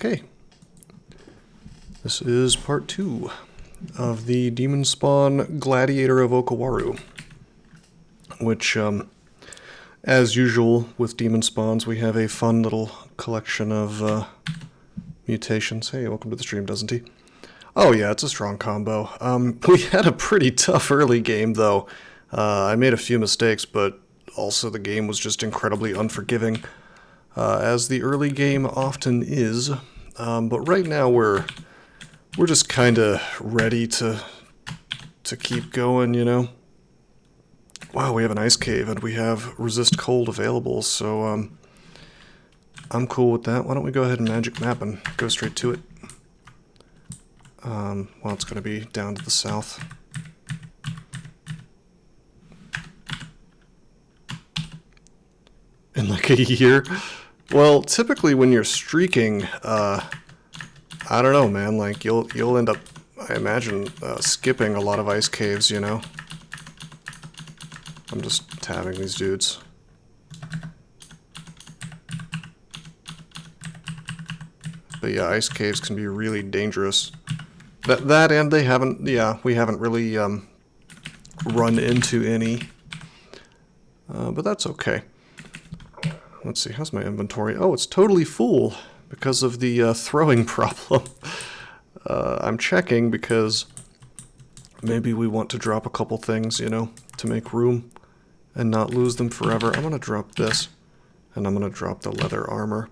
Okay. This is part 2 of the Demonspawn Gladiator of Okawaru, which, as usual with demon spawns, we have a fun little collection of mutations. Hey, welcome to the stream, doesn't he? Oh yeah, it's a strong combo. We had a pretty tough early game, though. I made a few mistakes, but also the game was just incredibly unforgiving, as the early game often is. But right now we're just kind of ready to keep going, you know. Wow, we have an ice cave and we have resist cold available, so I'm cool with that. Why don't we go ahead and magic map and go straight to it? Well, it's going to be down to the south. In like a year? Well, typically when you're streaking, I don't know, man, like you'll end up, I imagine, skipping a lot of ice caves, you know? I'm just tabbing these dudes. But yeah, ice caves can be really dangerous. That and they haven't, yeah, we haven't really run into any. But that's okay. Let's see, how's my inventory? Oh, it's totally full because of the throwing problem. I'm checking because maybe we want to drop a couple things, you know, to make room and not lose them forever. I'm going to drop this, and I'm going to drop the leather armor.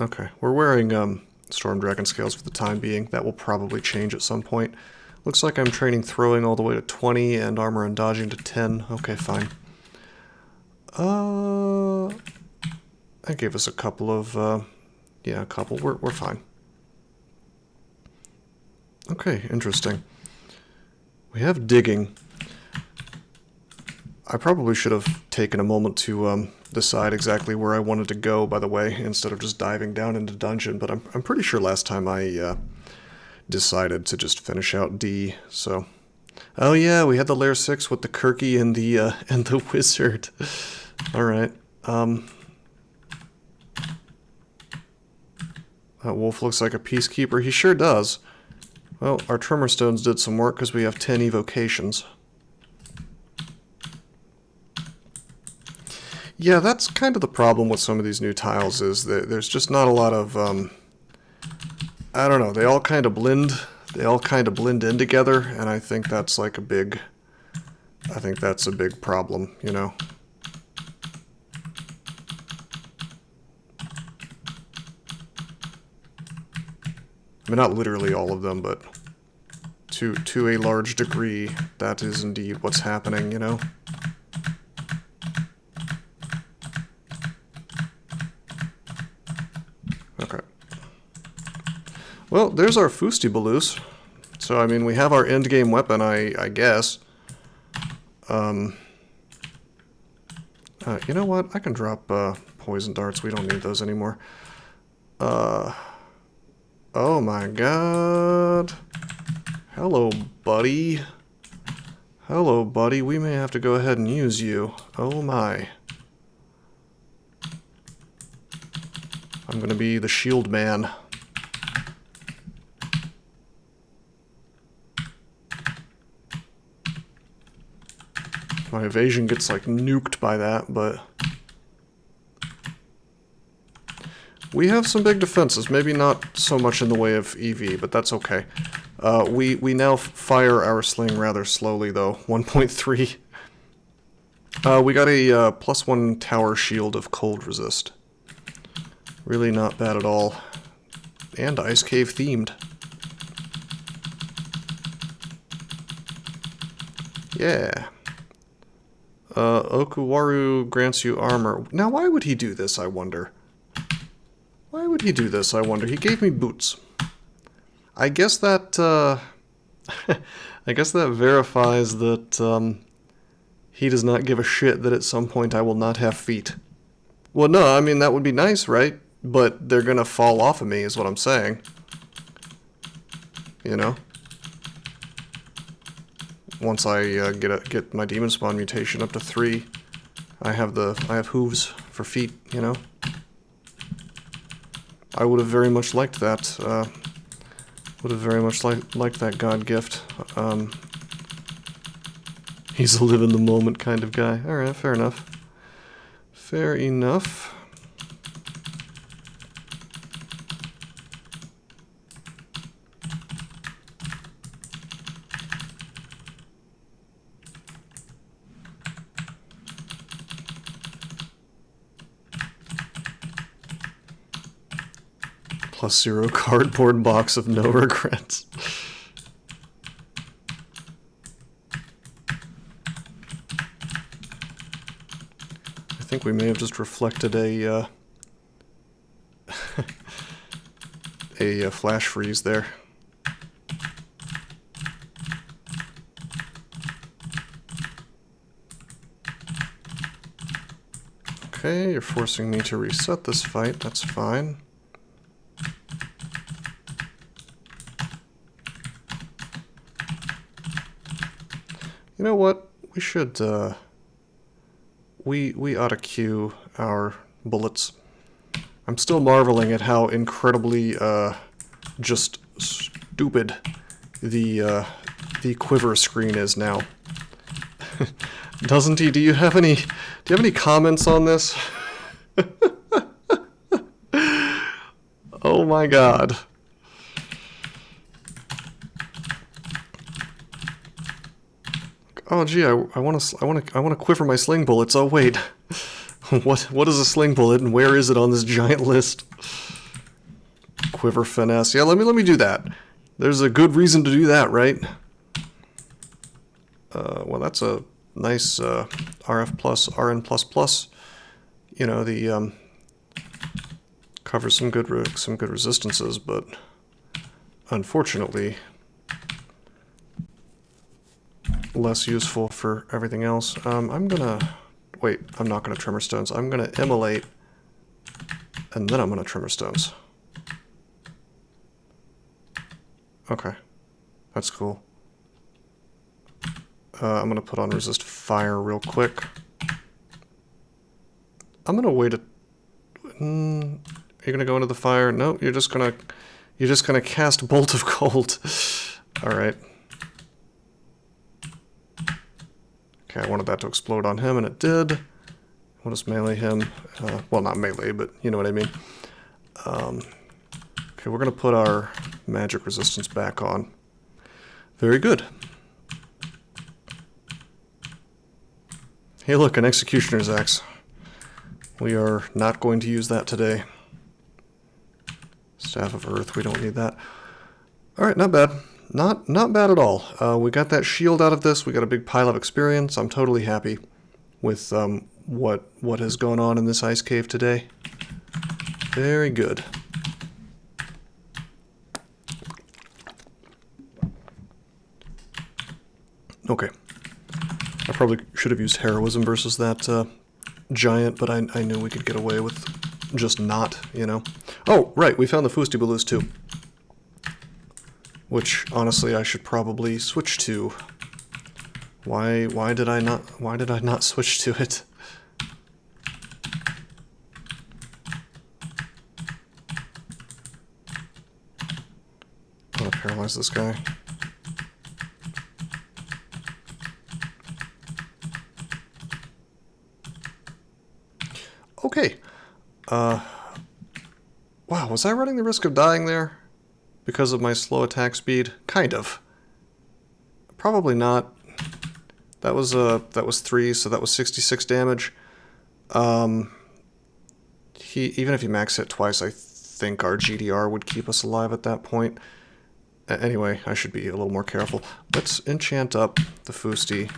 Okay, we're wearing Storm Dragon scales for the time being. That will probably change at some point. Looks like I'm training throwing all the way to 20 and armor and dodging to 10. Okay, fine. That gave us a couple of, yeah, a couple. We're fine. Okay, interesting. We have digging. I probably should have taken a moment to decide exactly where I wanted to go, by the way, instead of just diving down into dungeon, but I'm pretty sure last time I decided to just finish out D, so... Oh yeah, we had the layer 6 with the Kirky and the wizard. Alright, that wolf looks like a peacekeeper. He sure does. Well, our tremor stones did some work because we have 10 evocations. Yeah, that's kind of the problem with some of these new tiles, is that there's just not a lot of, I don't know, they all kind of blend in together, and I think that's like a big problem, you know. I mean, not literally all of them, but to a large degree, that is indeed what's happening, you know. Okay. Well, there's our Fustibalus. So, I mean, we have our endgame weapon, I guess. You know what? I can drop poison darts. We don't need those anymore. Oh my god. Hello, buddy. Hello, buddy. We may have to go ahead and use you. Oh my. I'm gonna be the shield man. My evasion gets like nuked by that, but we have some big defenses. Maybe not so much in the way of EV, but that's okay. We now fire our sling rather slowly, though. 1.3. We got a +1 tower shield of cold resist. Really not bad at all. And ice cave themed. Yeah. Okawaru grants you armor. Now, why would he do this, I wonder? Why would he do this, I wonder? He gave me boots. I guess that, I guess that verifies that, he does not give a shit that at some point I will not have feet. Well, no, I mean, that would be nice, right? But they're gonna fall off of me, is what I'm saying. You know? Once I get my Demonspawn mutation up to 3, I have hooves for feet, you know? I would have very much liked that. Would have very much liked that God gift. He's a live in the moment kind of guy. Alright, fair enough. Fair enough. +0 cardboard box of no regrets. I think we may have just reflected a a flash freeze there. Okay, you're forcing me to reset this fight, that's fine. You know what? We should, we ought to queue our bullets. I'm still marveling at how incredibly, just stupid the quiver screen is now. Doesn't he? Do you have any comments on this? Oh my god. Oh gee, I want to quiver my sling bullets. Oh wait, what is a sling bullet and where is it on this giant list? Quiver finesse. Yeah, let me do that. There's a good reason to do that, right? Well, that's a nice RF plus RN plus plus. You know, the covers some good resistances, but unfortunately less useful for everything else. I'm gonna... Wait, I'm not gonna Tremor Stones. I'm gonna Immolate, and then I'm gonna Tremor Stones. Okay. That's cool. I'm gonna put on Resist Fire real quick. I'm gonna wait a... You're gonna go into the fire? No, you're just gonna cast Bolt of Cold. Alright. Okay, I wanted that to explode on him, and it did. We'll just melee him. Well, not melee, but you know what I mean. Okay, we're going to put our magic resistance back on. Very good. Hey look, an Executioner's Axe. We are not going to use that today. Staff of Earth, we don't need that. Alright, not bad. Not bad at all. We got that shield out of this. We got a big pile of experience. I'm totally happy with what has gone on in this ice cave today. Very good. Okay. I probably should have used heroism versus that giant, but I knew we could get away with just not, you know. Oh, right, we found the Fusti Balloos too. Which, honestly, I should probably switch to. Why did I not switch to it? I'm gonna paralyze this guy. Okay. Wow, was I running the risk of dying there? Because of my slow attack speed? Kind of. Probably not. That was 3, so that was 66 damage. Even if he maxed it twice, I think our GDR would keep us alive at that point. Anyway, I should be a little more careful. Let's enchant up the Fusti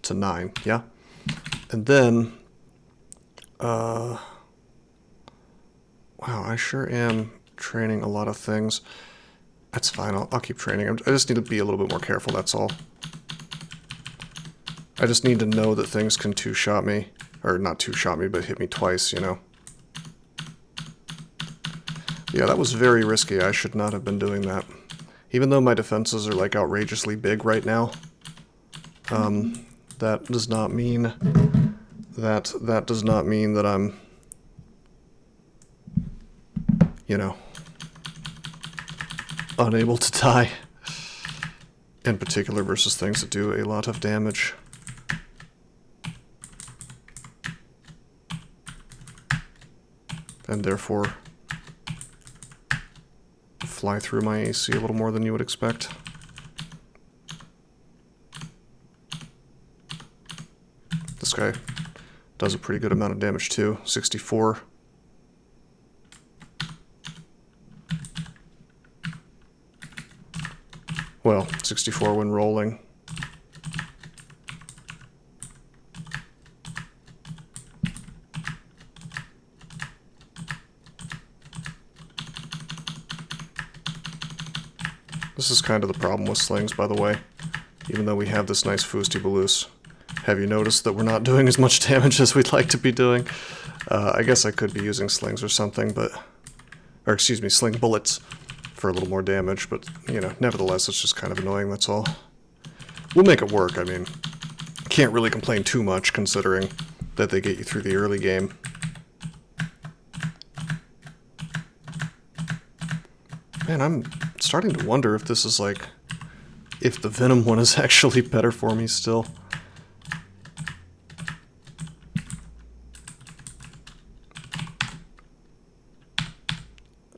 to 9, yeah? And then... wow, I sure am training a lot of things. That's fine, I'll keep training. I just need to be a little bit more careful, that's all. I just need to know that things can two-shot me. Or not two-shot me, but hit me twice, you know. Yeah, that was very risky. I should not have been doing that. Even though my defenses are, like, outrageously big right now, that does not mean... That does not mean that I'm... you know, unable to die. In particular versus things that do a lot of damage. And therefore fly through my AC a little more than you would expect. This guy does a pretty good amount of damage too, 64. Well, 64 when rolling. This is kind of the problem with slings, by the way. Even though we have this nice Fustibalus. Have you noticed that we're not doing as much damage as we'd like to be doing? I guess I could be using slings or something, but... Or excuse me, sling bullets for a little more damage, but, you know, nevertheless, it's just kind of annoying, that's all. We'll make it work, I mean, can't really complain too much, considering that they get you through the early game. Man, I'm starting to wonder if this is, like, if the Venom one is actually better for me still.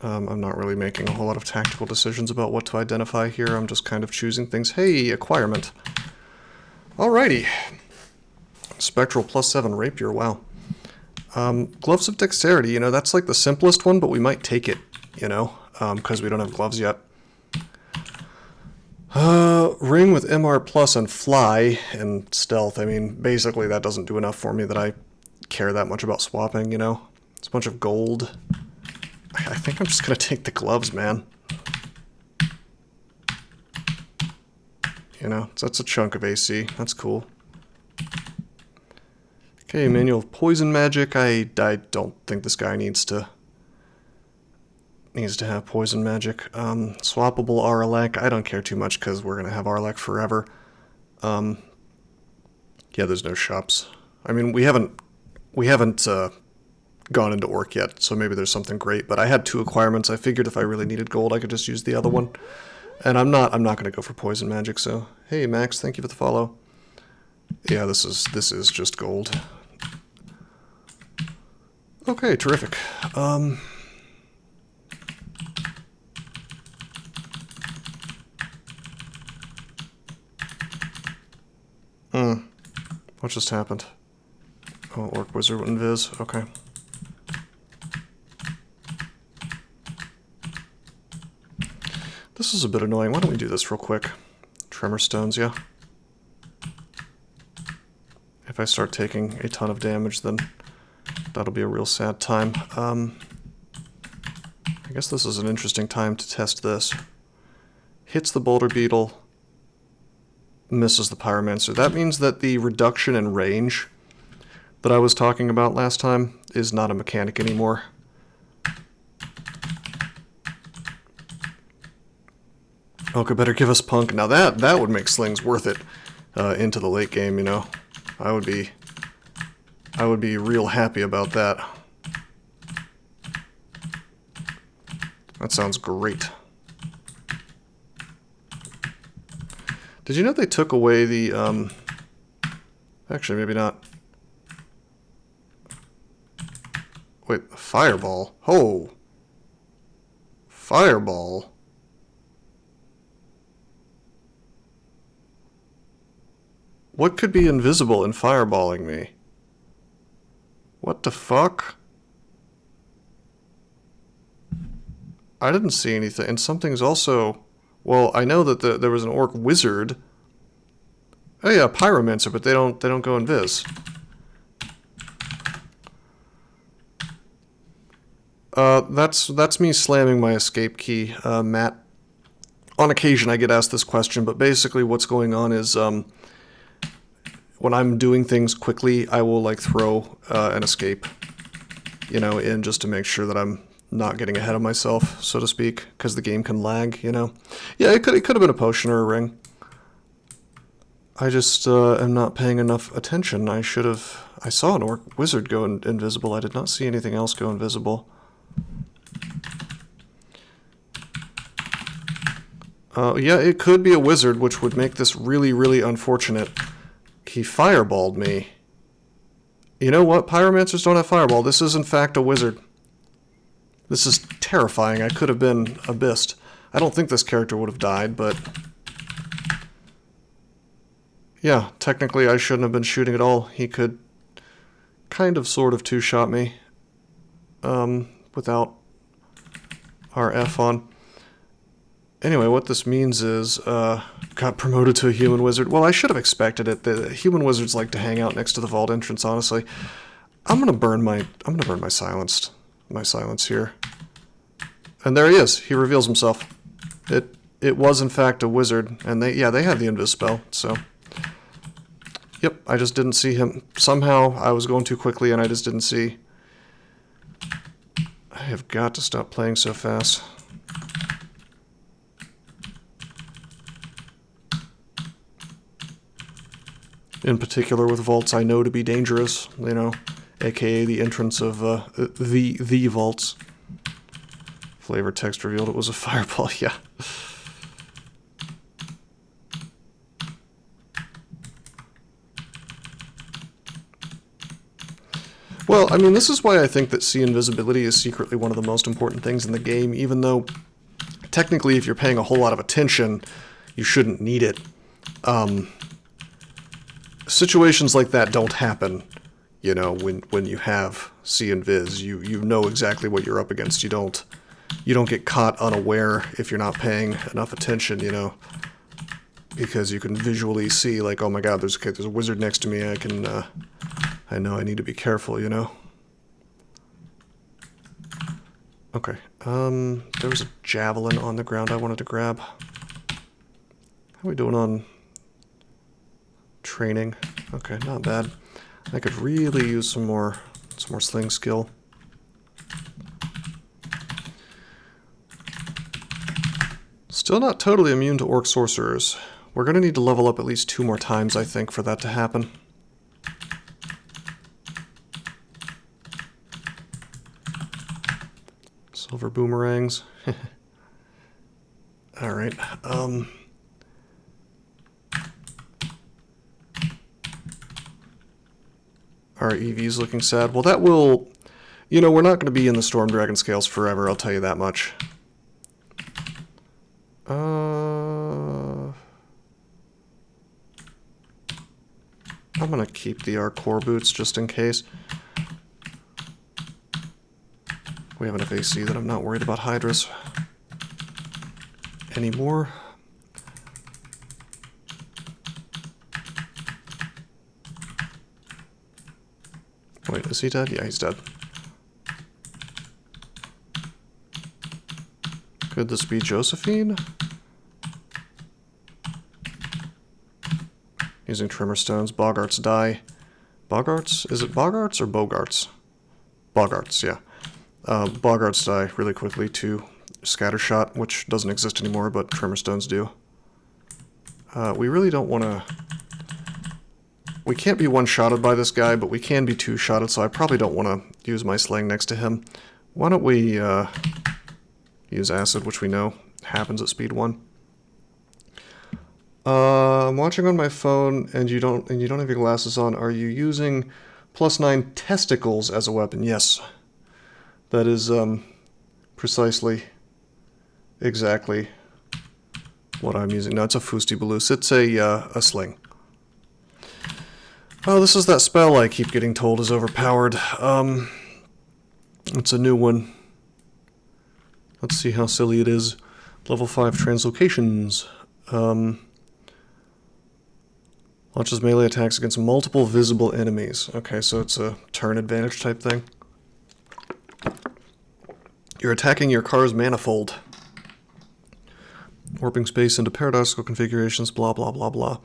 I'm not really making a whole lot of tactical decisions about what to identify here. I'm just kind of choosing things. Hey, acquirement. Alrighty. Spectral +7 Rapier, wow. Gloves of Dexterity, you know, that's like the simplest one, but we might take it, you know, because we don't have gloves yet. Ring with MR Plus and Fly and Stealth. I mean, basically that doesn't do enough for me that I care that much about swapping, you know. It's a bunch of gold. I think I'm just gonna take the gloves, man. You know, that's a chunk of AC. That's cool. Okay, manual of poison magic. I don't think this guy needs to have poison magic. Swappable Arlec. I don't care too much because we're gonna have Arlec forever. Yeah, there's no shops. I mean, we haven't gone into Orc yet, so maybe there's something great, but I had 2 acquirements. I figured if I really needed gold, I could just use the other one. And I'm not going to go for poison magic, so hey Max, thank you for the follow. Yeah, this is just gold. Okay, terrific. What just happened? Oh, Orc Wizard went invis. Okay. This is a bit annoying. Why don't we do this real quick? Tremor Stones, yeah. If I start taking a ton of damage, then that'll be a real sad time. I guess this is an interesting time to test this. Hits the Boulder Beetle, misses the Pyromancer. That means that the reduction in range that I was talking about last time is not a mechanic anymore. Okay, better give us Punk. Now that would make slings worth it into the late game, you know. I would be real happy about that. That sounds great. Did you know they took away the actually maybe not. Wait, Fireball. Oh. Fireball. What could be invisible in fireballing me? What the fuck? I didn't see anything. And something's also... Well, I know that there was an Orc Wizard. Oh yeah, Pyromancer, but they don't go invis. That's me slamming my escape key, Matt. On occasion I get asked this question, but basically what's going on is... when I'm doing things quickly, I will like throw an escape, you know, in just to make sure that I'm not getting ahead of myself, so to speak, because the game can lag, you know. Yeah, it could have been a potion or a ring. I just am not paying enough attention. I saw an Orc Wizard go invisible. I did not see anything else go invisible. Yeah, it could be a wizard, which would make this really, really unfortunate. He fireballed me. You know what? Pyromancers don't have fireball. This is, in fact, a wizard. This is terrifying. I could have been abyssed. I don't think this character would have died, but... yeah, technically I shouldn't have been shooting at all. He could kind of, sort of, two-shot me. Without our F on. Anyway, what this means is, got promoted to a human wizard. Well, I should have expected it. The human wizards like to hang out next to the vault entrance, honestly. I'm gonna burn my silence here. And there he is. He reveals himself. It was in fact a wizard, and they had the invis spell, so. Yep, I just didn't see him. Somehow I was going too quickly and I just didn't see. I have got to stop playing so fast. In particular with vaults I know to be dangerous, you know, aka the entrance of the vaults. Flavor text revealed it was a fireball, yeah. Well, I mean, this is why I think that sea invisibility is secretly one of the most important things in the game, even though technically if you're paying a whole lot of attention, you shouldn't need it. Situations like that don't happen, you know, when you have sea invis. You know exactly what you're up against. You don't get caught unaware if you're not paying enough attention, you know, because you can visually see, like, oh my god, there's a wizard next to me. I know I need to be careful, you know. Okay, there was a javelin on the ground I wanted to grab. How are we doing on training? Okay, not bad. I could really use some more sling skill. Still not totally immune to orc sorcerers. We're gonna need to level up at least 2 more times, I think, for that to happen. Silver boomerangs. Alright, our EV's looking sad. Well, that will... you know, we're not going to be in the Storm Dragon scales forever, I'll tell you that much. I'm going to keep the core boots just in case. We have enough AC that I'm not worried about Hydras anymore. Wait, is he dead? Yeah, he's dead. Could this be Josephine? Using Tremor Stones. Boggarts die. Boggarts? Is it Boggarts or Bogarts? Boggarts, yeah. Boggarts die really quickly to Scattershot, which doesn't exist anymore, but Tremor Stones do. We really don't want to... we can't be one-shotted by this guy, but we can be two-shotted, so I probably don't want to use my sling next to him. Why don't we use acid, which we know happens at speed 1. I'm watching on my phone, and you don't have your glasses on. Are you using +9 testicles as a weapon? Yes. That is precisely, exactly what I'm using. No, it's a Fustibalus. It's a sling. Oh, this is that spell I keep getting told is overpowered. It's a new one. Let's see how silly it is. Level 5 translocations. Launches melee attacks against multiple visible enemies. Okay, so it's a turn advantage type thing. You're attacking your car's manifold. Warping space into paradoxical configurations, blah, blah, blah, blah.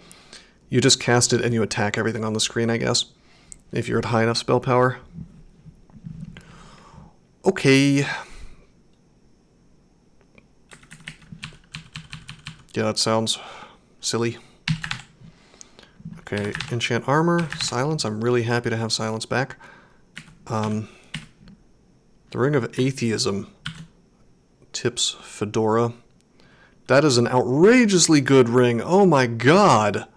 You just cast it and you attack everything on the screen, I guess. If you're at high enough spell power. Okay. Yeah, that sounds silly. Okay, enchant armor, silence. I'm really happy to have silence back. The Ring of Atheism tips Fedora. That is an outrageously good ring. Oh my god.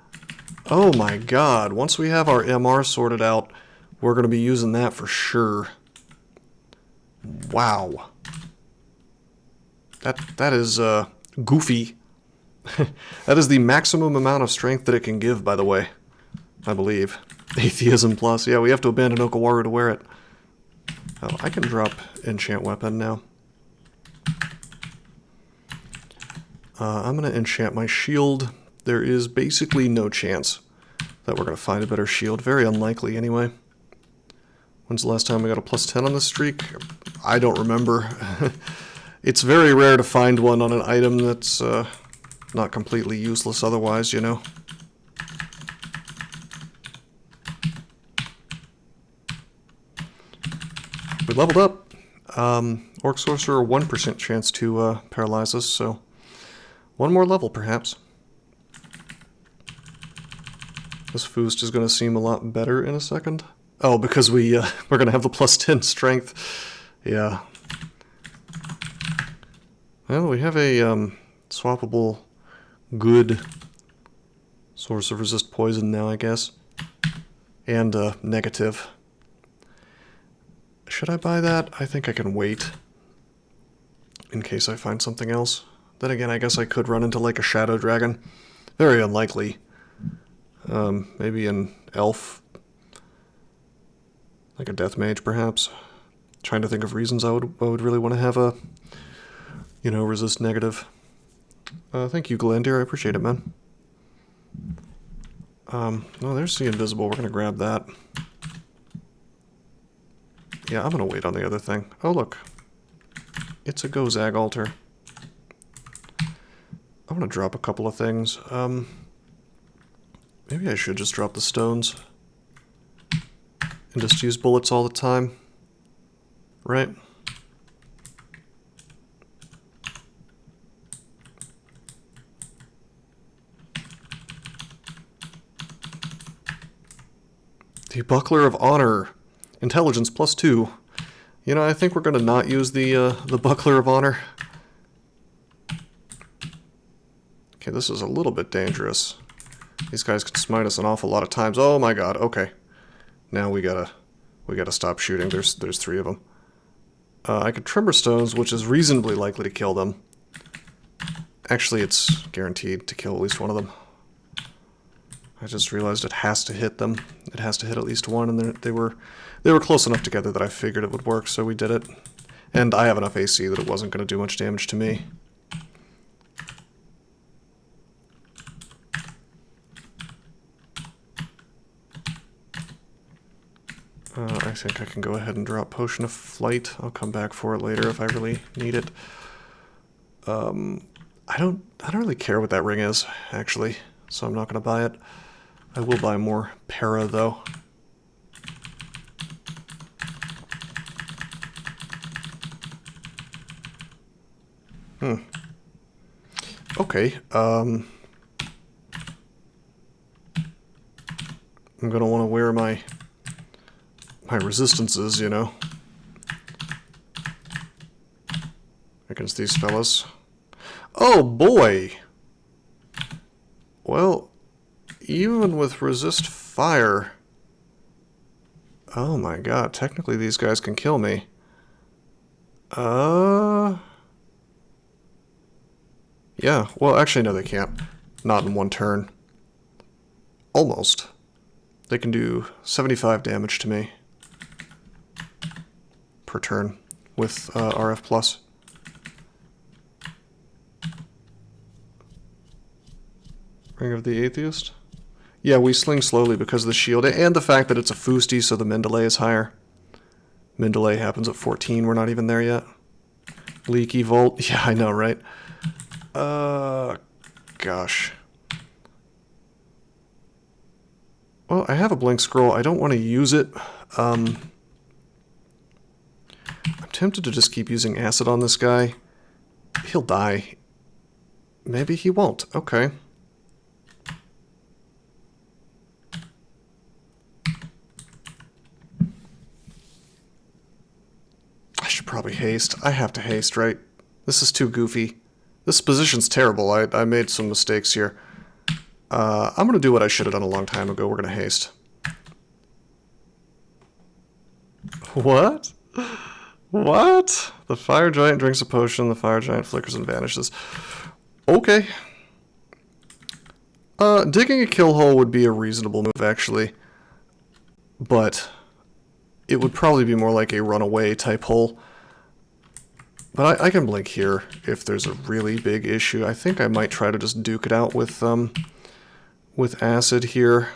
Oh my god. Once we have our MR sorted out, we're going to be using that for sure. Wow. That is goofy. That is the maximum amount of strength that it can give, by the way. I believe. Atheism plus. Yeah, we have to abandon Okawaru to wear it. Oh, I can drop enchant weapon now. I'm going to enchant my shield. There is basically no chance that we're going to find a better shield. Very unlikely, anyway. When's the last time we got a +10 on this streak? I don't remember. It's very rare to find one on an item that's not completely useless otherwise, you know. We leveled up. Orc Sorcerer, 1% chance to paralyze us, so one more level, perhaps. This Foost is going to seem a lot better in a second. Oh, because we're going to have the +10 strength. Yeah. Well, we have a swappable good source of resist poison now, I guess. And negative. Should I buy that? I think I can wait. In case I find something else. Then again, I guess I could run into like a shadow dragon. Very unlikely. Maybe an elf. Like a death mage, perhaps. Trying to think of reasons I would really want to have a, you know, resist negative. Thank you, Glandir. I appreciate it, man. No, there's the invisible. We're going to grab that. Yeah, I'm going to wait on the other thing. Oh, look. It's a Gozag altar. I want to drop a couple of things. Maybe I should just drop the stones. And just use bullets all the time. Right? The Buckler of Honor. Intelligence +2. You know, I think we're going to not use the Buckler of Honor. Okay, this is a little bit dangerous. These guys can smite us an awful lot of times. Oh my god, okay. Now we gotta stop shooting. There's 3 of them. I could Tremor Stones, which is reasonably likely to kill them. Actually, it's guaranteed to kill at least one of them. I just realized it has to hit them. It has to hit at least one, and they were close enough together that I figured it would work, so we did it. And I have enough AC that it wasn't going to do much damage to me. I think I can go ahead and drop Potion of Flight. I'll come back for it later if I really need it. I don't really care what that ring is, actually, so I'm not going to buy it. I will buy more para, though. Okay, I'm going to want to wear my resistances, you know, against these fellas. Oh boy! Well, even with resist fire... Oh my god, technically these guys can kill me. Yeah, well actually no they can't. Not in one turn. Almost. They can do 75 damage to me per turn with RF plus. Ring of the Atheist? Yeah, we sling slowly because of the shield and the fact that it's a Foosty, so the min delay is higher. Min delay happens at 14, we're not even there yet. Leaky Volt, yeah, I know, right? Gosh. Well, I have a Blink Scroll, I don't want to use it. I'm tempted to just keep using acid on this guy. He'll die. Maybe he won't. Okay. I should probably haste. I have to haste, right? This is too goofy. This position's terrible. I made some mistakes here. I'm going to do what I should have done a long time ago. We're going to haste. What? What? The fire giant drinks a potion. The fire giant flickers and vanishes. Okay. Digging a kill hole would be a reasonable move, actually. But it would probably be more like a runaway type hole. But I can blink here if there's a really big issue. I think I might try to just duke it out with acid here.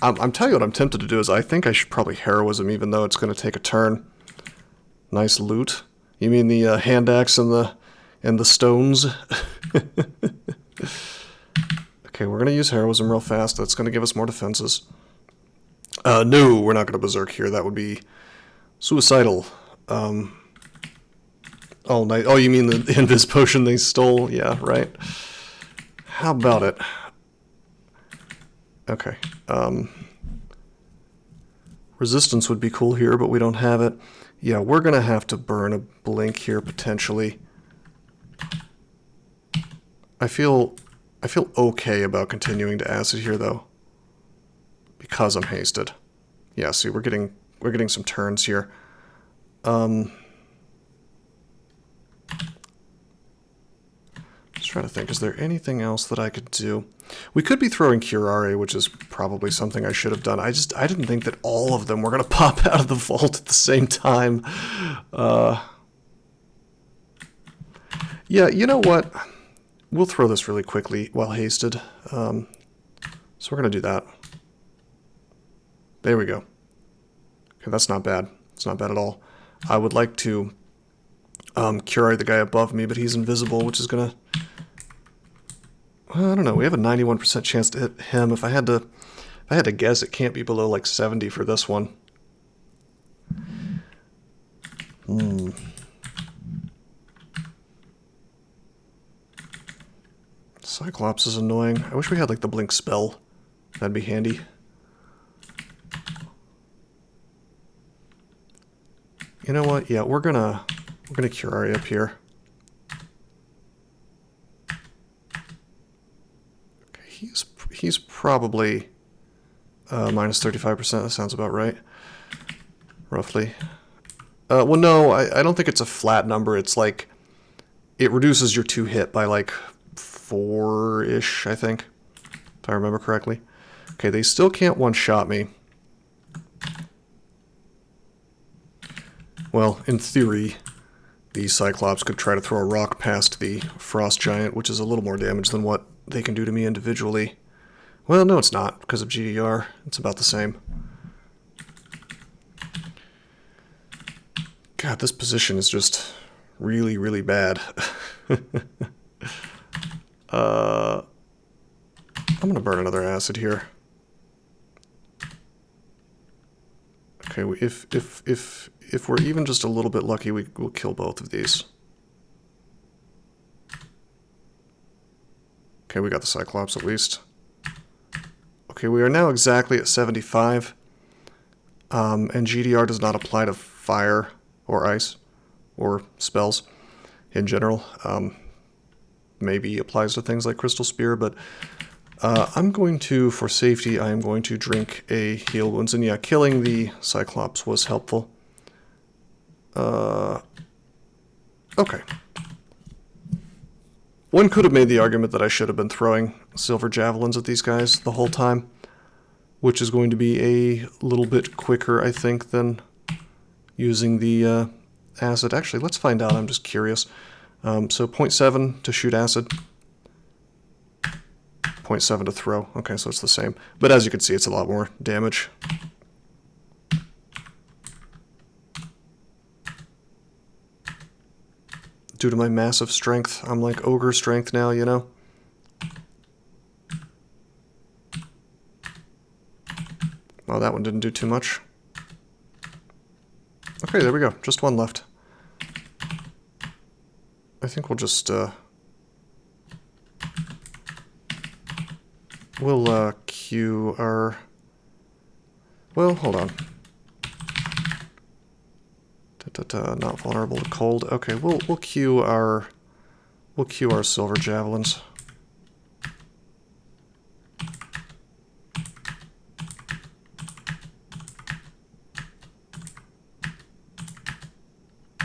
I'm telling you what I'm tempted to do is I think I should probably heroism, even though it's going to take a turn. Nice loot. You mean the hand axe and the stones? Okay, we're going to use heroism real fast. That's going to give us more defenses. No, we're not going to berserk here. That would be suicidal. Oh, nice. Oh, you mean the invis potion they stole? Yeah, right. How about it? Okay. Resistance would be cool here, but we don't have it. Yeah, we're going to have to burn a blink here, potentially. I feel okay about continuing to acid here, though. Because I'm hasted. Yeah, see, we're getting some turns here. Just trying to think, is there anything else that I could do? We could be throwing Curare, which is probably something I should have done. I didn't think that all of them were going to pop out of the vault at the same time. Yeah, you know what? We'll throw this really quickly while hasted. So we're going to do that. There we go. Okay, that's not bad. It's not bad at all. I would like to curare the guy above me, but he's invisible, which is going to... Well, I don't know. We have a 91% chance to hit him. If I had to guess, it can't be below like 70 for this one. Cyclops is annoying. I wish we had like the blink spell. That'd be handy. You know what? Yeah, we're gonna curare up here. Okay, he's probably minus 35%. That sounds about right, roughly. Well, no, I don't think it's a flat number. It's like it reduces your 2 hit by like 4-ish, I think, if I remember correctly. Okay, they still can't one-shot me. Well, in theory, the Cyclops could try to throw a rock past the Frost Giant, which is a little more damage than what they can do to me individually. Well, no, it's not, because of GDR. It's about the same. God, this position is just really, really bad. I'm going to burn another acid here. Okay, if we're even just a little bit lucky, we'll kill both of these. Okay, we got the Cyclops at least. Okay, we are now exactly at 75. And GDR does not apply to fire or ice or spells in general. Maybe applies to things like Crystal Spear, but I'm going to, for safety, I am going to drink a heal wounds. And yeah, killing the Cyclops was helpful. Okay. One could have made the argument that I should have been throwing silver javelins at these guys the whole time, which is going to be a little bit quicker, I think, than using the acid. Actually, let's find out. I'm just curious. So 0.7 to shoot acid. 0.7 to throw. Okay, so it's the same. But as you can see, it's a lot more damage. Due to my massive strength, I'm like ogre strength now, you know? Well, that one didn't do too much. Okay, there we go. Just one left. I think we'll just, we'll, queue our... Well, hold on. Not vulnerable to cold. Okay, we'll queue our We'll cue our silver javelins.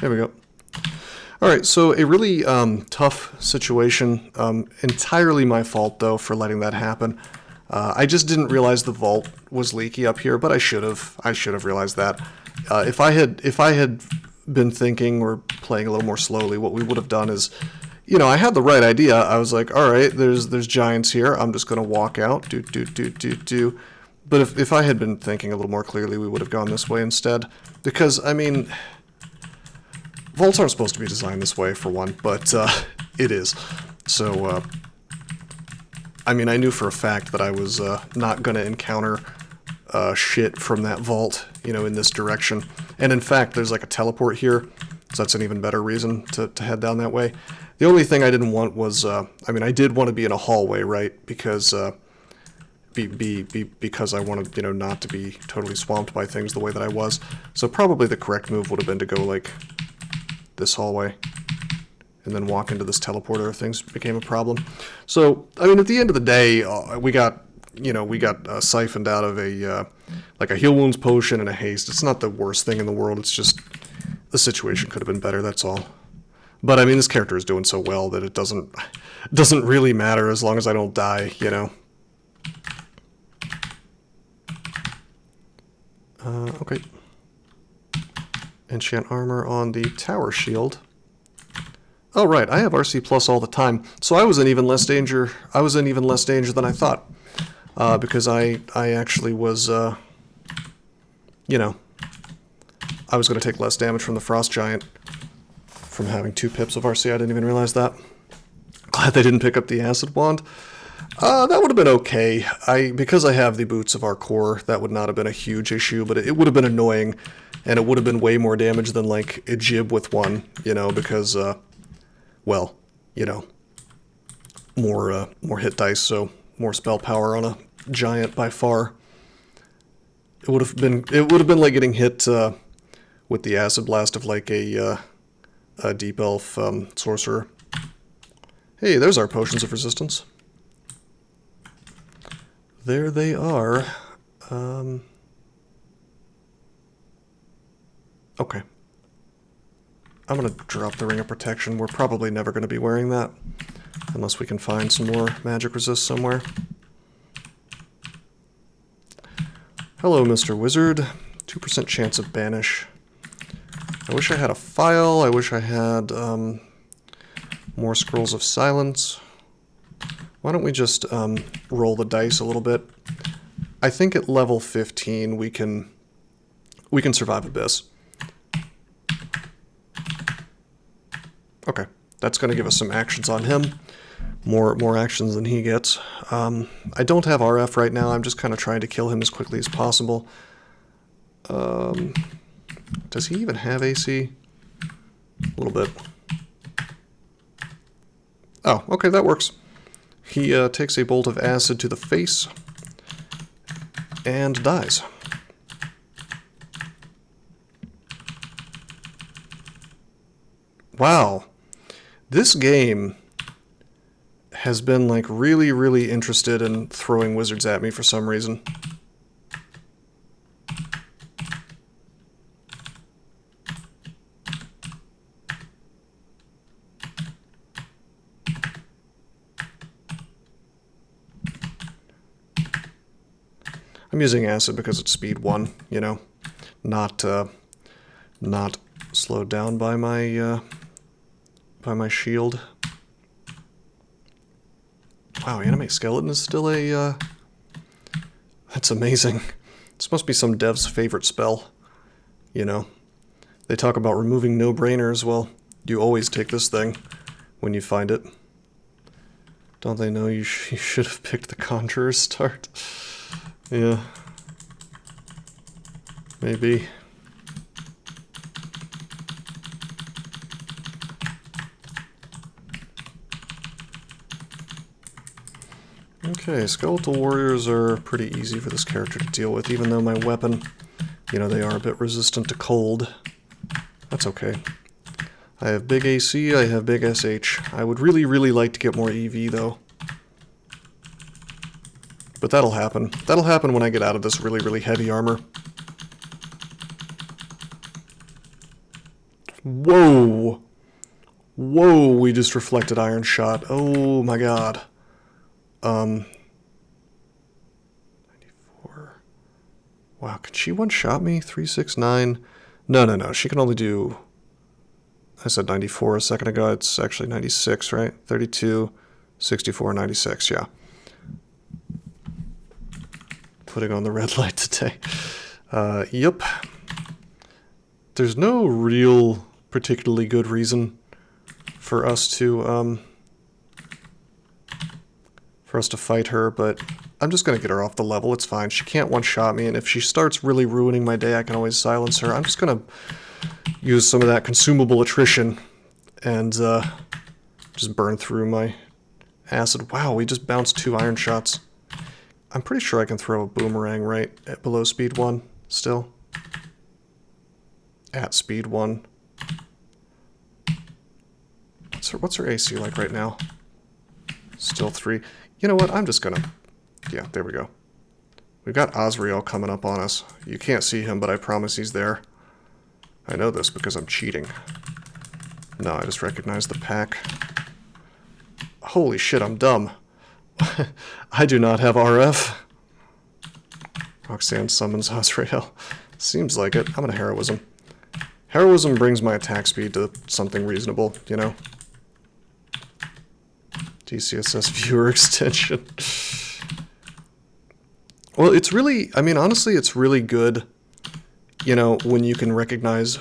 There we go. Alright, so a really tough situation. Entirely my fault, though, for letting that happen. I just didn't realize the vault was leaky up here, but I should have. I should have realized that. If I had been thinking or playing a little more slowly, what we would have done is, you know, I had the right idea. I was like, alright, there's giants here. I'm just going to walk out. Do. But if I had been thinking a little more clearly, we would have gone this way instead. Because, I mean, vaults aren't supposed to be designed this way, for one, but it is. So, I mean, I knew for a fact that I was not going to encounter shit from that vault, you know, in this direction. And in fact, there's like a teleport here, so that's an even better reason to head down that way. The only thing I didn't want was, I mean, I did want to be in a hallway, right? Because, because I wanted, you know, not to be totally swamped by things the way that I was. So probably the correct move would have been to go, like, this hallway and then walk into this teleporter if things became a problem. So, I mean, at the end of the day, we got, you know, siphoned out of a, like a heal wounds potion and a haste. It's not the worst thing in the world, it's just the situation could have been better, that's all. But, I mean, this character is doing so well that it doesn't really matter as long as I don't die, you know. Okay. Enchant armor on the tower shield. Oh right, I have RC plus all the time, so I was in even less danger. I was in even less danger than I thought, because I actually was, you know, I was going to take less damage from the frost giant from having 2 pips of RC. I didn't even realize that. Glad they didn't pick up the acid wand. That would have been okay. Because I have the boots of our core, that would not have been a huge issue, but it would have been annoying. And it would have been way more damage than, like, a jib with one, you know, because, well, you know, more hit dice, so more spell power on a giant by far. It would have been like getting hit, with the acid blast of, like, a deep elf, sorcerer. Hey, there's our potions of resistance. There they are. Okay. I'm going to drop the Ring of Protection. We're probably never going to be wearing that, unless we can find some more magic resist somewhere. Hello, Mr. Wizard. 2% chance of banish. I wish I had a file. I wish I had more scrolls of silence. Why don't we just roll the dice a little bit? I think at level 15 we can survive Abyss. Okay, that's going to give us some actions on him. More actions than he gets. I don't have RF right now. I'm just kind of trying to kill him as quickly as possible. Does he even have AC? A little bit. Oh, okay, that works. He takes a bolt of acid to the face and dies. Wow. This game has been, like, really, really interested in throwing wizards at me for some reason. I'm using acid because it's speed 1, you know, not slowed down by my shield. Wow, Animate Skeleton is still a, that's amazing. This must be some dev's favorite spell, you know. They talk about removing no-brainers. Well, you always take this thing when you find it. Don't they know you should have picked the Conjurer's start? Yeah. Maybe. Okay, Skeletal Warriors are pretty easy for this character to deal with, even though my weapon, you know, they are a bit resistant to cold. That's okay. I have big AC, I have big SH. I would really, really like to get more EV, though. But that'll happen. That'll happen when I get out of this really, really heavy armor. Whoa! Whoa, we just reflected iron shot. Oh my god. 94. Wow, can she one-shot me? 369. No. She can only do... I said 94 a second ago. It's actually 96, right? 32, 64, 96, yeah. Putting on the red light today. Yep. There's no real particularly good reason for us to fight her, but I'm just gonna get her off the level. It's fine. She can't one-shot me, and if she starts really ruining my day, I can always silence her. I'm just gonna use some of that consumable attrition and just burn through my acid. Wow, we just bounced 2 iron shots. I'm pretty sure I can throw a boomerang right at below speed 1 still. At speed 1. What's her AC like right now? Still 3. You know what? I'm just gonna... Yeah, there we go. We've got Azrael coming up on us. You can't see him, but I promise he's there. I know this because I'm cheating. No, I just recognized the pack. Holy shit, I'm dumb. I do not have RF. Roxanne summons Azrael. Seems like it. I'm gonna Heroism. Heroism brings my attack speed to something reasonable, you know? DCSS viewer extension. Well, it's really, I mean, honestly, it's really good, you know, when you can recognize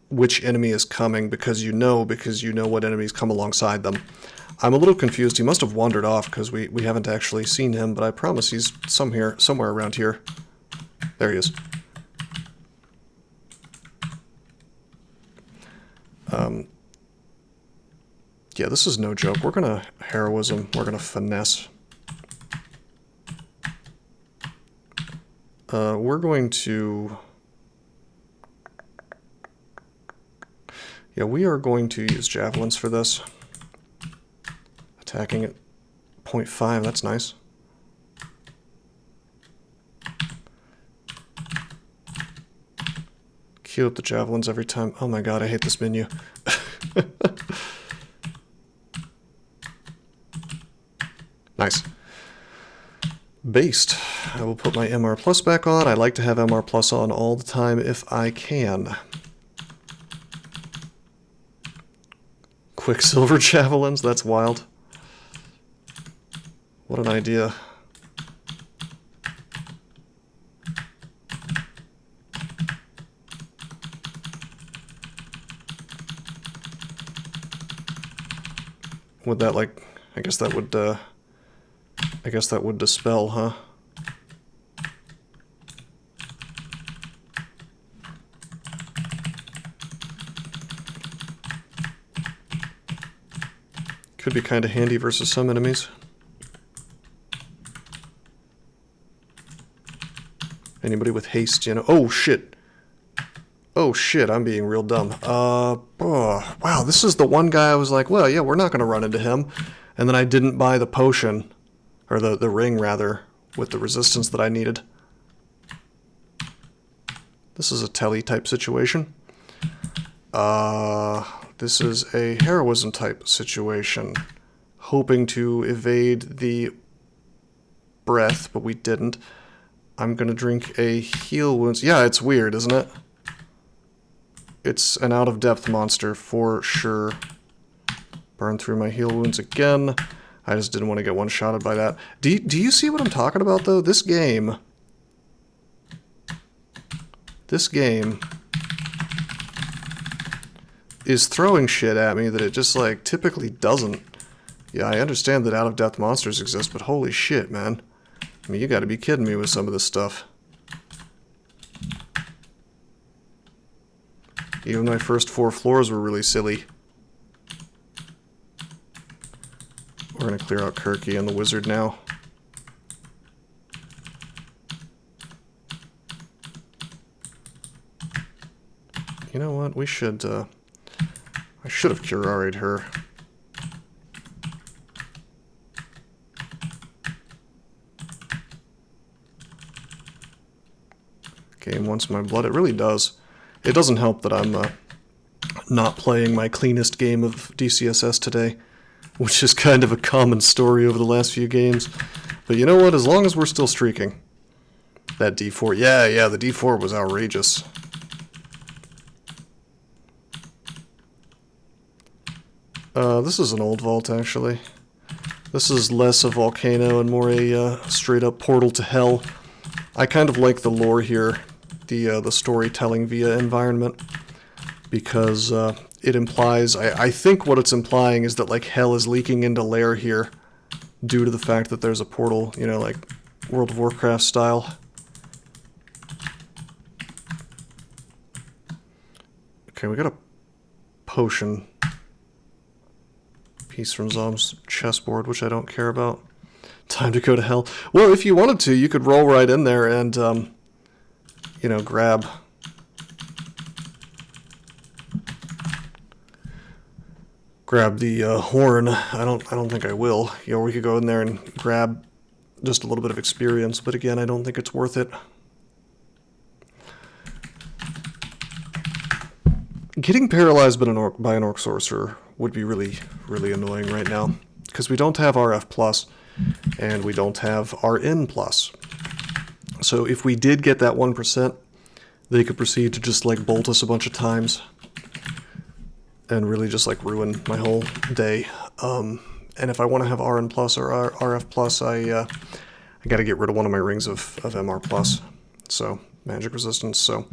which enemy is coming because you know what enemies come alongside them. I'm a little confused. He must have wandered off because we haven't actually seen him, but I promise he's somewhere around here. There he is. Yeah, this is no joke. We're gonna Heroism. We're gonna Finesse. We're going to... Yeah, we are going to use Javelins for this. Attacking at 0.5, that's nice. Queue up the Javelins every time. Oh my god, I hate this menu. Nice. Based. I will put my MR Plus back on. I like to have MR Plus on all the time if I can. Quicksilver Javelins, that's wild. What an idea. Would that, like, I guess that would dispel, huh? Could be kind of handy versus some enemies. Anybody with haste, you know? Oh, shit. Oh, shit, I'm being real dumb. Oh, wow, this is the one guy I was like, well, yeah, we're not going to run into him. And then I didn't buy the potion, or the ring, rather, with the resistance that I needed. This is a Telly-type situation. This is a Heroism-type situation. Hoping to evade the breath, but we didn't. I'm gonna drink a heal wounds. Yeah, it's weird, isn't it? It's an out-of-depth monster, for sure. Burn through my heal wounds again. I just didn't want to get one-shotted by that. Do you see what I'm talking about, though? This game is throwing shit at me that it just, like, typically doesn't. Yeah, I understand that out-of-depth monsters exist, but holy shit, man. I mean, you gotta be kidding me with some of this stuff. Even my first 4 floors were really silly. We're gonna clear out Kirky and the wizard now. You know what? We should I should have curaried her. Game wants my blood. It really does. It doesn't help that I'm not playing my cleanest game of DCSS today, which is kind of a common story over the last few games. But you know what? As long as we're still streaking. That D4. Yeah, the D4 was outrageous. This is an old vault, actually. This is less a volcano and more a straight-up portal to hell. I kind of like the lore here, the storytelling via environment, because it implies, I think what it's implying is that, like, hell is leaking into lair here due to the fact that there's a portal, you know, like World of Warcraft style. Okay, we got a potion piece from Zom's chessboard, which I don't care about. Time to go to hell. Well, if you wanted to, you could roll right in there and, you know, grab the horn. I don't think I will. You know, we could go in there and grab just a little bit of experience, but again, I don't think it's worth it. Getting paralyzed by an orc sorcerer would be really, really annoying right now, because we don't have RF plus, and we don't have RN plus. So if we did get that 1%, they could proceed to just, like, bolt us a bunch of times, and really just, like, ruin my whole day. And if I want to have RN plus or RF plus, I got to get rid of one of my rings of MR plus, so magic resistance, so...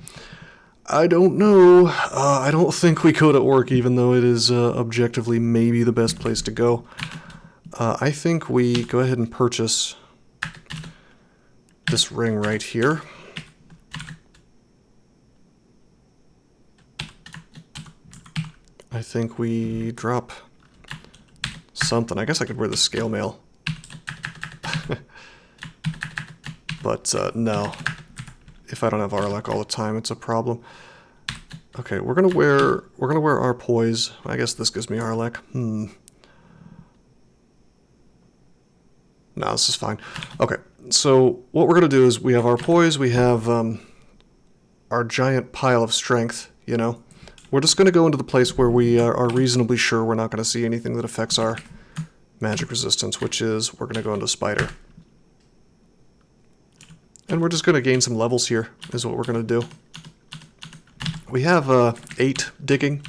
I don't know. I don't think we go to Orc, even though it is objectively maybe the best place to go. I think we go ahead and purchase this ring right here. I think we drop something. I guess I could wear the scale mail. But no. If I don't have Arlec all the time, it's a problem. Okay, we're gonna wear our poise. I guess this gives me Arlec. No, this is fine. Okay, so what we're gonna do is we have our poise, we have our giant pile of strength, you know. We're just gonna go into the place where we are reasonably sure we're not gonna see anything that affects our magic resistance, which is we're gonna go into Spider. And we're just going to gain some levels here, is what we're going to do. We have 8 digging,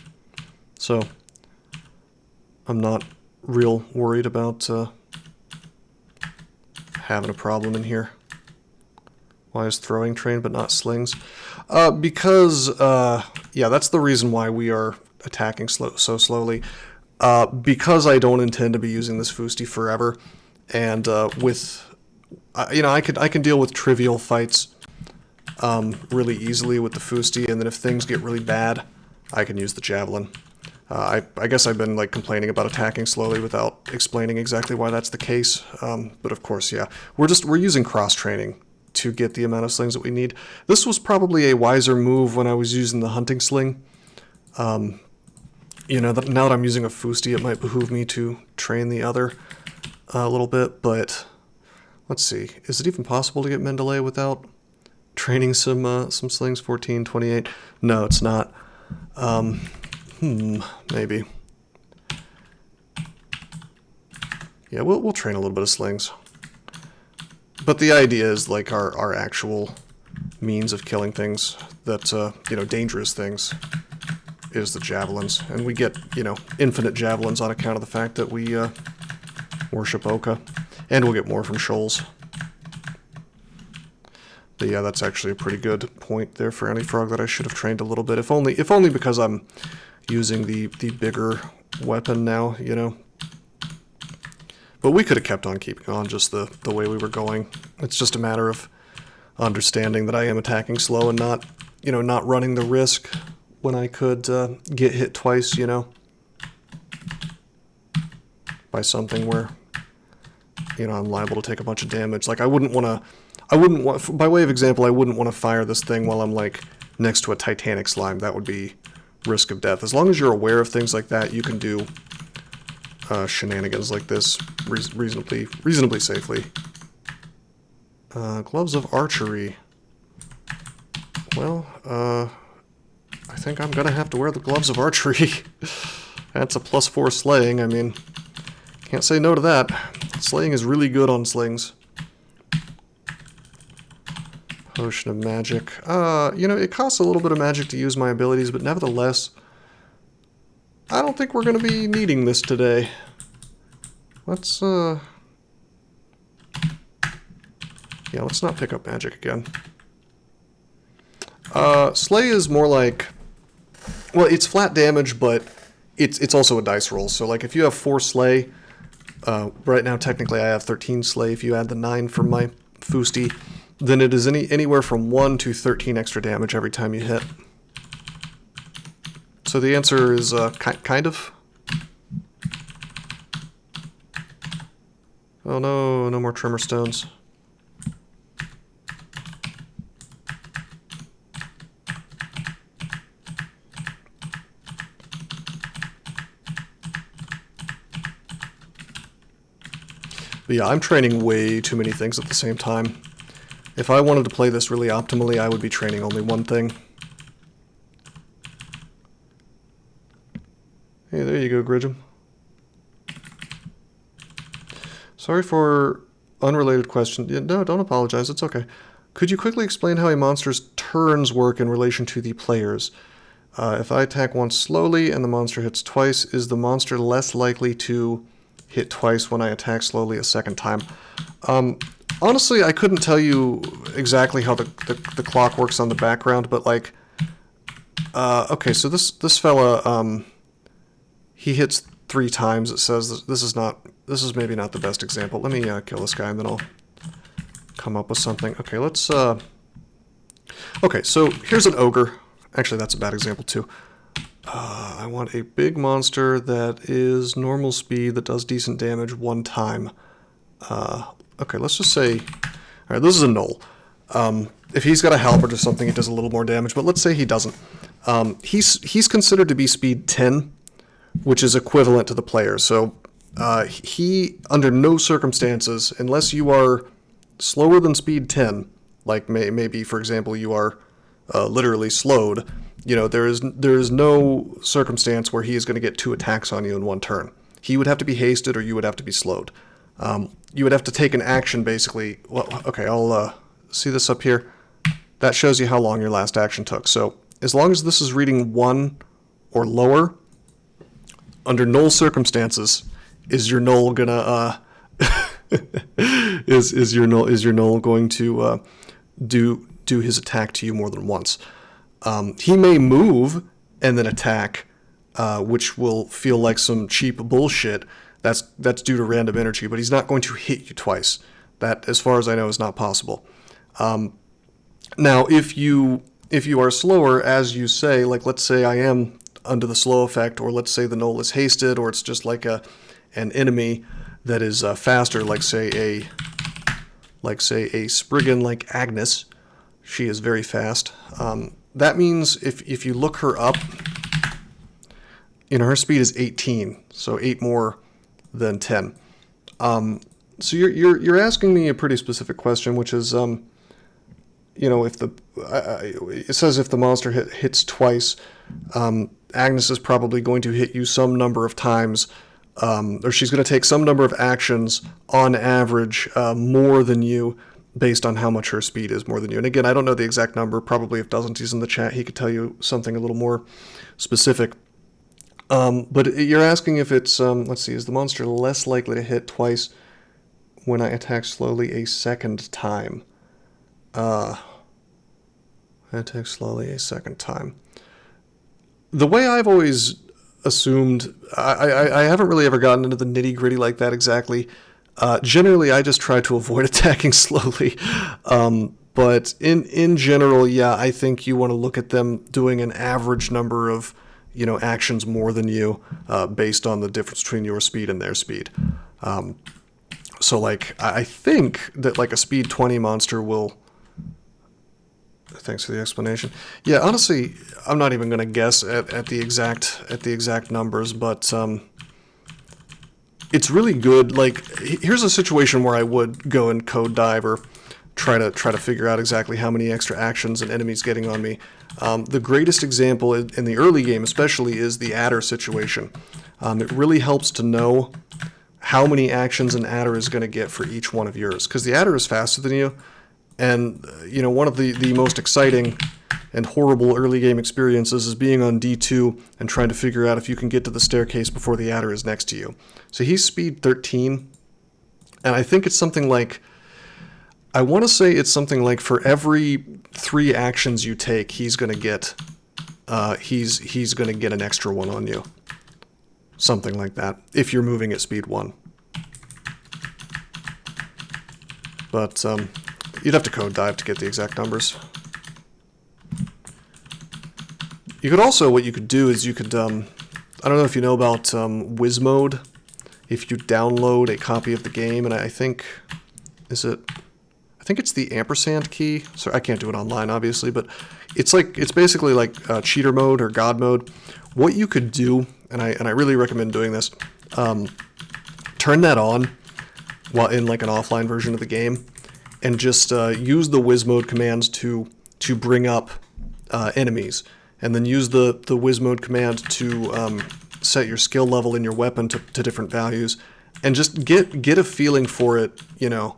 so I'm not real worried about having a problem in here. Why is throwing trained but not slings? Because, yeah, that's the reason why we are attacking so slowly. Because I don't intend to be using this Fusti forever, and with... you know, I can deal with trivial fights really easily with the Fusti, and then if things get really bad, I can use the Javelin. I guess I've been, like, complaining about attacking slowly without explaining exactly why that's the case. But of course, yeah, we're using cross-training to get the amount of slings that we need. This was probably a wiser move when I was using the hunting sling. You know, now that I'm using a Fusti, it might behoove me to train the other a little bit, but... Let's see. Is it even possible to get Mendeley without training some slings? 14, 28. No, it's not. Maybe. Yeah, we'll train a little bit of slings. But the idea is, like, our actual means of killing things that you know, dangerous things is the javelins, and we get, you know, infinite javelins on account of the fact that we worship Oka. And we'll get more from shoals. But yeah, that's actually a pretty good point there for any frog that I should have trained a little bit. If only because I'm using the bigger weapon now, you know. But we could have kept on keeping on just the way we were going. It's just a matter of understanding that I am attacking slow and not, you know, not running the risk when I could get hit twice, you know, by something where, you know, I'm liable to take a bunch of damage. Like, I wouldn't want, by way of example, I wouldn't want to fire this thing while I'm, like, next to a Titanic slime. That would be risk of death. As long as you're aware of things like that, you can do shenanigans like this reasonably safely. Gloves of archery. Well, I think I'm gonna have to wear the gloves of archery. That's a +4 slaying. I mean, can't say no to that. Slaying is really good on slings. Potion of magic. You know, it costs a little bit of magic to use my abilities, but nevertheless, I don't think we're going to be needing this today. Let's, yeah, let's not pick up magic again. Slay is more like, well, it's flat damage, but it's also a dice roll. So, like, if you have 4 slay, right now, technically, I have 13 slay. If you add the 9 from my Fusti, then it is anywhere from 1 to 13 extra damage every time you hit. So the answer is kind of. Oh no, no more tremor stones. But yeah, I'm training way too many things at the same time. If I wanted to play this really optimally, I would be training only one thing. Hey, there you go, Gridgem. Sorry for unrelated question. No, don't apologize. It's okay. Could you quickly explain how a monster's turns work in relation to the players? If I attack once slowly and the monster hits twice, is the monster less likely to hit twice when I attack slowly a second time? Honestly, I couldn't tell you exactly how the clock works on the background, but like, okay, so this fella, he hits 3 times. It says this is maybe not the best example. Let me kill this guy and then I'll come up with something. Okay, let's. Okay, so here's an ogre. Actually, that's a bad example too. I want a big monster that is normal speed that does decent damage 1 time. Okay, let's just say, all right, this is a null. If he's got a halberd or something, it does a little more damage, but let's say he doesn't. He's considered to be speed 10, which is equivalent to the player. So he, under no circumstances, unless you are slower than speed 10, like maybe, for example, you are literally slowed, you know, there is no circumstance where he is going to get 2 attacks on you in 1 turn. He would have to be hasted or you would have to be slowed. You would have to take an action, basically. Well, okay, I'll see this up here. That shows you how long your last action took. So as long as this is reading 1 or lower, under null circumstances, is your null gonna is your null going to do his attack to you more than once? He may move and then attack, which will feel like some cheap bullshit. That's due to random energy, but he's not going to hit you twice. That, as far as I know, is not possible. Now, if you are slower, as you say, like let's say I am under the slow effect, or let's say the null is hasted, or it's just like an enemy that is faster, like say a Spriggan like Agnes. She is very fast. That means if you look her up, you know, her speed is 18, so 8 more than 10. So you're asking me a pretty specific question, which is, you know, if it says if the monster hits twice, Agnes is probably going to hit you some number of times, or she's going to take some number of actions on average more than you, based on how much her speed is more than you. And again, I don't know the exact number. Probably if Doesn't in the chat, he could tell you something a little more specific. But you're asking if it's, let's see, is the monster less likely to hit twice when I attack slowly a second time? I attack slowly a second time. The way I've always assumed, I haven't really ever gotten into the nitty-gritty like that exactly. Generally, I just try to avoid attacking slowly. But in general, yeah, I think you want to look at them doing an average number of, you know, actions more than you, based on the difference between your speed and their speed. So, like, I think that, like, a speed 20 monster will... Thanks for the explanation. Yeah, honestly, I'm not even going to guess at the exact numbers, but it's really good. Like, here's a situation where I would go and code dive or try to figure out exactly how many extra actions an enemy's getting on me. The greatest example in the early game, especially, is the adder situation. It really helps to know how many actions an adder is going to get for each one of yours, because the adder is faster than you. And, you know, one of the most exciting and horrible early game experiences is being on D2 and trying to figure out if you can get to the staircase before the adder is next to you. So he's speed 13, and I think it's something like, I want to say it's something like for every 3 actions you take, he's going to get an extra one on you. Something like that, if you're moving at speed 1. But, you'd have to code dive to get the exact numbers. You could also, what you could do is you could, I don't know if you know about Wiz Mode. If you download a copy of the game, and I think, I think it's the ampersand key. So I can't do it online, obviously, but it's basically like cheater mode or god mode. What you could do, and I really recommend doing this, turn that on while in like an offline version of the game, and just use the Wiz Mode commands to bring up enemies, and then use the Wiz Mode command to set your skill level in your weapon to different values, and just get a feeling for it, you know,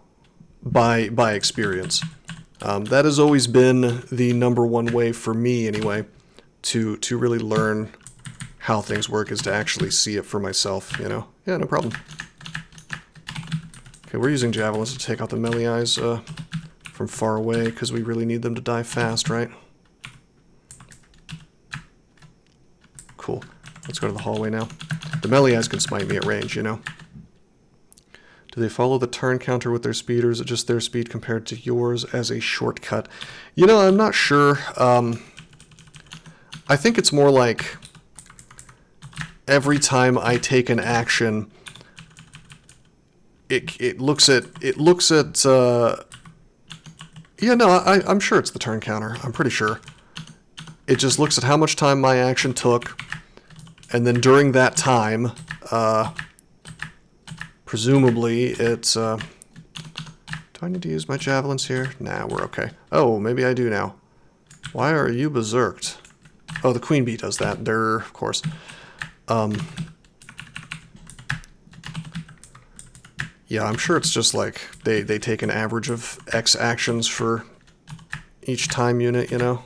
by experience. That has always been the #1 way for me, anyway, to really learn how things work, is to actually see it for myself, you know. Yeah, no problem. Okay, we're using javelins to take out the melee eyes from far away, because we really need them to die fast, right? Cool. Let's go to the hallway now. The melee eyes can smite me at range, you know. Do they follow the turn counter with their speed, or is it just their speed compared to yours as a shortcut? You know, I'm not sure. I think it's more like every time I take an action, it looks at yeah, no, I'm sure it's the turn counter. I'm pretty sure. It just looks at how much time my action took, and then during that time, presumably it's, do I need to use my javelins here? Nah, we're okay. Oh, maybe I do now. Why are you berserked? Oh, the queen bee does that. Durr, of course. Yeah, I'm sure it's just like they take an average of X actions for each time unit, you know?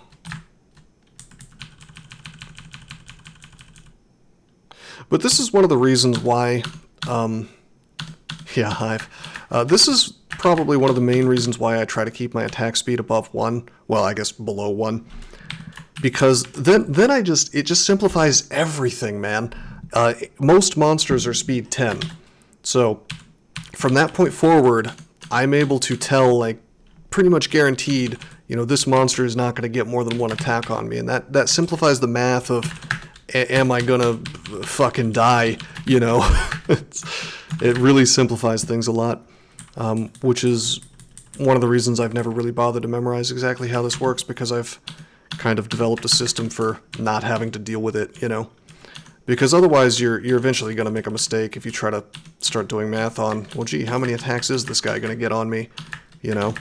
But this is one of the reasons why, yeah, Hive. This is probably one of the main reasons why I try to keep my attack speed above 1. Well, I guess below 1. Because then it just simplifies everything, man. Most monsters are speed 10. So from that point forward, I'm able to tell, like, pretty much guaranteed, you know, this monster is not going to get more than 1 attack on me. And that simplifies the math of, am I going to fucking die, you know? It really simplifies things a lot, which is one of the reasons I've never really bothered to memorize exactly how this works, because I've kind of developed a system for not having to deal with it, you know? Because otherwise you're eventually going to make a mistake if you try to start doing math on, well, gee, how many attacks is this guy going to get on me, you know?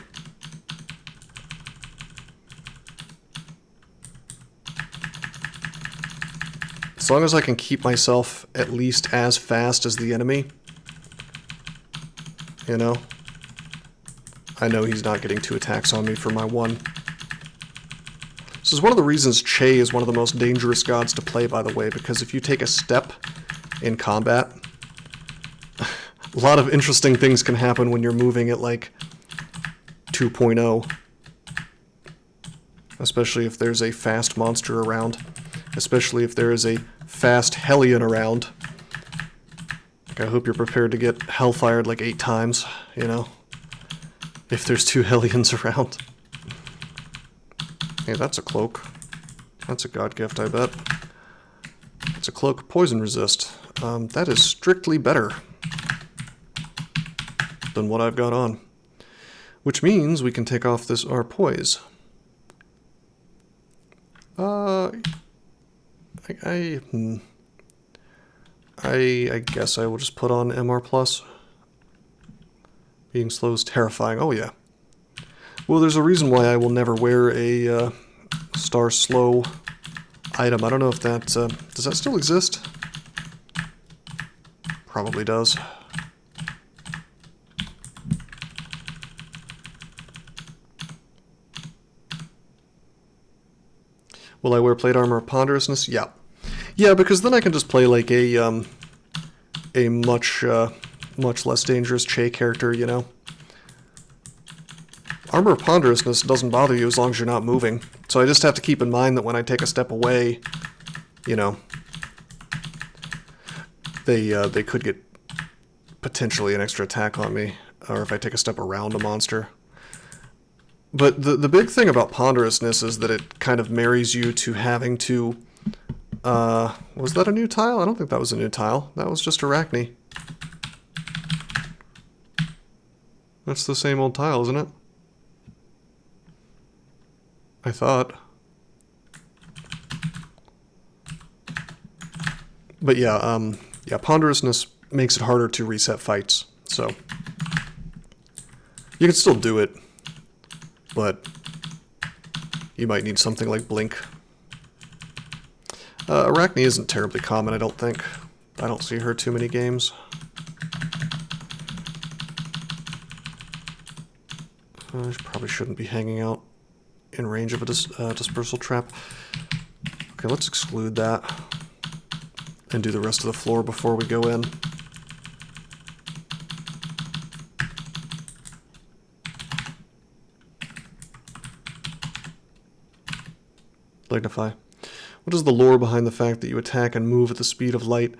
As long as I can keep myself at least as fast as the enemy, you know, I know he's not getting 2 attacks on me for my 1. This is one of the reasons Che is one of the most dangerous gods to play, by the way, because if you take a step in combat, a lot of interesting things can happen when you're moving at, like, 2.0. Especially if there's a fast monster around. Especially if there is a fast Hellion around. Like, I hope you're prepared to get hellfired like 8 times, you know? If there's 2 Hellions around. Hey, that's a cloak. That's a god gift, I bet. It's a cloak poison resist. That is strictly better than what I've got on. Which means we can take off our poise. Uh, I guess I will just put on MR+. Being slow is terrifying. Oh, yeah. Well, there's a reason why I will never wear a star slow item. I don't know if that... does that still exist? Probably does. Will I wear plate armor ponderousness? Yeah. Yeah, because then I can just play like a much less dangerous Che character, you know? Armor of ponderousness doesn't bother you as long as you're not moving. So I just have to keep in mind that when I take a step away, you know, they could get potentially an extra attack on me, or if I take a step around a monster. But the big thing about ponderousness is that it kind of marries you to having to... was that a new tile? I don't think that was a new tile. That was just Arachne. That's the same old tile, isn't it? I thought. But yeah, yeah, ponderousness makes it harder to reset fights, so... You can still do it, but you might need something like Blink. Arachne isn't terribly common, I don't think. I don't see her too many games. I probably shouldn't be hanging out in range of a dispersal trap. Okay, let's exclude that and do the rest of the floor before we go in. Lignify. What is the lore behind the fact that you attack and move at the speed of light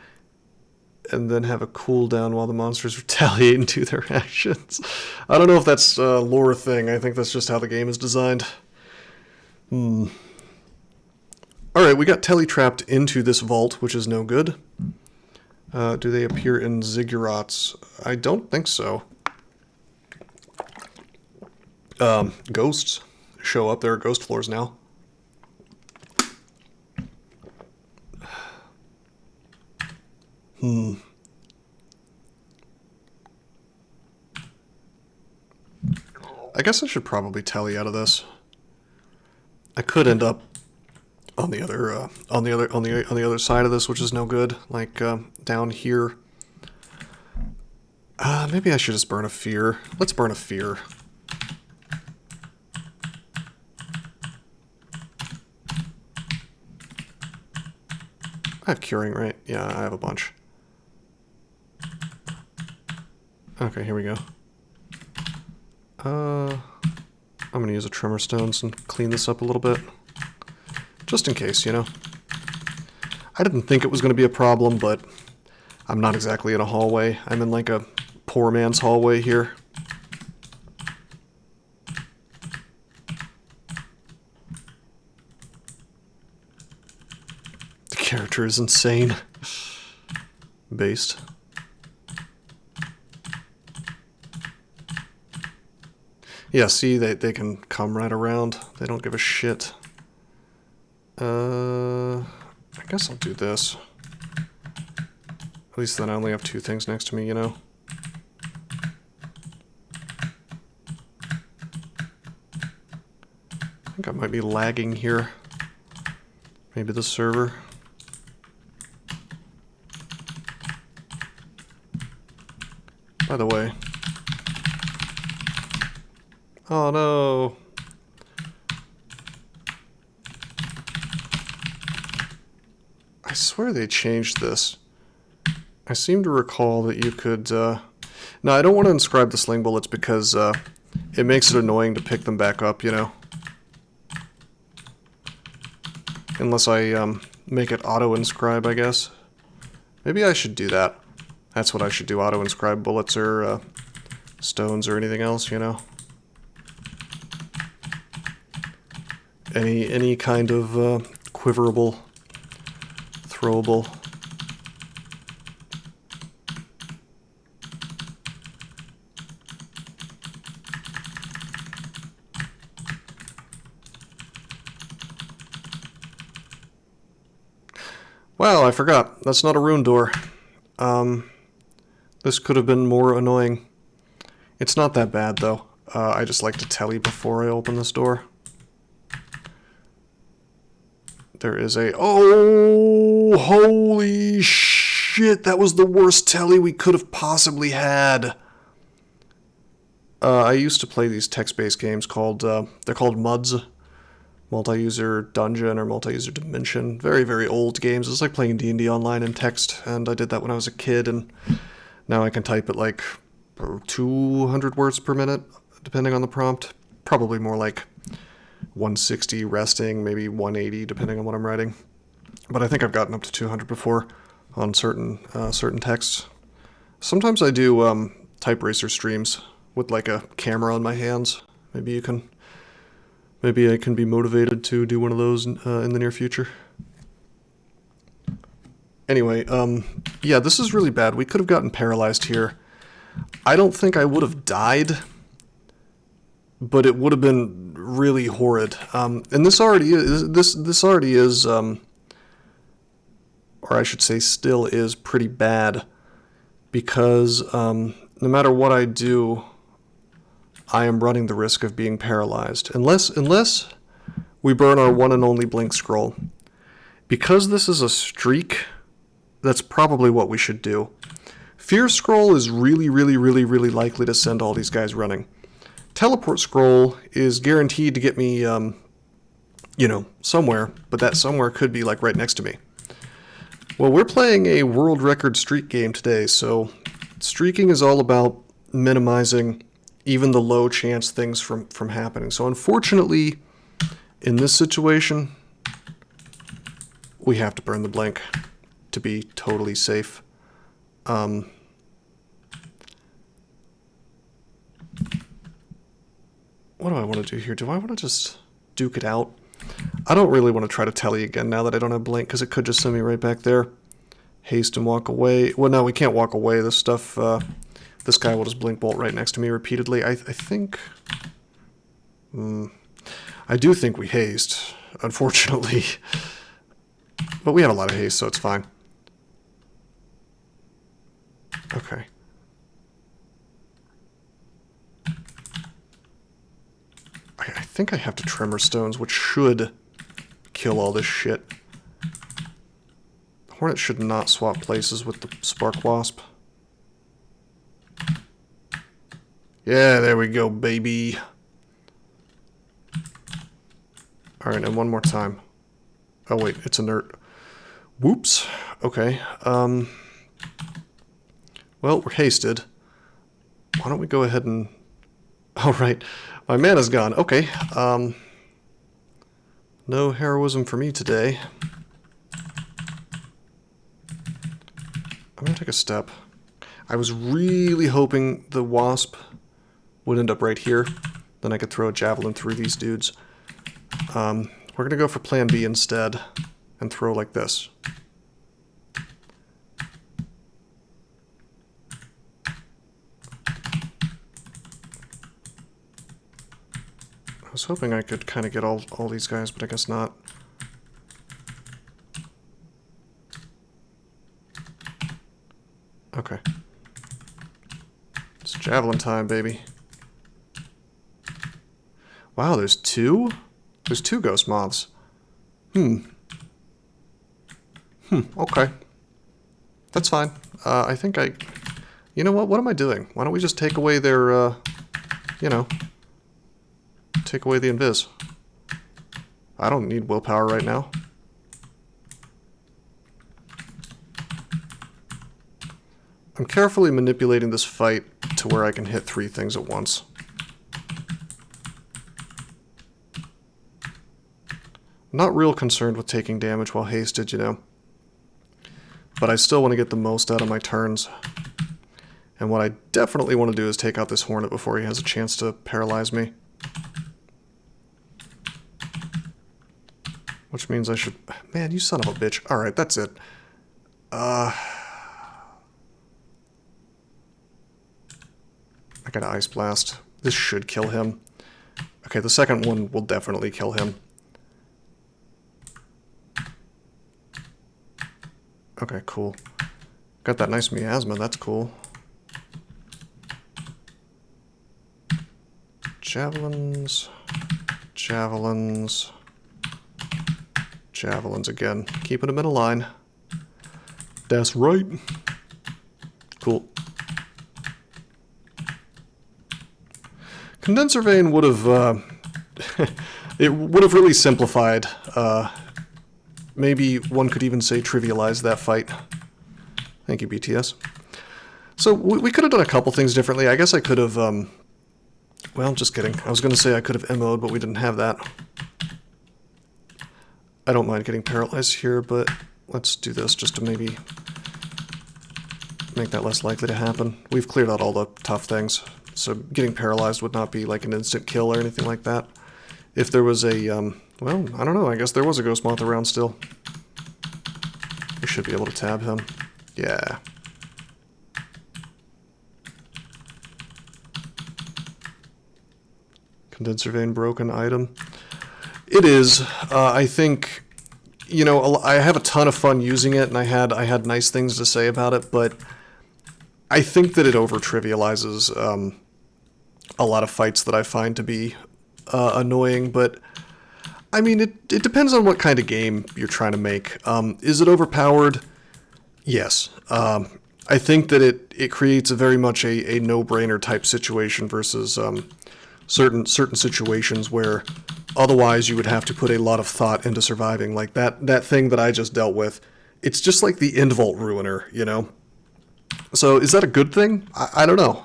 and then have a cooldown while the monsters retaliate and do their actions? I don't know if that's a lore thing. I think that's just how the game is designed. Alright, we got teletrapped into this vault, which is no good. Do they appear in ziggurats? I don't think so. Ghosts show up. There are ghost floors now. I guess I should probably tally out of this. I could end up on the other side of this, which is no good. Like down here. Maybe I should just burn a fear. Let's burn a fear. I have curing, right? Yeah, I have a bunch. Okay, here we go. I'm gonna use a tremor stones and clean this up a little bit. Just in case, you know. I didn't think it was gonna be a problem, but I'm not exactly in a hallway. I'm in like a poor man's hallway here. The character is insane. Based. Yeah, see, they can come right around. They don't give a shit. I guess I'll do this. At least then I only have two things next to me, you know? I think I might be lagging here. Maybe the server. By the way... Oh no! I swear they changed this. I seem to recall that you could... No, I don't want to inscribe the sling bullets because it makes it annoying to pick them back up, you know? Unless I make it auto-inscribe, I guess. Maybe I should do that. That's what I should do, auto-inscribe bullets or stones or anything else, you know? Any kind of quiverable, throwable. Wow, I forgot. That's not a rune door. This could have been more annoying. It's not that bad, though. I just like to tell you before I open this door. There is a... Oh, holy shit. That was the worst telly we could have possibly had. I used to play these text-based games called... they're called MUDs. Multi-user Dungeon or Multi-user Dimension. Very, very old games. It's like playing D&D online in text. And I did that when I was a kid. And now I can type at like 200 words per minute, depending on the prompt. Probably more like 160 resting, maybe 180 depending on what I'm writing. But I think I've gotten up to 200 before on certain texts. Sometimes I do type racer streams with like a camera on my hands. Maybe I can be motivated to do one of those in the near future. Anyway, yeah, this is really bad. We could have gotten paralyzed here. I don't think I would have died, but it would have been really horrid. And this already is, or I should say still is pretty bad, because no matter what I do, I am running the risk of being paralyzed. Unless we burn our one and only blink scroll. Because this is a streak, that's probably what we should do. Fear scroll is really, really, really, really likely to send all these guys running. Teleport scroll is guaranteed to get me, somewhere, but that somewhere could be like right next to me. Well, we're playing a world record streak game today, so streaking is all about minimizing even the low chance things from happening. So unfortunately, in this situation, we have to burn the blink to be totally safe. What do I want to do here? Do I want to just duke it out? I don't really want to try to telly again now that I don't have blink, because it could just send me right back there. Haste and walk away. Well, no, we can't walk away. This stuff... This guy will just blink bolt right next to me repeatedly. I think... I do think we haste, unfortunately. But we have a lot of haste, so it's fine. Okay. I think I have to Tremor Stones, which should kill all this shit. Hornet should not swap places with the Spark Wasp. Yeah, there we go, baby. Alright, and one more time. Oh, wait, it's inert. Whoops. Okay. Well, we're hasted. Why don't we go ahead and... Oh, right. My mana's gone. Okay. No heroism for me today. I'm gonna take a step. I was really hoping the Wasp would end up right here. Then I could throw a javelin through these dudes. We're going to go for plan B instead and throw like this. I was hoping I could kind of get all these guys, but I guess not. Okay. It's javelin time, baby. Wow, there's two? There's two ghost moths. Okay. That's fine. I think I... You know what? What am I doing? Why don't we just take away their, take away the invis. I don't need willpower right now. I'm carefully manipulating this fight to where I can hit 3 things at once. Not real concerned with taking damage while hasted, But I still want to get the most out of my turns. And what I definitely want to do is take out this Hornet before he has a chance to paralyze me. Which means I should... Man, you son of a bitch. Alright, that's it. I got an Ice Blast. This should kill him. Okay, the second one will definitely kill him. Okay, cool. Got that nice miasma, that's cool. Javelins. Javelins. Javelins again. Keeping them in a line. That's right. Cool. Condenser Vein would have, it would have really simplified, maybe one could even say trivialized that fight. Thank you, BTS. So we could have done a couple things differently. I guess I could have, well, just kidding. I was going to say I could have MO'd, but we didn't have that. I don't mind getting paralyzed here, but let's do this just to maybe make that less likely to happen. We've cleared out all the tough things, so getting paralyzed would not be like an instant kill or anything like that. If there was a, well, I don't know, I guess there was a Ghost Moth around still. We should be able to tab him. Yeah. Condenser Vein broken item. It is. I think, you know, I have a ton of fun using it, and I had nice things to say about it, but I think that it over-trivializes a lot of fights that I find to be annoying, but I mean, it depends on what kind of game you're trying to make. Is it overpowered? Yes. I think that it creates a very much a no-brainer type situation versus certain situations where otherwise you would have to put a lot of thought into surviving. Like that thing that I just dealt with, it's just like the End Vault Ruiner, you know? So is that a good thing? I don't know.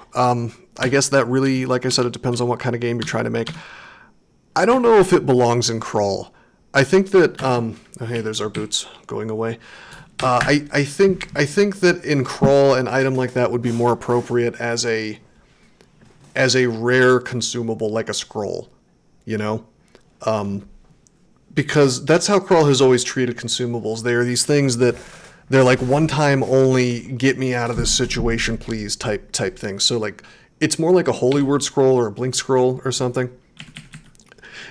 I guess that really, like I said, it depends on what kind of game you're trying to make. I don't know if it belongs in Crawl. I think that, oh hey, there's our boots going away. I think that in Crawl, an item like that would be more appropriate as a rare consumable, like a scroll, you know? Because that's how Crawl has always treated consumables. They are these things that they're like one time only, get me out of this situation, please, type things. So like, it's more like a Holy Word scroll or a Blink scroll or something.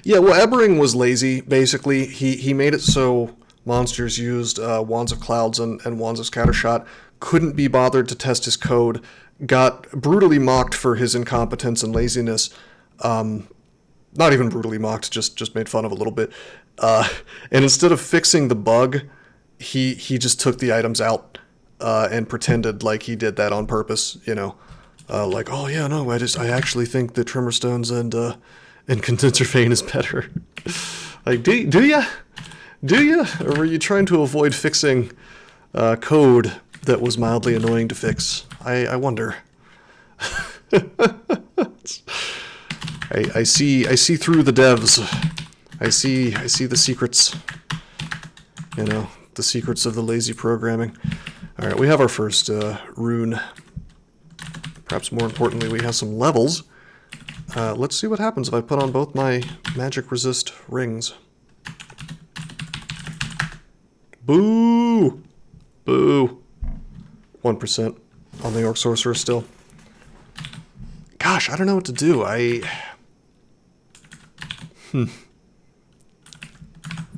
Yeah, well, Ebbering was lazy, basically. He made it so monsters used Wands of Clouds and Wands of Scattershot, couldn't be bothered to test his code, got brutally mocked for his incompetence and laziness. Not even brutally mocked, just made fun of a little bit. And instead of fixing the bug, he just took the items out and pretended like he did that on purpose, you know. Like, oh yeah, no, I actually think that Tremor Stones and Condenser Vein is better. Like, do ya? Do you? Or were you trying to avoid fixing code that was mildly annoying to fix? I wonder. I see through the devs. I see the secrets. You know, the secrets of the lazy programming. All right, we have our first rune. Perhaps more importantly, we have some levels. Let's see what happens if I put on both my magic resist rings. Boo! Boo. 1% on the Orc Sorcerer still. Gosh, I don't know what to do.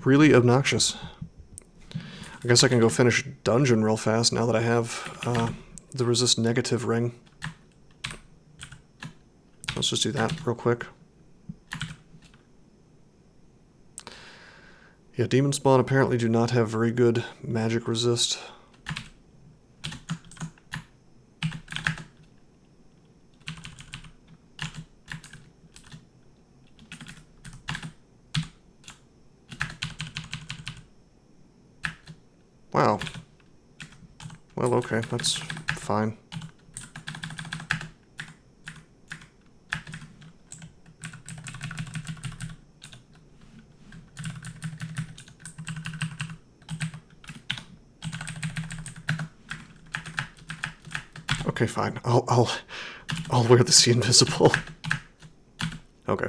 Really obnoxious. I guess I can go finish dungeon real fast now that I have the resist negative ring. Let's just do that real quick. Yeah, Demonspawn apparently do not have very good magic resist. Wow. Well, okay, that's fine. Okay, fine. I'll wear the Sea Invisible. Okay.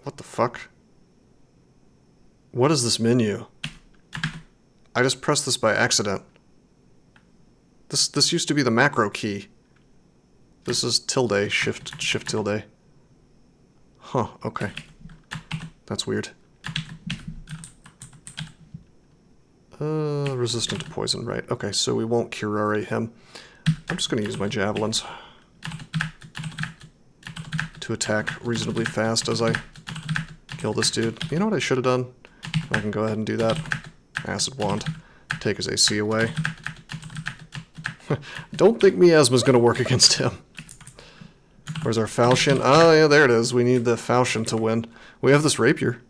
What the fuck? What is this menu? I just pressed this by accident. This used to be the macro key. This is tilde, shift tilde. Huh, okay. That's weird. Resistant to poison, right. Okay, so we won't curare him. I'm just going to use my javelins to attack reasonably fast as I kill this dude. You know what I should have done? I can go ahead and do that. Acid Wand. Take his AC away. Don't think Miasma's going to work against him. Where's our falchion? Oh, yeah, there it is. We need the falchion to win. We have this rapier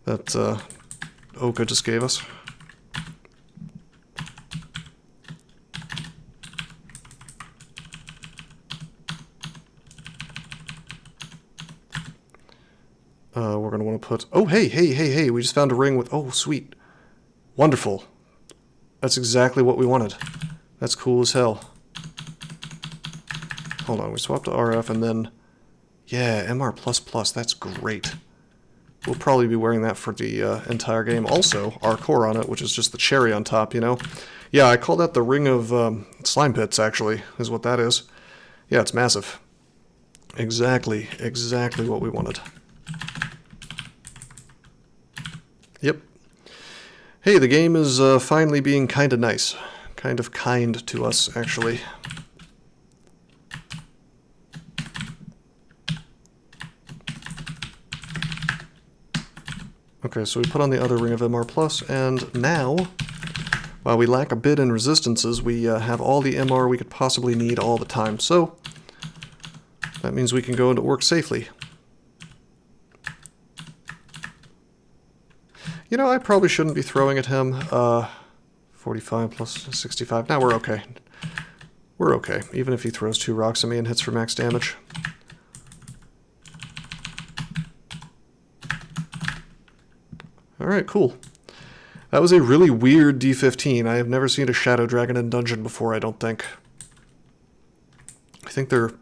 that Oka just gave us. We're going to want to put... Oh, hey, we just found a ring with... Oh, sweet. Wonderful. That's exactly what we wanted. That's cool as hell. Hold on, we swapped to RF and then... Yeah, MR++, that's great. We'll probably be wearing that for the entire game. Also, our core on it, which is just the cherry on top, you know? Yeah, I call that the Ring of Slime Pits, actually, is what that is. Yeah, it's massive. Exactly what we wanted. Yep. Hey, the game is finally being kind of nice. Kind of kind to us, actually. Okay, so we put on the other Ring of MR+, and now, while we lack a bit in resistances, we have all the MR we could possibly need all the time, so that means we can go into work safely. You know, I probably shouldn't be throwing at him. 45 plus 65. Now we're okay. We're okay, even if he throws 2 rocks at me and hits for max damage. Alright, cool. That was a really weird D15. I have never seen a Shadow Dragon in dungeon before, I don't think. I think they're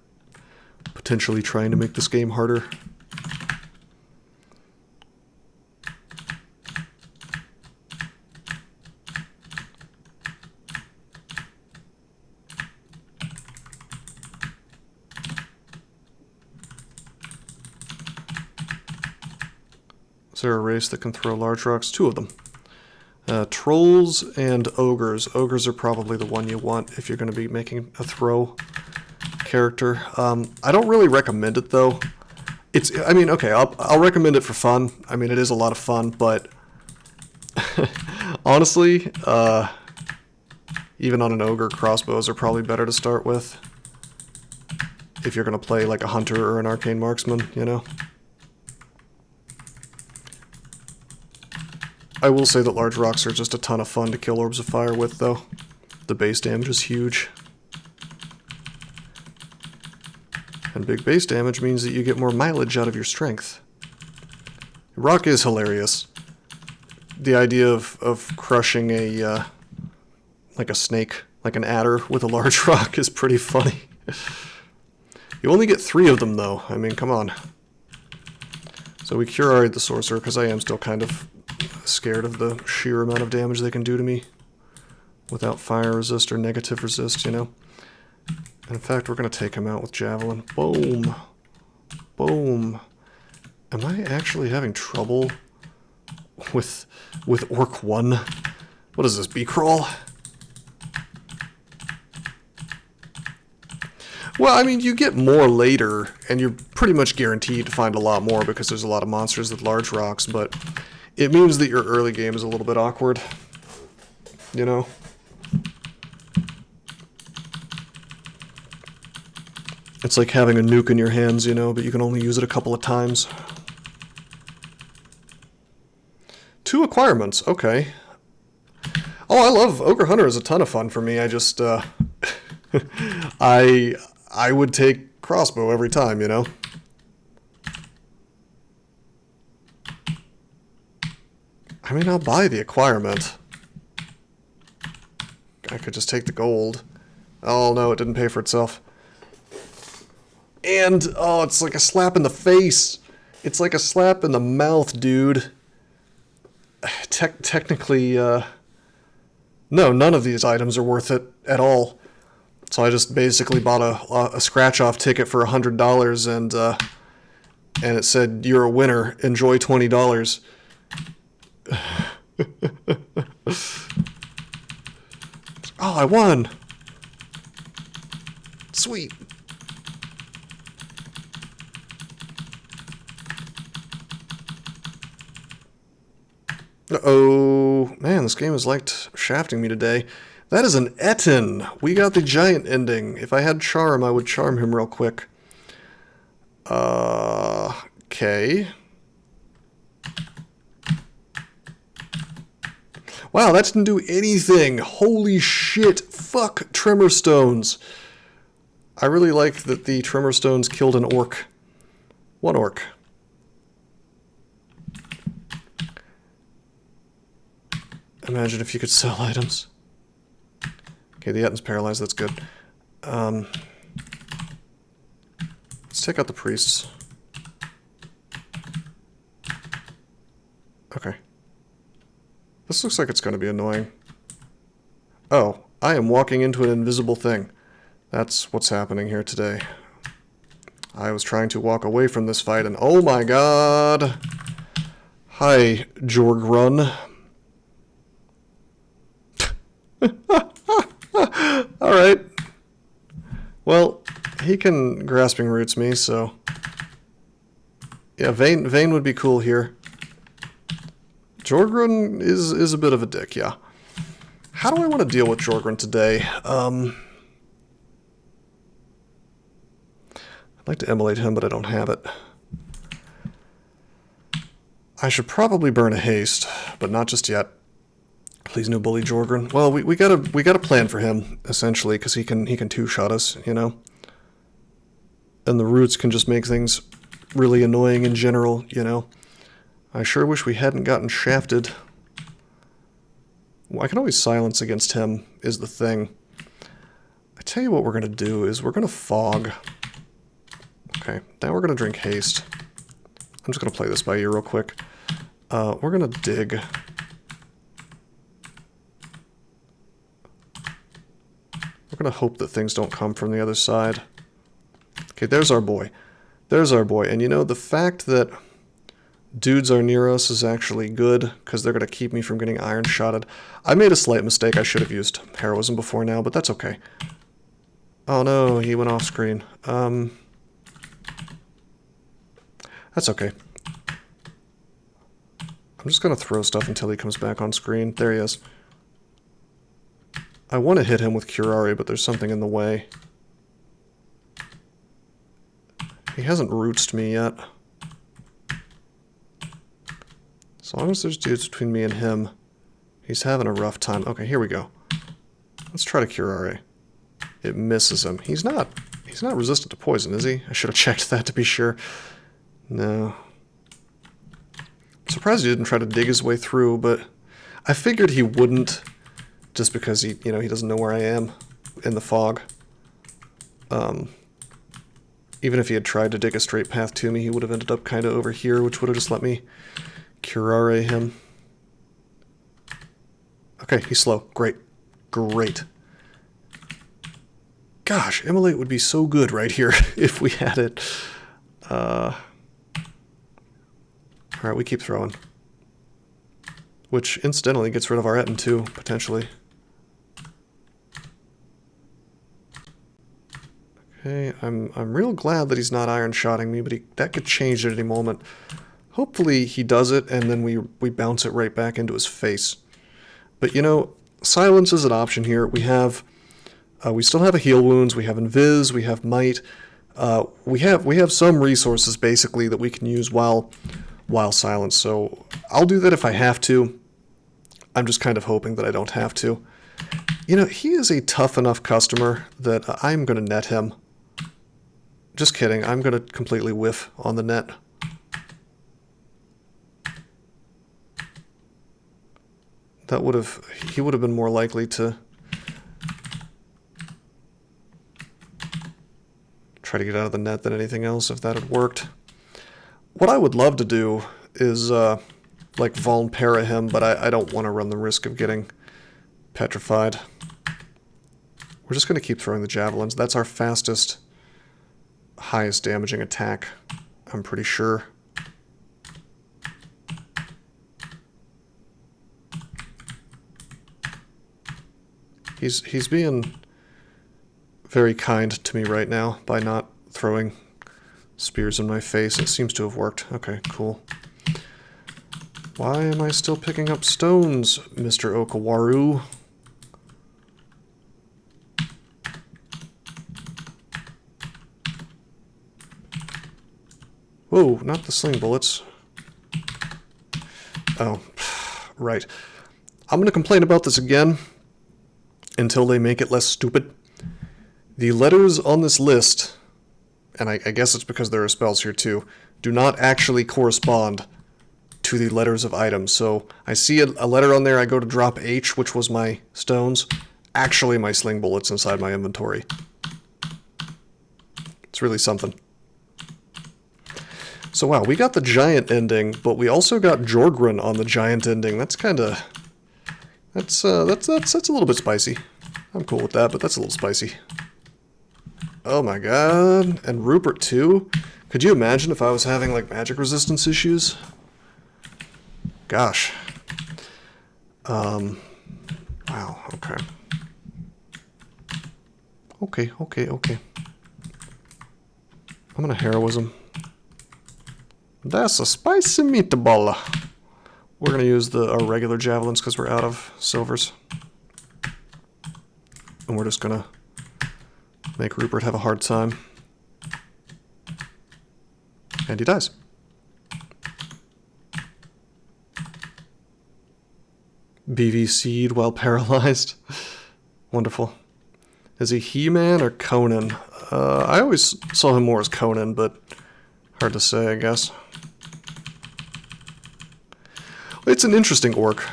potentially trying to make this game harder. Is there a race that can throw large rocks? 2 of them. Trolls and ogres. Ogres are probably the one you want if you're going to be making a throw character. I don't really recommend it, though. I mean, okay, I'll recommend it for fun. I mean, it is a lot of fun, but honestly, even on an ogre, crossbows are probably better to start with if you're going to play like a hunter or an arcane marksman, you know? I will say that large rocks are just a ton of fun to kill orbs of fire with, though. The base damage is huge. And big base damage means that you get more mileage out of your strength. Rock is hilarious. The idea of crushing a, like a snake, like an adder with a large rock is pretty funny. You only get 3 of them, though. I mean, come on. So we curaried the sorcerer, because I am still kind of scared of the sheer amount of damage they can do to me without fire resist or negative resist, you know. And in fact, we're going to take him out with javelin. Boom. Boom. Am I actually having trouble with Orc 1? What is this, B-crawl? Well, I mean, you get more later, and you're pretty much guaranteed to find a lot more because there's a lot of monsters with large rocks, but it means that your early game is a little bit awkward, you know? It's like having a nuke in your hands, you know, but you can only use it a couple of times. 2 acquirements, okay. Oh, I love Ogre Hunter is a ton of fun for me. I just, I would take crossbow every time, you know? I mean, I'll buy the acquirement. I could just take the gold. Oh, no, it didn't pay for itself. And, oh, it's like a slap in the face. It's like a slap in the mouth, dude. Technically, no, none of these items are worth it at all. So I just basically bought a scratch-off ticket for $100, and and it said, "You're a winner. Enjoy $20." Oh, I won! Sweet. Uh-oh. Man, this game has liked shafting me today. That is an Etten. We got the giant ending. If I had charm, I would charm him real quick. Okay. Wow, that didn't do anything. Holy shit. Fuck Tremor Stones. I really like that the Tremor Stones killed an orc. One orc. Imagine if you could sell items. Okay, the Etten's paralyzed, that's good. Let's take out the priests. Okay. This looks like it's going to be annoying. Oh, I am walking into an invisible thing. That's what's happening here today. I was trying to walk away from this fight and oh my god! Hi, Jorgrun. Alright. Well, he can Grasping Roots me, so... Yeah, Vayne would be cool here. Jorgrun is a bit of a dick, yeah. How do I want to deal with Jorgrun today? I'd like to immolate him, but I don't have it. I should probably burn a haste, but not just yet. Please no bully Jorgrun. Well, we got a plan for him essentially, because he can two-shot us, you know. And the roots can just make things really annoying in general, you know. I sure wish we hadn't gotten shafted. Well, I can always silence against him, is the thing. I tell you what we're gonna do is we're gonna fog. Okay, now we're gonna drink haste. I'm just gonna play this by ear real quick. We're gonna dig. We're gonna hope that things don't come from the other side. Okay, there's our boy. There's our boy. And you know, the fact that dudes are near us is actually good, because they're gonna keep me from getting iron-shotted. I made a slight mistake. I should have used heroism before now, but that's okay. Oh no, he went off screen. That's okay. I'm just gonna throw stuff until he comes back on screen. There he is. I want to hit him with Curare, but there's something in the way. He hasn't rootsed me yet. As long as there's dudes between me and him, he's having a rough time. Okay, here we go. Let's try to Curare. It misses him. He's not resistant to poison, is he? I should have checked that to be sure. No. I'm surprised he didn't try to dig his way through, but I figured he wouldn't, just because he doesn't know where I am in the fog. Even if he had tried to dig a straight path to me, he would have ended up kind of over here, which would have just let me Curare him. Okay, he's slow. Great. Great. Gosh, Immolate would be so good right here if we had it. Alright, we keep throwing. Which, incidentally, gets rid of our Etten too, potentially. Okay, I'm real glad that he's not iron-shotting me, but that could change at any moment. Hopefully he does it, and then we bounce it right back into his face. But, you know, silence is an option here. We still have a heal wounds, we have invis, we have might. We have some resources, basically, that we can use while silenced, so I'll do that if I have to. I'm just kind of hoping that I don't have to. You know, he is a tough enough customer that I'm going to net him. Just kidding, I'm going to completely whiff on the net. He would have been more likely to try to get out of the net than anything else if that had worked. What I would love to do is, like, Vuln-Para him, but I don't want to run the risk of getting petrified. We're just going to keep throwing the javelins. That's our fastest, highest damaging attack. I'm pretty sure. He's being very kind to me right now by not throwing spears in my face. It seems to have worked. Okay, cool. Why am I still picking up stones, Mr. Okawaru? Whoa, not the sling bullets. Oh, right. I'm going to complain about this again until they make it less stupid. The letters on this list, and I guess it's because there are spells here too, do not actually correspond to the letters of items. So I see a letter on there, I go to drop H, which was my stones. Actually, my sling bullets inside my inventory. It's really something. So wow, we got the giant ending, but we also got Jorgren on the giant ending. That's kind of... That's a little bit spicy. I'm cool with that, but that's a little spicy. Oh my god. And Rupert too? Could you imagine if I was having like magic resistance issues? Gosh. Wow, okay. Okay. I'm gonna heroism. That's a spicy meatball. We're gonna use our regular javelins because we're out of silvers. And we're just gonna make Rupert have a hard time. And he dies. BVC'd while paralyzed. Wonderful. Is he He-Man or Conan? I always saw him more as Conan, but hard to say, I guess. It's an interesting orc.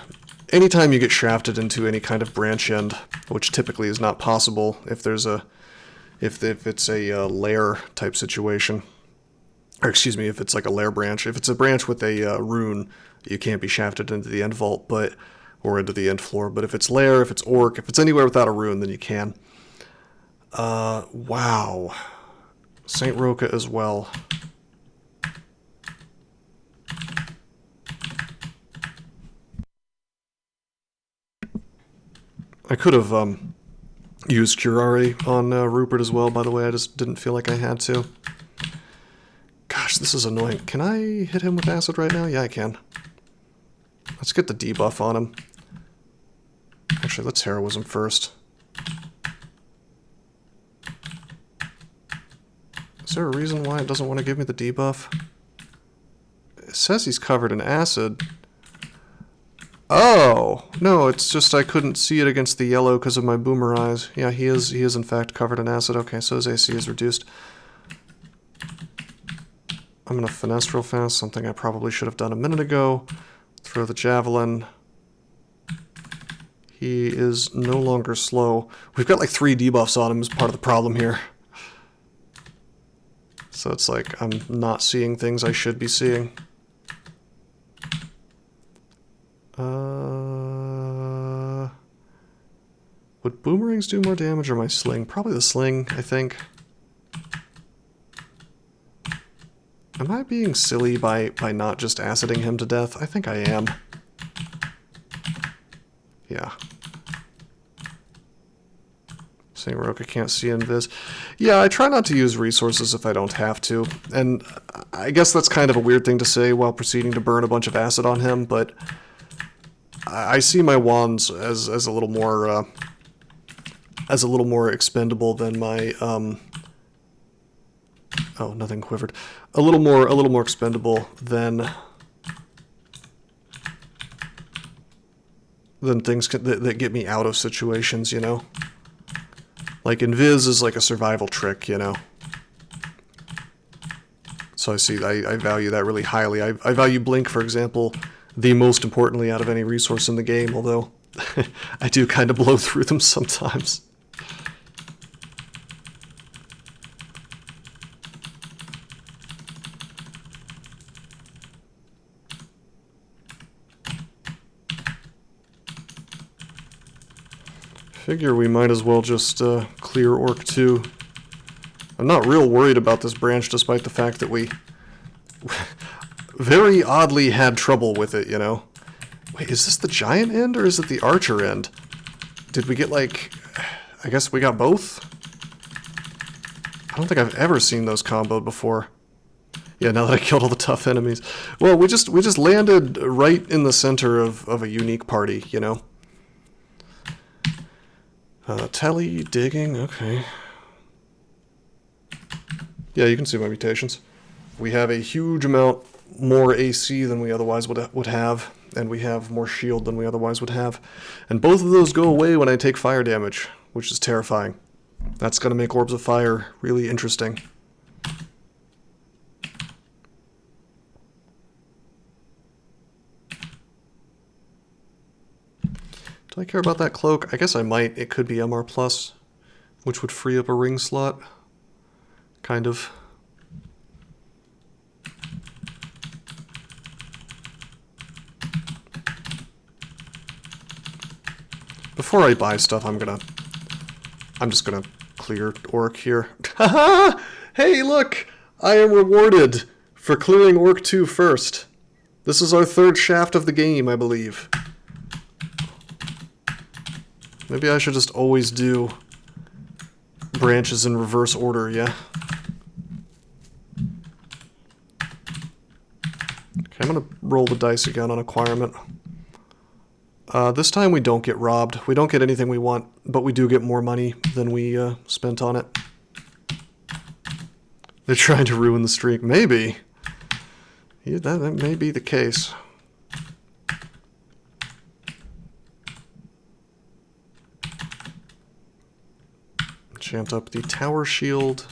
Anytime you get shafted into any kind of branch end, which typically is not possible if there's if it's a lair type situation, or excuse me, if it's like a lair branch. If it's a branch with a rune, you can't be shafted into the end vault, or into the end floor. But if it's lair, if it's orc, if it's anywhere without a rune, then you can. Wow. Saint Roca as well. I could have used Curare on Rupert as well, by the way. I just didn't feel like I had to. Gosh, this is annoying. Can I hit him with acid right now? Yeah, I can. Let's get the debuff on him. Actually, let's heroism first. Is there a reason why it doesn't want to give me the debuff? It says he's covered in acid. Oh! No, it's just I couldn't see it against the yellow because of my boomer eyes. Yeah, he is in fact covered in acid. Okay, so his AC is reduced. I'm gonna finesse real fast, something I probably should have done a minute ago. Throw the javelin. He is no longer slow. We've got like 3 debuffs on him as part of the problem here. So it's like I'm not seeing things I should be seeing. Would boomerangs do more damage or my sling? Probably the sling, I think. Am I being silly by not just aciding him to death? I think I am. Yeah. Saint Roca can't see invis. Yeah, I try not to use resources if I don't have to. And I guess that's kind of a weird thing to say while proceeding to burn a bunch of acid on him, but I see my wands as a little more expendable than my oh, nothing quivered. A little more expendable than things that get me out of situations, you know? Like, invis is like a survival trick, you know? So I value that really highly. I value Blink, for example, the most importantly out of any resource in the game, although I do kind of blow through them sometimes. Figure we might as well just clear Orc 2. I'm not real worried about this branch, despite the fact that we very oddly had trouble with it, you know? Wait, is this the giant end or is it the archer end? Did we get, like... I guess we got both? I don't think I've ever seen those comboed before. Yeah, now that I killed all the tough enemies. Well, we just landed right in the center of a unique party, you know? Tele, digging, okay. Yeah, you can see my mutations. We have a huge amount more AC than we otherwise would have, and we have more shield than we otherwise would have. And both of those go away when I take fire damage, which is terrifying. That's going to make Orbs of Fire really interesting. Do I care about that cloak? I guess I might. It could be MR+, which would free up a ring slot. Kind of. Before I buy stuff, I'm just gonna clear Orc here. Haha! Hey, look! I am rewarded for clearing Orc 2 first. This is our third shaft of the game, I believe. Maybe I should just always do branches in reverse order, yeah? Okay, I'm gonna roll the dice again on acquirement. This time we don't get robbed. We don't get anything we want, but we do get more money than we spent on it. They're trying to ruin the streak. Maybe. Yeah, that may be the case. Enchant up the Tower Shield,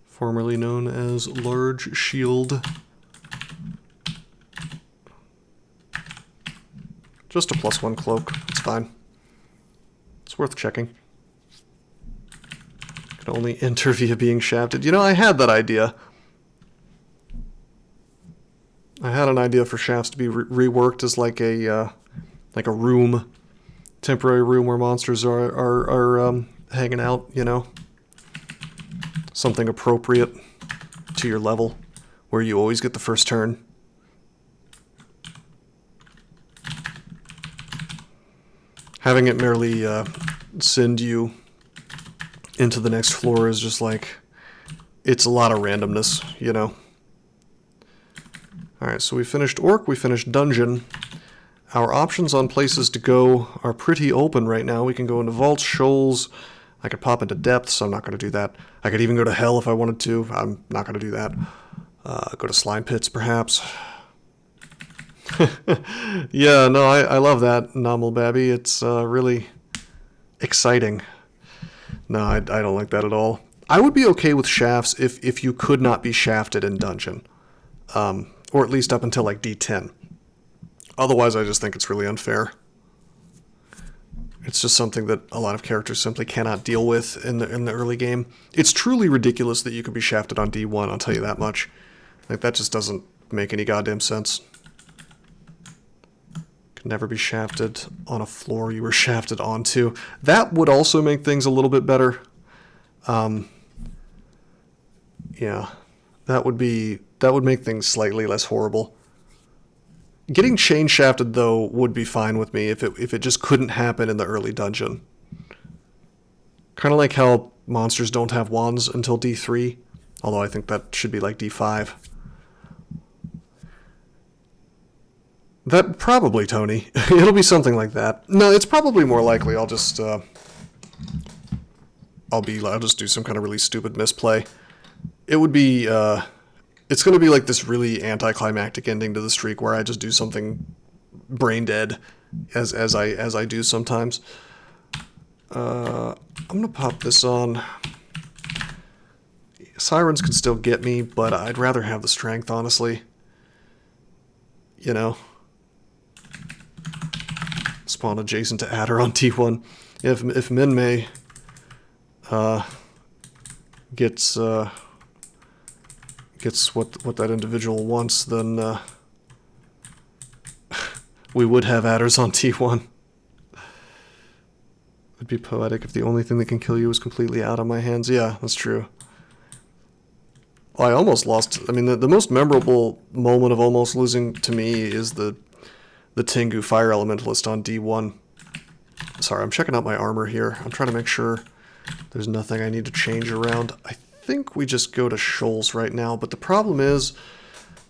formerly known as Large Shield. Just a +1 cloak. It's fine. It's worth checking. Can only enter via being shafted. You know, I had that idea. I had an idea for shafts to be reworked as like a room, temporary room where monsters are hanging out. You know, something appropriate to your level, where you always get the first turn. Having it merely send you into the next floor is just like, it's a lot of randomness, you know. Alright, so we finished Orc, we finished Dungeon. Our options on places to go are pretty open right now. We can go into Vaults, Shoals, I could pop into Depths, I'm not going to do that. I could even go to Hell if I wanted to, I'm not going to do that. Go to Slime Pits, perhaps. Yeah, no, I love that, Nominal Babby. It's really exciting. No, I don't like that at all. I would be okay with shafts if you could not be shafted in Dungeon. Or at least up until like D10. Otherwise, I just think it's really unfair. It's just something that a lot of characters simply cannot deal with in the early game. It's truly ridiculous that you could be shafted on D1, I'll tell you that much. Like, that just doesn't make any goddamn sense. Never be shafted on a floor you were shafted onto. That would also make things a little bit better. Yeah, that would make things slightly less horrible. Getting chain shafted though would be fine with me if it just couldn't happen in the early dungeon. Kind of like how monsters don't have wands until D3, although I think that should be like D5. That probably, Tony. It'll be something like that. No, it's probably more likely I'll just I'll just do some kind of really stupid misplay. It would be it's going to be like this really anticlimactic ending to the streak where I just do something brain dead as I do sometimes. I'm going to pop this on. Sirens can still get me, but I'd rather have the strength, honestly. You know. Spawn adjacent to Adder on T1. If Minmay gets what that individual wants, then we would have Adders on T1. It'd be poetic if the only thing that can kill you is completely out of my hands. Yeah, that's true. I almost lost. I mean, the most memorable moment of almost losing to me is the Tengu Fire Elementalist on D1. Sorry, I'm checking out my armor here. I'm trying to make sure there's nothing I need to change around. I think we just go to Shoals right now, but the problem is,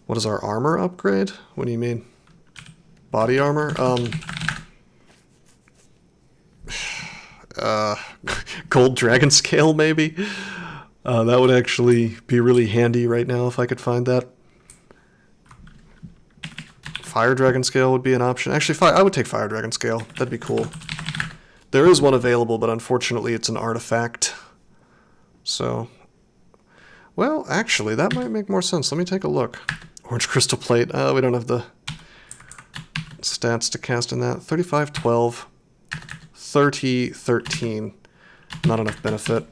what is our armor upgrade? What do you mean? Body armor? Gold Dragon Scale, maybe? That would actually be really handy right now if I could find that. Fire Dragon Scale would be an option. Actually, I would take Fire Dragon Scale. That'd be cool. There is one available, but unfortunately it's an artifact. So, well, actually, that might make more sense. Let me take a look. Orange Crystal Plate. We don't have the stats to cast in that. 35, 12, 30, 13. Not enough benefit.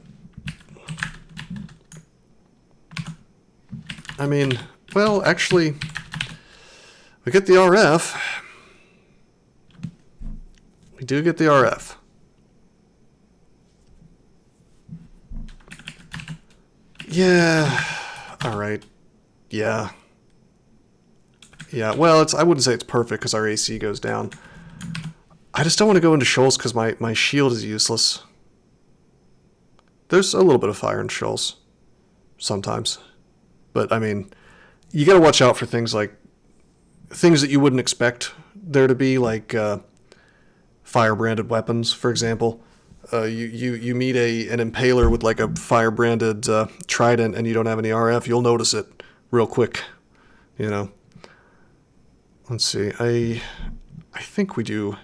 I mean, well, actually, we get the RF. We do get the RF. Yeah. All right. Yeah. Yeah, well, I wouldn't say it's perfect because our AC goes down. I just don't want to go into Shoals because my shield is useless. There's a little bit of fire in Shoals. Sometimes. But, I mean, you gotta watch out for things like... things that you wouldn't expect there to be, like fire-branded weapons, for example. You meet an impaler with like a fire-branded trident and you don't have any RF, you'll notice it real quick, you know. Let's see, I think we do...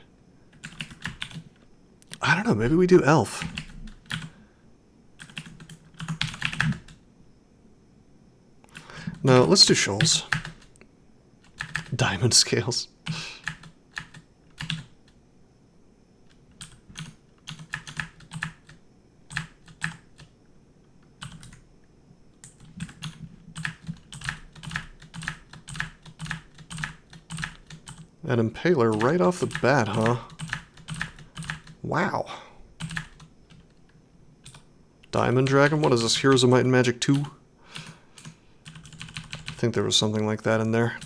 I don't know, maybe we do Elf. No, let's do Shoals. Diamond Scales. An Impaler right off the bat, huh? Wow. Diamond Dragon? What is this? Heroes of Might and Magic 2? I think there was something like that in there.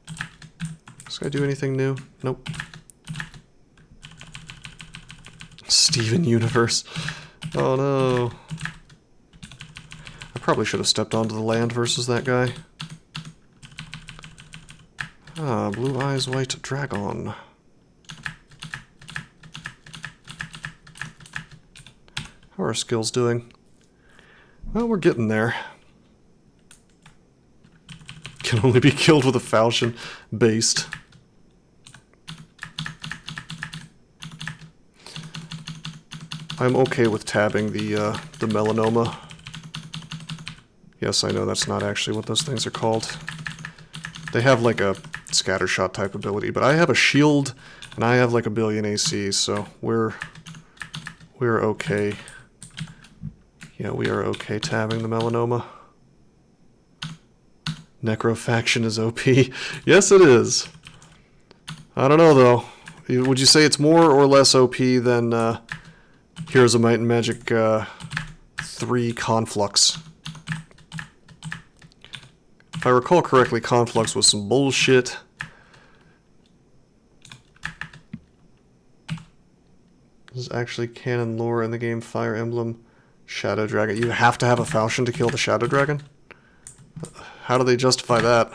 Does this guy do anything new? Nope. Steven Universe. Oh no. I probably should have stepped onto the land versus that guy. Ah, Blue Eyes White Dragon. How are our skills doing? Well, we're getting there. Can only be killed with a falchion based. I'm okay with tabbing the melanoma. Yes, I know that's not actually what those things are called. They have like a scattershot type ability, but I have a shield and I have like 1 billion AC, so we're okay. Yeah, we are okay tabbing the melanoma. Necrofaction is OP. Yes, it is. I don't know though. Would you say it's more or less OP than Heroes of Might and Magic 3 Conflux? If I recall correctly, Conflux was some bullshit. This is actually canon lore in the game Fire Emblem Shadow Dragon. You have to have a falchion to kill the Shadow Dragon? How do they justify that?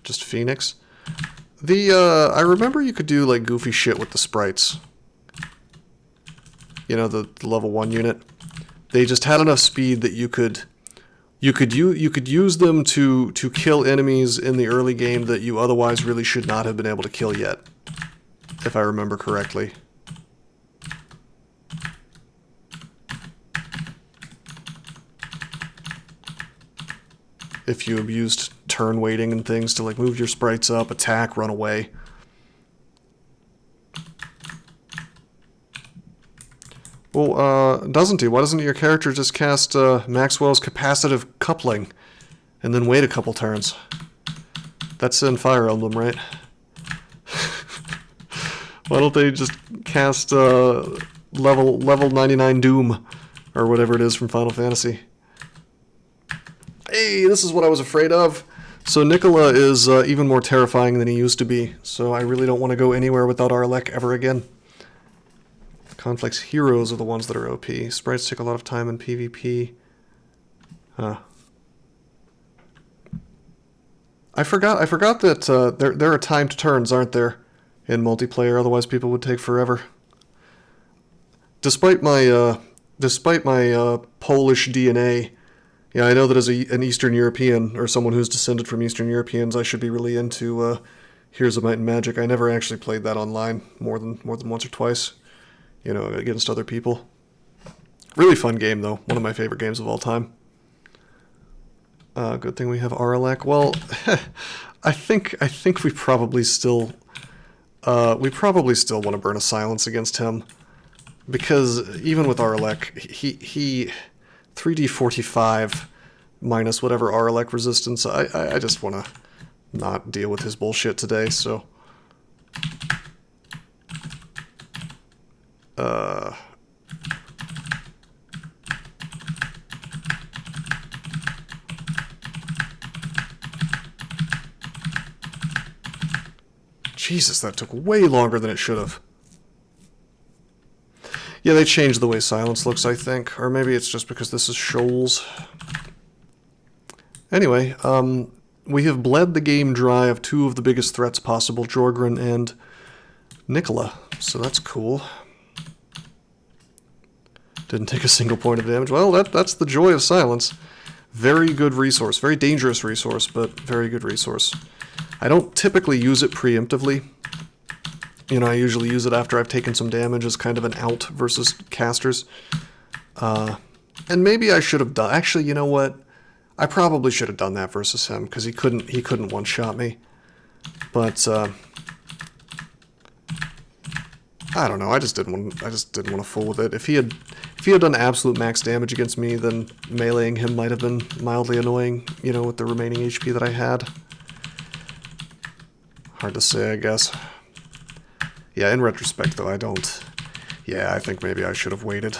Just Phoenix? I remember you could do like goofy shit with the sprites. You know, the level 1 unit. They just had enough speed that you could use them to kill enemies in the early game that you otherwise really should not have been able to kill yet, if I remember correctly. If you abused turn waiting and things to like move your sprites up, attack, run away. Well, doesn't he? Why doesn't your character just cast Maxwell's capacitive coupling and then wait a couple turns? That's in Fire Emblem, right? Why don't they just cast level 99 Doom or whatever it is from Final Fantasy? Hey, this is what I was afraid of. So Nicola is even more terrifying than he used to be, so I really don't want to go anywhere without Arlek ever again. Conflict's heroes are the ones that are OP. Sprites take a lot of time in PvP. Huh. I forgot that there are timed turns, aren't there, in multiplayer, otherwise people would take forever. Despite my Polish DNA, yeah, I know that as an Eastern European, or someone who's descended from Eastern Europeans, I should be really into Heroes of Might and Magic. I never actually played that online more than once or twice, you know, against other people. Really fun game, though. One of my favorite games of all time. Good thing we have Arlek. Well, I think we probably still want to burn a silence against him, because even with Arlek, he 3d45 minus whatever Arlek resistance. I just want to not deal with his bullshit today, so Jesus, that took way longer than it should have. Yeah, they changed the way silence looks, I think. Or maybe it's just because this is Shoals. Anyway, we have bled the game dry of two of the biggest threats possible, Jorgren and Nicola. So that's cool. Didn't take a single point of damage. Well, that's the joy of silence. Very good resource. Very dangerous resource, but very good resource. I don't typically use it preemptively. You know, I usually use it after I've taken some damage as kind of an out versus casters. And maybe I should have done... Actually, you know what? I probably should have done that versus him, because he couldn't one-shot me. But, I don't know, I just didn't want to fool with it. If he had done absolute max damage against me, then meleeing him might have been mildly annoying, you know, with the remaining HP that I had. Hard to say, I guess. Yeah, in retrospect, though, I don't... Yeah, I think maybe I should have waited.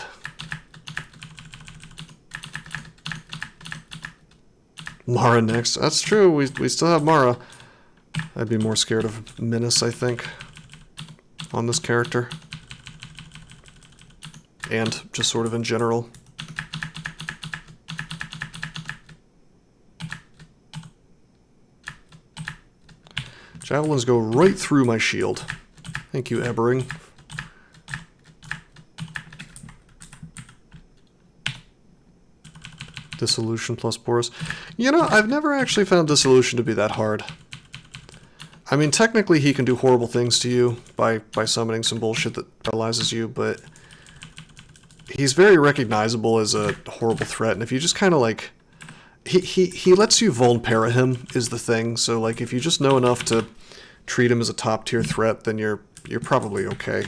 Mara next. That's true, we still have Mara. I'd be more scared of Menace, I think, on this character. And just sort of in general. Javelins go right through my shield. Thank you, Ebbering. Dissolution plus Porous. You know, I've never actually found Dissolution to be that hard. I mean, technically he can do horrible things to you by summoning some bullshit that paralyzes you, but he's very recognizable as a horrible threat, and if you just kind of like... He lets you vuln-para him, is the thing, so like if you just know enough to treat him as a top-tier threat, then you're probably okay.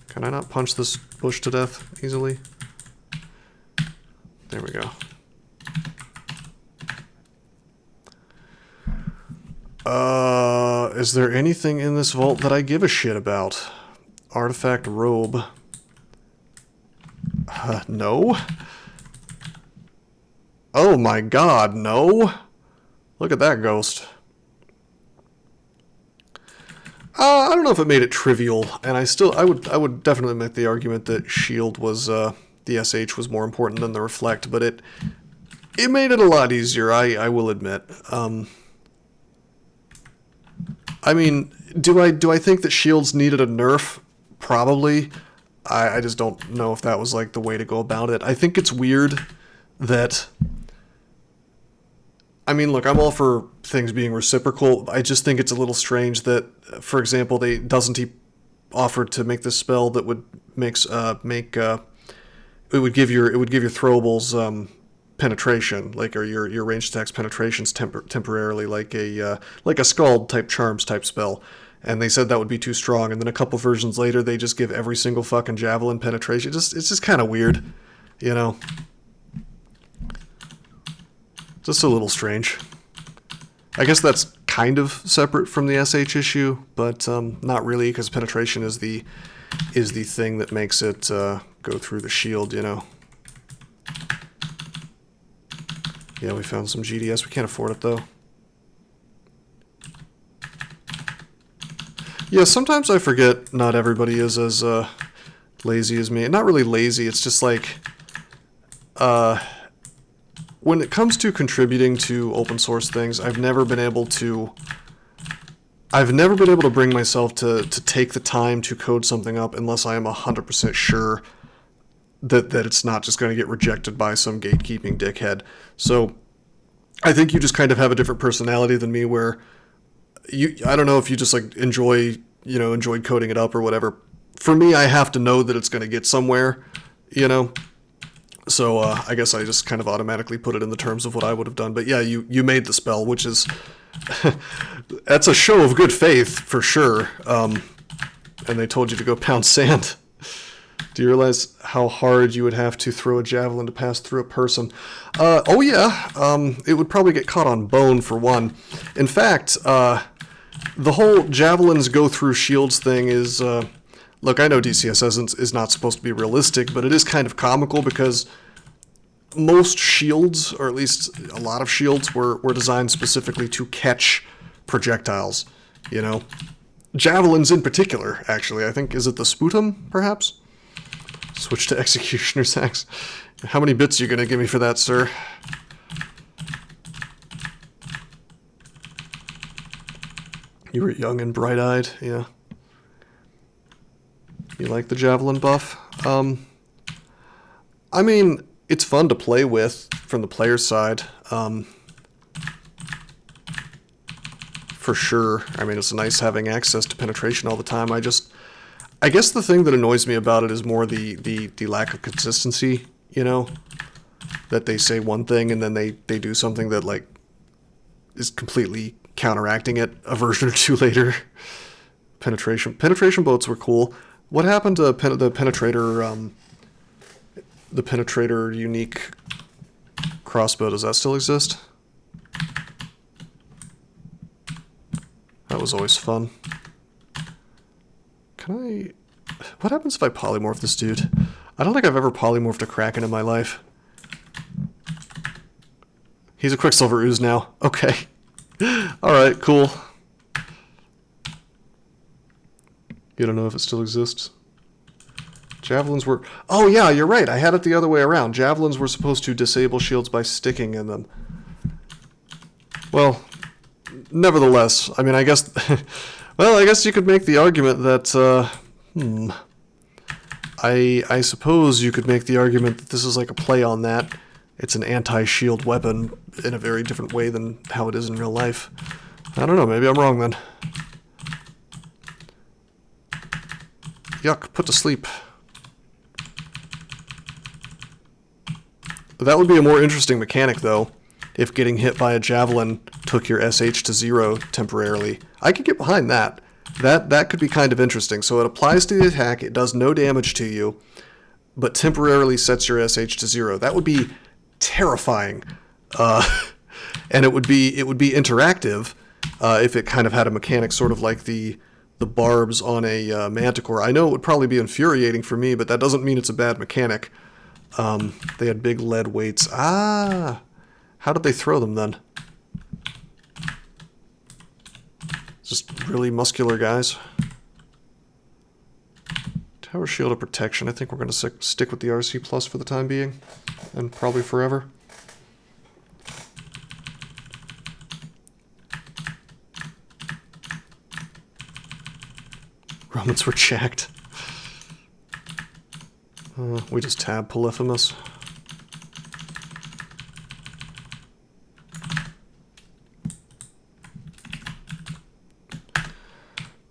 Can I not punch this bush to death easily? There we go. Is there anything in this vault that I give a shit about? Artifact robe. No? Oh my god, no! Look at that ghost. I don't know if it made it trivial, and I would definitely make the argument that shield was, the SH was more important than the reflect, but it made it a lot easier, I will admit. I mean, do I think that shields needed a nerf? Probably. I just don't know if that was like the way to go about it. I think it's weird that... I mean, look, I'm all for things being reciprocal. I just think it's a little strange that, for example, doesn't he offered to make this spell that would it would give your throwables penetration, like, or your ranged attacks penetrations temporarily, like a Scald type charms type spell. And they said that would be too strong, and then a couple versions later they just give every single fucking javelin penetration. It's just kind of weird, you know. Just a little strange. I guess that's kind of separate from the SH issue, but not really, because penetration is the thing that makes it go through the shield, you know. Yeah, we found some GDS. We can't afford it, though. Yeah, sometimes I forget not everybody is as lazy as me. Not really lazy, it's just like... when it comes to contributing to open source things, I've never been able to bring myself to take the time to code something up unless I am 100% sure that it's not just going to get rejected by some gatekeeping dickhead. So I think you just kind of have a different personality than me, where I don't know if you just like enjoyed coding it up or whatever. For me, I have to know that it's going to get somewhere, you know. So I guess I just kind of automatically put it in the terms of what I would have done. But yeah, you made the spell, which is that's a show of good faith for sure. And they told you to go pound sand. Do you realize how hard you would have to throw a javelin to pass through a person? Oh yeah, it would probably get caught on bone for one. In fact, the whole javelins go through shields thing is... look, I know DCSS is not supposed to be realistic, but it is kind of comical because most shields, or at least a lot of shields, were designed specifically to catch projectiles, you know? Javelins in particular, actually. I think, is it the sputum, perhaps? Switch to Executioner's Axe. How many bits are you going to give me for that, sir? You were young and bright-eyed, yeah. You like the javelin buff? I mean, it's fun to play with from the player's side. For sure. I mean, it's nice having access to penetration all the time. I guess the thing that annoys me about it is more the lack of consistency, you know? That they say one thing and then they do something that, like, is completely counteracting it a version or two later. Penetration boats were cool. What happened to the penetrator unique crossbow? Does that still exist? That was always fun. What happens if I polymorph this dude? I don't think I've ever polymorphed a Kraken in my life. He's a Quicksilver Ooze now. Okay. Alright, cool. You don't know if it still exists? Javelins were... Oh yeah, you're right. I had it the other way around. Javelins were supposed to disable shields by sticking in them. Well, nevertheless, I mean, I guess... well, I guess you could make the argument that... I suppose you could make the argument that this is like a play on that. It's an anti-shield weapon in a very different way than how it is in real life. I don't know, maybe I'm wrong then. Yuck, put to sleep. That would be a more interesting mechanic, though, if getting hit by a javelin took your SH to 0 temporarily. I could get behind that. That could be kind of interesting. So it applies to the attack, it does no damage to you, but temporarily sets your SH to 0. That would be terrifying. And it would be interactive if it kind of had a mechanic sort of like the barbs on a Manticore. I know it would probably be infuriating for me, but that doesn't mean it's a bad mechanic. They had big lead weights. Ah! How did they throw them then? Just really muscular guys. Tower Shield of Protection. I think we're going to stick with the RC Plus for the time being. And probably forever. Romans were jacked. We just tab Polyphemus.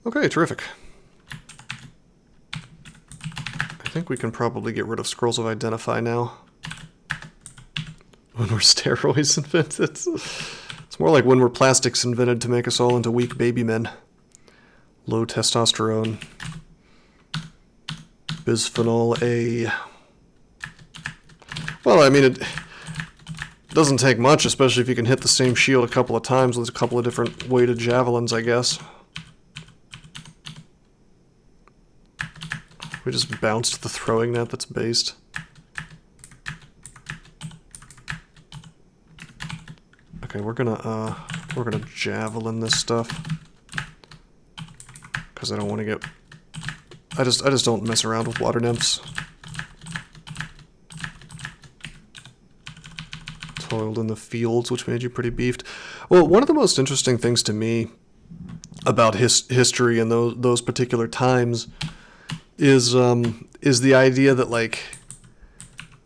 Okay, terrific. I think we can probably get rid of Scrolls of Identify now. When were steroids invented? It's more like when were plastics invented to make us all into weak baby men. Low testosterone. Bisphenol A. Well, I mean, Doesn't take much, especially if you can hit the same shield a couple of times with a couple of different weighted javelins, I guess. We just bounced the throwing net that's based. Okay, we're gonna javelin this stuff. Because I don't want to get... I just don't mess around with water nymphs. Toiled in the fields, which made you pretty beefed. Well, one of the most interesting things to me about history and those particular times is the idea that, like,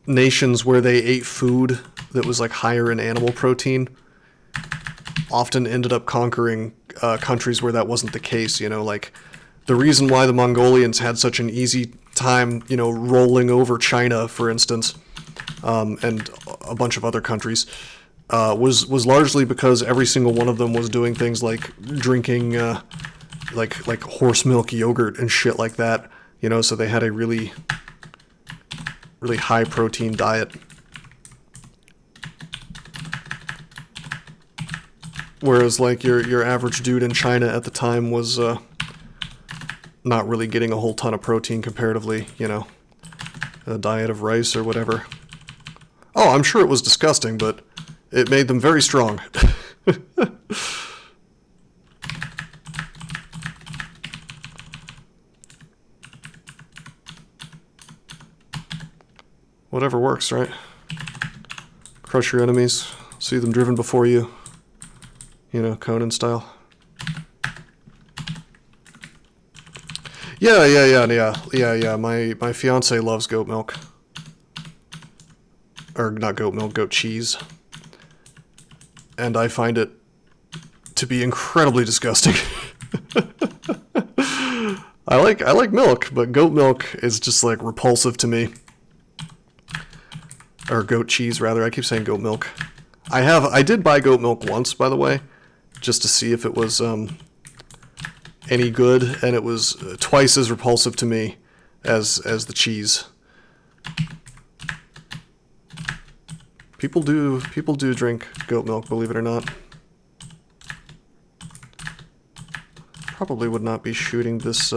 nations where they ate food that was like higher in animal protein often ended up conquering countries where that wasn't the case. You know, like the reason why the Mongolians had such an easy time, you know, rolling over China, for instance, and a bunch of other countries, was largely because every single one of them was doing things like drinking like horse milk yogurt and shit like that. You know, so they had a really high protein diet. Whereas, like, your average dude in China at the time was not really getting a whole ton of protein comparatively, you know, a diet of rice or whatever. Oh, I'm sure it was disgusting, but it made them very strong. Whatever works, right? Crush your enemies, see them driven before you. You know, Conan style. Yeah. My fiance loves goat milk. Or not goat milk, goat cheese. And I find it to be incredibly disgusting. I like milk, but goat milk is just like repulsive to me. Or goat cheese, rather. I keep saying goat milk. I did buy goat milk once, by the way, just to see if it was any good, and it was twice as repulsive to me as the cheese. People do drink goat milk, believe it or not. Probably would not be shooting this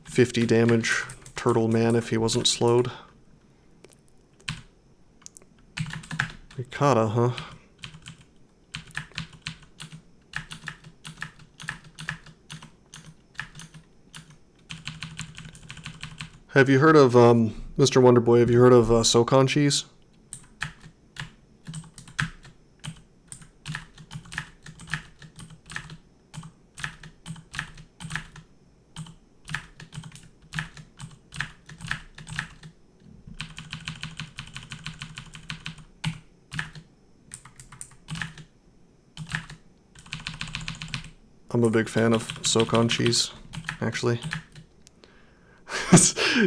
50 damage turtle man if he wasn't slowed. Ricotta, huh? Have you heard of, Mr. Wonderboy, have you heard of Sokon cheese? I'm a big fan of Sokon cheese, actually.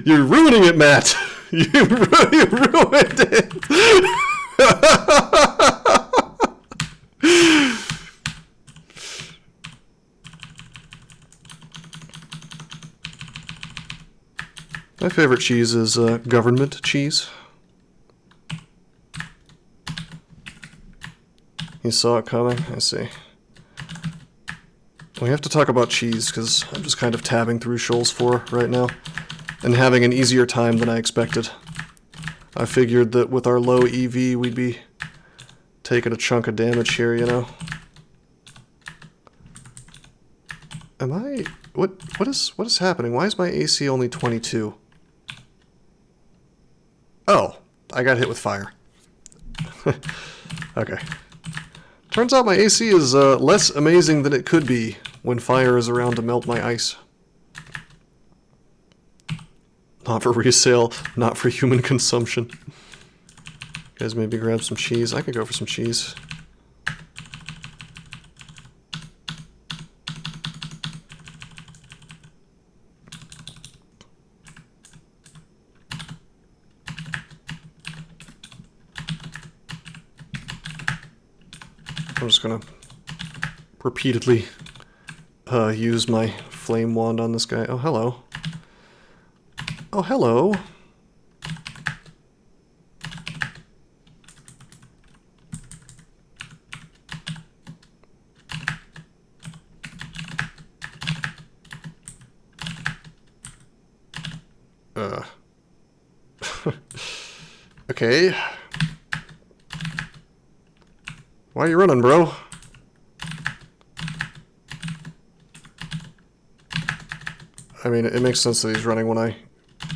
You're ruining it, Matt! You ruined it! My favorite cheese is government cheese. You saw it coming? I see. We have to talk about cheese, because I'm just kind of tabbing through Shoals 4 right now, and having an easier time than I expected. I figured that with our low EV, we'd be taking a chunk of damage here, you know? Am I... What is happening? Why is my AC only 22? Oh, I got hit with fire. Okay. Turns out my AC is less amazing than it could be when fire is around to melt my ice. Not for resale, not for human consumption. You guys maybe grab some cheese. I could go for some cheese. I'm just gonna repeatedly use my flame wand on this guy. Oh, hello. Oh, hello. Okay. Why are you running, bro? I mean, it makes sense that he's running when I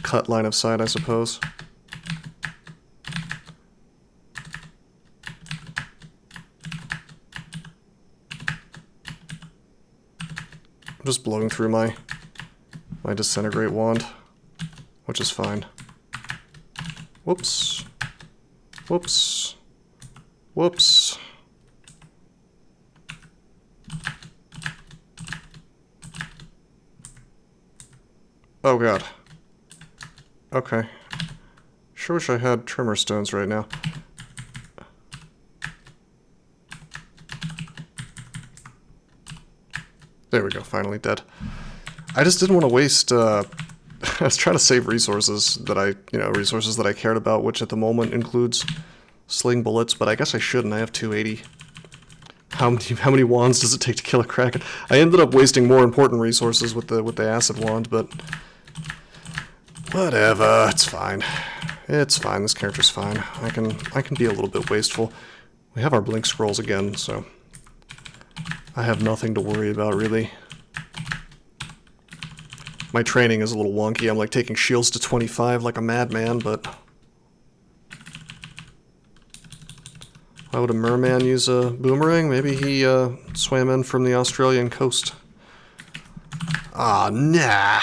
cut line of sight, I suppose. I'm just blowing through my disintegrate wand, which is fine. Whoops. Whoops. Whoops. Oh god. Okay. Sure wish I had tremor stones right now. There we go, finally dead. I just didn't want to waste, I was trying to save resources that resources that I cared about, which at the moment includes sling bullets, but I guess I shouldn't. I have 280. How many wands does it take to kill a kraken? I ended up wasting more important resources with the acid wand, but whatever, it's fine. It's fine. This character's fine. I can be a little bit wasteful. We have our blink scrolls again, so I have nothing to worry about really. My training is a little wonky. I'm like taking shields to 25 like a madman, but why would a merman use a boomerang? Maybe he swam in from the Australian coast. Ah, nah.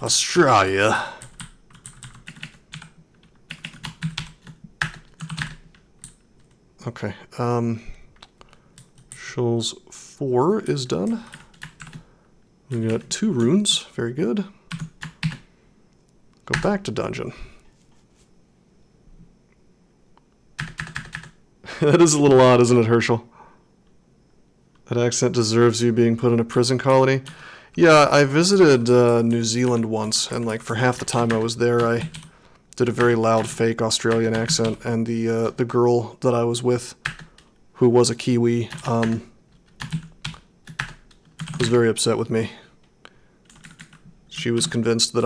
Australia. Okay, Shoals 4 is done. We got 2 runes, very good. Go back to dungeon. That is a little odd, isn't it, Herschel? That accent deserves you being put in a prison colony. Yeah, I visited New Zealand once, and like for half the time I was there, I did a very loud fake Australian accent, and the girl that I was with, who was a Kiwi, was very upset with me. She was convinced that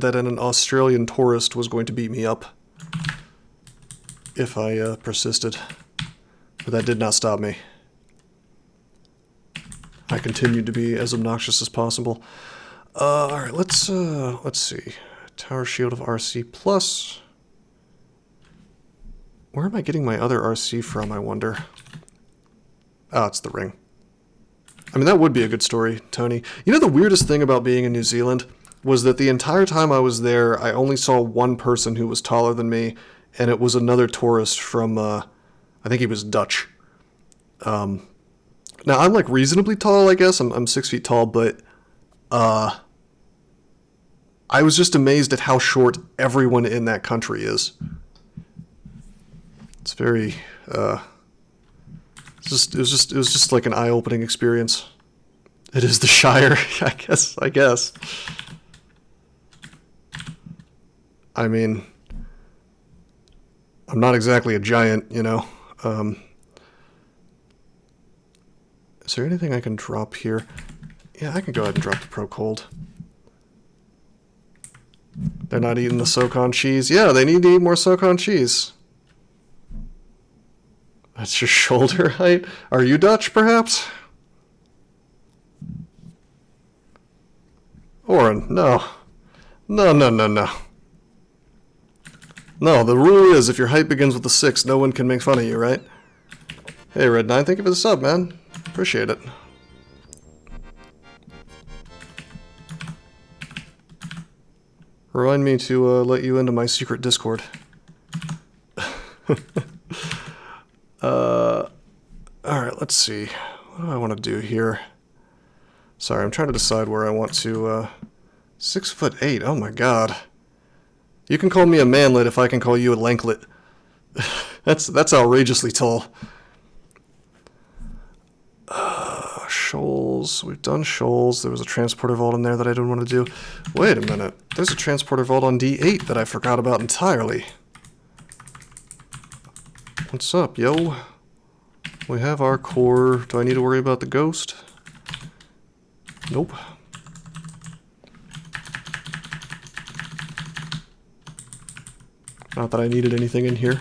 that an Australian tourist was going to beat me up if I persisted, but that did not stop me. I continued to be as obnoxious as possible. All right, let's see. Tower Shield of RC plus. Where am I getting my other RC from, I wonder? Oh, it's the ring. I mean, that would be a good story, Tony. You know, the weirdest thing about being in New Zealand was that the entire time I was there, I only saw one person who was taller than me, and it was another tourist from, I think he was Dutch. Now, I'm like reasonably tall, I guess. I'm 6 feet tall, but I was just amazed at how short everyone in that country is. It's very, it was just like an eye-opening experience. It is the Shire, I guess. I mean, I'm not exactly a giant, you know. Is there anything I can drop here? Yeah, I can go ahead and drop the Pro Cold. They're not eating the Socon cheese. Yeah, they need to eat more Socon cheese. That's your shoulder height? Are you Dutch, perhaps? Oren, no. No. No, the rule is if your height begins with a 6, no one can make fun of you, right? Hey, Red9, thank you for the sub, man. Appreciate it. Remind me to let you into my secret Discord. Alright, let's see. What do I want to do here? Sorry, I'm trying to decide where I want to, 6'8", oh my god. You can call me a manlet if I can call you a lanklet. That's outrageously tall. Shoals. We've done Shoals. There was a transporter vault in there that I didn't want to do. Wait a minute. There's a transporter vault on D8 that I forgot about entirely. What's up, yo? We have our core. Do I need to worry about the ghost? Nope. Not that I needed anything in here.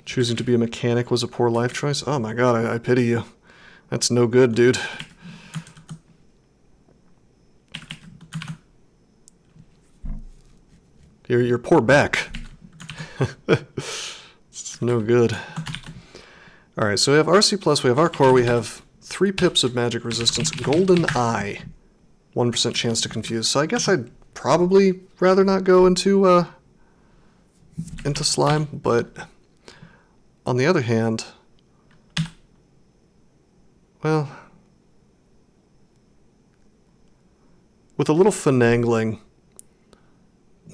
Choosing to be a mechanic was a poor life choice. Oh my god, I pity you. That's no good, dude. Your poor back. It's no good. Alright, so we have RC+, we have our core, we have 3 pips of magic resistance, golden eye. 1% chance to confuse. So I guess I'd probably rather not go into slime, but on the other hand, well, with a little finagling,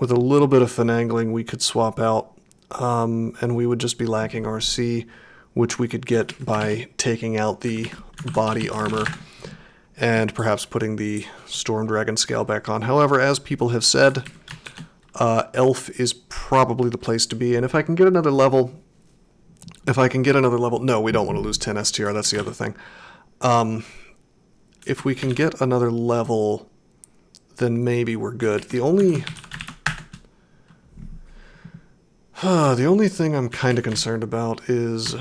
with a little bit of finagling, we could swap out, and we would just be lacking RC, which we could get by taking out the body armor and perhaps putting the Storm Dragon scale back on. However, as people have said, Elf is probably the place to be, and if I can get another level, no, we don't want to lose 10 STR, that's the other thing. If we can get another level, then maybe we're good. The only thing I'm kind of concerned about is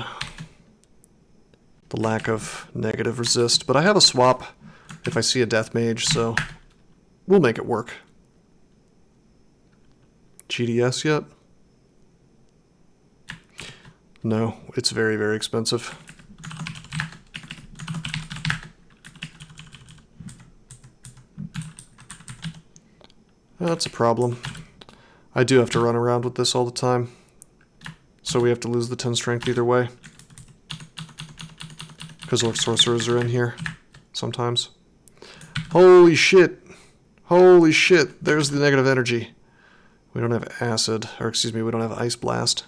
the lack of negative resist, but I have a swap if I see a death mage, so we'll make it work. GDS yet? No, it's very, very expensive. That's a problem. I do have to run around with this all the time, so we have to lose the 10 strength either way. Because our sorcerers are in here sometimes. Holy shit! Holy shit! There's the negative energy. We don't have acid, or excuse me, we don't have ice blast.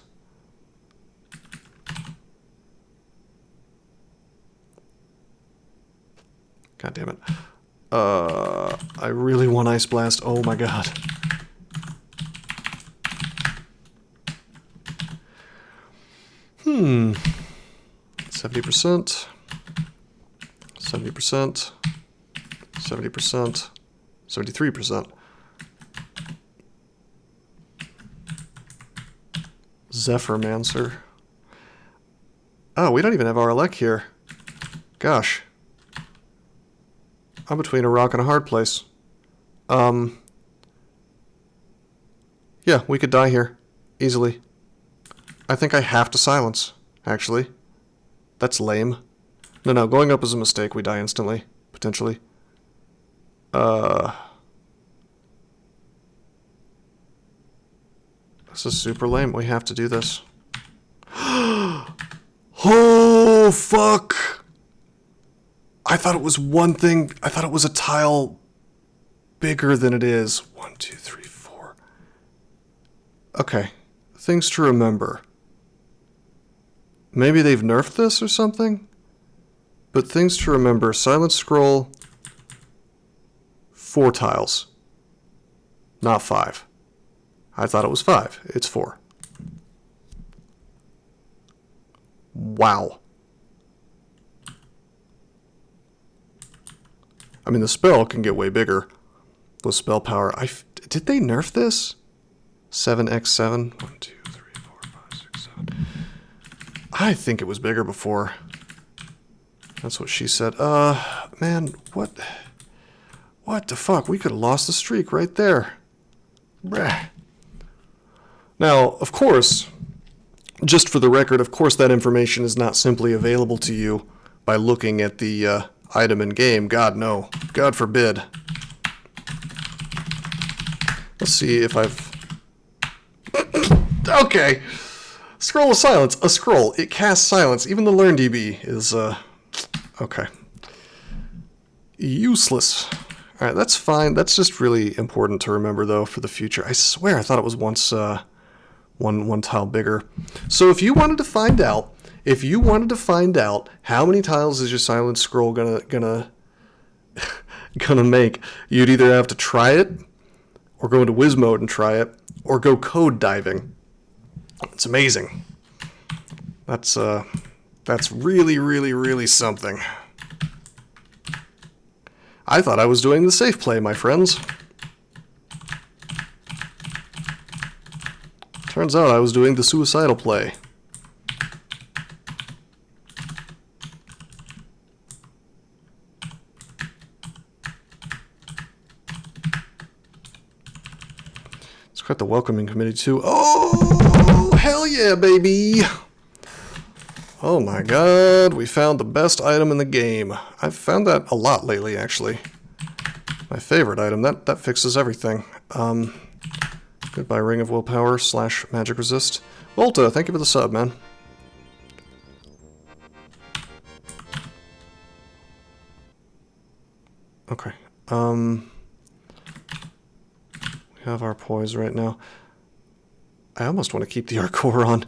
God damn it. I really want ice blast. Oh my god. Hmm. 70%. 70%. 70%. 73%. Zephyrmancer. Oh, we don't even have Arlek here. Gosh. I'm between a rock and a hard place. Yeah, we could die here. Easily. I think I have to silence, actually. That's lame. No, going up is a mistake. We die instantly, potentially. This is super lame. We have to do this. Oh, fuck! I thought it was one thing. I thought it was a tile bigger than it is. 1, 2, 3, 4. Okay. Things to remember. Maybe they've nerfed this or something? But things to remember. Silent scroll. 4 tiles. Not 5. I thought it was 5. It's 4. Wow. I mean, the spell can get way bigger with spell power. Did they nerf this? 7x7? 1, 2, 3, 4, 5, 6, 7. I think it was bigger before. That's what she said. Man, what the fuck? We could have lost the streak right there. Bruh. Now, of course, just for the record, of course that information is not simply available to you by looking at the item in game. God, no. God forbid. Let's see if I've... Okay. Scroll of Silence. A scroll. It casts silence. Even the Learn DB is, okay. Useless. Alright, that's fine. That's just really important to remember, though, for the future. I swear I thought it was once, one tile bigger. So if you wanted to find out, how many tiles is your silent scroll gonna make, you'd either have to try it, or go into Wiz mode and try it, or go code diving. It's amazing. That's really, really, really something. I thought I was doing the safe play, my friends. Turns out I was doing the suicidal play. Let's cut the welcoming committee too. Oh, hell yeah, baby! Oh my god, we found the best item in the game. I've found that a lot lately, actually. My favorite item. That fixes everything. Goodbye, Ring of Willpower / Magic Resist. Volta, thank you for the sub, man. Okay. We have our poise right now. I almost want to keep the Arcor on.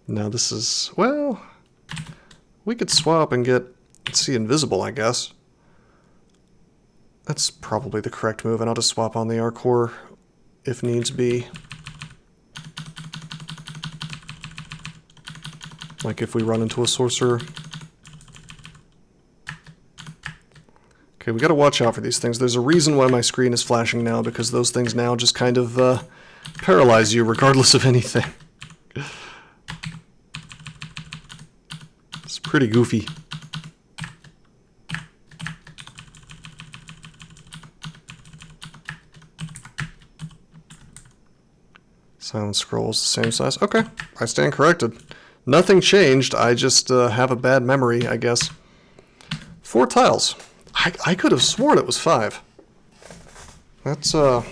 Now this is, well, we could swap and get, let's see, invisible, I guess. That's probably the correct move, and I'll just swap on the Arcor if needs be. Like if we run into a sorcerer. Okay, we gotta watch out for these things. There's a reason why my screen is flashing now, because those things now just kind of paralyze you regardless of anything. It's pretty goofy. Silent Scrolls, the same size. Okay, I stand corrected. Nothing changed, I just have a bad memory, I guess. 4 tiles. I could have sworn it was 5. That's the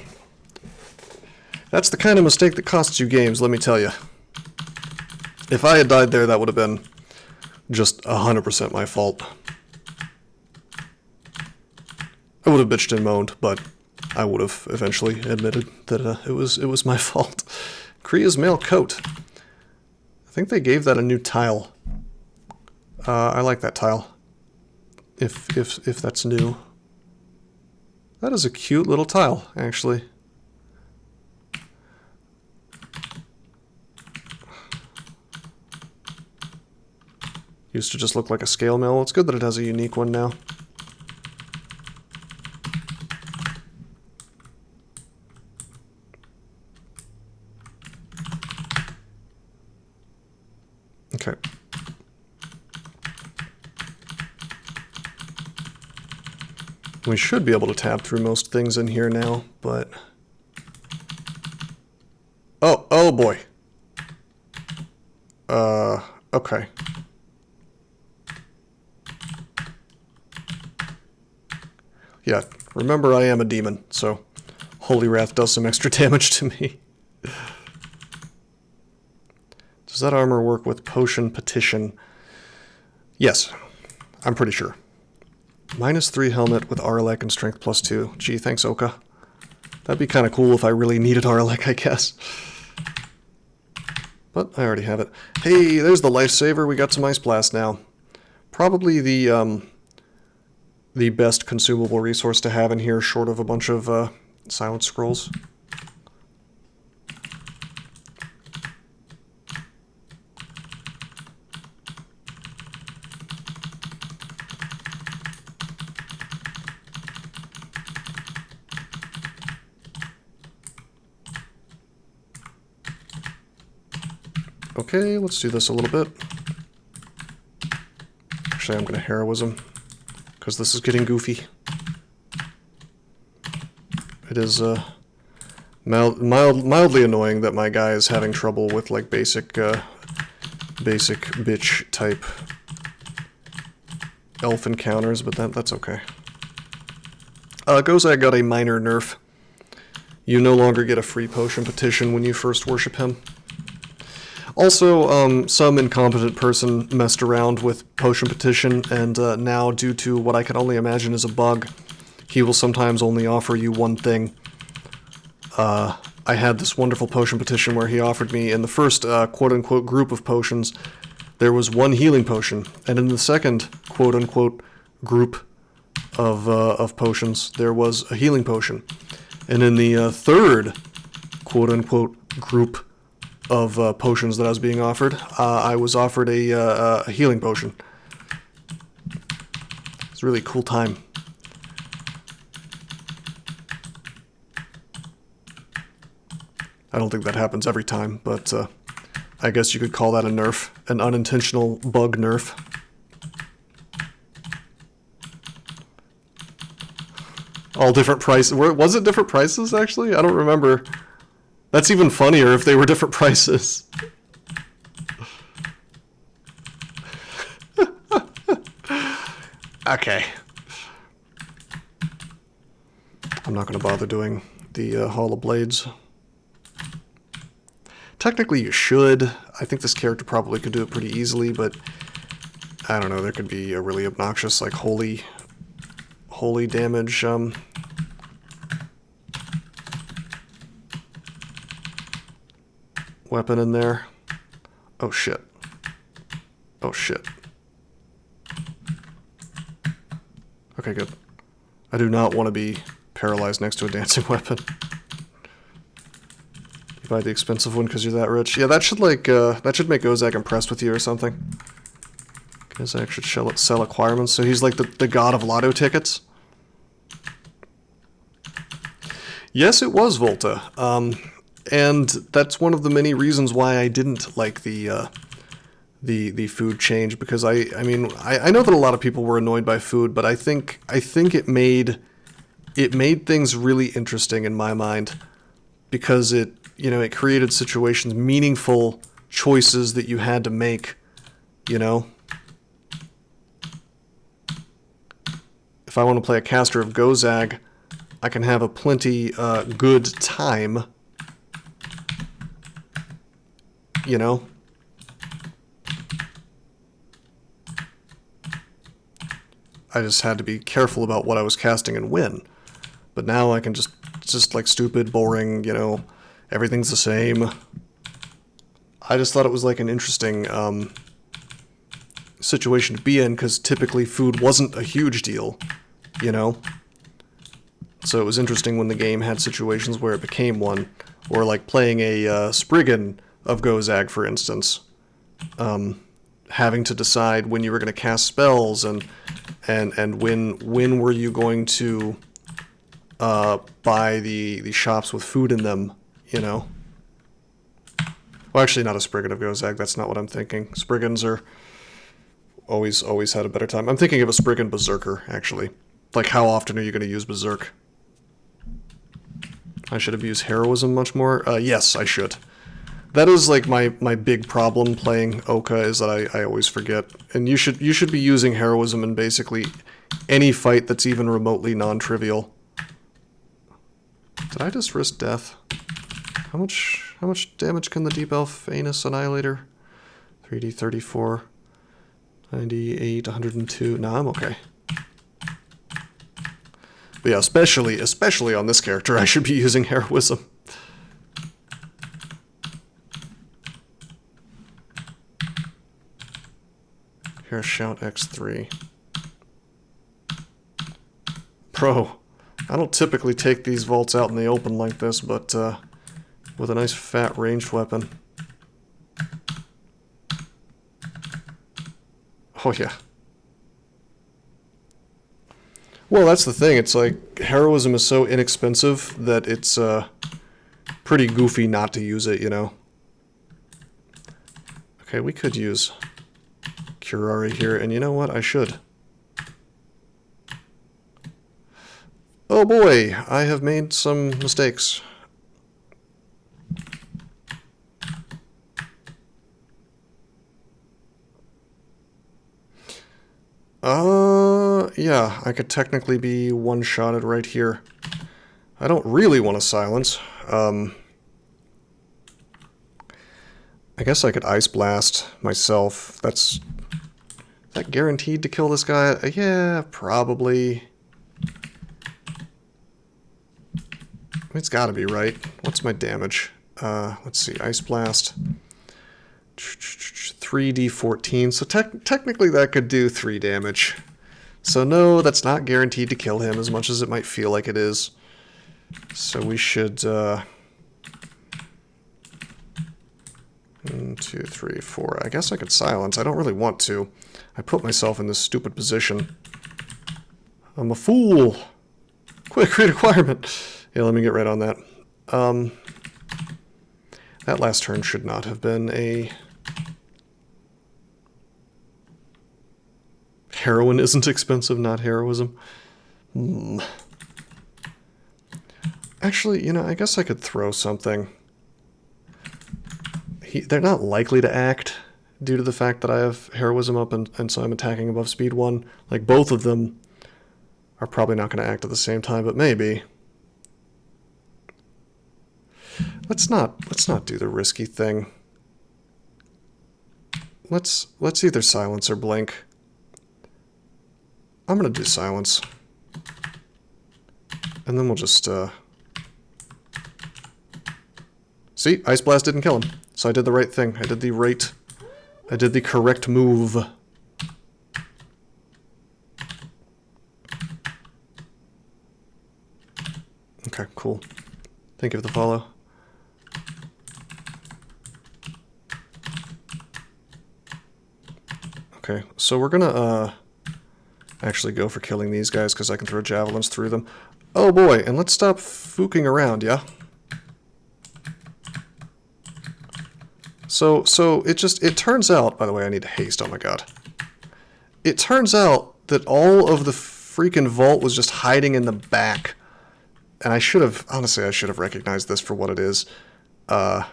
kind of mistake that costs you games, let me tell you. If I had died there, that would have been just 100% my fault. I would have bitched and moaned, but I would have eventually admitted that it was my fault. Kriya's male coat. I think they gave that a new tile. I like that tile. If that's new. That is a cute little tile, actually. Used to just look like a scale mill. It's good that it has a unique one now. Okay. We should be able to tab through most things in here now, but... Oh boy. Okay. Yeah, remember I am a demon, so Holy Wrath does some extra damage to me. Does that armor work with Potion Petition? Yes, I'm pretty sure. -3 helmet with Arlek and Strength +2. Gee, thanks, Oka. That'd be kind of cool if I really needed Arlek, I guess. But I already have it. Hey, there's the Lifesaver. We got some Ice Blast now. Probably the best consumable resource to have in here, short of a bunch of Silent Scrolls. Okay, let's do this a little bit. Actually, I'm going to Heroism, because this is getting goofy. It is mildly annoying that my guy is having trouble with like basic bitch type elf encounters, but that's okay. Gozag got a minor nerf. You no longer get a free potion petition when you first worship him. Also, some incompetent person messed around with Potion Petition, and now, due to what I can only imagine is a bug, he will sometimes only offer you one thing. I had this wonderful Potion Petition where he offered me, in the first quote-unquote group of potions, there was one healing potion, and in the second quote-unquote group of potions, there was a healing potion. And in the third quote-unquote group of potions that I was being offered, I was offered a healing potion. It's a really cool time. I don't think that happens every time, but I guess you could call that a nerf, an unintentional bug nerf. All different prices. Was it different prices, actually? I don't remember. That's even funnier if they were different prices. Okay. I'm not going to bother doing the Hall of Blades. Technically, you should. I think this character probably could do it pretty easily, but I don't know. There could be a really obnoxious, like, holy damage. Weapon in there. Oh shit. Oh shit. Okay, good. I do not want to be paralyzed next to a dancing weapon. You buy the expensive one because you're that rich. Yeah, that should like that should make Gozag impressed with you or something. Gozag should sell acquirements, so he's like the god of lotto tickets. Yes, it was Volta. And that's one of the many reasons why I didn't like the food change, because I mean I know that a lot of people were annoyed by food, but I think it made things really interesting in my mind, because it created situations, meaningful choices that you had to make, you know. If I want to play a caster of Gozag, I can have a plenty good time. You know? I just had to be careful about what I was casting and when. But now I can just like stupid, boring, you know, everything's the same. I just thought it was like an interesting situation to be in, because typically food wasn't a huge deal, you know? So it was interesting when the game had situations where it became one, or like playing a Spriggan of Gozag, for instance, having to decide when you were going to cast spells and when were you going to buy the shops with food in them, you know. Well, actually, not a Spriggan of Gozag. That's not what I'm thinking. Spriggans are always had a better time. I'm thinking of a Spriggan Berserker, actually. Like, how often are you going to use Berserk? I should have used Heroism much more. Yes, I should. That is like my big problem playing Oka, is that I always forget. And you should be using Heroism in basically any fight that's even remotely non-trivial. Did I just risk death? How much damage can the Deep Elf Anus Annihilator? 3d 34, 98, 102. Nah, I'm okay. But yeah, especially on this character, I should be using Heroism. Here, shout X3. Bro, I don't typically take these vaults out in the open like this, but with a nice fat ranged weapon. Oh yeah. Well, that's the thing. It's like, Heroism is so inexpensive that it's pretty goofy not to use it, you know? Okay, we could use Curari here, and you know what? I should. Oh boy, I have made some mistakes. Yeah, I could technically be one-shotted right here. I don't really want to silence. I guess I could Ice Blast myself. Is that guaranteed to kill this guy? Yeah, probably. It's gotta be, right? What's my damage? Let's see, Ice Blast. 3d14, so technically that could do 3 damage. So no, that's not guaranteed to kill him, as much as it might feel like it is. So we should, 1, 2, 3, 4. I guess I could silence. I don't really want to. I put myself in this stupid position. I'm a fool! Quick, create requirement! Yeah, let me get right on that. That last turn should not have been a... Heroin isn't expensive, not heroism. Actually, you know, I guess I could throw something. They're not likely to act due to the fact that I have heroism up and so I'm attacking above speed 1. Like, both of them are probably not going to act at the same time, but maybe. Let's not do the risky thing. Let's either silence or blink. I'm going to do silence. And then we'll just, see, Ice Blast didn't kill him. So I did the right thing. I did the correct move. Okay, cool. Thank you for the follow. Okay, so we're gonna, actually go for killing these guys because I can throw javelins through them. Oh boy, and let's stop fooking around, yeah? So it turns out, by the way, I need to haste, oh my god. It turns out that all of the freaking vault was just hiding in the back. And I should have, honestly, I should have recognized this for what it is. Yeah,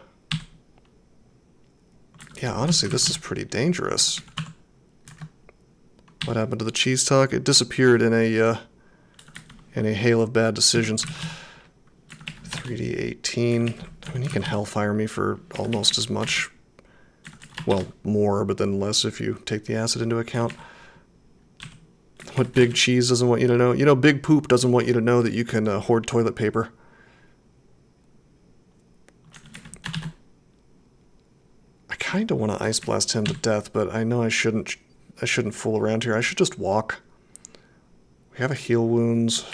honestly, this is pretty dangerous. What happened to the cheese talk? It disappeared in a hail of bad decisions. 3d18. I mean, he can hellfire me for almost as much. Well, more, but then less if you take the acid into account. What Big Cheese doesn't want you to know? You know, Big Poop doesn't want you to know that you can hoard toilet paper. I kind of want to Ice Blast him to death, but I know I shouldn't fool around here. I should just walk. We have a heal wounds.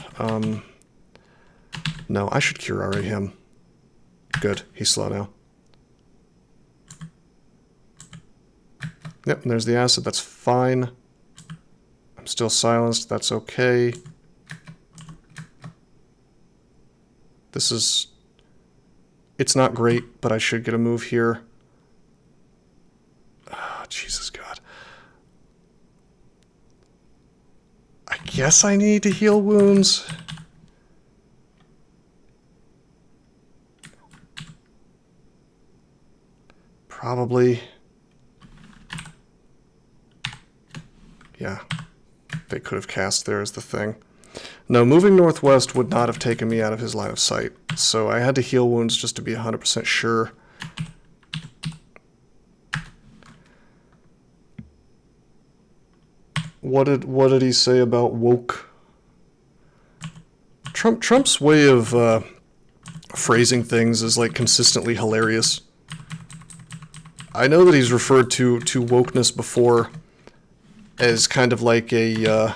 No, I should Curare him. Good, he's slow now. Yep, and there's the acid, that's fine. I'm still silenced, that's okay. This is... It's not great, but I should get a move here. Oh, Jesus God. I guess I need to heal wounds. Probably. Yeah. They could have cast there is the thing. No, moving northwest would not have taken me out of his line of sight. So I had to heal wounds just to be 100% sure. What did he say about woke? Trump's way of phrasing things is like consistently hilarious. I know that he's referred to wokeness before as kind of like a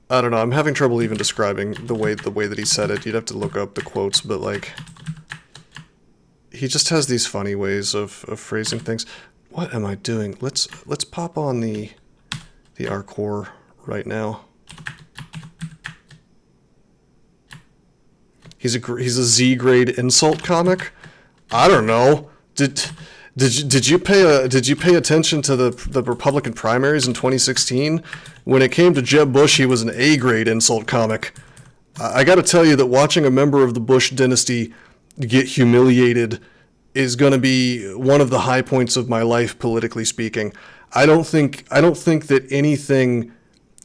I don't know, I'm having trouble even describing the way that he said it. You'd have to look up the quotes, but like he just has these funny ways of phrasing things. What am I doing? Let's pop on the Arcor right now. He's a Z grade insult comic. I don't know. Did you pay attention to the Republican primaries in 2016? When it came to Jeb Bush, he was an A grade insult comic. I got to tell you that watching a member of the Bush dynasty get humiliated is going to be one of the high points of my life, politically speaking. I don't think that anything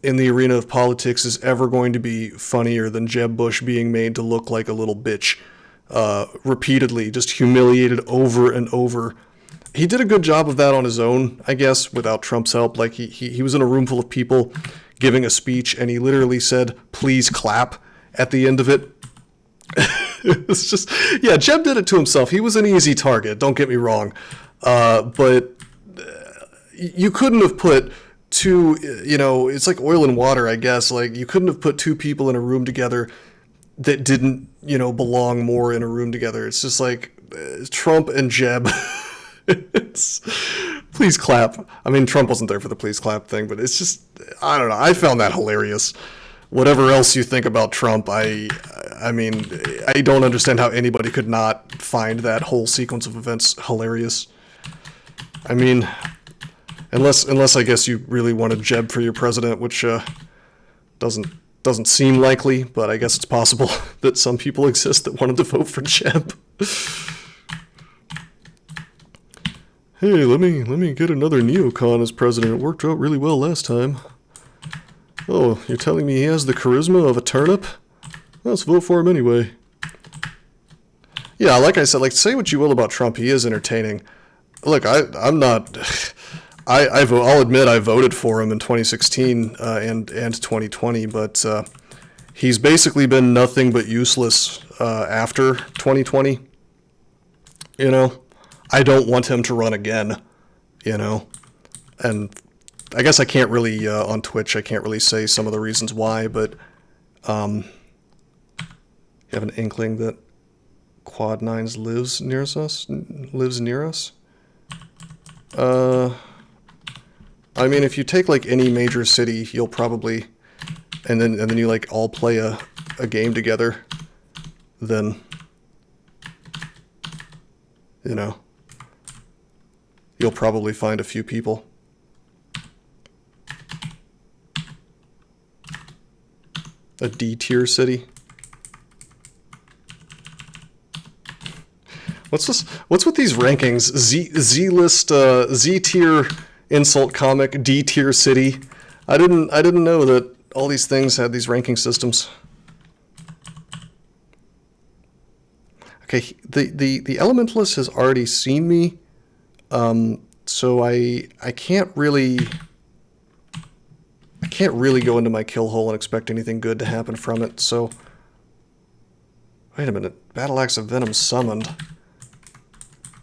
in the arena of politics is ever going to be funnier than Jeb Bush being made to look like a little bitch, repeatedly, just humiliated over and over. He did a good job of that on his own, I guess, without Trump's help. Like he was in a room full of people giving a speech, and he literally said, "Please clap," at the end of it. It's just, yeah, Jeb did it to himself. He was an easy target, don't get me wrong. But you couldn't have put two, you know, it's like oil and water, I guess. Like, you couldn't have put two people in a room together that didn't, you know, belong more in a room together. It's just like Trump and Jeb. Please clap. I mean, Trump wasn't there for the please clap thing, but it's just, I don't know. I found that hilarious. whatever else you think about Trump, I mean, I don't understand how anybody could not find that whole sequence of events hilarious. I mean, unless I guess you really wanted Jeb for your president, which doesn't seem likely, but I guess it's possible that some people exist that wanted to vote for Jeb. Hey, let me get another neocon as president. It worked out really well last time. Oh, you're telling me he has the charisma of a turnip? Let's vote for him anyway. Yeah, like I said, like, say what you will about Trump, he is entertaining. Look, I'm not... I'll admit I voted for him in 2016 and 2020, but he's basically been nothing but useless after 2020. You know, I don't want him to run again, you know, and I guess I can't really, on Twitch, I can't really say some of the reasons why, but you have an inkling that Quad Nines lives near us? I mean, if you take, like, any major city, you'll probably, and then you, like, all play a game together, then, you know, you'll probably find a few people. A D-tier city. What's this? What's with these rankings? Z-list, Z-tier insult comic, D-tier city. I didn't know that all these things had these ranking systems. Okay, the Elementalist has already seen me, so I can't really go into my kill hole and expect anything good to happen from it. So wait a minute, Battle Axe of Venom summoned.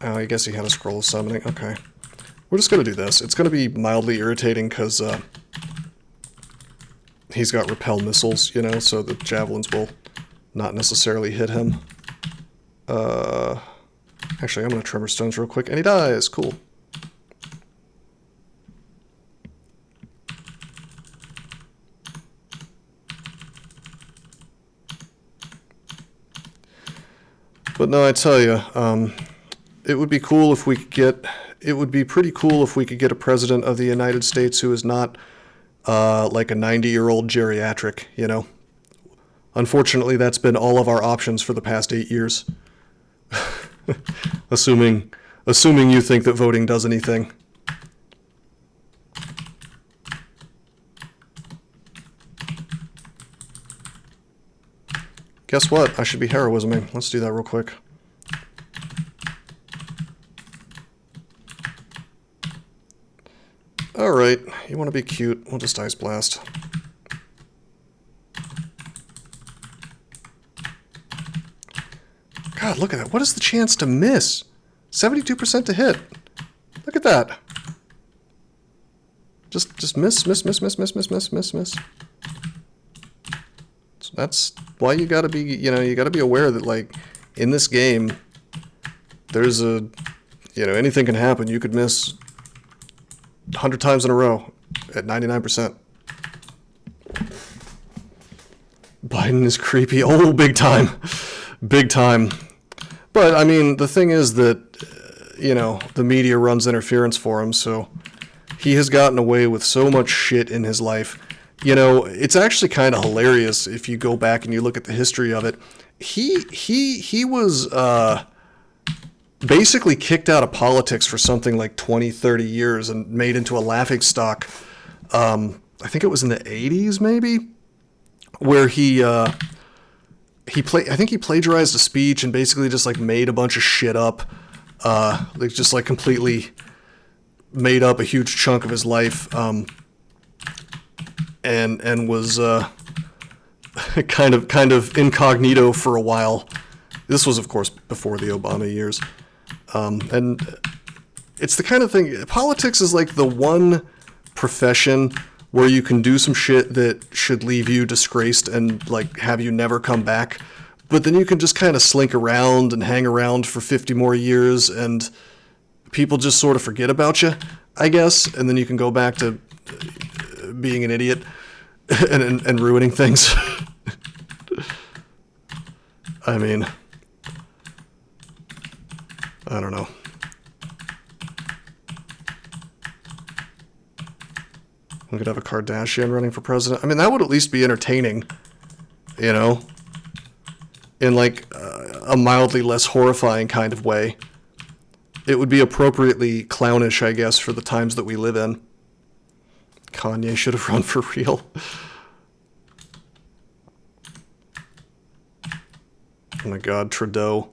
Oh, I guess he had a scroll of summoning. Okay. We're just going to do this. It's going to be mildly irritating because he's got repel missiles, you know, so the javelins will not necessarily hit him. Actually, I'm going to Tremor Stones real quick, and he dies. Cool. But no, I tell you, it would be cool if we could get... It would be pretty cool if we could get a president of the United States who is not like a 90-year-old geriatric, you know? Unfortunately, that's been all of our options for the past 8 years. assuming you think that voting does anything. Guess what? I should be heroisming. Let's do that real quick. Alright, you want to be cute, we'll just Ice Blast. God, look at that. What is the chance to miss? 72% to hit. Look at that. Just miss. So that's why you gotta be, you know, you gotta be aware that, like, in this game, there's a, you know, anything can happen. You could miss 100 times in a row at 99%. Biden is creepy. Oh, big time. Big time. But, I mean, the thing is that, you know, the media runs interference for him, so he has gotten away with so much shit in his life. You know, it's actually kind of hilarious if you go back and you look at the history of it. He was basically kicked out of politics for something like 20, 30 years and made into a laughingstock. I think it was in the 80s, maybe, where I think he plagiarized a speech and basically just, like, made a bunch of shit up. Like, just, like, completely made up a huge chunk of his life. And was kind of incognito for a while. This was, of course, before the Obama years. And it's the kind of thing, politics is like the one profession where you can do some shit that should leave you disgraced and, like, have you never come back. But then you can just kind of slink around and hang around for 50 more years and people just sort of forget about you, I guess. And then you can go back to being an idiot. and ruining things. I mean, I don't know. We could have a Kardashian running for president. I mean, that would at least be entertaining, you know, in like a mildly less horrifying kind of way. It would be appropriately clownish, I guess, for the times that we live in. Kanye should have run for real. Oh my God, Trudeau.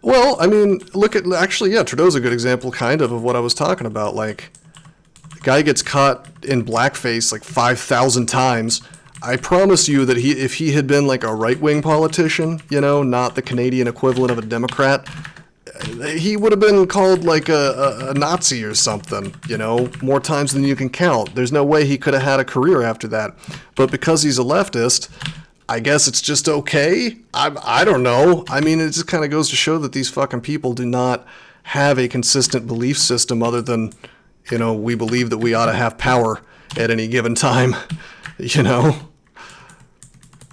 Well, I mean, look at, actually, yeah, Trudeau's a good example, kind of what I was talking about. Like, the guy gets caught in blackface like 5,000 times. I promise you that if he had been like a right-wing politician, you know, not the Canadian equivalent of a Democrat, he would have been called like a Nazi or something, you know, more times than you can count. There's no way he could have had a career after that. But because he's a leftist, I guess it's just okay. I don't know. I mean, it just kind of goes to show that these fucking people do not have a consistent belief system other than, you know, we believe that we ought to have power at any given time, you know.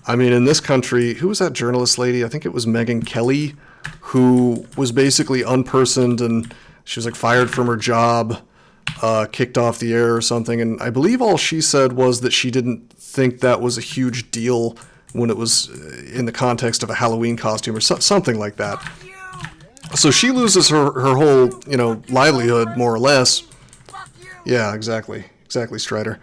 I mean, in this country, who was that journalist lady? I think it was Megyn Kelly, who was basically unpersoned, and she was like fired from her job, kicked off the air or something. And I believe all she said was that she didn't think that was a huge deal when it was in the context of a Halloween costume or something like that. So she loses her whole, you know, livelihood, more or less. Yeah, exactly, Strider.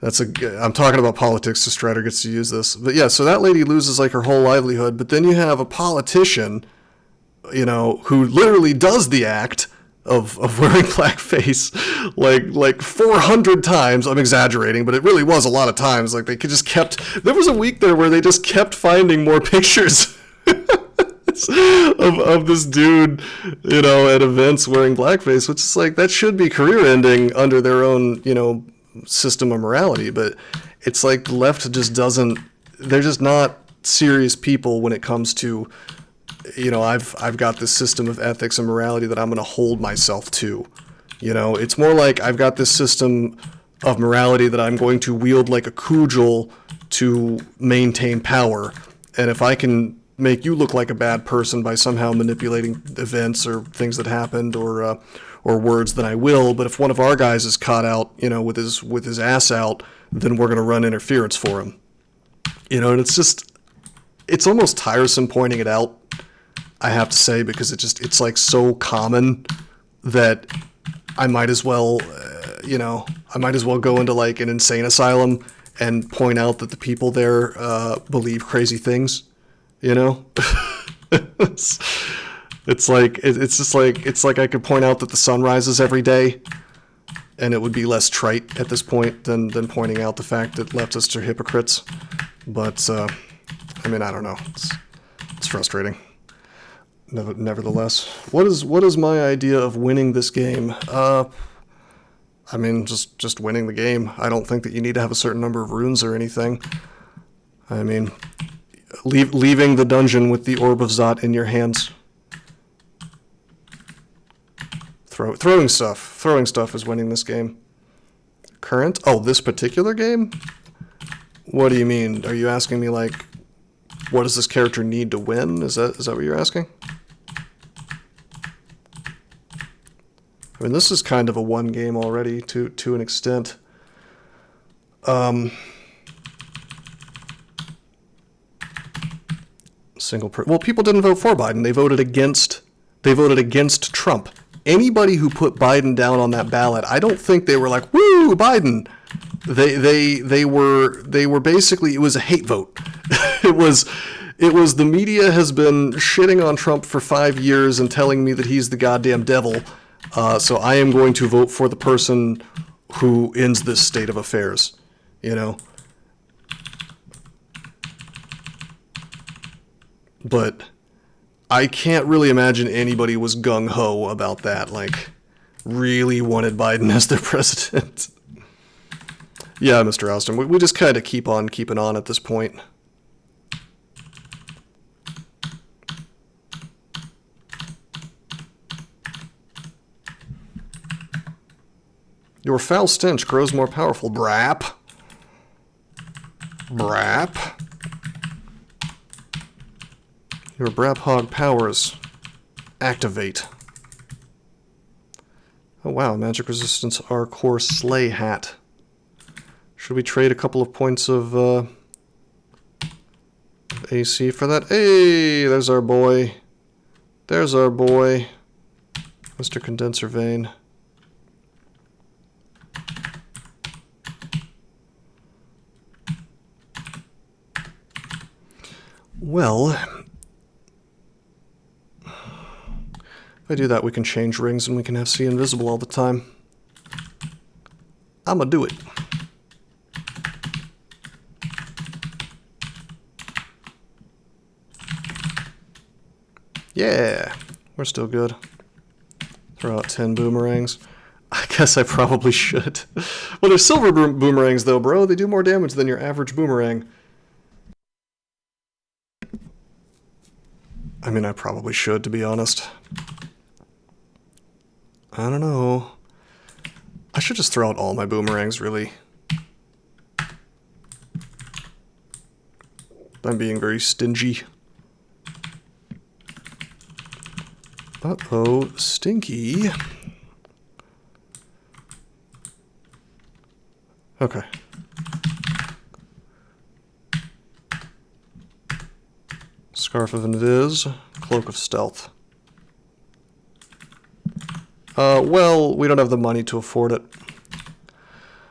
I'm talking about politics, so Strider gets to use this. But yeah, so that lady loses like her whole livelihood, but then you have a politician, you know, who literally does the act of wearing blackface like 400 times. I'm exaggerating, but it really was a lot of times. Like, they just kept, there was a week there where they just kept finding more pictures of this dude, you know, at events wearing blackface, which is like, that should be career ending under their own, you know, system of morality. But it's like the left just doesn't, they're just not serious people when it comes to, you know, I've got this system of ethics and morality that I'm going to hold myself to. You know, it's more like I've got this system of morality that I'm going to wield like a cudgel to maintain power. And if I can make you look like a bad person by somehow manipulating events or things that happened or words, then I will. But if one of our guys is caught out, you know, with his ass out, then we're going to run interference for him. You know, and it's almost tiresome pointing it out, I have to say, because it's like so common that I might as well, go into like an insane asylum and point out that the people there believe crazy things, you know? It's like I could point out that the sun rises every day, and it would be less trite at this point than pointing out the fact that leftists are hypocrites. But I mean, I don't know. It's frustrating. Nevertheless, what is my idea of winning this game? I mean, just winning the game. I don't think that you need to have a certain number of runes or anything. I mean, leaving the dungeon with the Orb of Zot in your hands. Throwing stuff is winning this game. Current? Oh, this particular game? What do you mean? Are you asking me, like, what does this character need to win? Is that what you're asking? I mean, this is kind of a one game already to an extent. Well, people didn't vote for Biden. They voted against Trump. Anybody who put Biden down on that ballot, I don't think they were like, "Woo, Biden." They were basically, it was a hate vote. It was the media has been shitting on Trump for 5 years and telling me that he's the goddamn devil. So I am going to vote for the person who ends this state of affairs, you know? But I can't really imagine anybody was gung-ho about that, like, really wanted Biden as their president. Yeah, Mr. Austin, we just kind of keep on keeping on at this point. Your foul stench grows more powerful, brap. Brap. Your Brap Hog powers activate. Oh wow, magic resistance R core sleigh hat. Should we trade a couple of points of AC for that? Hey, there's our boy. There's our boy. Mr. Condenser Vein. Well, if I do that, we can change rings and we can have see invisible all the time. I'ma do it. Yeah, we're still good. Throw out 10 boomerangs. I guess I probably should. Well, they're silver boomerangs though, bro. They do more damage than your average boomerang. I mean, I probably should, to be honest. I don't know. I should just throw out all my boomerangs, really. I'm being very stingy. Uh-oh, stinky. Okay. Scarf of Invis, Cloak of Stealth. Well, we don't have the money to afford it.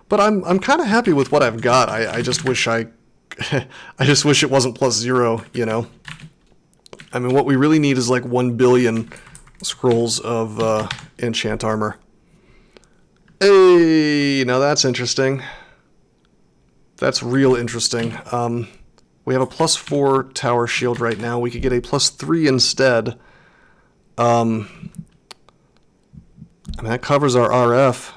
But I'm kind of happy with what I've got. I just wish I just wish it wasn't +0, you know. I mean, what we really need is like 1 billion scrolls of enchant armor. Hey, now that's interesting. That's real interesting. We have a +4 tower shield right now. We could get a +3 instead. I mean, that covers our RF.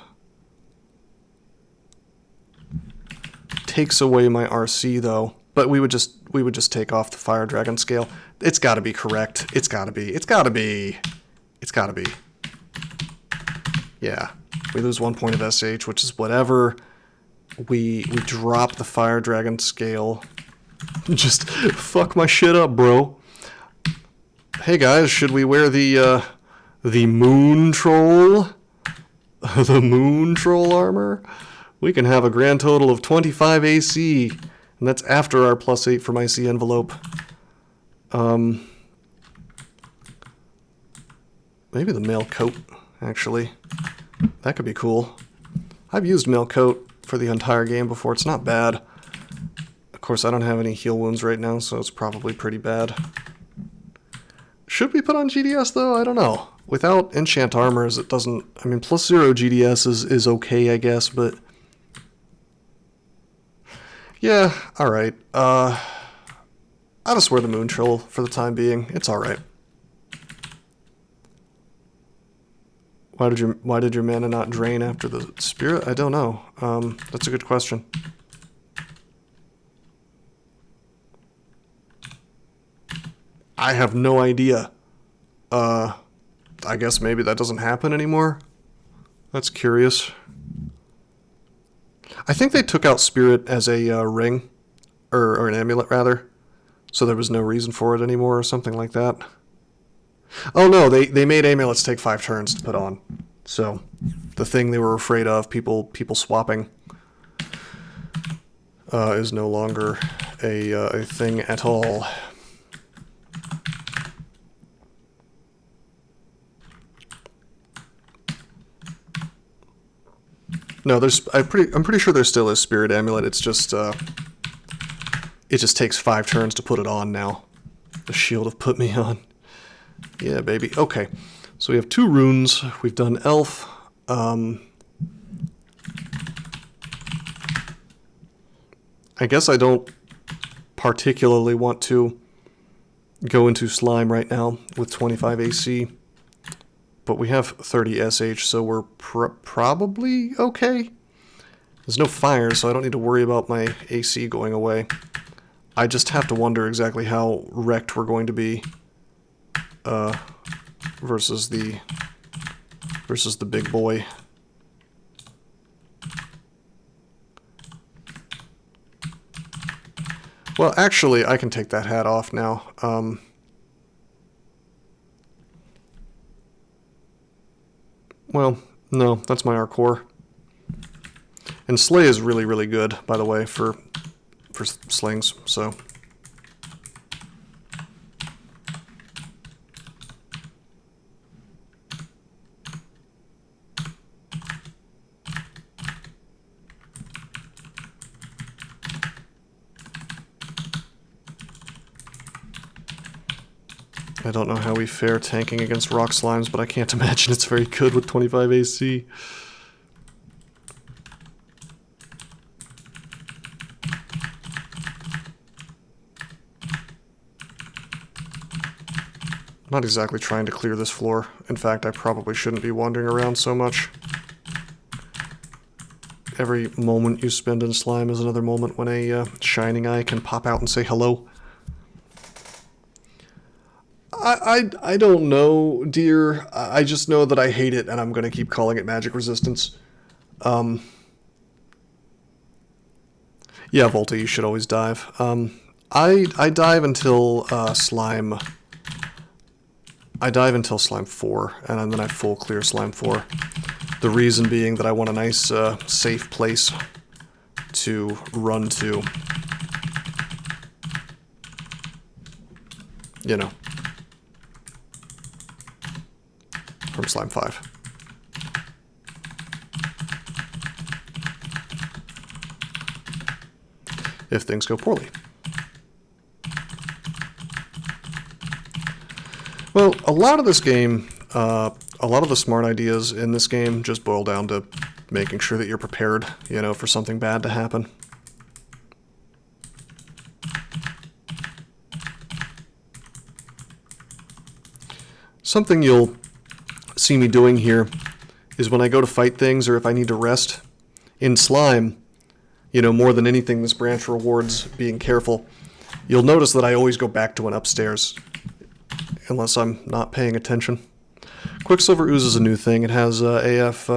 Takes away my RC though. But we would just take off the Fire Dragon scale. It's got to be correct. It's got to be. It's got to be. It's got to be. Yeah. We lose 1 point of SH, which is whatever. We drop the Fire Dragon scale. Just fuck my shit up, bro. Hey guys, should we wear the Moon Troll? The Moon Troll armor? We can have a grand total of 25 AC. And that's after our +8 from IC envelope. Maybe the mail coat, actually. That could be cool. I've used mail coat for the entire game before. It's not bad. Of course, I don't have any heal wounds right now, so it's probably pretty bad. Should we put on GDS, though? I don't know. Without enchant armors, it doesn't... I mean, +0 GDS is okay, I guess, but... Yeah, alright. I'll just wear the Moon Troll for the time being. It's alright. Why did your mana not drain after the spirit? I don't know. That's a good question. I have no idea. I guess maybe that doesn't happen anymore. That's curious. I think they took out spirit as a ring, or an amulet rather, so there was no reason for it anymore or something like that. Oh no, they made amulets take 5 turns to put on. So the thing they were afraid of, people swapping, is no longer a thing at all. No, I'm pretty sure there still is Spirit Amulet. It's just it just takes 5 turns to put it on now. The shield have put me on. Yeah, baby. Okay, so we have 2 runes. We've done Elf. I guess I don't particularly want to go into Slime right now with 25 AC. But we have 30 SH, so we're probably okay. There's no fire, so I don't need to worry about my AC going away. I just have to wonder exactly how wrecked we're going to be versus the big boy. Well, actually, I can take that hat off now. Well, no, that's my Arcor. And Slay is really, really good, by the way, for slings, so... I don't know how we fare tanking against rock slimes, but I can't imagine it's very good with 25 AC. I'm not exactly trying to clear this floor. In fact, I probably shouldn't be wandering around so much. Every moment you spend in slime is another moment when a shining eye can pop out and say hello. I don't know, dear. I just know that I hate it, and I'm going to keep calling it magic resistance. Yeah, Volta, you should always dive. I dive until slime... I dive until slime 4, and then I full clear slime 4. The reason being that I want a nice, safe place to run to. You know. From slime 5. If things go poorly. Well, a lot of this game, a lot of the smart ideas in this game just boil down to making sure that you're prepared, you know, for something bad to happen. Something you'll see me doing here is when I go to fight things or if I need to rest in slime, you know, more than anything this branch rewards being careful, you'll notice that I always go back to an upstairs unless I'm not paying attention. Quicksilver Ooze is a new thing. It has AF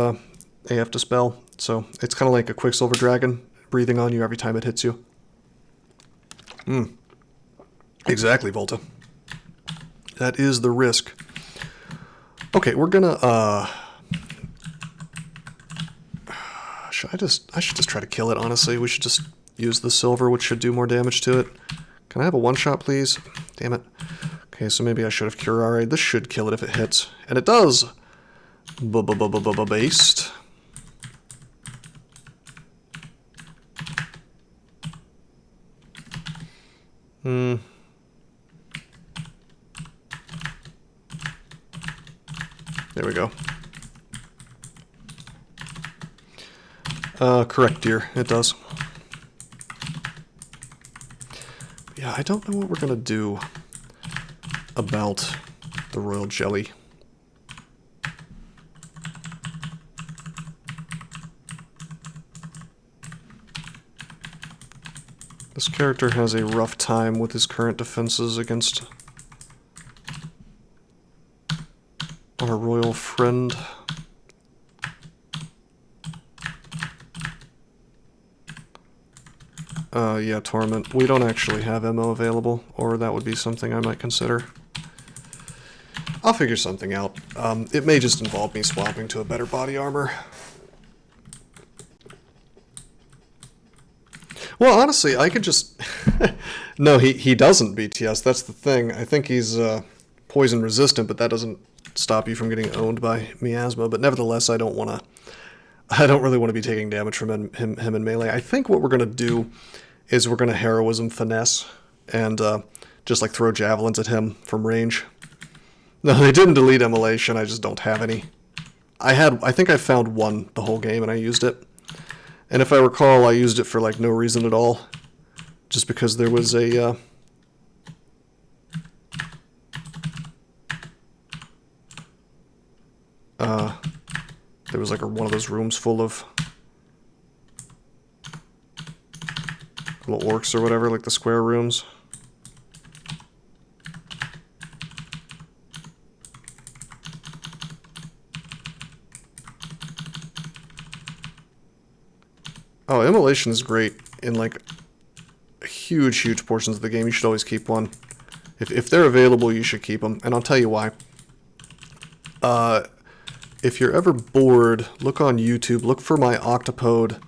Dispel, so it's kind of like a Quicksilver Dragon breathing on you every time it hits you. Exactly, Volta. That is the risk. Okay, we're gonna, I should just try to kill it, honestly. We should just use the silver, which should do more damage to it. Can I have a one-shot, please? Damn it. Okay, so maybe I should have Curare. This should kill it if it hits. And it does! Based. There we go. Correct, dear. It does. Yeah, I don't know what we're gonna do about the royal jelly. This character has a rough time with his current defenses against our royal friend. Yeah, Torment. We don't actually have MO available, or that would be something I might consider. I'll figure something out. It may just involve me swapping to a better body armor. Well, honestly, I could just... No, he doesn't BTS, that's the thing. I think he's poison resistant, but that doesn't stop you from getting owned by Miasma. But nevertheless, I don't really want to be taking damage from him in melee. I think what we're going to do is we're going to Heroism Finesse and just like throw javelins at him from range. No, they didn't delete Immolation, I just don't have any. I think I found one the whole game and I used it. And if I recall, I used it for like no reason at all. Just because there was a... there was like one of those rooms full of little orcs or whatever, like the square rooms. Oh, Immolation is great in like huge portions of the game, you should always keep one. If they're available, you should keep them, and I'll tell you why. If you're ever bored, look on YouTube, look for my Octopode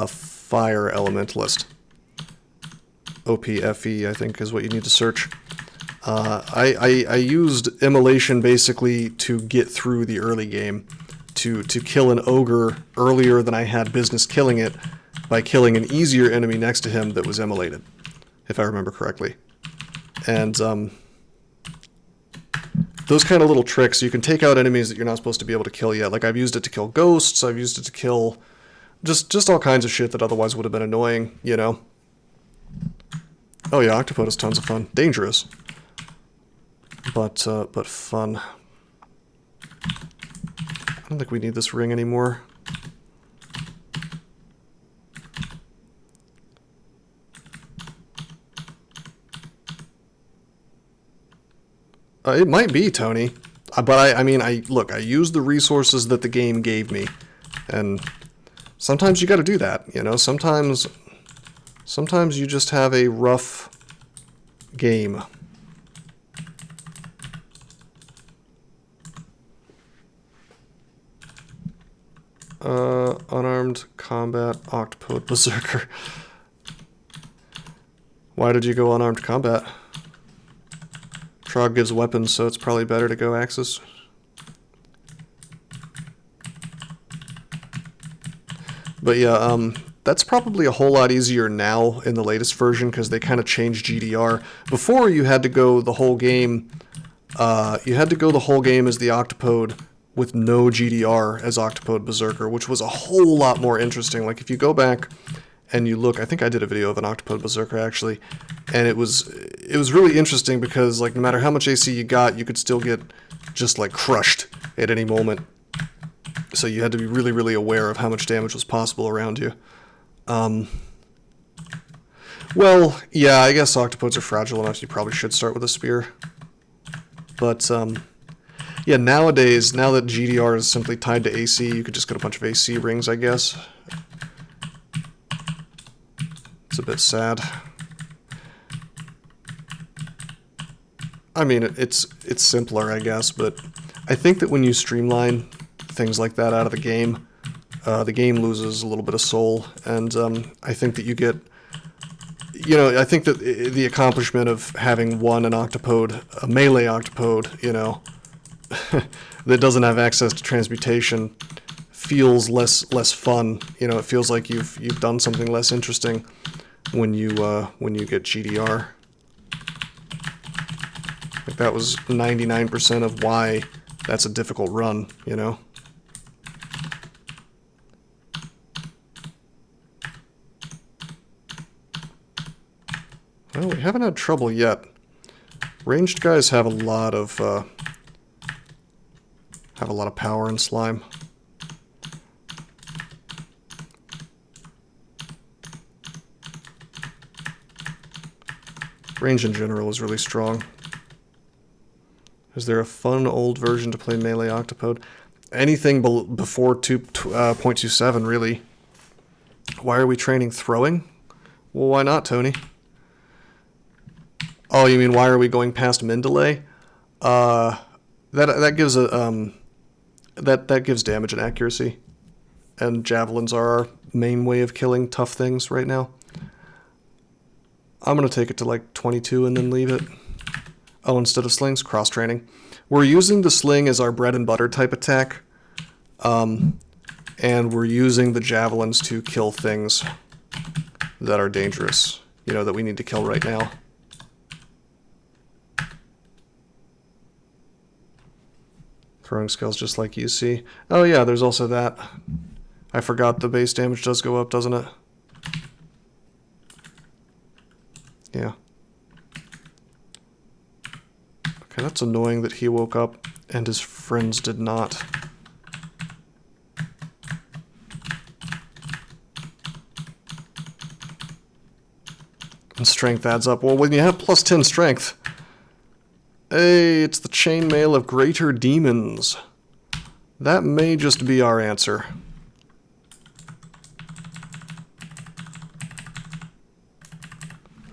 Fire Elementalist. OPFE, I think, is what you need to search. I used immolation basically to get through the early game, to kill an ogre earlier than I had business killing it by killing an easier enemy next to him that was immolated, if I remember correctly. And those kind of little tricks, you can take out enemies that you're not supposed to be able to kill yet. Like, I've used it to kill ghosts, I've used it to kill just all kinds of shit that otherwise would have been annoying, you know? Oh yeah, Octopode is tons of fun. Dangerous. But fun. I don't think we need this ring anymore. It might be, Tony. But I mean, look, I used the resources that the game gave me. And sometimes you gotta do that, you know? Sometimes you just have a rough game. Unarmed combat Octopode Berserker. Why did you go unarmed combat? Trog gives weapons, so it's probably better to go Axis. But yeah, that's probably a whole lot easier now in the latest version because they kind of changed GDR. Before, you had to go the whole game. You had to go the whole game as the Octopode with no GDR as Octopode Berserker, which was a whole lot more interesting. Like, if you go back and you look, I think I did a video of an Octopode Berserker actually, and it was really interesting because, like, no matter how much AC you got, you could still get just like crushed at any moment. So you had to be really aware of how much damage was possible around you. Well, yeah, I guess Octopodes are fragile enough, you probably should start with a spear. But, yeah, nowadays, now that GDR is simply tied to AC, you could just get a bunch of AC rings, I guess. It's a bit sad. I mean, it's simpler, I guess, but I think that when you streamline things like that out of the game loses a little bit of soul, and I think that you get, you know, I think that the accomplishment of having an Octopode, a melee Octopode, you know, that doesn't have access to transmutation feels less fun. You know, it feels like you've done something less interesting when you get GDR. Like, that was 99% of why that's a difficult run, you know. Well, we haven't had trouble yet. Ranged guys have a lot of power and slime. Range in general is really strong. Is there a fun old version to play melee Octopode? Anything before 2.27, really. Why are we training throwing? Well, why not, Tony? Oh, you mean why are we going past Mendeley? That gives a that gives damage and accuracy, and javelins are our main way of killing tough things right now. I'm gonna take it to like 22 and then leave it. Oh, instead of slings, cross training. We're using the sling as our bread and butter type attack, and we're using the javelins to kill things that are dangerous. You know, that we need to kill right now. Throwing skills just like you see. Oh yeah, there's also that. I forgot the base damage does go up, doesn't it? Yeah. Okay, that's annoying that he woke up and his friends did not. And strength adds up. Well, when you have plus 10 strength... Hey, it's the chainmail of greater demons. That may just be our answer.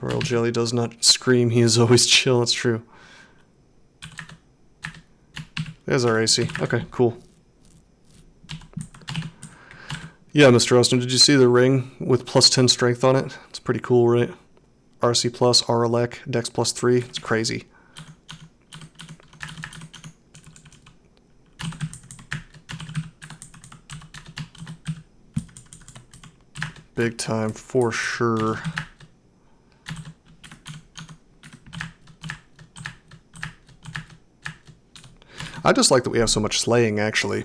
Royal Jelly does not scream, he is always chill, it's true. There's our AC. Okay, cool. Yeah, Mr. Austin, did you see the ring with plus 10 strength on it? It's pretty cool, right? RC plus, RLEC, Dex plus 3. It's crazy. Big time, for sure. I just like that we have so much slaying, actually.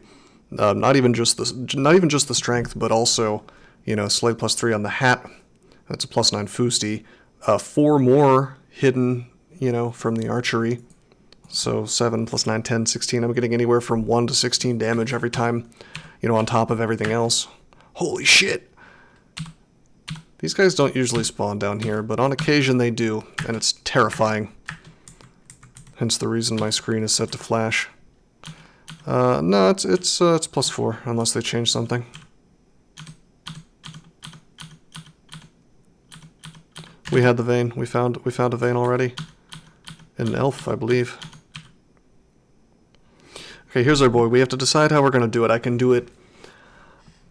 Not even just the strength, but also, you know, slay plus 3 on the hat. That's a plus 9 Fusti. 4 more hidden, you know, from the archery. So 7 plus 9, 10, 16. I'm getting anywhere from 1 to 16 damage every time, you know, on top of everything else. Holy shit! These guys don't usually spawn down here, but on occasion they do, and it's terrifying. Hence the reason my screen is set to flash. No, it's plus 4, unless they change something. We had the vein. We found a vein already. An elf, I believe. Okay, here's our boy. We have to decide how we're going to do it. I can do it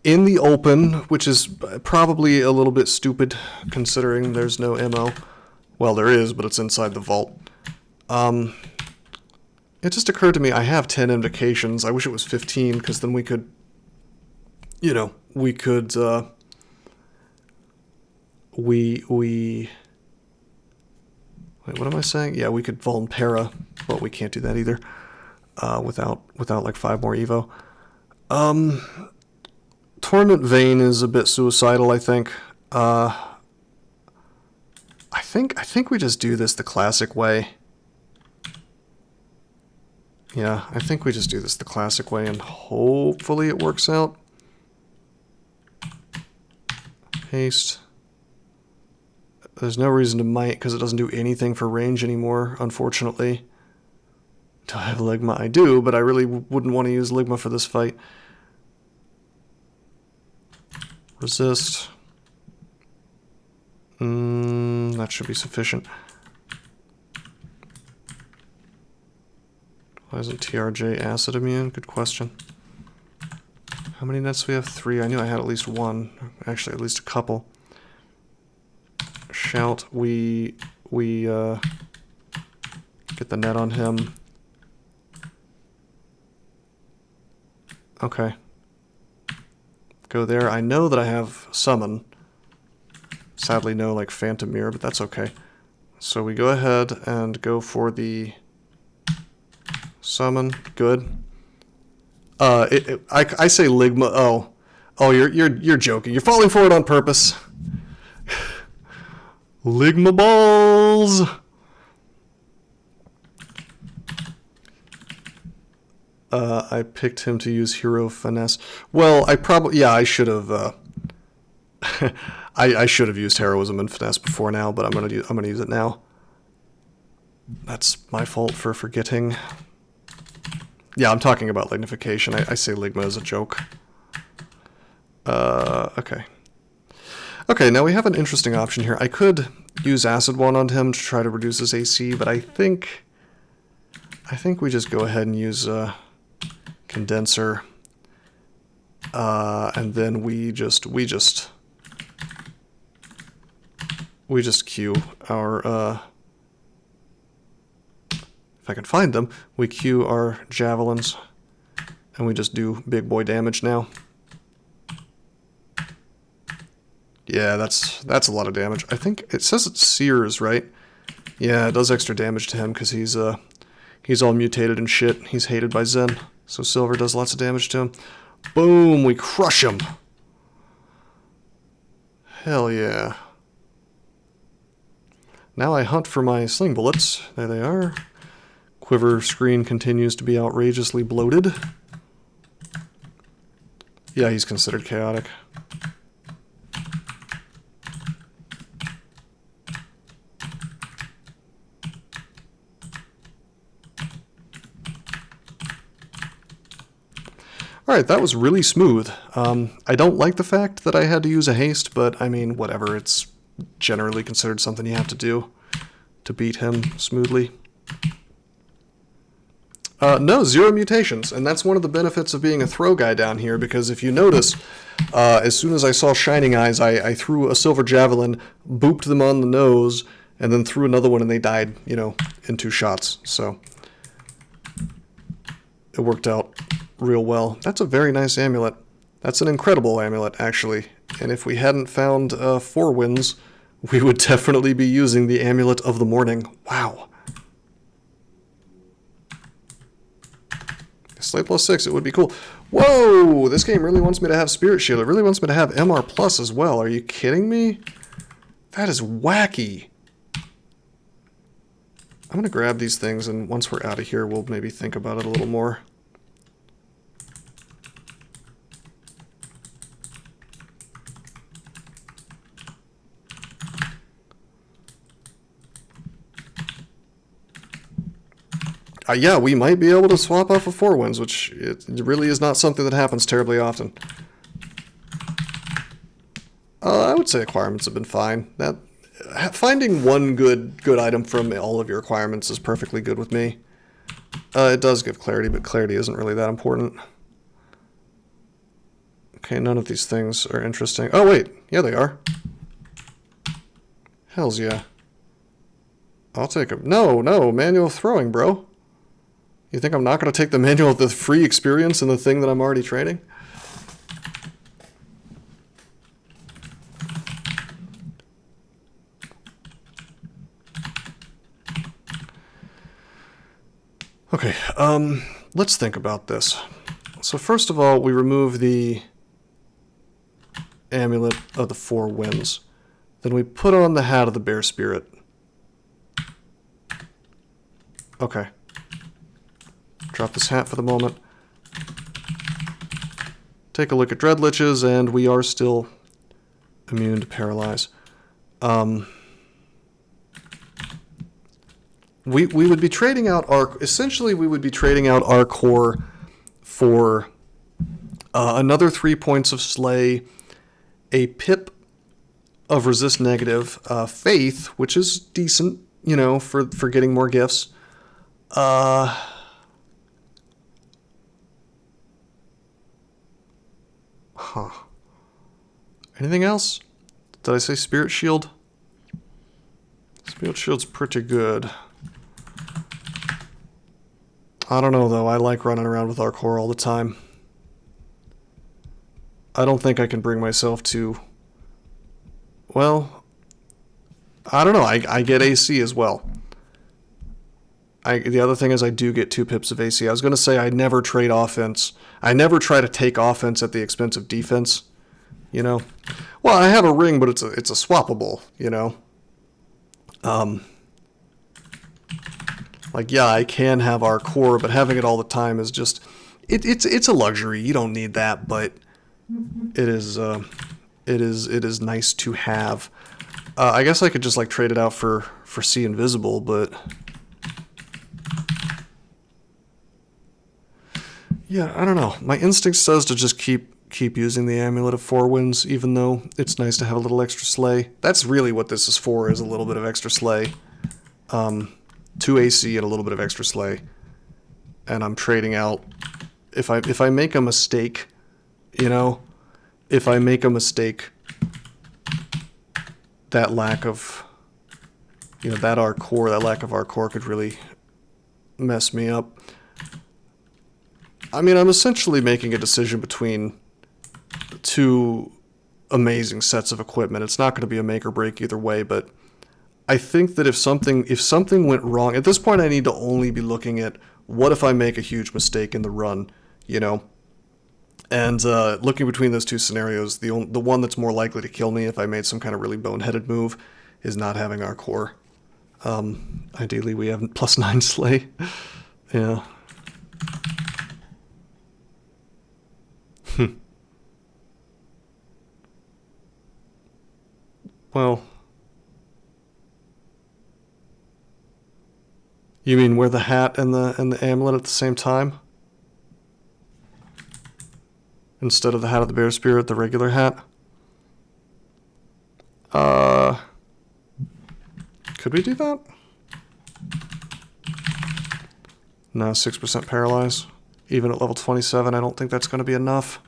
in the open, which is probably a little bit stupid, considering there's no ammo. Well, there is, but it's inside the vault. It just occurred to me I have 10 invocations. I wish it was 15, because then we could, you know, we could, wait, what am I saying? Yeah, we could Vulnpera, but we can't do that either, without like 5 more Evo. Torment Vein is a bit suicidal, I think. I think we just do this the classic way. Yeah, I think we just do this the classic way, and hopefully it works out. Haste. There's no reason to might, because it doesn't do anything for range anymore, unfortunately. Do I have Ligma? I do, but I really wouldn't want to use Ligma for this fight. Resist. That should be sufficient. Why isn't TRJ acid immune? Good question. How many nets do we have? 3. I knew I had at least 1. Actually, at least a couple. Shout. We get the net on him. Okay. Go there. I know that I have summon. Sadly, no like Phantom Mirror, but that's okay. So we go ahead and go for the summon. Good. I say Ligma. Oh, you're joking. You're falling for it on purpose. Ligma balls. I picked him to use Hero Finesse. Well, I should have. I should have used Heroism and Finesse before now, but I'm gonna use it now. That's my fault for forgetting. Yeah, I'm talking about Lignification. I say Ligma as a joke. Okay. Okay, now we have an interesting option here. I could use Acid Wand on him to try to reduce his AC, but I think we just go ahead and use Condenser, and then we just queue our if I can find them, we queue our javelins, and we just do big boy damage now. Yeah, that's a lot of damage. I think it says it's Sears, right? Yeah, it does extra damage to him because he's all mutated and shit. He's hated by Zen, so Silver does lots of damage to him. Boom, we crush him. Hell yeah. Now I hunt for my sling bullets. There they are. Quiver screen continues to be outrageously bloated. Yeah, he's considered chaotic. Alright, that was really smooth. I don't like the fact that I had to use a haste, but I mean, whatever, it's generally considered something you have to do to beat him smoothly. No, 0 mutations, and that's one of the benefits of being a throw guy down here, because if you notice, as soon as I saw Shining Eyes, I threw a Silver Javelin, booped them on the nose, and then threw another one, and they died, you know, in 2 shots. So it worked out real well. That's a very nice amulet. That's an incredible amulet, actually. And if we hadn't found 4 wins, we would definitely be using the Amulet of the Morning. Wow. Slay +6, it would be cool. Whoa! This game really wants me to have Spirit Shield. It really wants me to have MR Plus as well. Are you kidding me? That is wacky. I'm going to grab these things, and once we're out of here, we'll maybe think about it a little more. Yeah, we might be able to swap off of 4 wins, which it really is not something that happens terribly often. I would say acquirements have been fine. Finding one good item from all of your acquirements is perfectly good with me. It does give clarity, but clarity isn't really that important. Okay, none of these things are interesting. Oh, wait. Yeah, they are. Hells yeah. I'll take a... No, manual throwing, bro. You think I'm not going to take the manual of the free experience and the thing that I'm already trading? Okay, let's think about this. So first of all, we remove the Amulet of the 4 Winds. Then we put on the Hat of the Bear Spirit. Okay. Drop this hat for the moment. Take a look at Dreadliches, and we are still immune to Paralyze. We would be trading out our... Essentially, we would be trading out our core for another 3 points of Slay, a pip of Resist Negative, Faith, which is decent, you know, for getting more gifts. Anything else? Did I say Spirit Shield? Spirit Shield's pretty good. I don't know, though. I like running around with our core all the time. I don't think I can bring myself to... Well, I don't know. I get AC as well. The other thing is I do get 2 pips of AC. I was going to say I never trade offense. I never try to take offense at the expense of defense, you know? Well, I have a ring, but it's a swappable, you know? Like, yeah, I can have our core, but having it all the time is just... It's a luxury. You don't need that, but it is nice to have. I guess I could just, like, trade it out for See Invisible, but... Yeah, I don't know. My instinct says to just keep using the Amulet of 4 Winds, even though it's nice to have a little extra Slay. That's really what this is for, is a little bit of extra Slay. 2 AC and a little bit of extra Slay. And I'm trading out... If I make a mistake, you know, if I make a mistake, that lack of... You know, that lack of our core could really mess me up. I mean, I'm essentially making a decision between 2 amazing sets of equipment. It's not going to be a make or break either way, but I think that if something went wrong, at this point I need to only be looking at what if I make a huge mistake in the run, you know? And looking between those 2 scenarios, the one that's more likely to kill me if I made some kind of really boneheaded move is not having our core. Ideally we have +9 Slay. Yeah. Well, you mean wear the hat and the amulet at the same time? Instead of the Hat of the Bear Spirit, the regular hat? Could we do that? No, 6% paralyze. Even at level 27, I don't think that's going to be enough.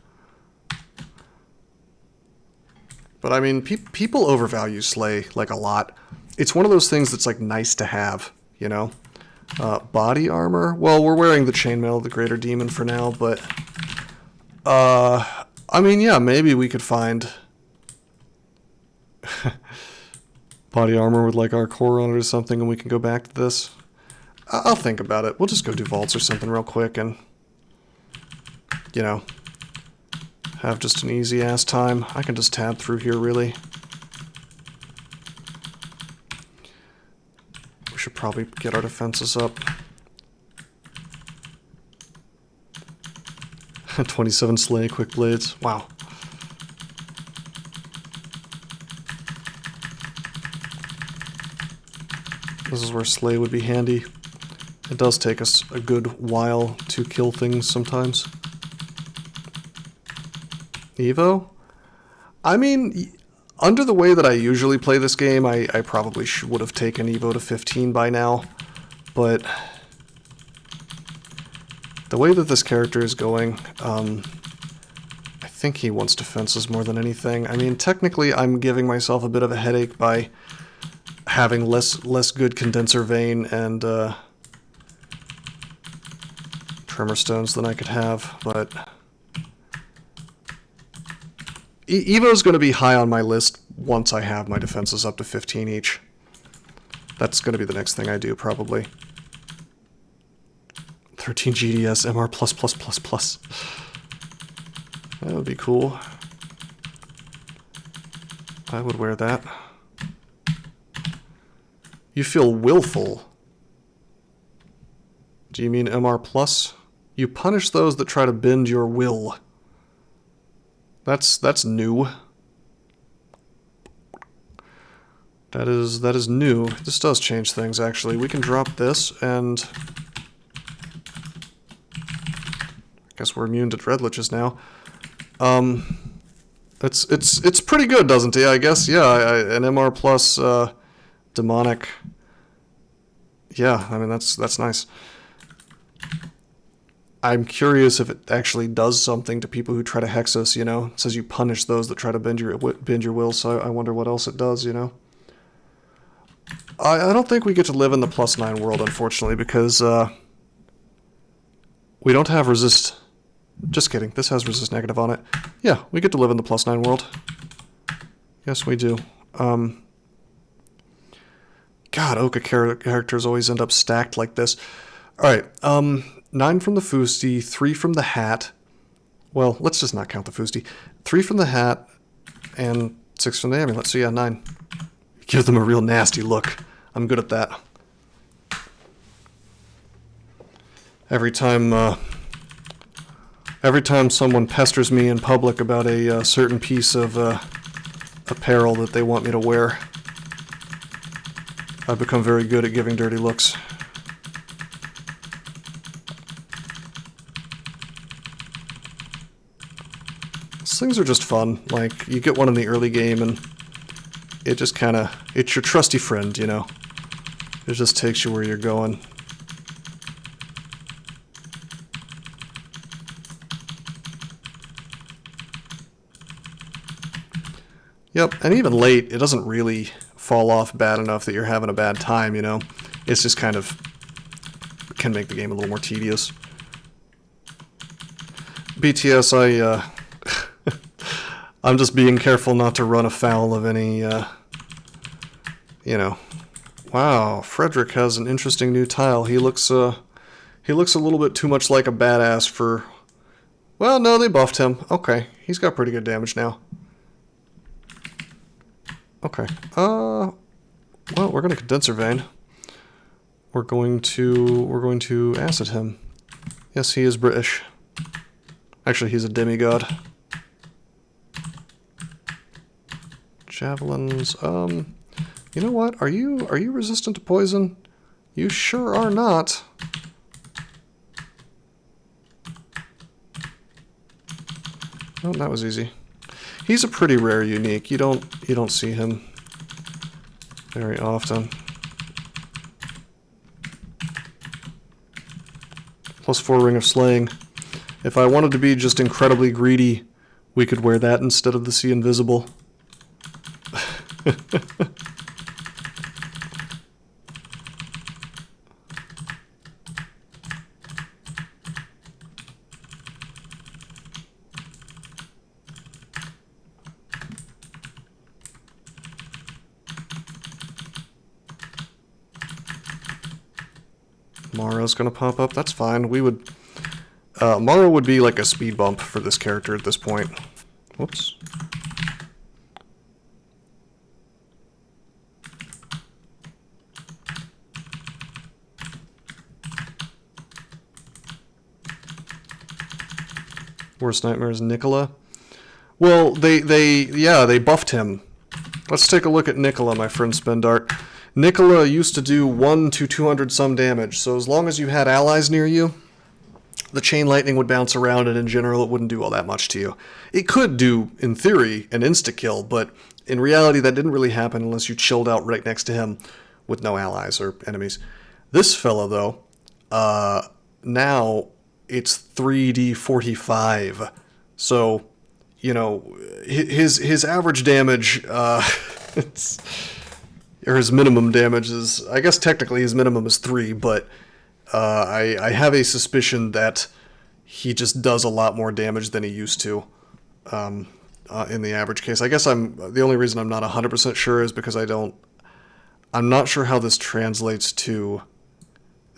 But I mean, people overvalue Slay like a lot. It's one of those things that's like nice to have, you know? Body armor? Well, we're wearing the chainmail of the Greater Demon for now, but... I mean, yeah, maybe we could find... body armor with like our core on it or something, and we can go back to this. I'll think about it. We'll just go do vaults or something real quick and, you know, have just an easy ass time. I can just tab through here, really. We should probably get our defenses up. 27 Slay, quick blades. Wow. This is where Slay would be handy. It does take us a good while to kill things sometimes. Evo? I mean, under the way that I usually play this game, I probably would have taken Evo to 15 by now. But the way that this character is going, I think he wants defenses more than anything. I mean, technically, I'm giving myself a bit of a headache by having less good condenser vein and tremor stones than I could have, but Evo's going to be high on my list once I have my defenses up to 15 each. That's going to be the next thing I do, probably. 13 GDS MR plus plus plus plus. That would be cool. I would wear that. You feel willful. Do you mean MR plus? You punish those that try to bend your will. That's new. That is new. This does change things, actually. We can drop this, and I guess we're immune to Dreadliches now. It's pretty good, doesn't it? I guess, yeah. An MR plus demonic. Yeah, I mean that's nice. I'm curious if it actually does something to people who try to hex us, you know? It says you punish those that try to bend your will, so I wonder what else it does, you know? I don't think we get to live in the +9 world, unfortunately, because we don't have resist. Just kidding, this has resist negative on it. Yeah, we get to live in the +9 world. Yes, we do. God, Oka characters always end up stacked like this. Alright, 9 from the Fusti, 3 from the hat. Well, let's just not count the Fusti. 3 from the hat, and 6 from the amulet, so yeah, 9. Give them a real nasty look. I'm good at that. Every time someone pesters me in public about a certain piece of apparel that they want me to wear, I've become very good at giving dirty looks. These things are just fun. Like, you get one in the early game and it just kinda, it's your trusty friend, you know? It just takes you where you're going. Yep, and even late, it doesn't really fall off bad enough that you're having a bad time, you know? It's just kind of can make the game a little more tedious. BTS, I'm just being careful not to run afoul of any, you know. Wow, Frederick has an interesting new tile. He looks a little bit too much like a badass for... Well, no, they buffed him. Okay, he's got pretty good damage now. Okay, well, we're gonna condenser vein. We're going to acid him. Yes, he is British. Actually, he's a demigod. Javelins, you know what? Are you resistant to poison? You sure are not. Oh, that was easy. He's a pretty rare unique. You don't see him very often. Plus 4 Ring of Slaying. If I wanted to be just incredibly greedy, we could wear that instead of the See Invisible. Mara's gonna pop up. That's fine. We would... Mara would be like a speed bump for this character at this point. Whoops. Worst Nightmare is Nicola. Well, they buffed him. Let's take a look at Nicola, my friend Spendart. Nicola used to do 1 to 200 some damage, so as long as you had allies near you, the chain lightning would bounce around, and in general it wouldn't do all that much to you. It could do, in theory, an insta-kill, but in reality that didn't really happen unless you chilled out right next to him with no allies or enemies. This fella, though, now it's 3d45, so, you know, his average damage, it's... or his minimum damage is, I guess technically his minimum is 3, but I have a suspicion that he just does a lot more damage than he used to in the average case. I guess the only reason I'm not 100% sure is because I'm not sure how this translates to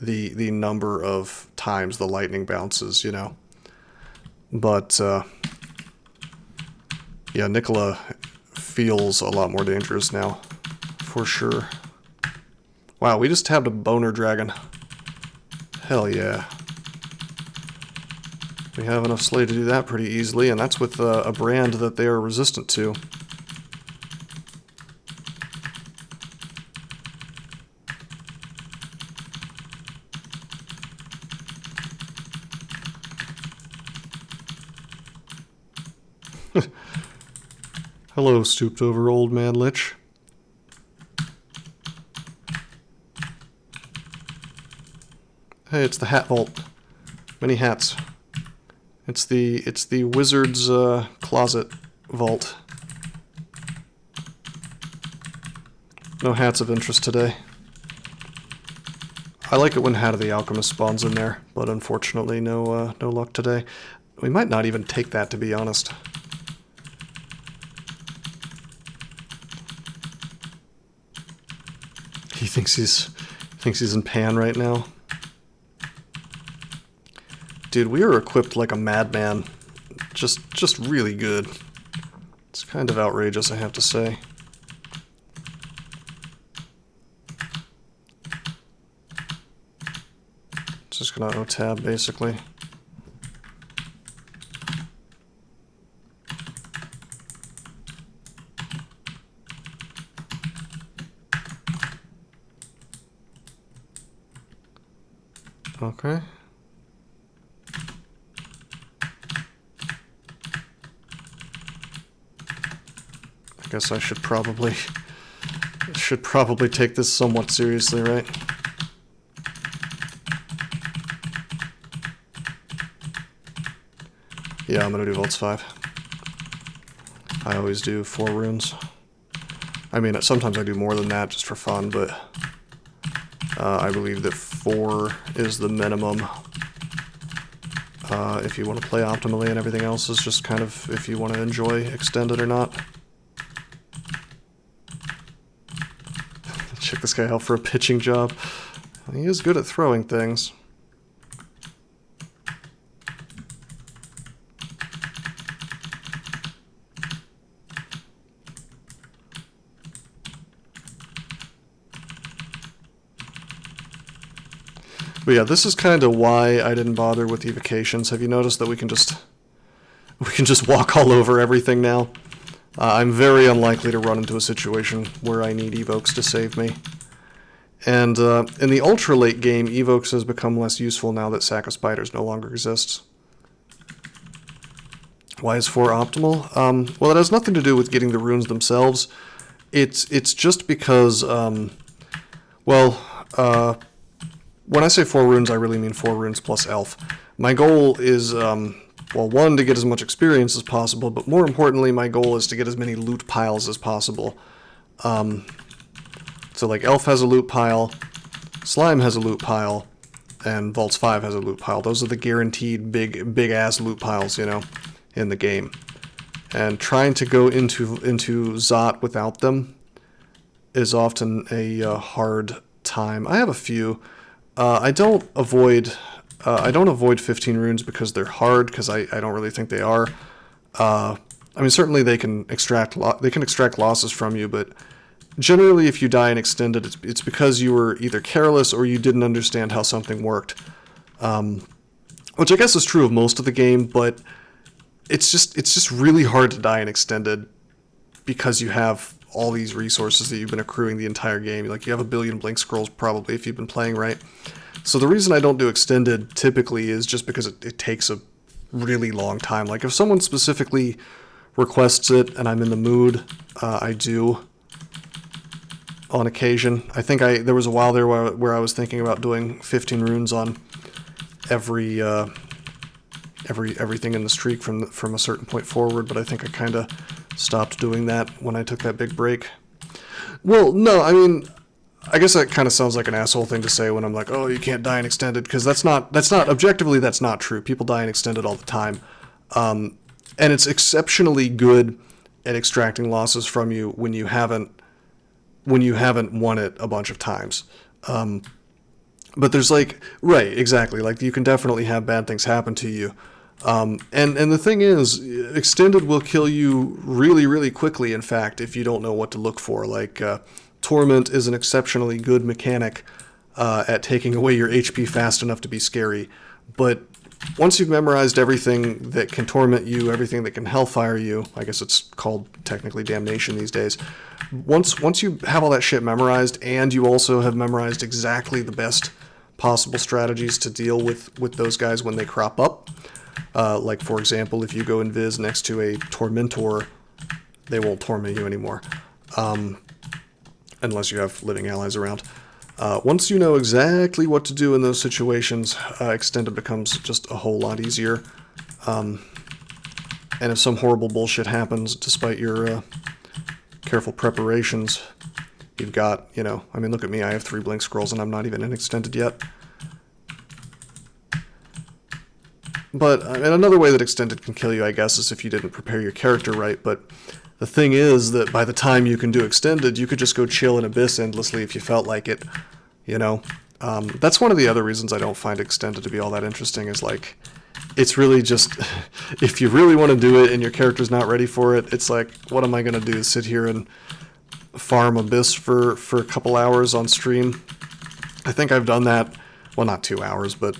the number of times the lightning bounces, you know. But, yeah, Nicola feels a lot more dangerous now. For sure. Wow, we just tabbed a boner dragon. Hell yeah. We have enough slay to do that pretty easily, and that's with a brand that they are resistant to. Hello, stooped over old man lich. Hey, it's the hat vault. Many hats. It's the wizard's closet vault. No hats of interest today. I like it when Hat of the Alchemist spawns in there, but unfortunately no luck today. We might not even take that, to be honest. He thinks he's in Pan right now. Dude, we are equipped like a madman. Just really good. It's kind of outrageous, I have to say. Just gonna O-tab, basically. Okay. I guess I should probably take this somewhat seriously, right? Yeah, I'm gonna do Volts 5. I always do 4 runes. I mean, sometimes I do more than that just for fun, but I believe that 4 is the minimum. If you want to play optimally, and everything else is just kind of if you want to enjoy extended or not. Check this guy out for a pitching job. He is good at throwing things. But yeah, this is kind of why I didn't bother with evocations. Have you noticed that we can just walk all over everything now? I'm very unlikely to run into a situation where I need evokes to save me. And in the ultra late game, evokes has become less useful now that Sack of Spiders no longer exists. Why is 4 optimal? Well, it has nothing to do with getting the runes themselves. It's just because, when I say 4 runes, I really mean 4 runes plus elf. My goal is, well, one, to get as much experience as possible, but more importantly, my goal is to get as many loot piles as possible. So like elf has a loot pile, slime has a loot pile, and Vaults 5 has a loot pile. Those are the guaranteed big ass loot piles, you know, in the game. And trying to go into Zot without them is often a hard time. I have a few. I don't avoid 15 runes because they're hard, because I don't really think they are. I mean, certainly they can extract losses from you, but generally if you die in extended, it's because you were either careless or you didn't understand how something worked. Which I guess is true of most of the game, but it's just really hard to die in extended because you have all these resources that you've been accruing the entire game. Like, you have a billion blink scrolls probably if you've been playing right. So the reason I don't do extended typically is just because it takes a really long time. Like, if someone specifically requests it and I'm in the mood, I do on occasion. I think there was a while there where I was thinking about doing 15 runes on everything in the streak from a certain point forward, but I think I kind of stopped doing that when I took that big break. Well, no, I mean, I guess that kind of sounds like an asshole thing to say when I'm like, oh, you can't die in extended, because that's not objectively, that's not true. People die in extended all the time, and it's exceptionally good at extracting losses from you when you haven't won it a bunch of times. But there's like, right, exactly, like you can definitely have bad things happen to you. And the thing is, extended will kill you really, really quickly, in fact, if you don't know what to look for. Like, Torment is an exceptionally good mechanic at taking away your HP fast enough to be scary. But once you've memorized everything that can torment you, everything that can hellfire you, I guess it's called technically damnation these days, once you have all that shit memorized, and you also have memorized exactly the best possible strategies to deal with those guys when they crop up, like, for example, if you go invis next to a Tormentor, they won't torment you anymore, unless you have living allies around. Once you know exactly what to do in those situations, extended becomes just a whole lot easier. And if some horrible bullshit happens, despite your careful preparations, you've got, you know, I mean, look at me, I have 3 blink scrolls and I'm not even in extended yet. But and another way that extended can kill you, I guess, is if you didn't prepare your character right. But the thing is that by the time you can do extended, you could just go chill in Abyss endlessly if you felt like it, you know? That's one of the other reasons I don't find extended to be all that interesting, is like, it's really just, if you really want to do it and your character's not ready for it, it's like, what am I going to do, sit here and farm Abyss for a couple hours on stream? I think I've done that, well, not 2 hours, but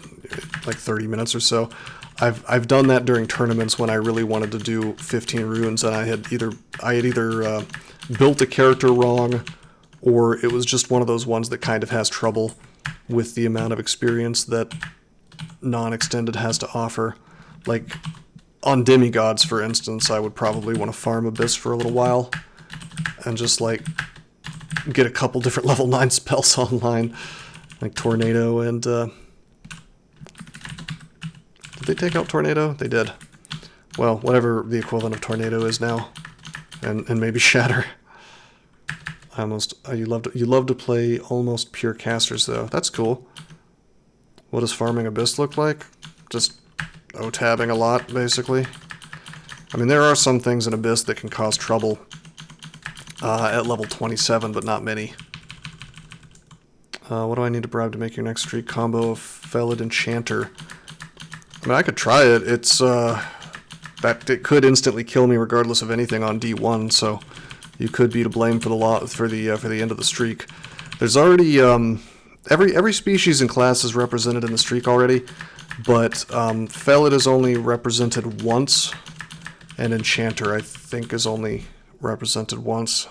like 30 minutes or so. I've done that during tournaments when I really wanted to do 15 runes, and I had either built a character wrong, or it was just one of those ones that kind of has trouble with the amount of experience that non-extended has to offer. Like, on demigods, for instance, I would probably want to farm Abyss for a little while, and just, like, get a couple different level 9 spells online, like Tornado and, did they take out Tornado? They did. Well, whatever the equivalent of Tornado is now, and maybe Shatter. You love to play almost pure casters, though. That's cool. What does farming Abyss look like? Just O-tabbing a lot, basically. I mean, there are some things in Abyss that can cause trouble at level 27, but not many. What do I need to bribe to make your next streak combo of Felid Enchanter? I mean, I could try it. It's, it could instantly kill me regardless of anything on D1, so you could be to blame for the end of the streak. There's already, every species and class is represented in the streak already, but Felid is only represented once, and Enchanter, I think, is only represented once.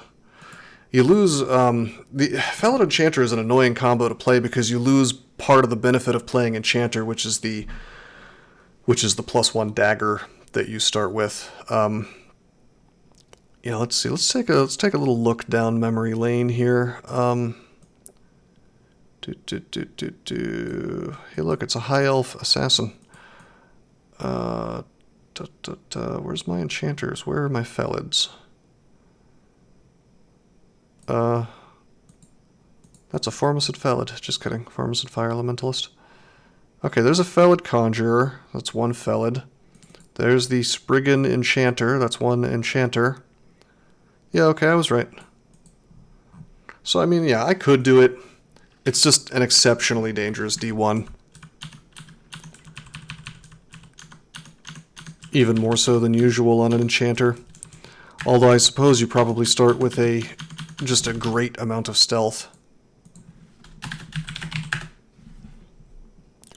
You lose, the Felid Enchanter is an annoying combo to play because you lose part of the benefit of playing Enchanter, which is the +1 dagger that you start with. Yeah, let's see. Let's take a little look down memory lane here. Hey, look, it's a high elf assassin. Where's my enchanters? Where are my felids? That's a Formicid Felid. Just kidding. Formicid Fire Elementalist. Okay, there's a Felid Conjurer. That's one Felid. There's the Spriggan Enchanter. That's one Enchanter. Yeah, okay, I was right. So, I mean, yeah, I could do it. It's just an exceptionally dangerous D1. Even more so than usual on an Enchanter. Although I suppose you probably start with just a great amount of stealth.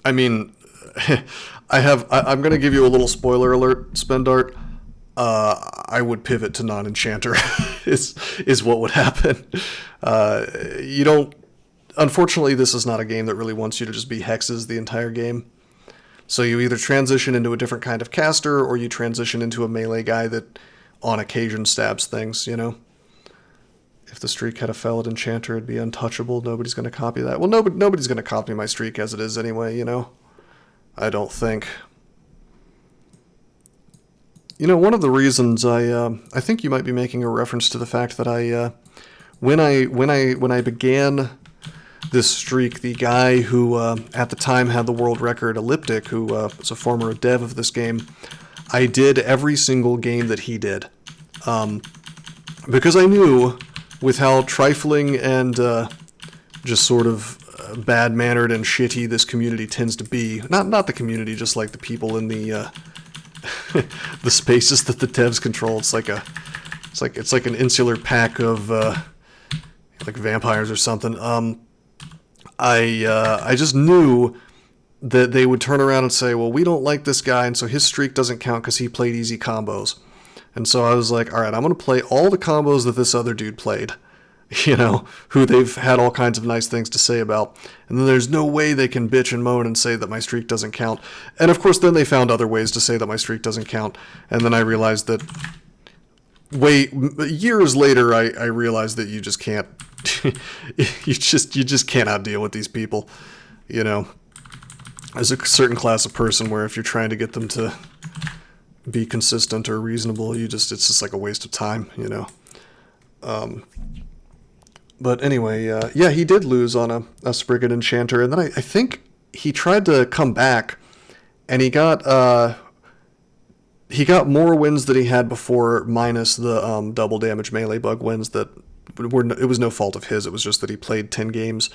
I mean, I'm going to give you a little spoiler alert, Spendart. I would pivot to non-enchanter is what would happen. You don't... Unfortunately, this is not a game that really wants you to just be hexes the entire game. So you either transition into a different kind of caster, or you transition into a melee guy that on occasion stabs things, you know? If the streak had a Felid Enchanter, it'd be untouchable. Nobody's going to copy that. Well, nobody's going to copy my streak as it is anyway, you know? I don't think. You know, one of the reasons I think you might be making a reference to the fact that when I began this streak, the guy who at the time had the world record, Elliptic, who was a former dev of this game, I did every single game that he did. Because I knew with how trifling and just sort of bad-mannered and shitty this community tends to be. Not the community, just like the people in the the spaces that the devs control. It's like an insular pack of like vampires or something. I just knew that they would turn around and say, well, we don't like this guy, and so his streak doesn't count because he played easy combos. And so I was like, all right, I'm going to play all the combos that this other dude played, you know, who they've had all kinds of nice things to say about. And then there's no way they can bitch and moan and say that my streak doesn't count. And of course, then they found other ways to say that my streak doesn't count. And then I realized that years later, I realized that you just can't, you just cannot deal with these people, you know. There's a certain class of person where if you're trying to get them to be consistent or reasonable, it's just like a waste of time, you know. But anyway, yeah, he did lose on a Spriggan Enchanter, and then I think he tried to come back, and he got more wins than he had before, minus the double damage melee bug wins that it was no fault of his. It was just that he played 10 games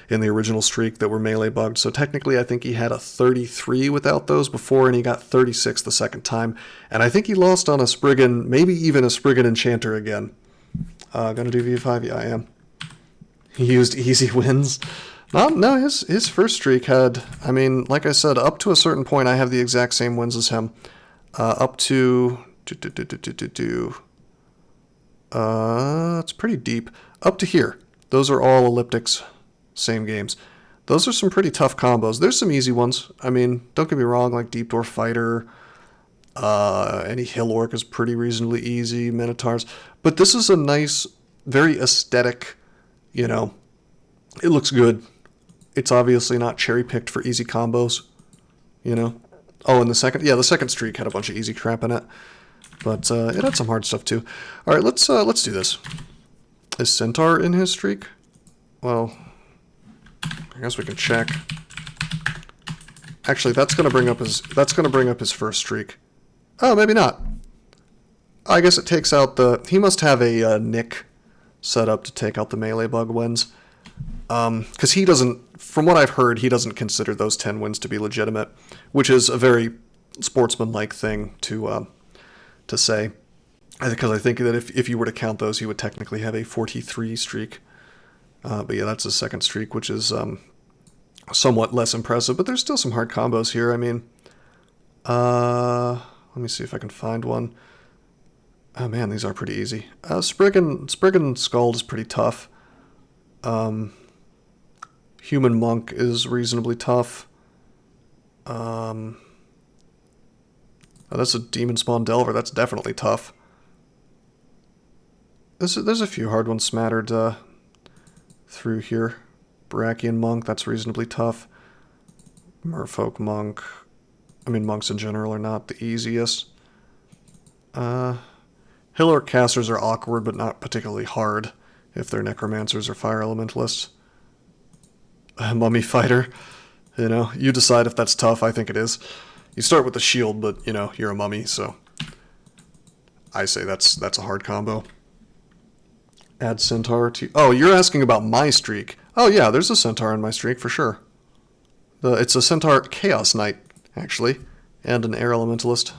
in the original streak that were melee bugged. So technically, I think he had a 33 without those before, and he got 36 the second time. And I think he lost on a Spriggan, maybe even a Spriggan Enchanter again. Gonna do V5? Yeah, I am. He used easy wins. No, his first streak had, I mean, like I said, up to a certain point, I have the exact same wins as him. Up to... it's pretty deep. Up to here. Those are all Elliptics. Same games. Those are some pretty tough combos. There's some easy ones. I mean, don't get me wrong, like Deep Dwarf Fighter, any Hill Orc is pretty reasonably easy, Minotaurs. But this is a nice, very aesthetic, you know, it looks good. It's obviously not cherry-picked for easy combos, you know. Oh, and the second streak had a bunch of easy crap in it. But it had some hard stuff too. All right, let's do this. Is Centaur in his streak? Well, I guess we can check. Actually, that's gonna bring up his first streak. Oh, maybe not. I guess it takes out he must have a nick set up to take out the melee bug wins. Because he doesn't, from what I've heard, he doesn't consider those 10 wins to be legitimate, which is a very sportsmanlike thing to say. Because I think that if you were to count those, he would technically have a 43 streak. But yeah, that's his second streak, which is somewhat less impressive. But there's still some hard combos here. I mean, let me see if I can find one. Oh man, these are pretty easy. Spriggan Skald is pretty tough. Human Monk is reasonably tough. Oh, that's a Demonspawn Delver. That's definitely tough. There's a few hard ones smattered through here. Brachian Monk, that's reasonably tough. Merfolk Monk. I mean, monks in general are not the easiest. Hill casters are awkward, but not particularly hard if they're necromancers or fire elementalists. Mummy fighter. You know, you decide if that's tough. I think it is. You start with the shield, but, you know, you're a mummy, so I say that's a hard combo. Add centaur to... Oh, you're asking about my streak. Oh, yeah, there's a centaur in my streak, for sure. It's a centaur chaos knight, actually, and an air elementalist.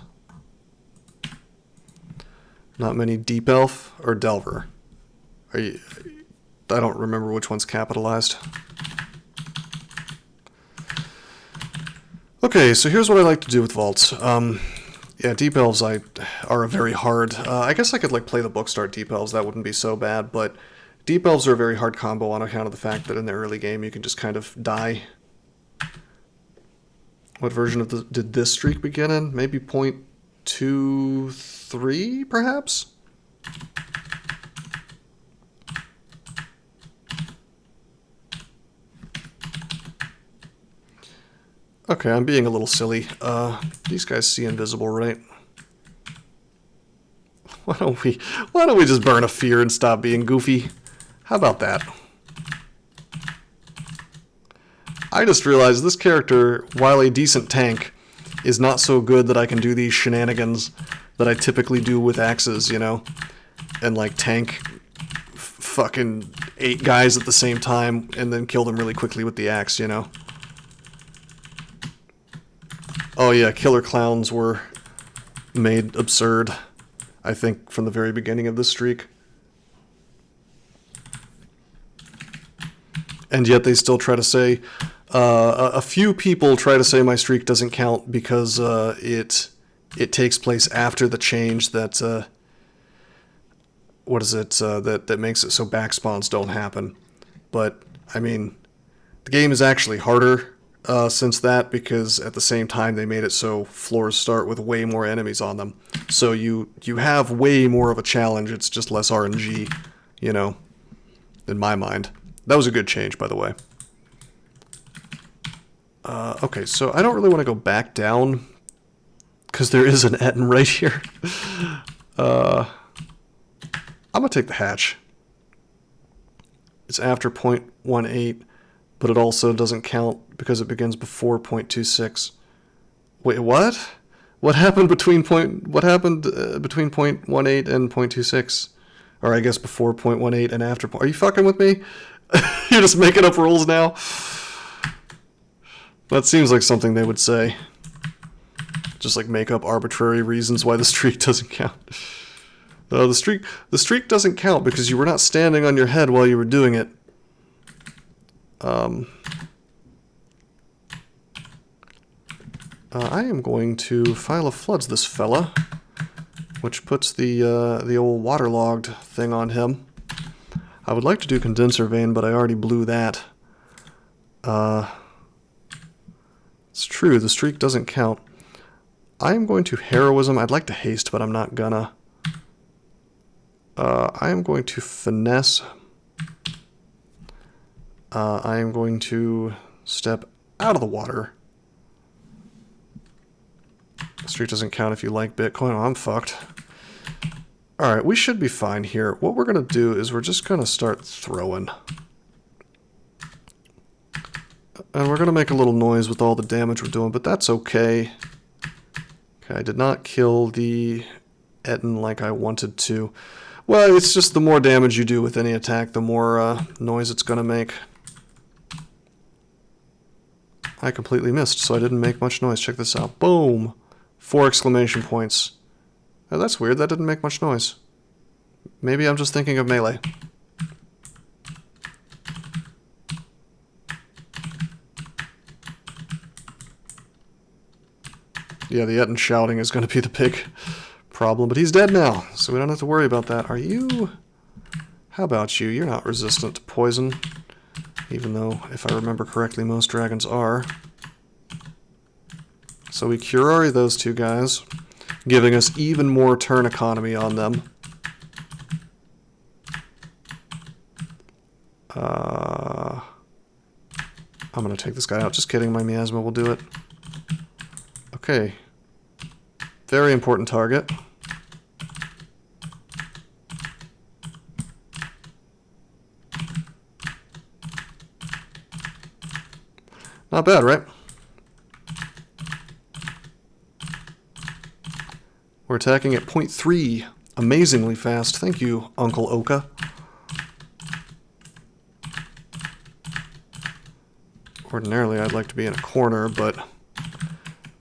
Not many deep elf or delver. I don't remember which one's capitalized. Okay, so here's what I like to do with vaults. Yeah, deep elves are very hard. I guess I could like play the bookstart deep elves. That wouldn't be so bad, but deep elves are a very hard combo on account of the fact that in the early game you can just kind of die. What version of did this streak begin in? Maybe 0.23, perhaps? Okay, I'm being a little silly. These guys see invisible, right? Why don't we just burn a fear and stop being goofy? How about that? I just realized this character, while a decent tank, is not so good that I can do these shenanigans that I typically do with axes, you know? And like tank fucking 8 guys at the same time and then kill them really quickly with the axe, you know? Oh yeah, killer clowns were made absurd, I think, from the very beginning of this streak. And yet they still try to say, a few people try to say my streak doesn't count because it takes place after the change that, what is it, that makes it so backspawns don't happen. But, I mean, the game is actually harder since that, because at the same time they made it so floors start with way more enemies on them. So you have way more of a challenge, it's just less RNG, you know, in my mind. That was a good change, by the way. Okay, so I don't really want to go back down, because there is an Etten right here. I'm going to take the hatch. It's after 0.18, but it also doesn't count because it begins before 0.26. Wait, what? What happened between between 0.18 and 0.26? Or I guess before 0.18 and after. Are you fucking with me? You're just making up rules now? That seems like something they would say. Just like make up arbitrary reasons why the streak doesn't count. The streak doesn't count because you were not standing on your head while you were doing it. I am going to File of Floods this fella, which puts the old waterlogged thing on him. I would like to do Condenser Vein, but I already blew that. It's true, the streak doesn't count. I am going to Heroism. I'd like to Haste, but I'm not gonna. I am going to Finesse. I am going to step out of the water. The streak doesn't count if you like Bitcoin. Oh, I'm fucked. Alright, we should be fine here. What we're going to do is we're just going to start throwing. And we're going to make a little noise with all the damage we're doing, but that's okay. Okay, I did not kill the Etten like I wanted to. Well, it's just the more damage you do with any attack, the more noise it's going to make. I completely missed, so I didn't make much noise. Check this out. Boom! 4 exclamation points. Oh, that's weird. That didn't make much noise. Maybe I'm just thinking of melee. Yeah, the Etten shouting is going to be the big problem, but he's dead now, so we don't have to worry about that. Are you... How about you? You're not resistant to poison, even though, if I remember correctly, most dragons are. So we Curari those two guys, giving us even more turn economy on them. I'm gonna take this guy out. Just kidding, my miasma will do it. Okay. Very important target. Not bad, right? We're attacking at 0.3. Amazingly fast. Thank you, Uncle Oka. Ordinarily, I'd like to be in a corner, but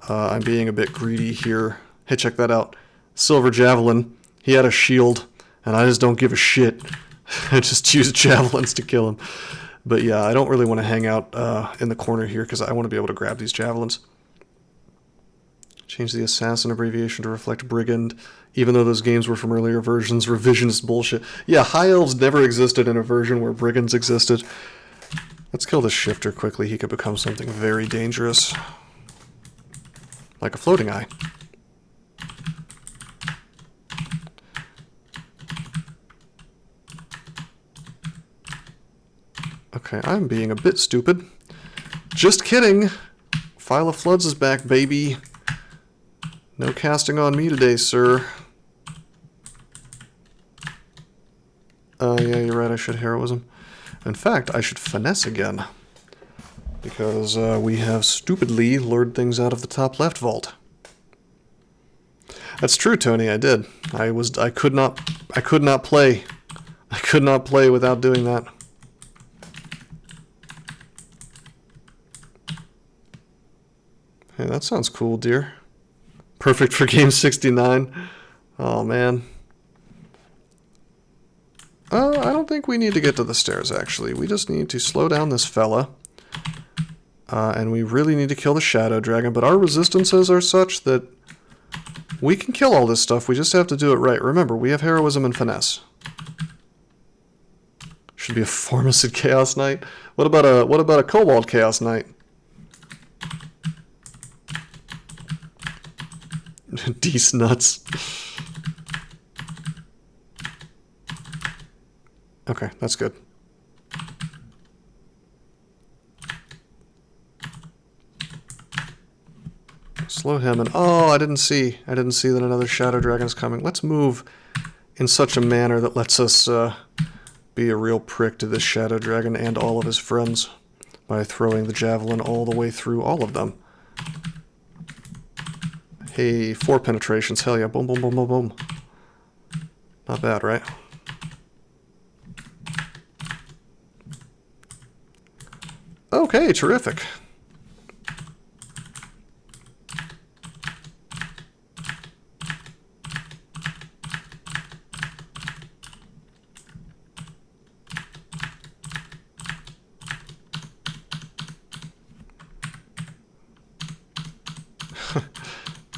I'm being a bit greedy here. Hey, check that out. Silver Javelin. He had a shield, and I just don't give a shit. I just use javelins to kill him. But yeah, I don't really want to hang out in the corner here because I want to be able to grab these javelins. Change the assassin abbreviation to reflect brigand, even though those games were from earlier versions. Revisionist bullshit. Yeah, High Elves never existed in a version where brigands existed. Let's kill this shifter quickly. He could become something very dangerous. Like a floating eye. Okay, I'm being a bit stupid. Just kidding! File of Floods is back, baby. No casting on me today, sir. Yeah, you're right, I should heroism. In fact, I should finesse again. Because we have stupidly lured things out of the top left vault. That's true, Tony, I did. I could not play. I could not play without doing that. Hey, that sounds cool, dear. Perfect for game 69. Oh, man. I don't think we need to get to the stairs, actually. We just need to slow down this fella. And we really need to kill the Shadow Dragon, but our resistances are such that we can kill all this stuff. We just have to do it right. Remember, we have heroism and finesse. Should be a Formicid Chaos Knight. What about a Cobalt Chaos Knight? D's nuts. Okay, that's good. Slow him and I didn't see that another Shadow Dragon is coming. Let's move in such a manner that lets us be a real prick to this Shadow Dragon and all of his friends by throwing the javelin all the way through all of them. Hey, 4 penetrations, hell yeah, boom, boom, boom, boom, boom. Not bad, right? Okay, terrific.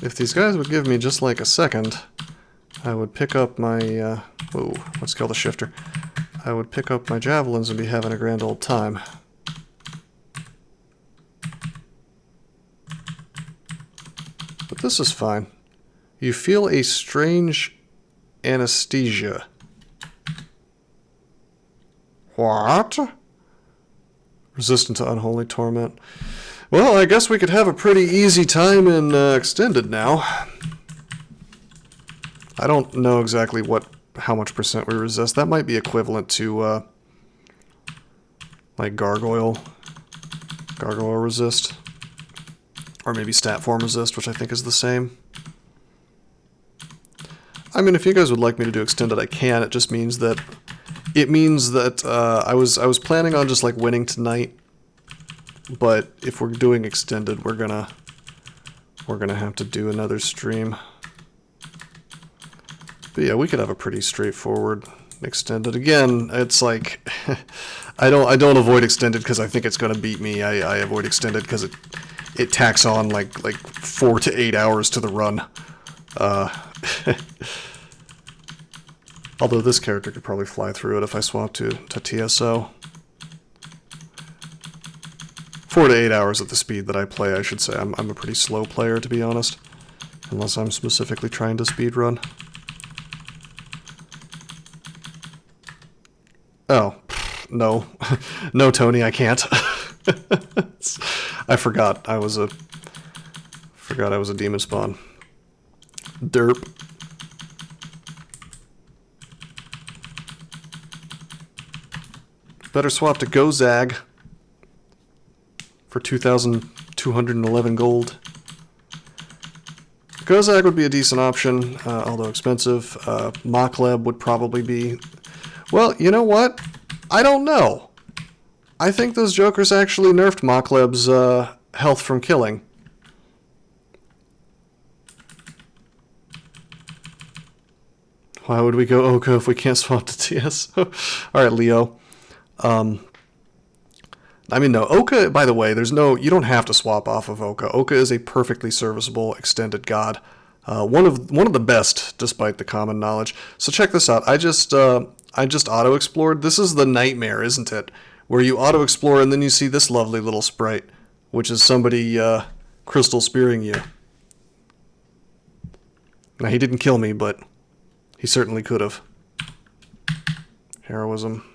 If these guys would give me just like a second, I would pick up my, whoa, let's kill the shifter. I would pick up my javelins and be having a grand old time. But this is fine. You feel a strange anesthesia. What? Resistant to unholy torment. Well, I guess we could have a pretty easy time in Extended now. I don't know exactly how much percent we resist. That might be equivalent to, like Gargoyle resist. Or maybe Stat Form resist, which I think is the same. I mean, if you guys would like me to do Extended, I can. It just means that... I was planning on just, like, winning tonight. But if we're doing Extended, we're gonna have to do another stream. But yeah, we could have a pretty straightforward Extended. Again, it's like I don't avoid Extended because I think it's gonna beat me. I avoid Extended because it tacks on like 4 to 8 hours to the run. Although this character could probably fly through it if I swap to TSO. 4 to 8 hours at the speed that I play, I should say. I'm a pretty slow player, to be honest. Unless I'm specifically trying to speedrun. Oh, no. No, Tony, I can't. I forgot I was a demon spawn. Derp. Better swap to Gozag for 2,211 gold. Gozag would be a decent option, although expensive. Mokleb would probably be... Well, you know what? I don't know. I think those jokers actually nerfed Mokleb's health from killing. Why would we go Oka if we can't swap to TS? Alright, Leo. I mean, no, Oka, by the way, you don't have to swap off of Oka. Oka is a perfectly serviceable extended god. One of the best, despite the common knowledge. So check this out. I just auto-explored. This is the nightmare, isn't it? Where you auto-explore and then you see this lovely little sprite, which is somebody crystal spearing you. Now, he didn't kill me, but he certainly could have. Heroism.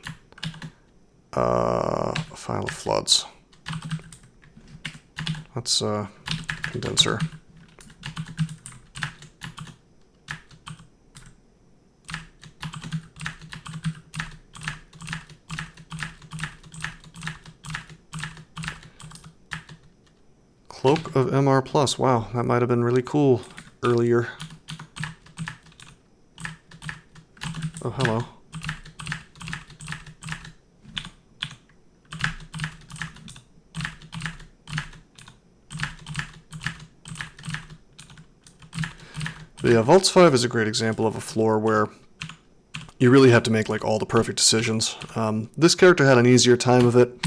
File of floods. Let's condenser. Cloak of MR+. Wow, that might have been really cool earlier. Oh, hello. But yeah, Vaults 5 is a great example of a floor where you really have to make like all the perfect decisions. This character had an easier time of it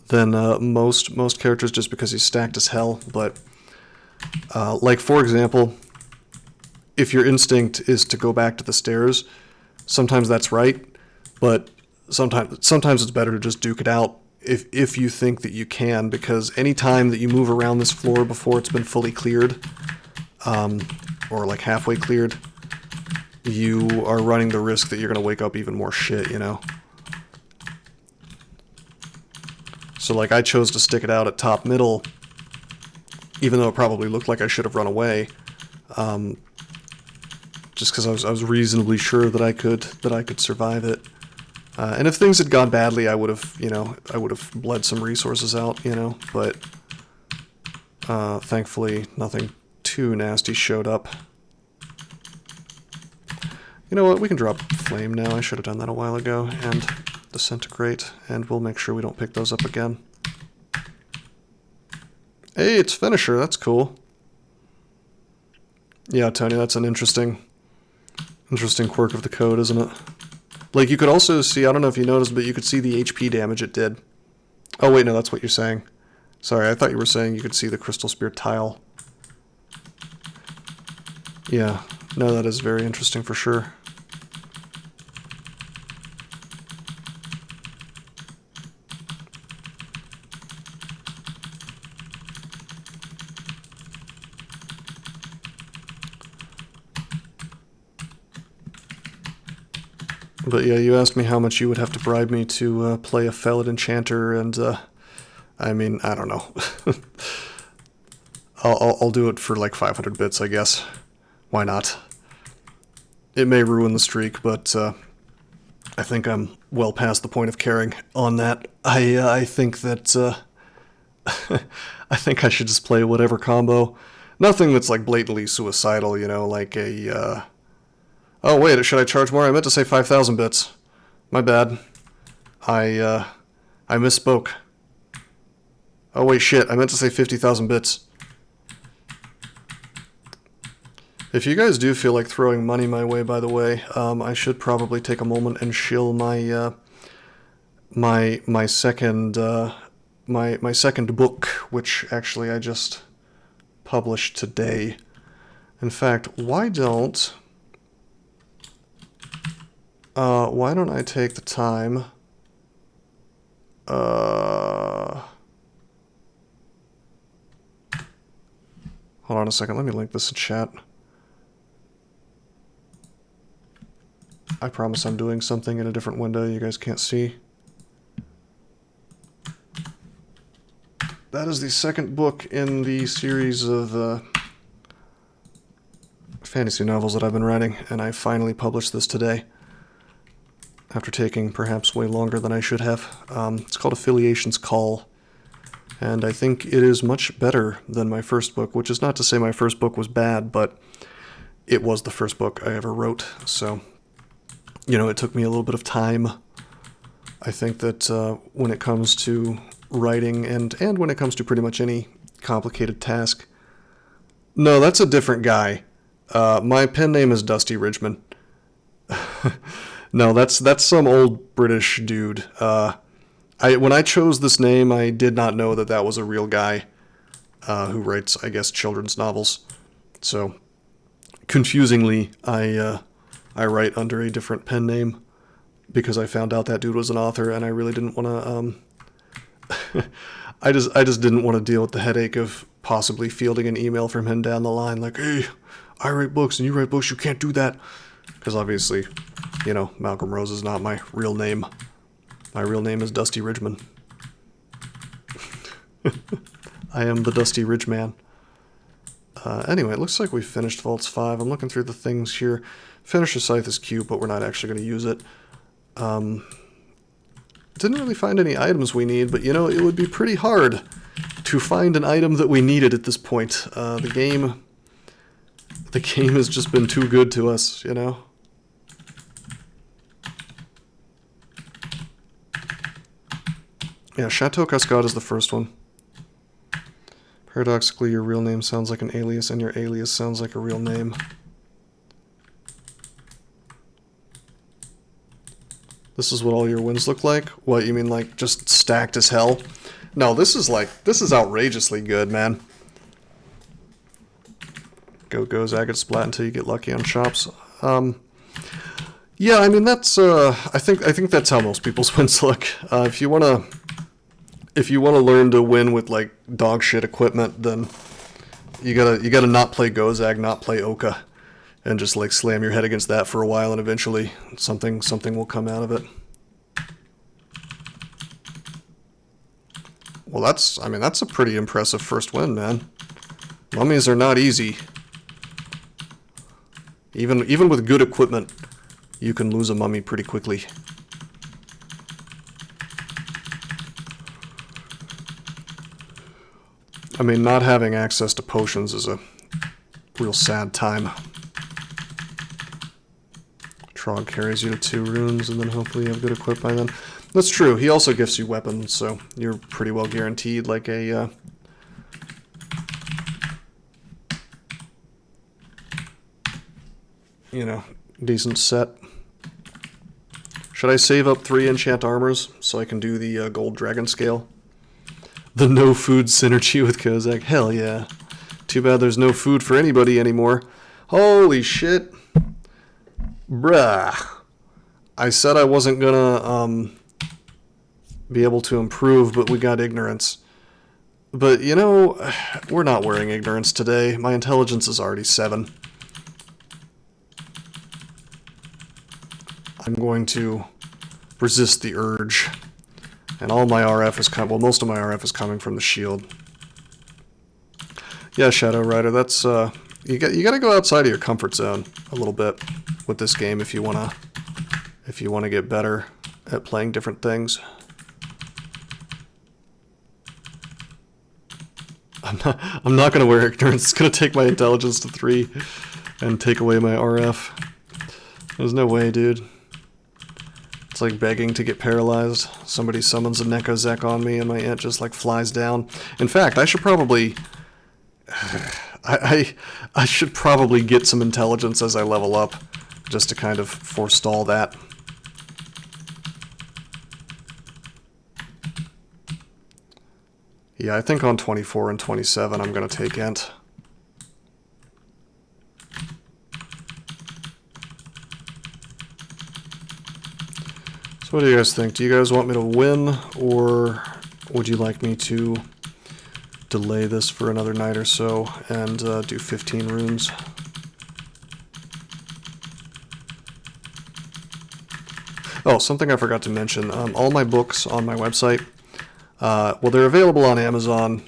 than most characters just because he's stacked as hell. But like for example, if your instinct is to go back to the stairs, sometimes that's right, but sometimes it's better to just duke it out if you think that you can, because any time that you move around this floor before it's been fully cleared, or like halfway cleared, you are running the risk that you're going to wake up even more shit, you know? So like I chose to stick it out at top middle, even though it probably looked like I should have run away, just because I was reasonably sure that I could survive it. And if things had gone badly, I would have bled some resources out, you know, but thankfully nothing too nasty showed up. You know what, we can drop Flame now. I should have done that a while ago, and Disintegrate, and we'll make sure we don't pick those up again. Hey, it's Finisher, that's cool. Yeah, Tony, that's an interesting quirk of the code, isn't it? Like, you could also see, I don't know if you noticed, but you could see the HP damage it did. Oh, wait, no, that's what you're saying. Sorry, I thought you were saying you could see the Crystal Spear tile. Yeah, no, that is very interesting for sure. But yeah, you asked me how much you would have to bribe me to play a Felid Enchanter, and I mean, I don't know. I'll do it for like 500 bits, I guess. Why not? It may ruin the streak, but I think I'm well past the point of caring on that. I think that I think I should just play whatever combo. Nothing that's like blatantly suicidal, you know, like a oh wait, should I charge more? I meant to say 5,000 bits. My bad. I misspoke. Oh wait, shit, I meant to say 50,000 bits. If you guys do feel like throwing money my way, by the way, I should probably take a moment and shill my my second book, which actually I just published today. In fact, why don't I take the time? Hold on a second. Let me link this in chat. I promise I'm doing something in a different window you guys can't see. that is the second book in the series of fantasy novels that I've been writing, and I finally published this today, after taking perhaps way longer than I should have. It's called Affiliation's Call, and I think it is much better than my first book, which is not to say my first book was bad, but it was the first book I ever wrote, so, you know, it took me a little bit of time. I think that when it comes to writing, and when it comes to pretty much any complicated task... No, that's a different guy. My pen name is Dusty Ridgman. No, that's some old British dude. When I chose this name, I did not know that that was a real guy who writes, I guess, children's novels. So, confusingly, I write under a different pen name because I found out that dude was an author, and I really didn't want to. I just didn't want to deal with the headache of possibly fielding an email from him down the line, like, "Hey, I write books and you write books. You can't do that." Because obviously, you know, Malcolm Rose is not my real name. My real name is Dusty Ridgman. I am the Dusty Ridgeman. Anyway, it looks like we finished Vaults 5. I'm looking through the things here. Finisher Scythe is cute, but we're not actually going to use it. Didn't really find any items we need, but you know, it would be pretty hard to find an item that we needed at this point. The game has just been too good to us, you know? Yeah, Chateau Cascade is the first one. Paradoxically, your real name sounds like an alias, and your alias sounds like a real name. This is what all your wins look like? What, you mean like just stacked as hell? No, this is outrageously good, man. Go Zagat Splat until you get lucky on shops. Yeah, I mean that's I think that's how most people's wins look. If you wanna learn to win with like dog shit equipment, then you gotta not play Gozag, not play Oka, and just like slam your head against that for a while, and eventually something will come out of it. Well, that's a pretty impressive first win, man. Mummies are not easy. Even with good equipment, you can lose a mummy pretty quickly. I mean, not having access to potions is a real sad time. Trog carries you to 2 runes, and then hopefully you have good equip by then. That's true. He also gifts you weapons, so you're pretty well guaranteed like a... you know, decent set. Should I save up 3 enchant armors so I can do the gold dragon scale? The no food synergy with Kozak. Hell yeah. Too bad there's no food for anybody anymore. Holy shit. Bruh. I said I wasn't gonna be able to improve, but we got ignorance. But, you know, we're not wearing ignorance today. My intelligence is already 7. I'm going to resist the urge. And all my RF is coming, well, most of my RF is coming from the shield. Yeah, Shadow Rider, that's, you gotta go outside of your comfort zone a little bit with this game if you wanna get better at playing different things. I'm not gonna wear ignorance. It's gonna take my intelligence to 3 and take away my RF. There's no way, dude. It's like begging to get paralyzed. Somebody summons a Nekozek on me and my int just like flies down. In fact, I should probably... I should probably get some intelligence as I level up, just to kind of forestall that. Yeah, I think on 24 and 27 I'm going to take int. So what do you guys think? Do you guys want me to win, or would you like me to delay this for another night or so and do 15 runes? Oh, something I forgot to mention. All my books on my website, Well, they're available on Amazon,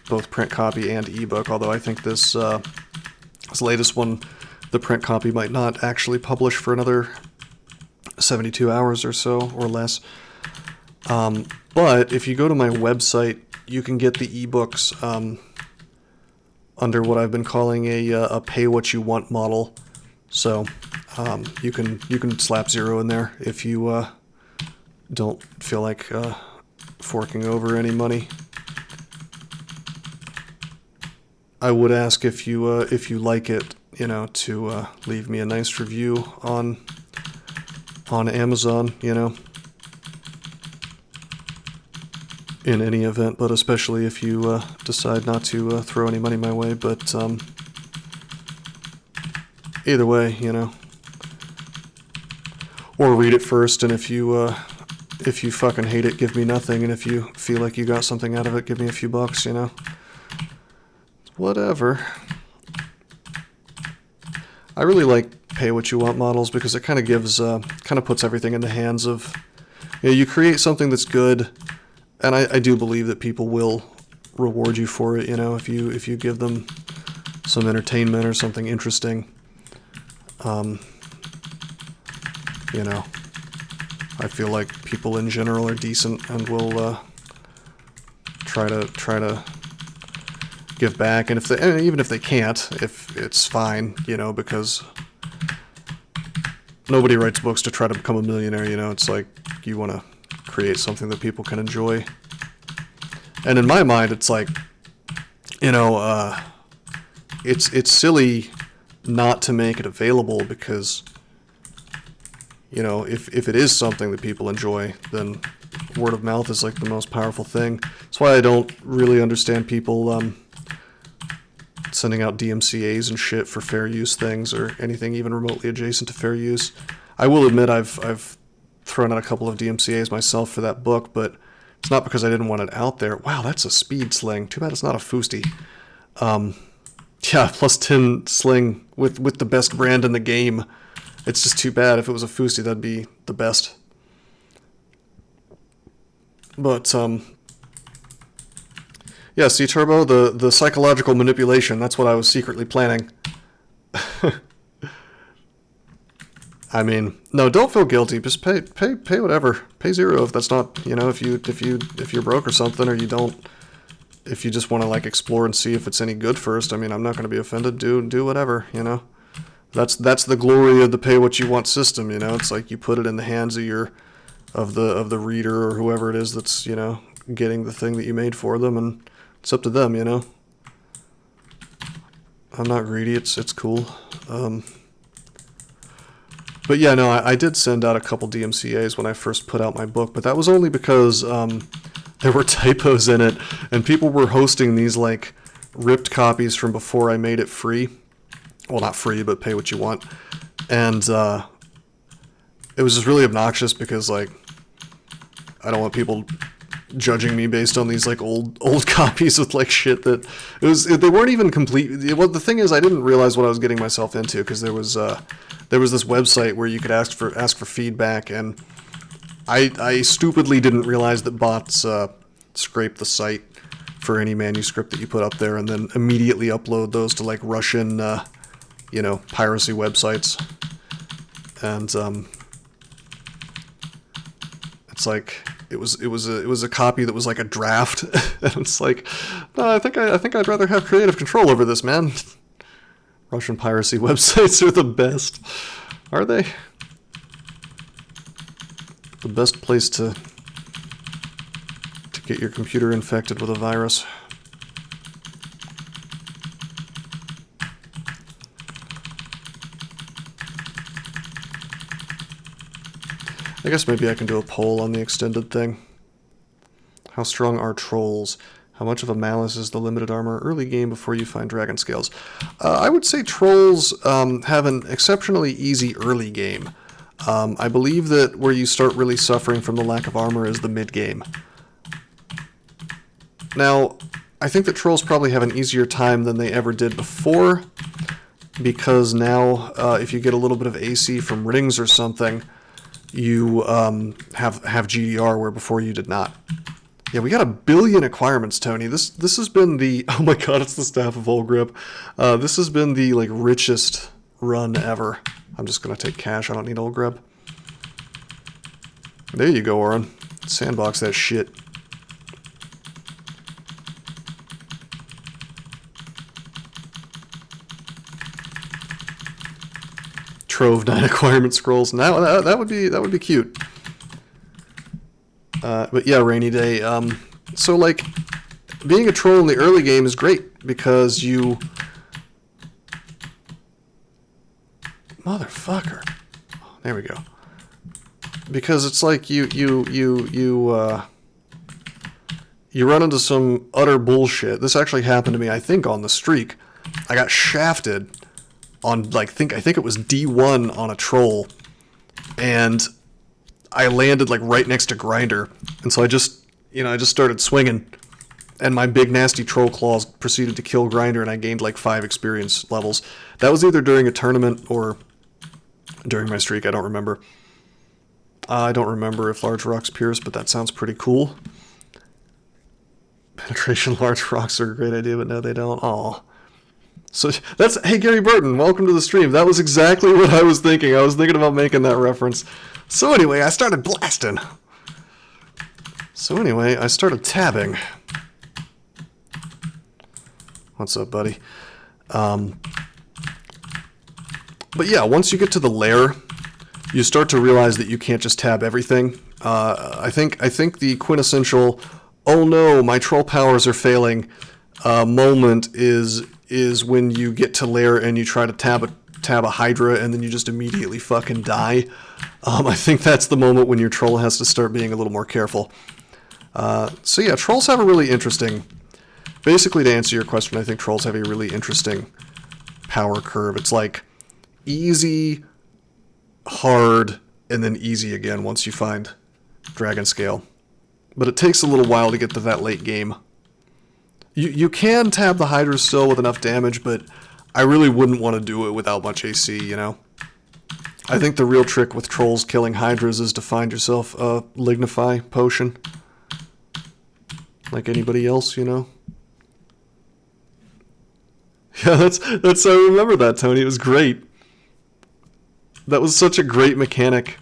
both print copy and ebook, although I think this latest one, the print copy might not actually publish for another 72 hours or so, or less. But if you go to my website, you can get the ebooks under what I've been calling a pay-what-you-want model. So you can slap 0 in there if you don't feel like forking over any money. I would ask if you like it, you know, to leave me a nice review on Amazon, you know, in any event, but especially if you decide not to throw any money my way. But either way, you know, or read it first, and if you fucking hate it, give me nothing, and if you feel like you got something out of it, give me a few bucks, you know. Whatever. I really like pay-what-you-want models because it kind of gives, kind of puts everything in the hands of, you know, you create something that's good, and I do believe that people will reward you for it, you know, if you give them some entertainment or something interesting. You know, I feel like people in general are decent and will try to give back, and even if they can't, if it's fine, you know, because nobody writes books to try to become a millionaire, you know. It's like you want to create something that people can enjoy. And in my mind, it's like, you know, it's silly not to make it available because, you know, if it is something that people enjoy, then word of mouth is like the most powerful thing. That's why I don't really understand people sending out DMCAs and shit for fair use things or anything even remotely adjacent to fair use. I will admit I've thrown out a couple of DMCAs myself for that book, but it's not because I didn't want it out there. Wow, that's a speed sling. Too bad it's not a Foosti. Yeah, plus 10 sling with the best brand in the game. It's just too bad. If it was a Foosti, that'd be the best. But, yeah, see, Turbo, the psychological manipulation, that's what I was secretly planning. I mean, no, don't feel guilty. Just pay whatever. Pay 0 if that's not, you know, if you're broke or something, or you don't, if you just want to like explore and see if it's any good first. I mean, I'm not going to be offended. Do whatever, you know. That's the glory of the pay what you want system, you know. It's like you put it in the hands of the reader or whoever it is that's, you know, getting the thing that you made for them, and it's up to them, you know. I'm not greedy. It's cool. But yeah, no, I did send out a couple DMCAs when I first put out my book, but that was only because there were typos in it, and people were hosting these like ripped copies from before I made it free. Well, not free, but pay what you want. And it was just really obnoxious because, like, I don't want people judging me based on these like old copies with like shit that they weren't even complete. Well, the thing is, I didn't realize what I was getting myself into because there was this website where you could ask for feedback, and I stupidly didn't realize that bots scrape the site for any manuscript that you put up there and then immediately upload those to like Russian you know, piracy websites. And it's like it was a copy that was like a draft, and it's like, no, I think I'd rather have creative control over this, man. Russian piracy websites are the best, are they? The best place to get your computer infected with a virus. I guess maybe I can do a poll on the extended thing. How strong are trolls? How much of a malice is the limited armor early game before you find dragon scales? I would say trolls have an exceptionally easy early game. I believe that where you start really suffering from the lack of armor is the mid game. Now, I think that trolls probably have an easier time than they ever did before, because now if you get a little bit of AC from rings or something, you have GDR where before you did not. Yeah, we got 1 billion acquirements, Tony. This has been the, oh my god, it's the Staff of All Grip. This has been the like richest run ever. I'm just gonna take cash. I don't need Old Grub. There you go, Oren. Sandbox that shit. Trove 9 acquirement scrolls. Now that would be cute. But yeah, rainy day. So like, being a troll in the early game is great because you, motherfucker. There we go. Because it's like you run into some utter bullshit. This actually happened to me, I think, on the streak. I got shafted on like I think it was D1 on a troll, and I landed like right next to Grinder, and so I just started swinging, and my big nasty troll claws proceeded to kill Grinder, and I gained like 5 experience levels. That was either during a tournament or during my streak. I don't remember. I don't remember if large rocks pierce, but that sounds pretty cool. Penetration large rocks are a great idea, but no, they don't. Aw. So that's, hey Gary Burton, welcome to the stream. That was exactly what I was thinking. I was thinking about making that reference. So anyway, I started blasting. So anyway, I started tabbing. What's up, buddy? But yeah, once you get to the lair, you start to realize that you can't just tab everything. I think the quintessential, oh no, my troll powers are failing, moment is when you get to lair and you try to tab a Hydra and then you just immediately fucking die. I think that's the moment when your troll has to start being a little more careful. So yeah, trolls have a really interesting, basically to answer your question, I think trolls have a really interesting power curve. It's like easy, hard, and then easy again once you find Dragon Scale. But it takes a little while to get to that late game. You can tab the Hydra still with enough damage, but I really wouldn't want to do it without much AC, you know? I think the real trick with trolls killing Hydras is to find yourself a Lignify potion. Like anybody else, you know? Yeah, that's I remember that, Tony. It was great. That was such a great mechanic.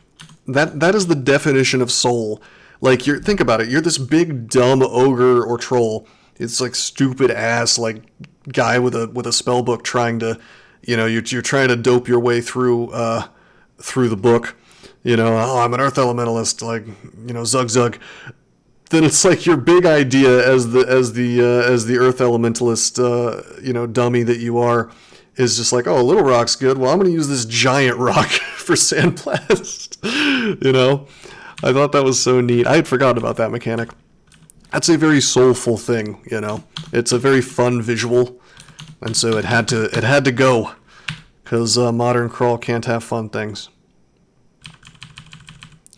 That is the definition of soul. Like, think about it. You're this big dumb ogre or troll. It's like stupid ass like guy with a spell book trying to, you know, you're trying to dope your way through the book. You know, oh, I'm an earth elementalist, like, you know, zug zug. Then it's like your big idea as the earth elementalist, you know, dummy that you are, is just like, oh, a little rock's good. Well, I'm going to use this giant rock for sandblast. You know, I thought that was so neat. I had forgotten about that mechanic. That's a very soulful thing, you know. It's a very fun visual, and so it had to go, because modern crawl can't have fun things.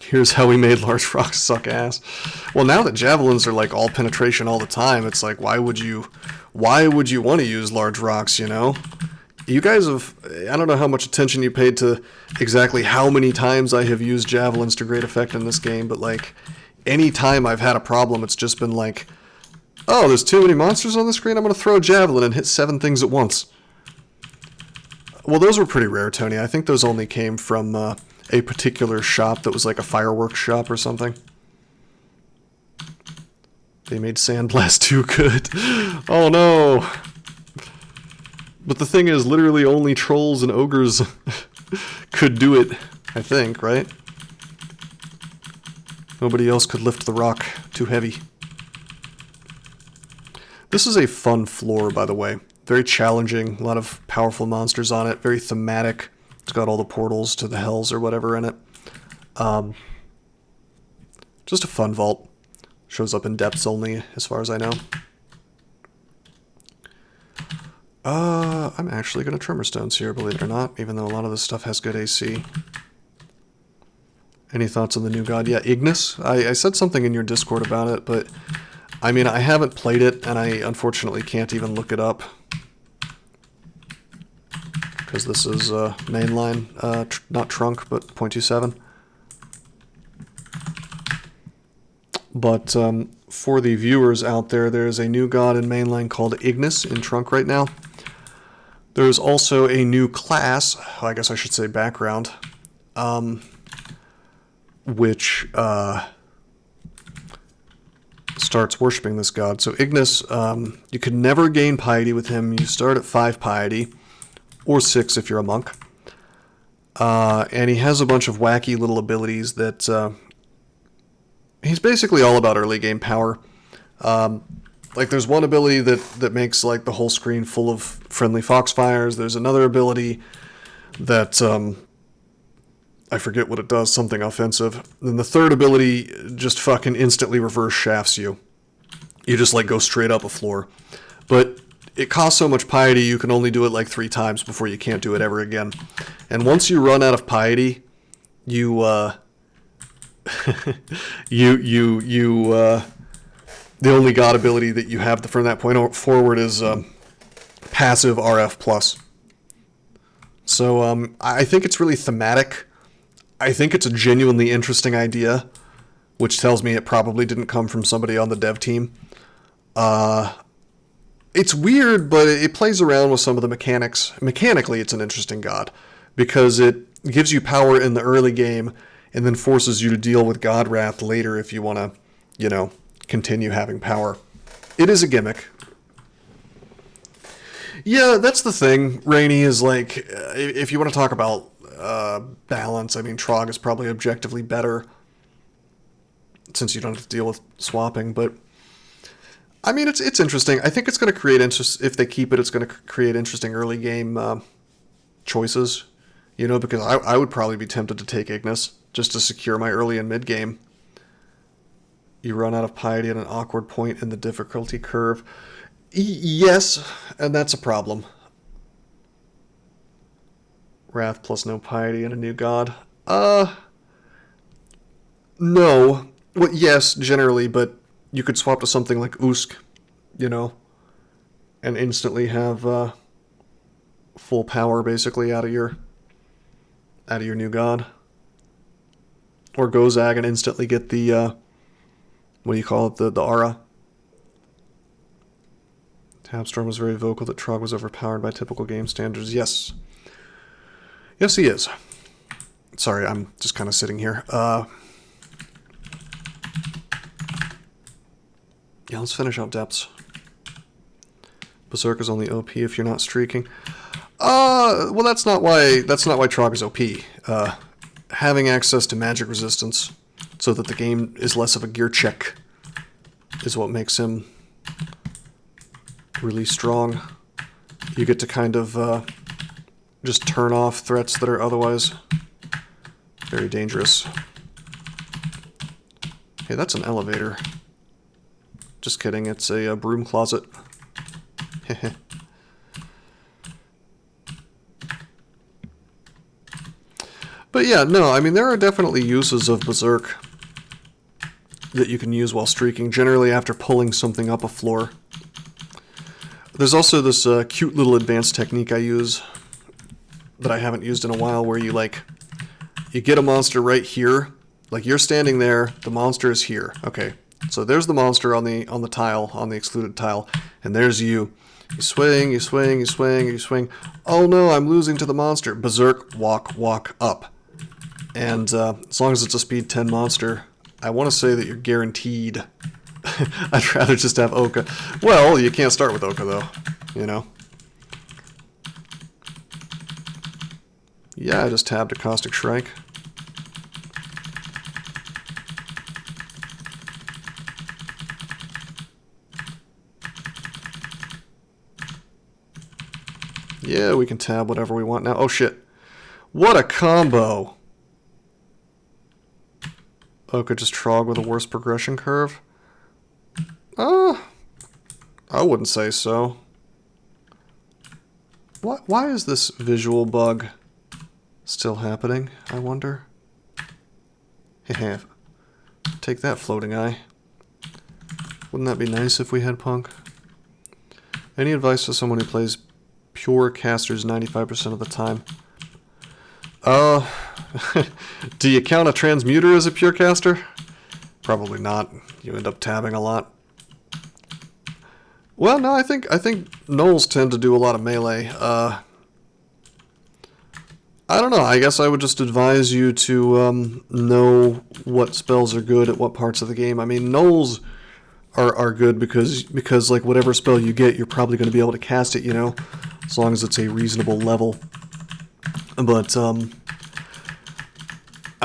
Here's how we made large rocks suck ass. Well, now that javelins are like all penetration all the time, it's like, why would you want to use large rocks, you know? You guys have, I don't know how much attention you paid to exactly how many times I have used javelins to great effect in this game, but like, any time I've had a problem, it's just been like, oh, there's too many monsters on the screen, I'm going to throw a javelin and hit 7 things at once. Well, those were pretty rare, Tony. I think those only came from a particular shop that was like a fireworks shop or something. They made Sandblast too good. Oh no! But the thing is, literally only trolls and ogres could do it, I think, right? Nobody else could lift the rock too heavy. This is a fun floor, by the way. Very challenging, a lot of powerful monsters on it, very thematic. It's got all the portals to the hells or whatever in it. Just a fun vault. Shows up in depths only, as far as I know. I'm actually going to Tremor Stones here, believe it or not, even though a lot of this stuff has good AC. Any thoughts on the new god? Yeah, Ignis. I said something in your Discord about it, but I mean, I haven't played it, and I unfortunately can't even look it up. Because this is mainline, not trunk, but 0.27. But for the viewers out there, there's a new god in mainline called Djinnis in trunk right now. There's also a new class, I guess I should say background, which starts worshipping this god. So Djinnis, you could never gain piety with him. You start at 5 piety, or 6 if you're a monk. And he has a bunch of wacky little abilities that... he's basically all about early game power. Like, there's one ability that makes, like, the whole screen full of friendly foxfires. There's another ability that, I forget what it does, something offensive. Then the third ability just fucking instantly reverse shafts you. You just, like, go straight up a floor. But it costs so much piety, you can only do it, like, 3 times before you can't do it ever again. And once you run out of piety, you, the only god ability that you have from that point forward is passive RF+. So I think it's really thematic. I think it's a genuinely interesting idea, which tells me it probably didn't come from somebody on the dev team. It's weird, but it plays around with some of the mechanics. Mechanically, it's an interesting god, because it gives you power in the early game and then forces you to deal with god wrath later if you want to, you know, continue having power. It is a gimmick. Yeah, that's the thing. Rainy is like, if you want to talk about balance, I mean, Trog is probably objectively better since you don't have to deal with swapping, but I mean, it's interesting. I think it's going to create interest. If they keep it, it's going to create interesting early game choices, you know, because I would probably be tempted to take Djinnis just to secure my early and mid game. You run out of piety at an awkward point in the difficulty curve. Yes, and that's a problem. Wrath plus no piety and a new god. No. Well, yes, generally, but you could swap to something like Usk, you know, and instantly have full power basically out of your new god. Or Gozag and instantly get the what do you call it? The aura. Tabstorm was very vocal that Trog was overpowered by typical game standards. Yes. Yes, he is. Sorry, I'm just kind of sitting here. Yeah, let's finish out depths. Berserk is only OP if you're not streaking. Well, that's not why Trog is OP. Having access to magic resistance so that the game is less of a gear check is what makes him really strong. You get to kind of just turn off threats that are otherwise very dangerous. Hey, that's an elevator. Just kidding, it's a broom closet. But yeah, no, I mean, there are definitely uses of Berserk that you can use while streaking, generally after pulling something up a floor. There's also this cute little advanced technique I use that I haven't used in a while, where you get a monster right here, like you're standing there, the monster is here. Okay, so there's the monster on the tile, on the excluded tile, and there's you. You swing, you swing, you swing, you swing. Oh no, I'm losing to the monster. Berserk, walk up. And as long as it's a speed 10 monster, I want to say that you're guaranteed. I'd rather just have Oka. Well, you can't start with Oka though, you know. Yeah, I just tabbed a Caustic Shrike. Yeah, we can tab whatever we want now. Oh shit. What a combo! Oka just Trog with a worse progression curve? I wouldn't say so. Why is this visual bug still happening, I wonder? Heh. Take that, floating eye. Wouldn't that be nice if we had Punk? Any advice to someone who plays pure casters 95% of the time? Do you count a transmuter as a pure caster? Probably not. You end up tabbing a lot. Well, no, I think gnolls tend to do a lot of melee. I don't know. I guess I would just advise you to know what spells are good at what parts of the game. I mean, gnolls are good because like whatever spell you get, you're probably going to be able to cast it, you know, as long as it's a reasonable level. But I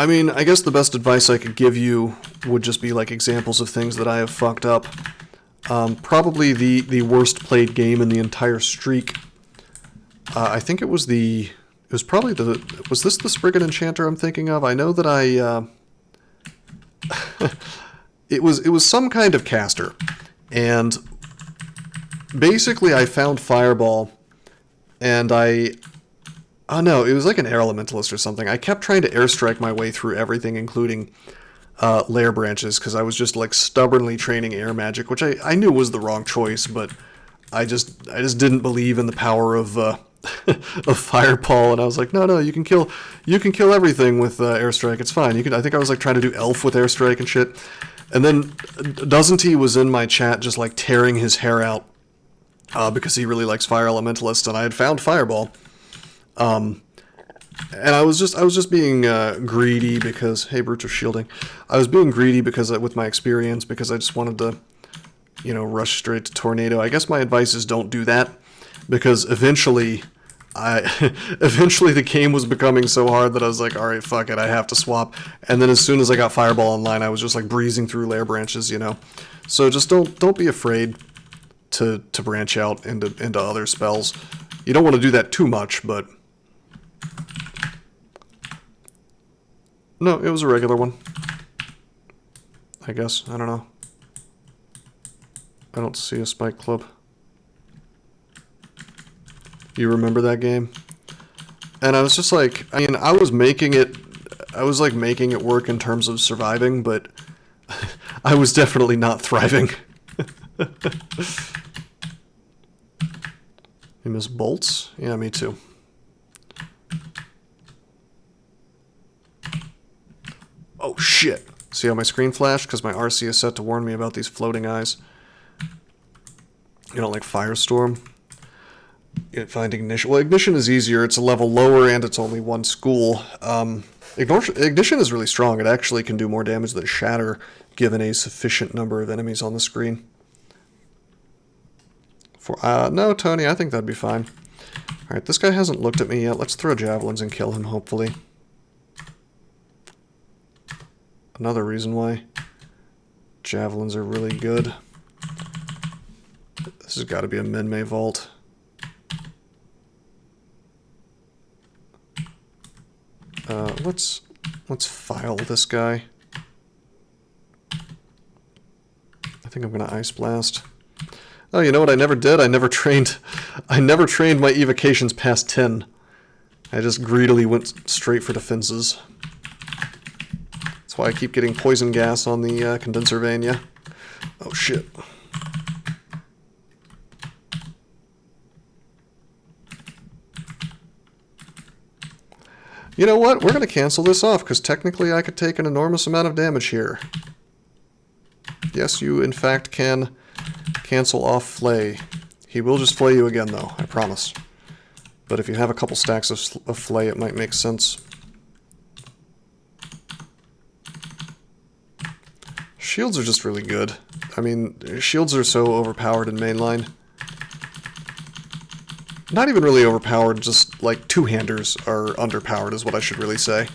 mean, I guess the best advice I could give you would just be like examples of things that I have fucked up. Probably the worst played game in the entire streak. I think it was probably was this the Spriggan Enchanter I'm thinking of? I know that it was some kind of caster, and basically I found Fireball, and oh no, it was like an Air Elementalist or something. I kept trying to airstrike my way through everything, including lair branches, because I was just like stubbornly training air magic, which I knew was the wrong choice, but I just didn't believe in the power of of Fireball, and I was like, no, you can kill everything with airstrike. It's fine. I think I was like trying to do Elf with airstrike and shit, and then Doesn't He was in my chat just like tearing his hair out because he really likes Fire Elementalist, and I had found Fireball, and I was just being greedy because hey, brutes are shielding. I was being greedy because with my experience, because I just wanted to, you know, rush straight to Tornado. I guess my advice is don't do that, because eventually the game was becoming so hard that I was like, all right, fuck it, I have to swap. And then as soon as I got Fireball online, I was just like breezing through lair branches, you know. So just don't be afraid to branch out into other spells. You don't want to do that too much, but no, it was a regular one, I guess. I don't know. I don't see a Spike Club. You remember that game? And I was just like, I mean, I was like making it work in terms of surviving, but I was definitely not thriving. You miss bolts? Yeah, me too. Oh shit! See how my screen flashed? Because my RC is set to warn me about these floating eyes. You don't like Firestorm? Find Ignition. Well, Ignition is easier. It's a level lower, and it's only one school. Ignition is really strong. It actually can do more damage than Shatter, given a sufficient number of enemies on the screen. No, Tony, I think that'd be fine. Alright, this guy hasn't looked at me yet. Let's throw javelins and kill him, hopefully. Another reason why javelins are really good. This has got to be a Minmay vault. Let's file this guy. I think I'm gonna Ice Blast. Oh, you know what I never did? I never trained my evocations past 10. I just greedily went straight for defenses. That's why I keep getting poison gas on the condenser vein, yeah? Oh shit. You know what? We're going to cancel this off, because technically I could take an enormous amount of damage here. Yes, you in fact can cancel off Flay. He will just flay you again, though, I promise. But if you have a couple stacks of Flay, it might make sense. Shields are just really good. I mean, shields are so overpowered in mainline. Not even really overpowered, just like two-handers are underpowered is what I should really say.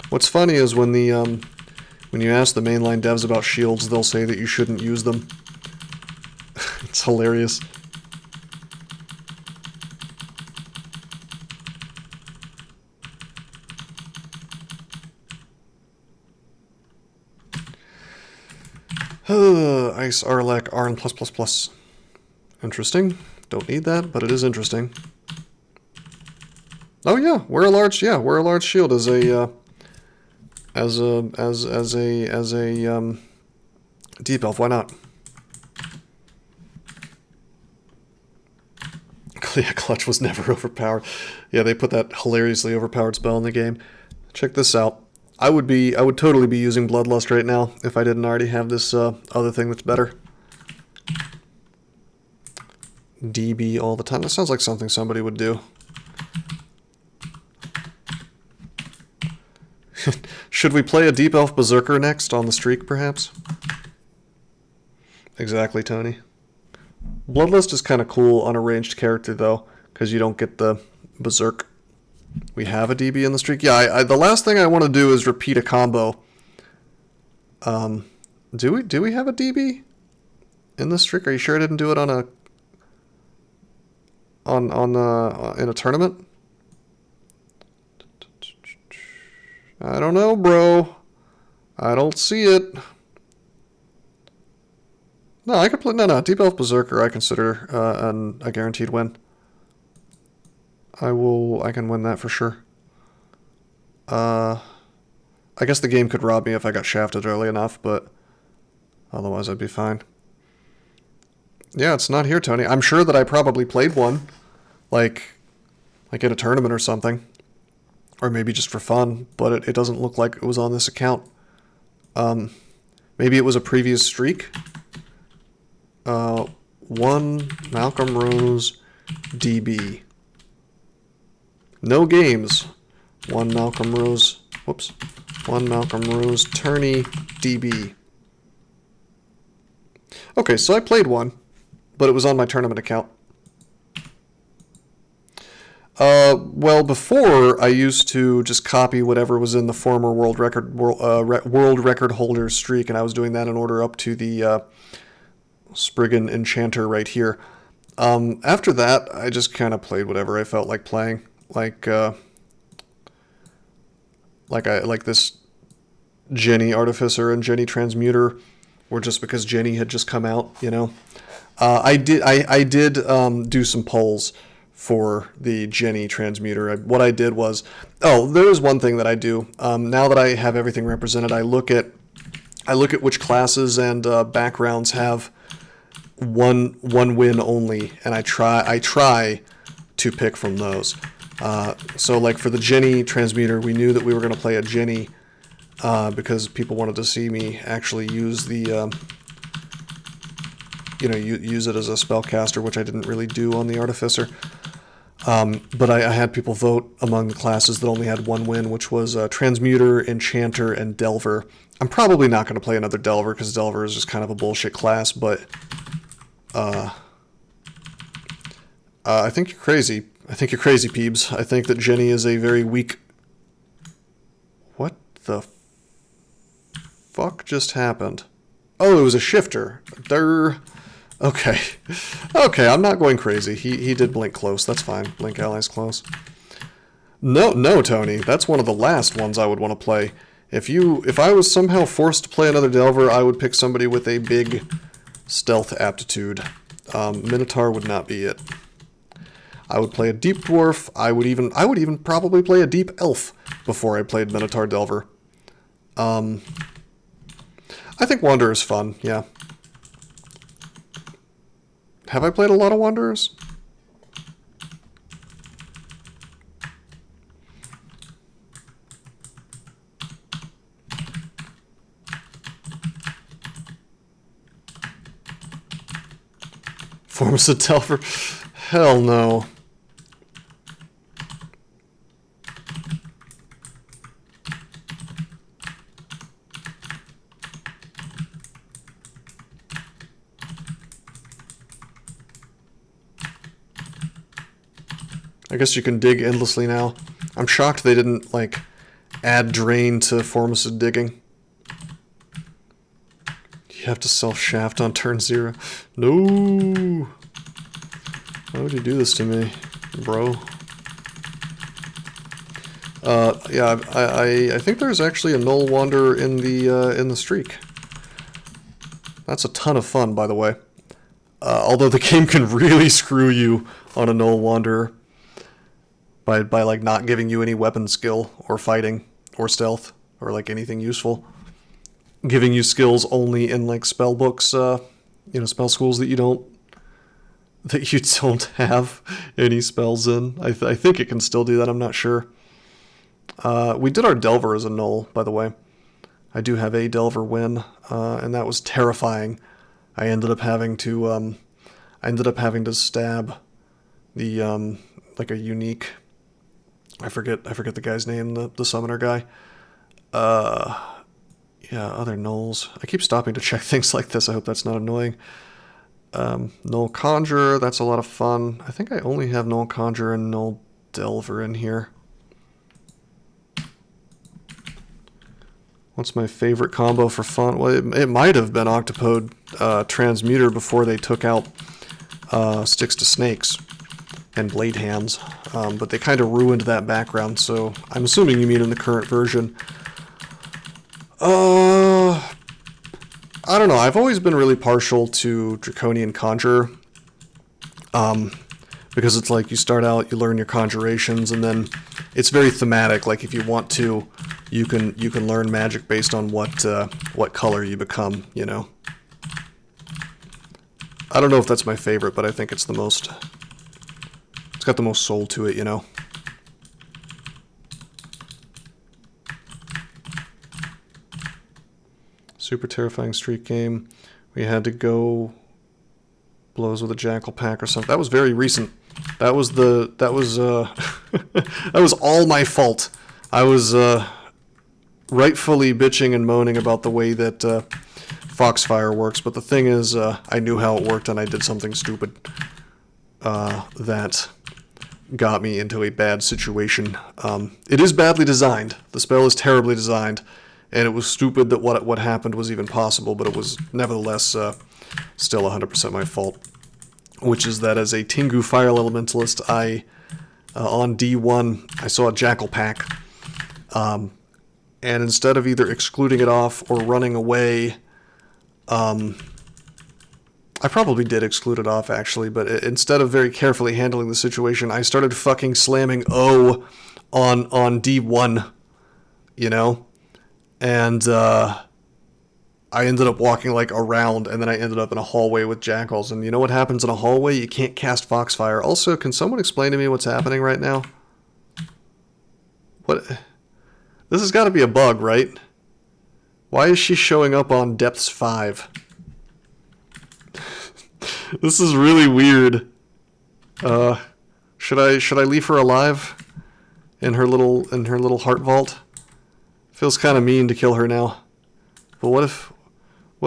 What's funny is when you ask the mainline devs about shields, they'll say that you shouldn't use them. It's hilarious. Ice Arlec Arn +++. Interesting. Don't need that, but it is interesting. Oh yeah, we're a large shield as a deep elf. Why not? Yeah, Clutch was never overpowered. Yeah, they put that hilariously overpowered spell in the game. Check this out. I would totally be using Bloodlust right now if I didn't already have this other thing that's better. DB all the time. That sounds like something somebody would do. Should we play a Deep Elf Berserker next on the streak, perhaps? Exactly, Tony. Bloodlust is kind of cool on a ranged character, though, because you don't get the Berserk. We have a DB in the streak. Yeah, the last thing I want to do is repeat a combo. Do we have a DB in the streak? Are you sure I didn't do it on in a tournament? I don't know, bro. I don't see it. No, I could play. No. Deep Elf Berserker, I consider a guaranteed win. I can win that for sure. I guess the game could rob me if I got shafted early enough, but otherwise I'd be fine. Yeah, it's not here, Tony. I'm sure that I probably played one, like in a tournament or something. Or maybe just for fun, but it doesn't look like it was on this account. Maybe it was a previous streak. 1 Malcolm Rose DB. No games. 1 Malcolm Rose. Whoops. 1 Malcolm Rose Tourney DB. Okay, so I played one, but it was on my tournament account. Well, before I used to just copy whatever was in the former world record holder's streak, and I was doing that in order up to the Spriggan Enchanter right here. After that, I just kind of played whatever I felt like playing, like this Djinnis Artificer and Djinnis Transmuter, or just because Djinnis had just come out, you know. I did do some polls for the Djinnis Transmuter. What I did was, there is one thing that I do. Now that I have everything represented, I look at which classes and backgrounds have one win only, and I try to pick from those. So like for the Djinnis Transmuter, we knew that we were going to play a Djinnis because people wanted to see me actually use the use it as a spellcaster, which I didn't really do on the Artificer. But I had people vote among the classes that only had one win, which was Transmuter, Enchanter, and Delver. I'm probably not going to play another Delver because Delver is just kind of a bullshit class, but I think you're crazy. I think you're crazy, Peebs. I think that Djinnis is a very weak... What the fuck just happened? Oh, it was a shifter. Durr. Okay. Okay, I'm not going crazy. He did blink close. That's fine. Blink allies close. No, Tony. That's one of the last ones I would want to play. If I was somehow forced to play another Delver, I would pick somebody with a big stealth aptitude. Minotaur would not be it. I would play a Deep Dwarf. I would even probably play a Deep Elf before I played Minotaur Delver. I think Wanderer is fun, yeah. Have I played a lot of Wanderers? Forms of Delver? Hell no. I guess you can dig endlessly now. I'm shocked they didn't, like, add Drain to Formicid digging. You have to self-shaft on turn 0. No! Why would you do this to me, bro? Yeah, I think there's actually a Null Wanderer in the streak. That's a ton of fun, by the way. Although the game can really screw you on a Null Wanderer. By like not giving you any weapon skill or fighting or stealth or like anything useful, giving you skills only in like spell books, spell schools that you don't have any spells in. I think it can still do that. I'm not sure. We did our Delver as a null, by the way. I do have a Delver win, and that was terrifying. I ended up having to stab the like a unique. I forget the guy's name, the summoner guy. Yeah, other nulls. I keep stopping to check things like this. I hope that's not annoying. Null Conjurer, that's a lot of fun. I think I only have Null Conjurer and Null Delver in here. What's my favorite combo for fun? Well, it might have been Octopode Transmuter before they took out Sticks to Snakes and Blade Hands, but they kind of ruined that background, so I'm assuming you mean in the current version. I don't know, I've always been really partial to Draconian Conjurer, because it's like you start out, you learn your conjurations, and then it's very thematic. Like if you want to, you can learn magic based on what color you become, you know. I don't know if that's my favorite, but I think it's the most, it's got the most soul to it, you know. Super terrifying streak game. We had to go blows with a Jackal pack or something. That was very recent. That was that was all my fault. I was rightfully bitching and moaning about the way that Foxfire works, but the thing is, I knew how it worked and I did something stupid that got me into a bad situation. It is badly designed. The spell is terribly designed, and it was stupid that what happened was even possible, but it was nevertheless still 100% my fault. Which is that as a Tengu Fire Elementalist, I, on D1, I saw a Jackal pack, and instead of either excluding it off or running away, I probably did exclude it off, actually, but instead of very carefully handling the situation, I started fucking slamming O on D1, you know? And, I ended up walking, like, around, and then I ended up in a hallway with jackals. And you know what happens in a hallway? You can't cast Foxfire. Also, can someone explain to me what's happening right now? What? This has got to be a bug, right? Why is she showing up on Depths 5? This is really weird. Should I leave her alive in her little heart vault? Feels kind of mean to kill her now. But what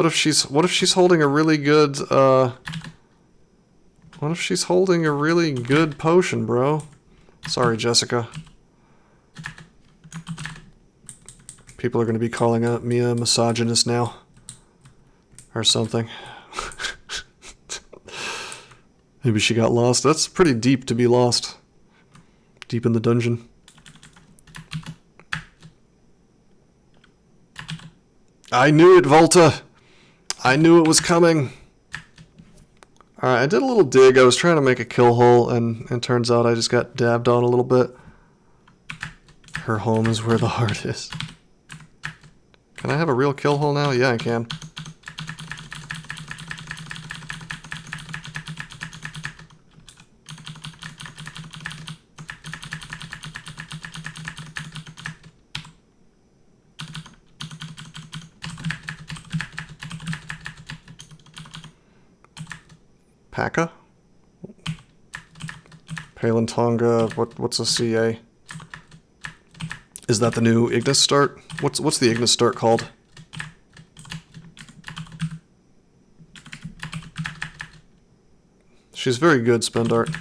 if she's holding a really good what if she's holding a really good potion, bro? Sorry, Jessica. People are going to be calling me a misogynist now or something. Maybe she got lost. That's pretty deep to be lost. Deep in the dungeon. I knew it, Volta. I knew it was coming. Alright, I did a little dig. I was trying to make a kill hole, and turns out I just got dabbed on a little bit. Her home is where the heart is. Can I have a real kill hole now? Yeah, I can. Paka? Palantonga, what's a CA? Is that the new Ignis start? What's the Ignis start called? She's very good, Spendart.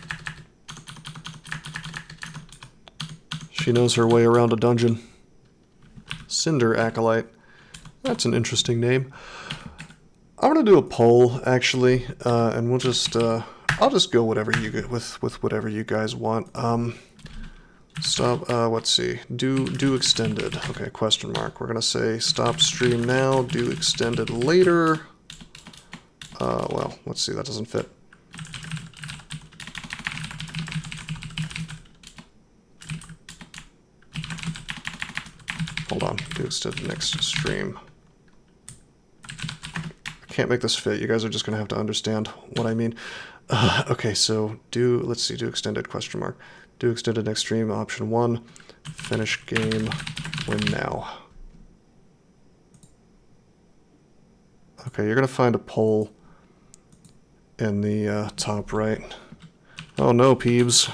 She knows her way around a dungeon. Cinder Acolyte. That's an interesting name. I'm gonna do a poll, actually, and we'll just I'll just go whatever you get with whatever you guys want. Stop. Let's see. Do extended. Okay. Question mark. We're gonna say stop stream now. Do extended later. Well, let's see. That doesn't fit. Hold on. Do extended next stream. Can't make this fit. You guys are just gonna have to understand what I mean. Okay, so let's see, do extended question mark. Do extended extreme, option 1. Finish game, win now. Okay, you're going to find a poll in the top right. Oh no, Peebs.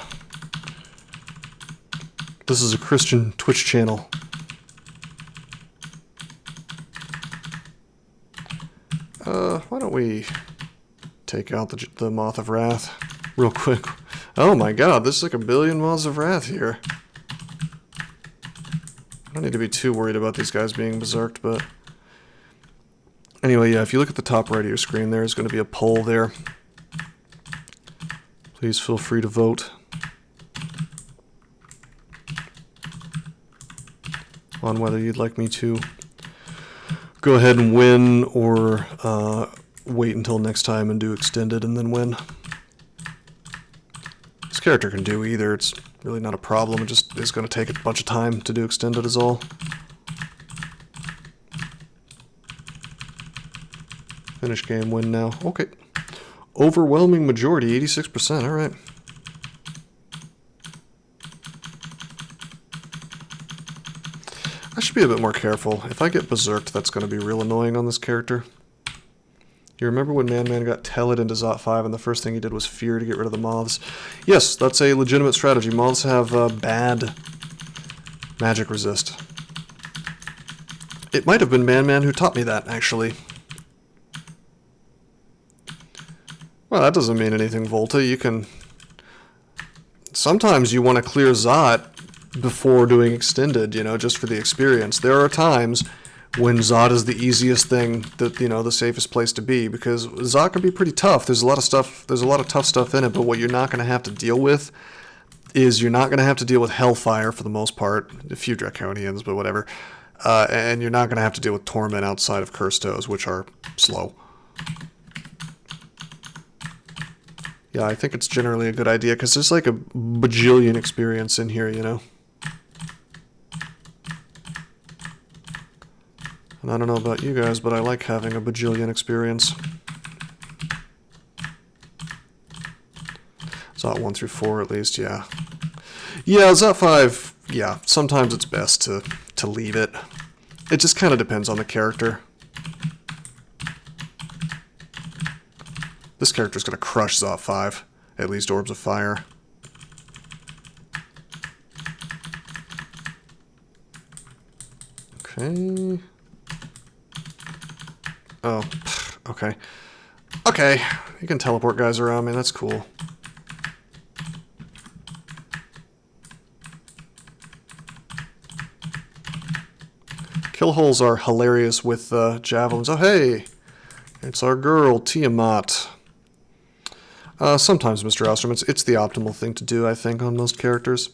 This is a Christian Twitch channel. Why don't we take out the Moth of Wrath real quick? Oh my god, there's like a billion Moths of Wrath here. I don't need to be too worried about these guys being berserked, but... Anyway, yeah, if you look at the top right of your screen, there's going to be a poll there. Please feel free to vote on whether you'd like me to go ahead and win or wait until next time and do extended and then win. This character can do either. It's really not a problem. It just is going to take a bunch of time to do extended is all. Finish game, win now. Okay. Overwhelming majority, 86%. All right. I should be a bit more careful. If I get berserked, that's going to be real annoying on this character. You remember when Man got Teled into Zot 5 and the first thing he did was fear to get rid of the moths? Yes, that's a legitimate strategy. Moths have bad magic resist. It might have been Man who taught me that, actually. Well, that doesn't mean anything, Volta. You can... Sometimes you want to clear Zot before doing extended, you know, just for the experience. There are times when Zot is the easiest thing, that, you know, the safest place to be, because Zot can be pretty tough. There's a lot of stuff, there's a lot of tough stuff in it, but what you're not going to have to deal with is you're not going to have to deal with Hellfire for the most part, a few Draconians, but whatever, and you're not going to have to deal with Torment outside of Curse Toes, which are slow. Yeah, I think it's generally a good idea, because there's like a bajillion experience in here, you know? And I don't know about you guys, but I like having a bajillion experience. Zot 1 through 4 at least, yeah. Yeah, Zot 5, yeah, sometimes it's best to leave it. It just kind of depends on the character. This character's going to crush Zot 5, at least Orbs of Fire. Okay. Oh, okay. Okay, you can teleport guys around me, that's cool. Kill holes are hilarious with javelins. Oh, hey! It's our girl, Tiamat. Sometimes, Mr. Ostrom, it's the optimal thing to do, I think, on most characters.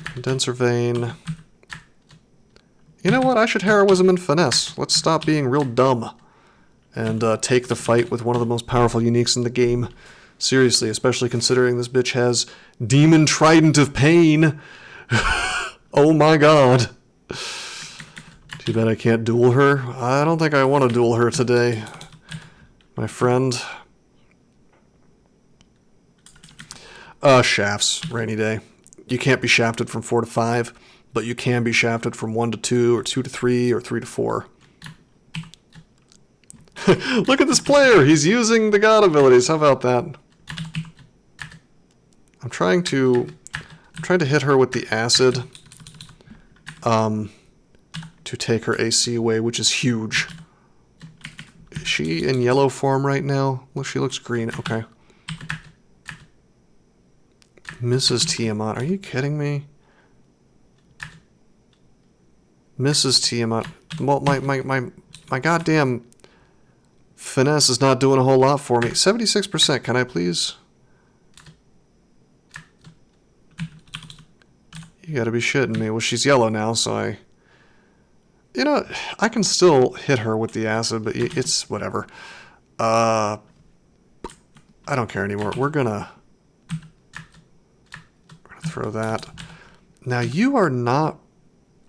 Condenser Vein. You know what? I should Heroism and Finesse. Let's stop being real dumb and take the fight with one of the most powerful uniques in the game. Seriously, especially considering this bitch has Demon Trident of Pain. Oh my god. Too bad I can't duel her. I don't think I want to duel her today, my friend. Shafts, rainy day. You can't be shafted from 4 to 5, but you can be shafted from 1 to 2, or 2 to 3, or 3 to 4. Look at this player! He's using the god abilities. How about that? I'm trying to hit her with the acid to take her AC away, which is huge. Is she in yellow form right now? Well, she looks green. Okay. Mrs. Tiamat, are you kidding me? Mrs. Tiamat. Well, my goddamn finesse is not doing a whole lot for me. 76%, can I please? You gotta be shitting me. Well, she's yellow now, so you know, I can still hit her with the acid, but it's whatever. I don't care anymore. We're gonna throw that. Now you are not...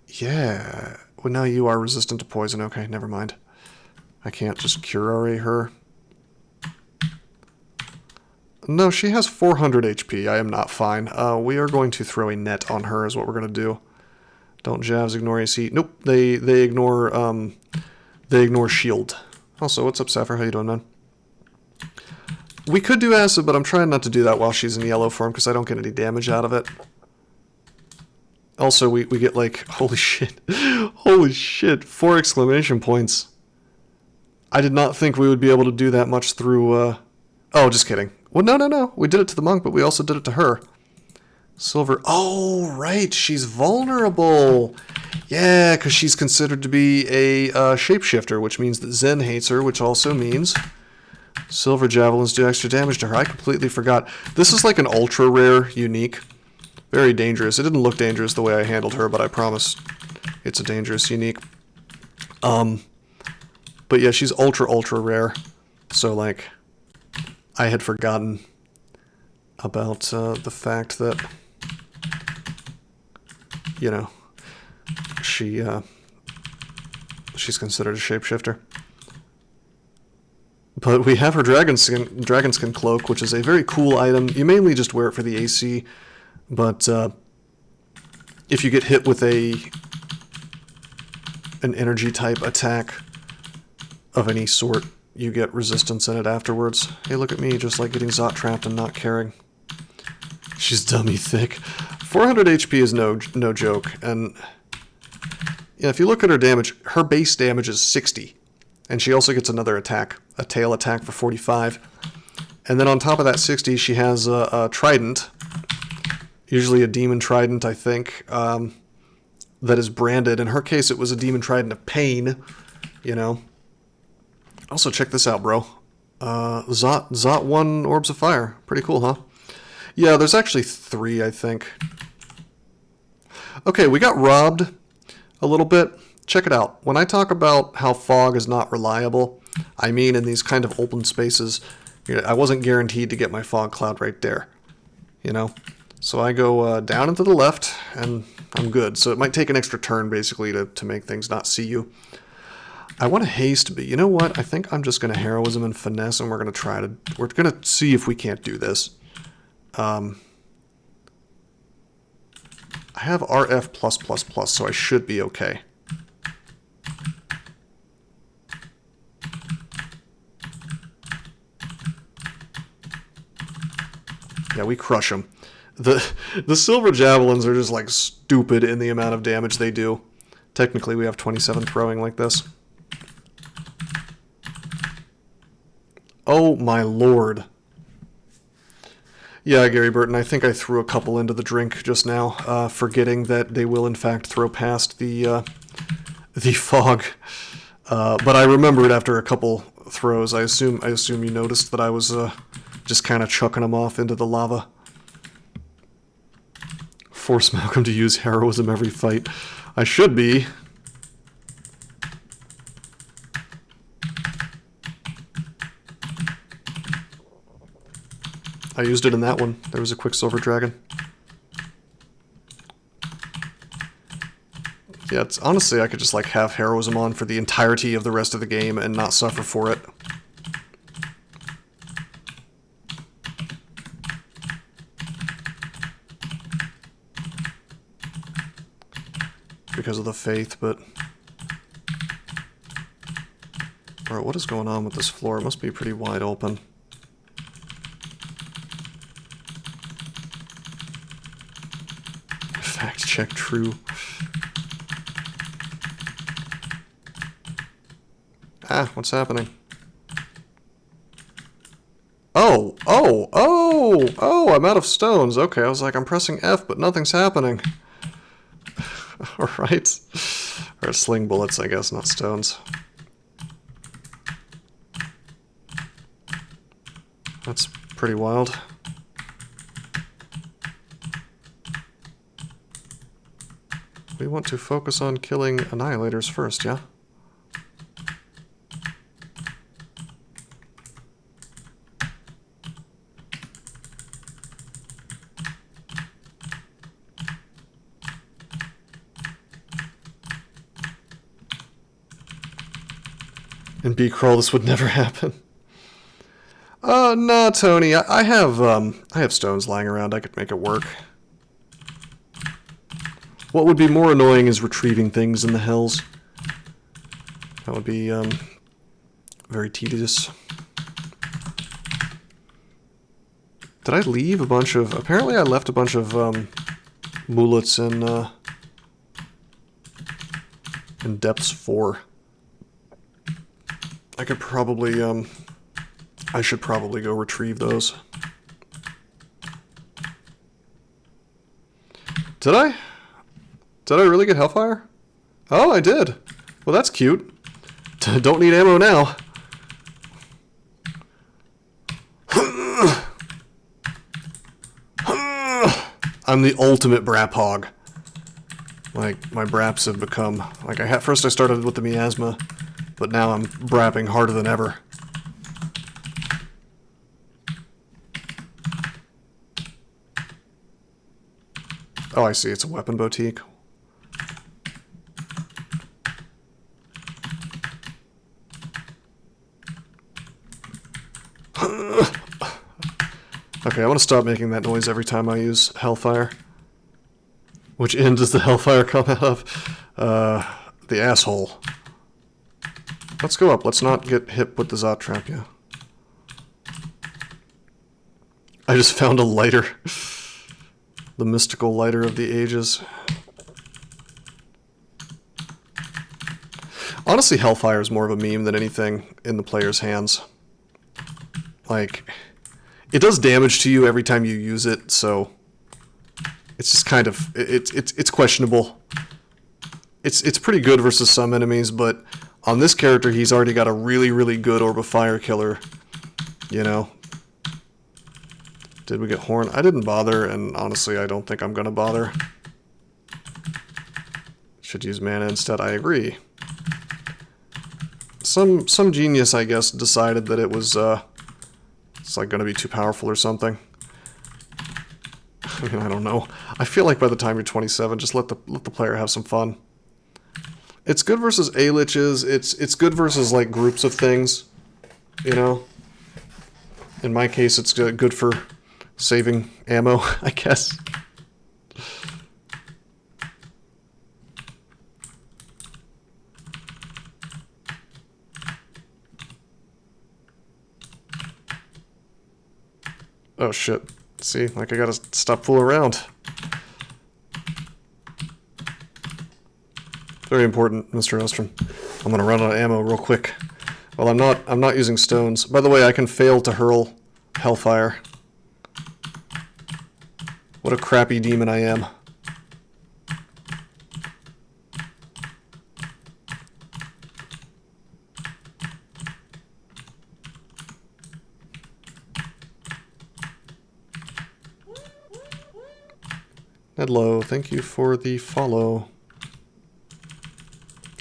Yeah. Well, now you are resistant to poison. Okay, never mind. I can't just curare her. No, she has 400 HP. I am not fine. We are going to throw a net on her is what we're going to do. Don't jabs ignore AC. Nope, they ignore shield. Also, what's up, Sapphire? How you doing, man? We could do acid, but I'm trying not to do that while she's in yellow form because I don't get any damage out of it. Also, we get like, holy shit. Holy shit, 4 exclamation points. I did not think we would be able to do that much through, oh, just kidding. Well, no. We did it to the monk, but we also did it to her. Silver. Oh, right. She's vulnerable. Yeah, because she's considered to be a shapeshifter, which means that Zen hates her, which also means silver javelins do extra damage to her. I completely forgot. This is like an ultra rare unique. Very dangerous. It didn't look dangerous the way I handled her, but I promise it's a dangerous unique. But yeah, she's ultra rare. So, like, I had forgotten about the fact that, you know, she's considered a shapeshifter. But we have her dragon skin cloak, which is a very cool item. You mainly just wear it for the AC, but if you get hit with an energy type attack of any sort, you get resistance in it afterwards. Hey, look at me, just like getting Zot trapped and not caring. She's dummy thick. 400 HP is no joke, and yeah, if you look at her damage, her base damage is 60, and she also gets another attack, a tail attack for 45, and then on top of that 60, she has a trident, usually a demon trident, I think, that is branded. In her case, it was a demon trident of pain, you know. Also, check this out, bro. Zot 1 Orbs of Fire. Pretty cool, huh? Yeah, there's actually 3, I think. Okay, we got robbed a little bit. Check it out. When I talk about how fog is not reliable, I mean in these kind of open spaces, I wasn't guaranteed to get my fog cloud right there, you know? So I go down and to the left, and I'm good. So it might take an extra turn, basically, to make things not see you. I want to haste, but you know what? I think I'm just going to heroism and finesse, and we're going to see if we can't do this. I have RF+++, so I should be okay. Yeah, we crush them. The silver javelins are just like stupid in the amount of damage they do. Technically, we have 27 throwing like this. Oh my lord. Yeah, Gary Burton, I think I threw a couple into the drink just now, forgetting that they will in fact throw past the fog. But I remembered after a couple throws. I assume you noticed that I was just kind of chucking them off into the lava. Force Malcolm to use heroism every fight. I should be. I used it in that one. There was a Quicksilver Dragon. Yeah, it's honestly, I could just like have heroism on for the entirety of the rest of the game and not suffer for it. Because of the faith, but... Bro, what is going on with this floor? It must be pretty wide open. Fact check true. Ah, what's happening? Oh, I'm out of stones. Okay, I was like, I'm pressing F, but nothing's happening. Alright. Or sling bullets, I guess, not stones. That's pretty wild. We want to focus on killing annihilators first, yeah? In B-Crawl, this would never happen. No, Tony. I have stones lying around. I could make it work. What would be more annoying is retrieving things in the hells. That would be, very tedious. Did I leave a bunch of... Apparently I left a bunch of, mulets in depths 4. I could probably, I should probably go retrieve those. Did I? Did I really get Hellfire? Oh, I did. Well, that's cute. Don't need ammo now. I'm the ultimate brap hog. Like, my braps have become... Like, first I started with the miasma, but now I'm brapping harder than ever. Oh, I see. It's a weapon boutique. Okay, I want to stop making that noise every time I use Hellfire. Which end does the Hellfire come out of? The asshole. Let's go up. Let's not get hit with the Zot Trap, yeah. I just found a lighter. The mystical lighter of the ages. Honestly, Hellfire is more of a meme than anything in the player's hands. Like, it does damage to you every time you use it, so it's just kind of it's questionable. It's pretty good versus some enemies, but on this character, he's already got a really good Orb of Fire killer. You know. Did we get Horn? I didn't bother, and honestly, I don't think I'm gonna bother. Should use mana instead. I agree. Some genius, I guess, decided that it was it's like gonna be too powerful or something. I mean, I don't know. I feel like by the time you're 27, just let the player have some fun. It's good versus A-liches. It's good versus like groups of things, you know. In my case, it's good for saving ammo, I guess. Oh shit. See, like I gotta stop fooling around. Very important, Mr. Ostrom. I'm gonna run out of ammo real quick. Well, I'm not using stones. By the way, I can fail to hurl Hellfire. What a crappy demon I am. Hello, thank you for the follow.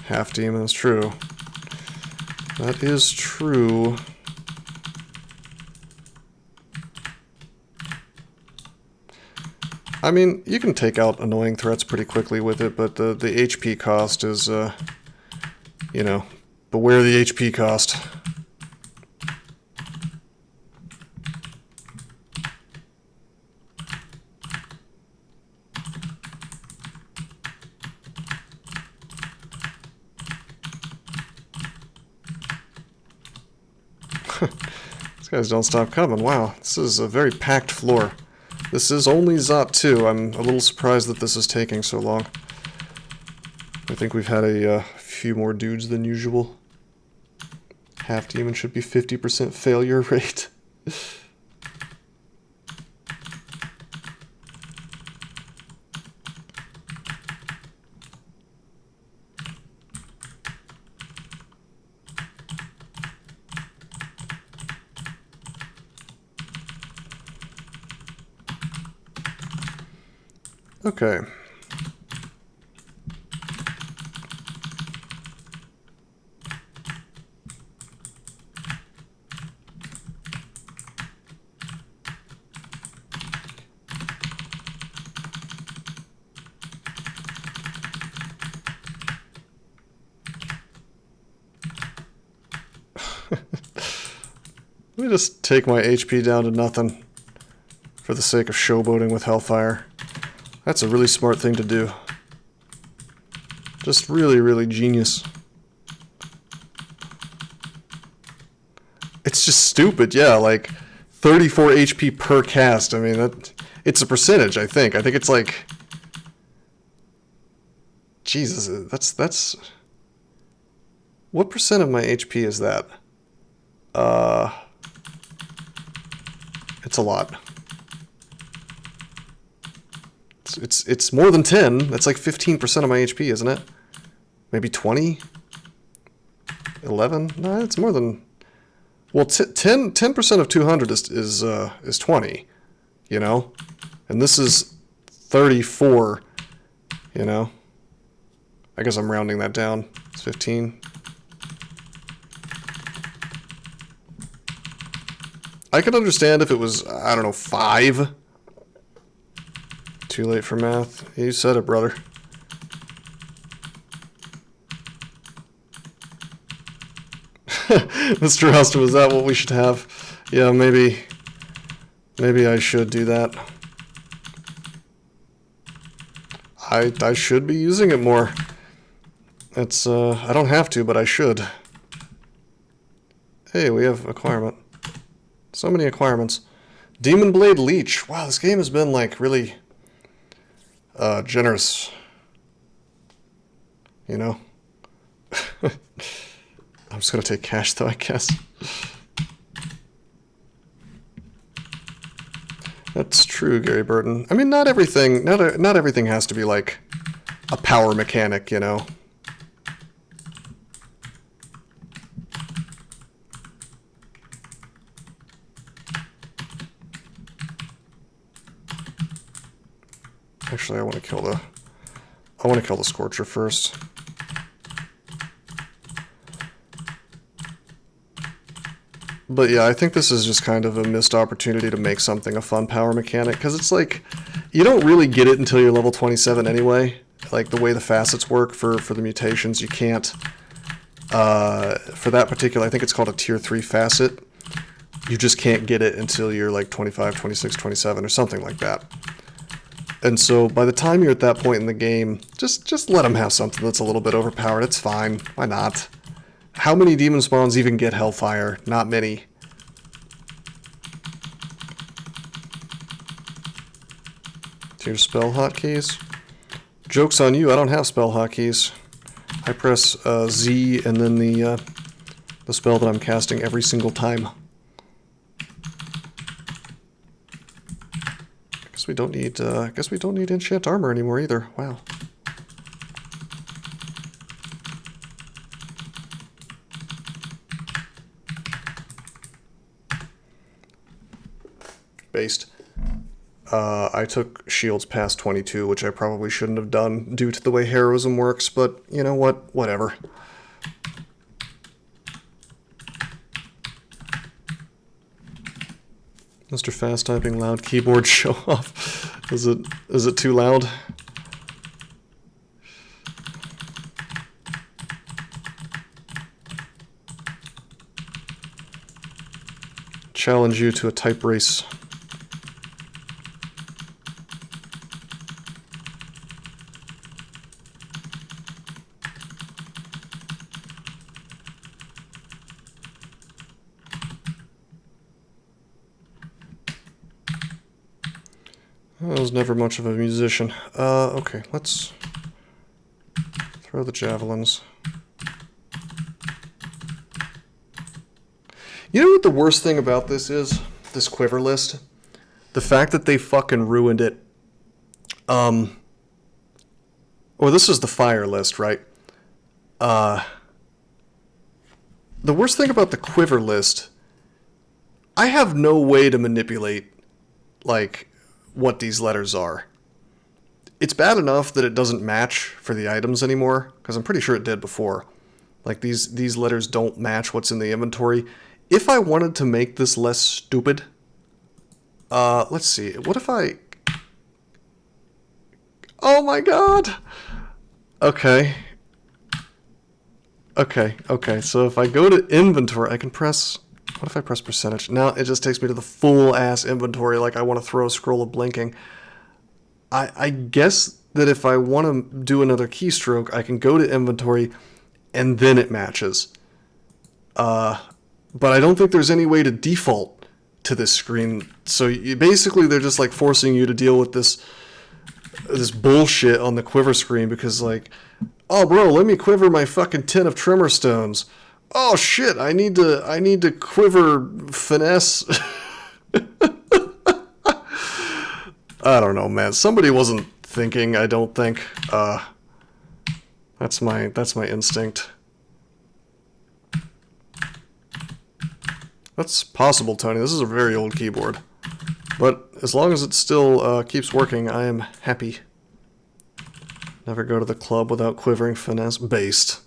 Half demon is true. That is true. I mean, you can take out annoying threats pretty quickly with it, but the HP cost is, you know, beware the HP cost. These guys don't stop coming. Wow, this is a very packed floor. This is only Zot 2. I'm a little surprised that this is taking so long. I think we've had a few more dudes than usual. Half demon should be 50% failure rate. Okay. Let me just take my HP down to nothing for the sake of showboating with Hellfire. That's a really smart thing to do. Just really, really genius. It's just stupid, yeah, like 34 HP per cast. I mean, it's a percentage, I think. I think it's like... Jesus, that's... What percent of my HP is that? It's a lot. It's more than 10. That's like 15% of my HP, isn't it? Maybe 20? 11? No, it's more than... Well, 10% of 200 is 20, you know? And this is 34, you know? I guess I'm rounding that down. It's 15. I could understand if it was, I don't know, 5. Too late for math. You said it, brother. Mr. Austin, was that what we should have? Yeah, maybe I should do that. I should be using it more. It's, I don't have to, but I should. Hey, we have acquirement. So many acquirements. Demon Blade Leech. Wow, this game has been, like, really, generous. You know? I'm just gonna take cash, though, I guess. That's true, Gary Burton. I mean, not everything has to be, like, a power mechanic, you know? Actually, I want to kill the Scorcher first. But yeah, I think this is just kind of a missed opportunity to make something a fun power mechanic, because it's like, you don't really get it until you're level 27 anyway. Like, the way the facets work for the mutations, you can't, for that particular, I think it's called a tier 3 facet, you just can't get it until you're like 25, 26, 27, or something like that. And so, by the time you're at that point in the game, just let them have something that's a little bit overpowered. It's fine. Why not? How many demon spawns even get Hellfire? Not many. Tier spell hotkeys. Joke's on you, I don't have spell hotkeys. I press Z and then the spell that I'm casting every single time. I guess we don't need enchant armor anymore either. Wow. Based. I took shields past 22, which I probably shouldn't have done due to the way heroism works, but you know what? Whatever. Mr. Fast Typing Loud Keyboard Show Off. Is it too loud? Challenge you to a type race. I was never much of a musician. Okay, let's throw the javelins. You know what the worst thing about this is? This quiver list? The fact that they fucking ruined it. Or this is the fire list, right? The worst thing about the quiver list, I have no way to manipulate, like, what these letters are. It's bad enough that it doesn't match for the items anymore, because I'm pretty sure it did before. Like, these letters don't match what's in the inventory. If I wanted to make this less stupid, let's see, what if I... Oh my god! Okay, so if I go to inventory, I can press What if I press percentage? No, it just takes me to the full-ass inventory like I want to throw a scroll of blinking. I guess that if I want to do another keystroke, I can go to inventory and then it matches. But I don't think there's any way to default to this screen. So basically they're just like forcing you to deal with this bullshit on the quiver screen because like, oh bro, let me quiver my fucking 10 of tremor stones. Oh shit, I need to quiver finesse. I don't know, man. Somebody wasn't thinking, I don't think. That's my instinct. That's possible, Tony. This is a very old keyboard. But as long as it still keeps working, I am happy. Never go to the club without quivering finesse based.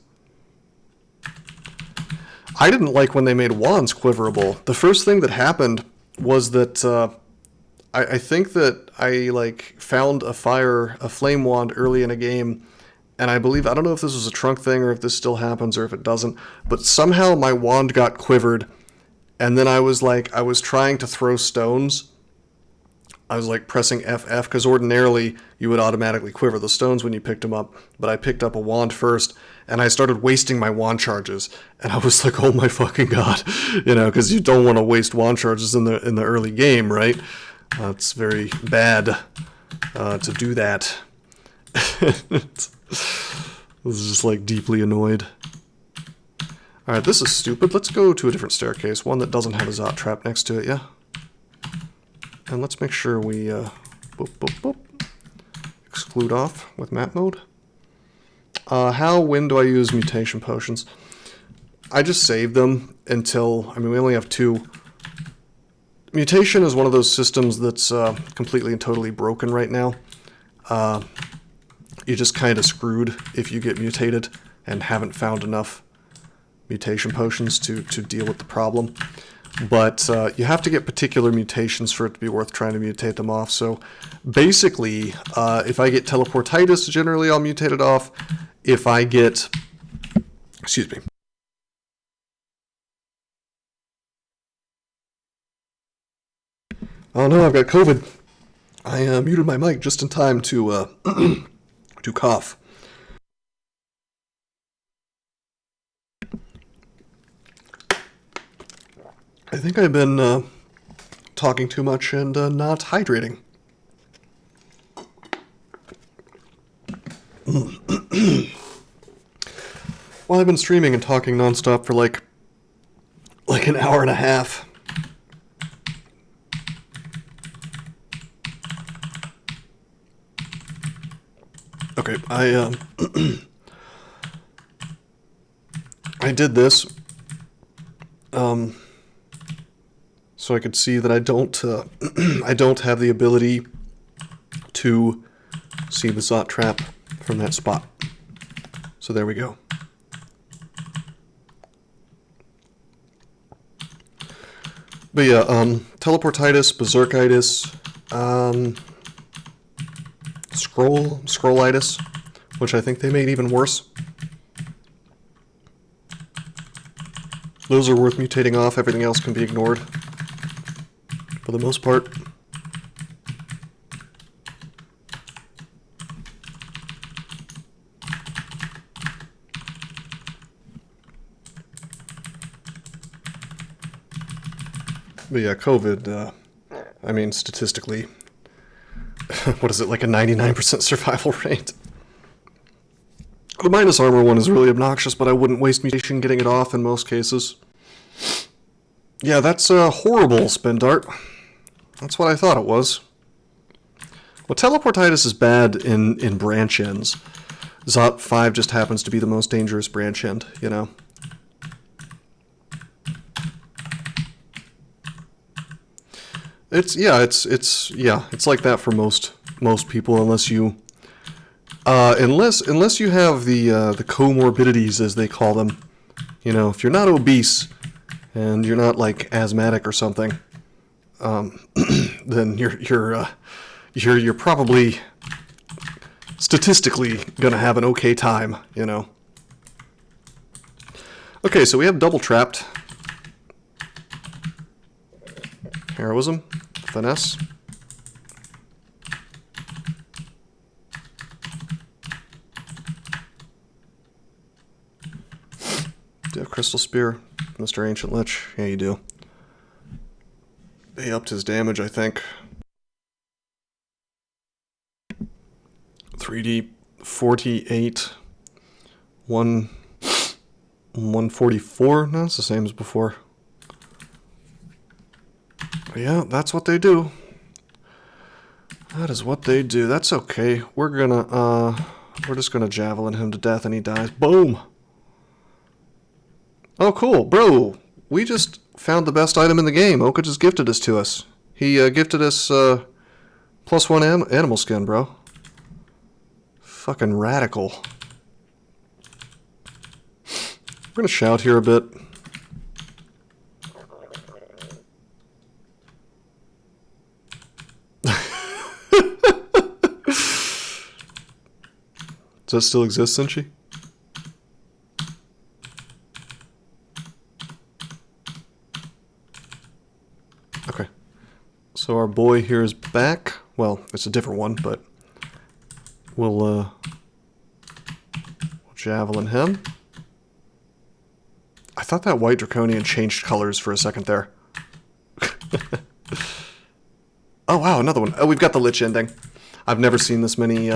I didn't like when they made wands quiverable. The first thing that happened was that I think that I like found a flame wand early in a game, and I don't know if this was a trunk thing or if this still happens or if it doesn't, but somehow my wand got quivered, and then I was trying to throw stones. I was like pressing FF because ordinarily you would automatically quiver the stones when you picked them up, but I picked up a wand first, and I started wasting my wand charges, and I was like, oh my fucking god, because you don't want to waste wand charges in the early game, right? It's very bad to do that. I was just like deeply annoyed. Alright, this is stupid. Let's go to a different staircase, one that doesn't have a Zot trap next to it, yeah? And let's make sure we exclude off with map mode. When do I use mutation potions? I just save them until, we only have 2. Mutation is one of those systems that's completely and totally broken right now. You're just kind of screwed if you get mutated and haven't found enough mutation potions to deal with the problem. But you have to get particular mutations for it to be worth trying to mutate them off. So basically, if I get teleportitis, generally I'll mutate it off. If I get... Excuse me. Oh no, I've got COVID. I muted my mic just in time to to cough. I think I've been talking too much and not hydrating. Well, I've been streaming and talking nonstop for like an hour and a half. Okay, I did this so I could see that I don't have the ability to see the Zot trap from that spot. So there we go. But yeah, teleportitis, berserkitis, scrollitis, which I think they made even worse. Those are worth mutating off. Everything else can be ignored for the most part. But yeah, COVID, statistically, what is it, like a 99% survival rate? The minus armor one is really obnoxious, but I wouldn't waste mutation getting it off in most cases. Yeah, that's horrible, Spin Dart. That's what I thought it was. Well, teleportitis is bad in branch ends. Zot 5 just happens to be the most dangerous branch end, you know? It's like that for most people, unless you unless you have the comorbidities, as they call them. You know, if you're not obese and you're not like asthmatic or something, then you're probably statistically gonna have an okay time, you know. Okay, so we have double trapped. Heroism. Finesse. Do you have Crystal Spear, Mr. Ancient Lich? Yeah, you do. They upped his damage, I think. 3D 48. 144? No, it's the same as before. But yeah, that's what they do. That is what they do. That's okay. We're just gonna javelin him to death and he dies. Boom! Oh, cool. Bro, we just found the best item in the game. Oka just gifted this to us. He gifted us +1 animal skin, bro. Fucking radical. We're gonna shout here a bit. Does that still exist, Sinchi? Okay. So our boy here is back. Well, it's a different one, but we'll javelin him. I thought that white draconian changed colors for a second there. Oh wow, another one. Oh, we've got the Lich ending. I've never seen this many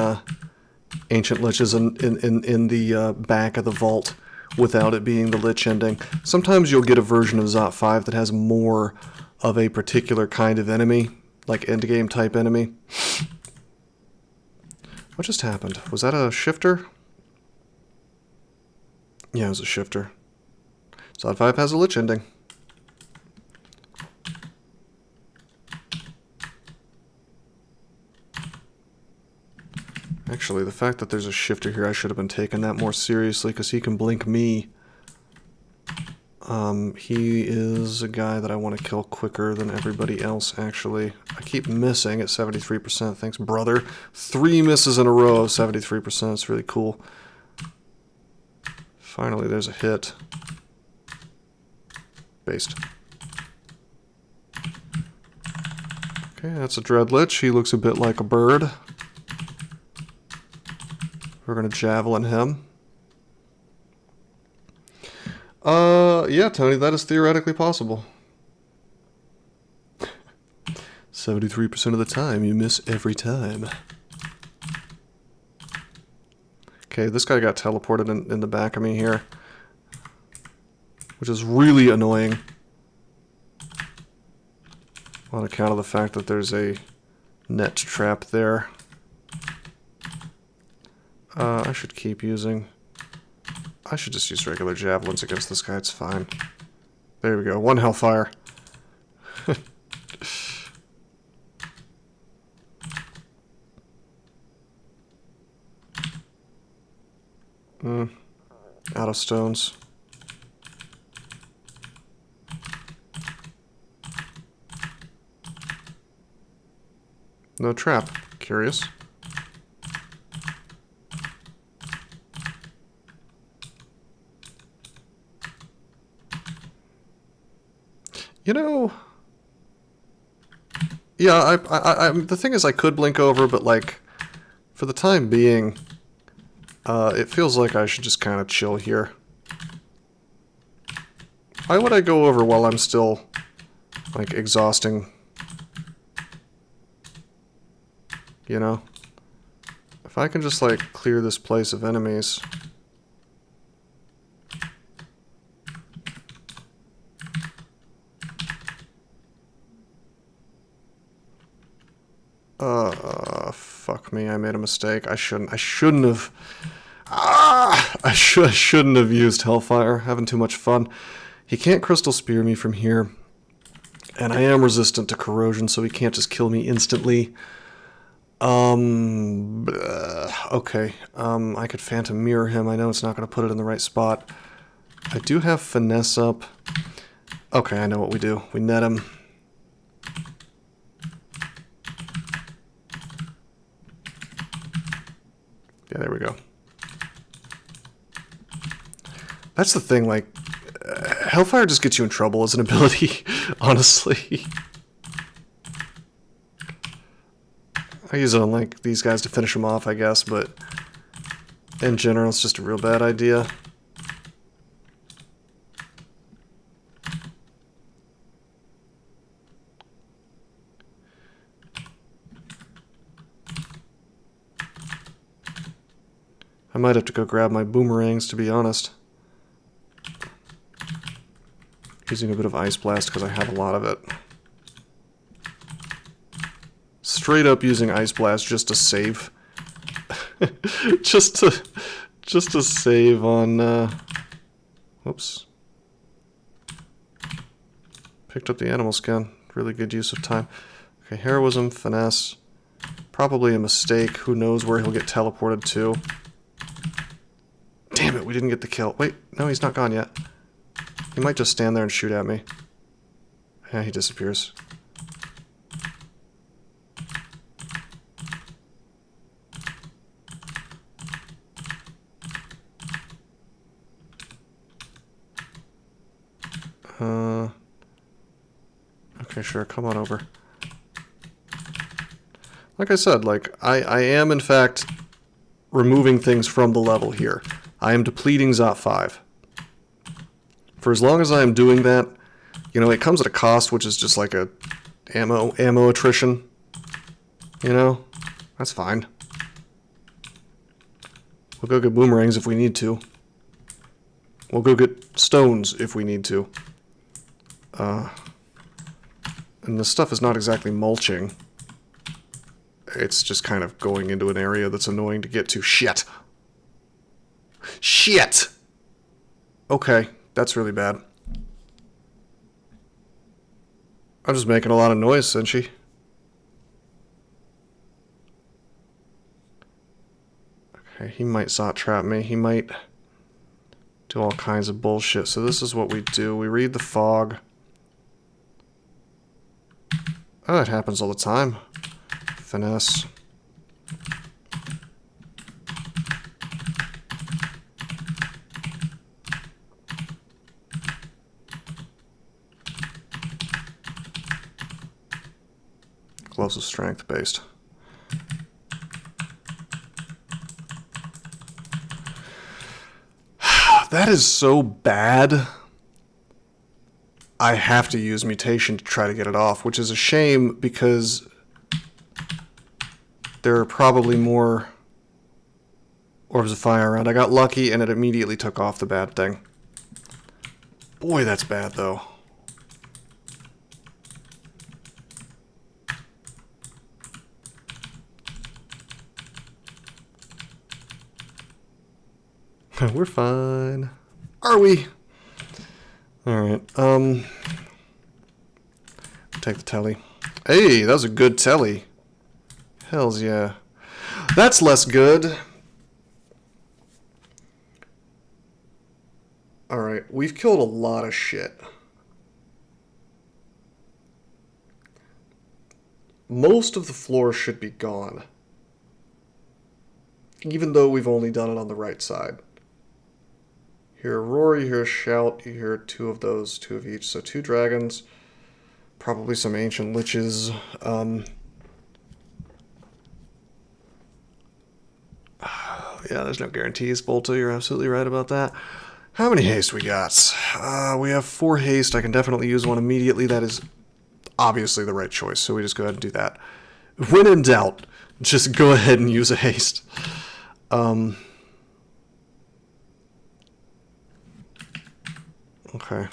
ancient Liches in the back of the vault without it being the Lich ending. Sometimes you'll get a version of Zot 5 that has more of a particular kind of enemy, like endgame type enemy. What just happened? Was that a shifter? Yeah, it was a shifter. Zod 5 has a Lich ending. Actually, the fact that there's a shifter here, I should have been taking that more seriously, because he can blink me. He is a guy that I want to kill quicker than everybody else, actually. I keep missing at 73%. Thanks, brother. 3 misses in a row of 73%. It's really cool. Finally, there's a hit. Based. Okay, that's a Dread Lich. He looks a bit like a bird. We're going to javelin him. Yeah, Tony, that is theoretically possible. 73% of the time, you miss every time. Okay, this guy got teleported in the back of me here, which is really annoying on account of the fact that there's a net trap there. I should keep using... I should just use regular javelins against this guy, it's fine. There we go, 1 hellfire. Out of stones. No trap. Curious. You know... Yeah, the thing is I could blink over, but like, for the time being, it feels like I should just kind of chill here. Why would I go over while I'm still, like, exhausting? You know? If I can just, like, clear this place of enemies... fuck me, I made a mistake. I shouldn't have... I shouldn't have used Hellfire. Having too much fun. He can't Crystal Spear me from here. And I am resistant to corrosion, so he can't just kill me instantly. Okay. I could Phantom Mirror him. I know it's not going to put it in the right spot. I do have Finesse up. Okay, I know what we do. We net him. Yeah, there we go. That's the thing, like, Hellfire just gets you in trouble as an ability, honestly. I use it on like these guys to finish them off, I guess, but in general, it's just a real bad idea. I might have to go grab my boomerangs, to be honest. Using a bit of Ice Blast because I have a lot of it. Straight up using Ice Blast just to save. just to save on whoops. Picked up the animal skin. Really good use of time. Okay, heroism, finesse. Probably a mistake. Who knows where he'll get teleported to. Damn it, we didn't get the kill. Wait, no, he's not gone yet. He might just stand there and shoot at me. Yeah, he disappears. Okay, sure, come on over. Like I said, like, I am, in fact, removing things from the level here. I am depleting Zot 5. For as long as I am doing that, you know, it comes at a cost, which is just like a ammo attrition. You know? That's fine. We'll go get boomerangs if we need to. We'll go get stones if we need to. And this stuff is not exactly mulching. It's just kind of going into an area that's annoying to get to. Shit! Shit! Okay, that's really bad. I'm just making a lot of noise, Senshi. Okay, he might Zot trap me. He might do all kinds of bullshit. So this is what we do. We read the fog. Oh, it happens all the time. Finesse. Gloves of strength based. That is so bad. I have to use mutation to try to get it off, which is a shame because there are probably more orbs of fire around. I got lucky and it immediately took off the bad thing. Boy, that's bad though. We're fine. Are we? Alright, take the telly. Hey, that was a good telly. Hells yeah. That's less good. Alright, we've killed a lot of shit. Most of the floor should be gone. Even though we've only done it on the right side. You hear a roar, you hear a shout, you hear two of those, two of each. So 2 dragons, probably some ancient liches. Yeah, there's no guarantees, Bolta, you're absolutely right about that. How many haste we got? We have 4 haste. I can definitely use one immediately. That is obviously the right choice, so we just go ahead and do that. When in doubt, just go ahead and use a haste. Okay.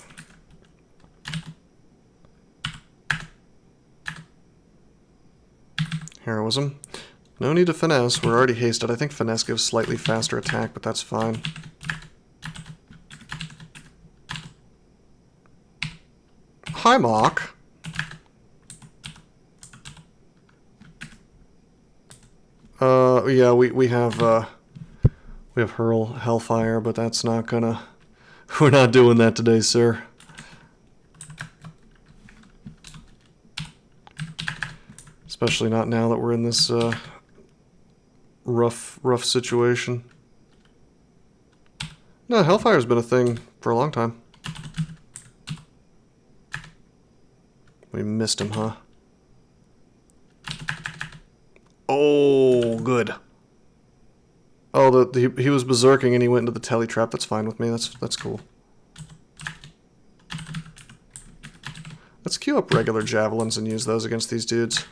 Heroism. No need to finesse. We're already hasted. I think finesse gives slightly faster attack, but that's fine. Hi, Mock. Yeah, we have Hellfire, but that's not gonna... We're not doing that today, sir. Especially not now that we're in this rough situation. No, Hellfire's been a thing for a long time. We missed him, huh? Oh, good. Oh, he was berserking and he went into the telly trap. That's fine with me. That's cool. Let's queue up regular javelins and use those against these dudes.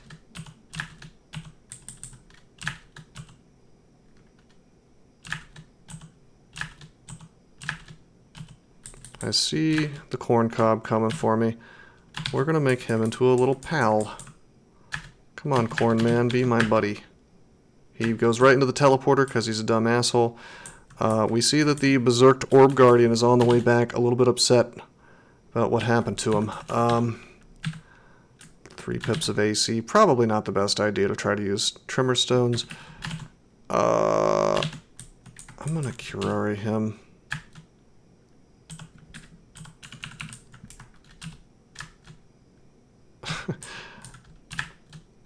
I see the corn cob coming for me. We're gonna make him into a little pal. Come on, corn man, be my buddy. He goes right into the teleporter because he's a dumb asshole. We see that the berserked orb guardian is on the way back, a little bit upset about what happened to him. 3 pips of AC, probably not the best idea to try to use trimmer stones. I'm gonna curare him.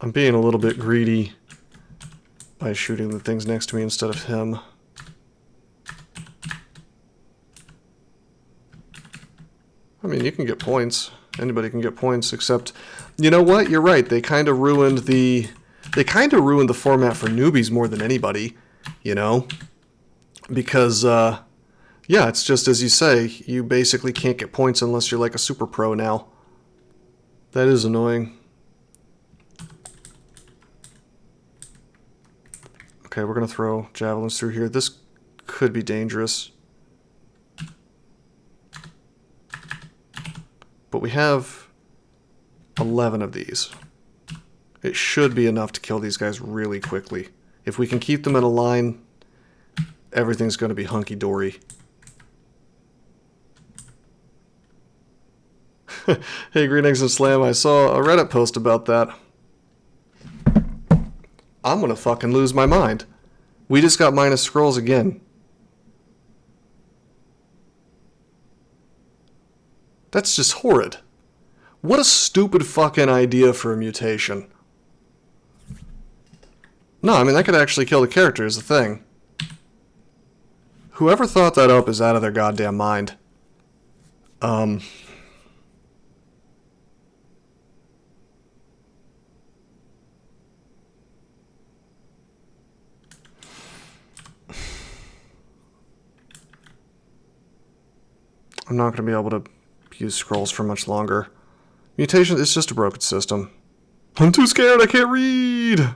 I'm being a little bit greedy by shooting the things next to me instead of him. I mean, you can get points. Anybody can get points, except, you know what? You're right. They kind of ruined the format for newbies more than anybody, you know? Because, yeah, it's just as you say, you basically can't get points unless you're like a super pro now. That is annoying. Okay, we're going to throw javelins through here. This could be dangerous. But we have 11 of these. It should be enough to kill these guys really quickly. If we can keep them in a line, everything's going to be hunky-dory. Hey, Green Eggs and Slam, I saw a Reddit post about that. I'm gonna fucking lose my mind. We just got minus scrolls again. That's just horrid. What a stupid fucking idea for a mutation. No, I mean, that could actually kill the character is the thing. Whoever thought that up is out of their goddamn mind. I'm not going to be able to use scrolls for much longer. Mutation is just a broken system. I'm too scared, I can't read!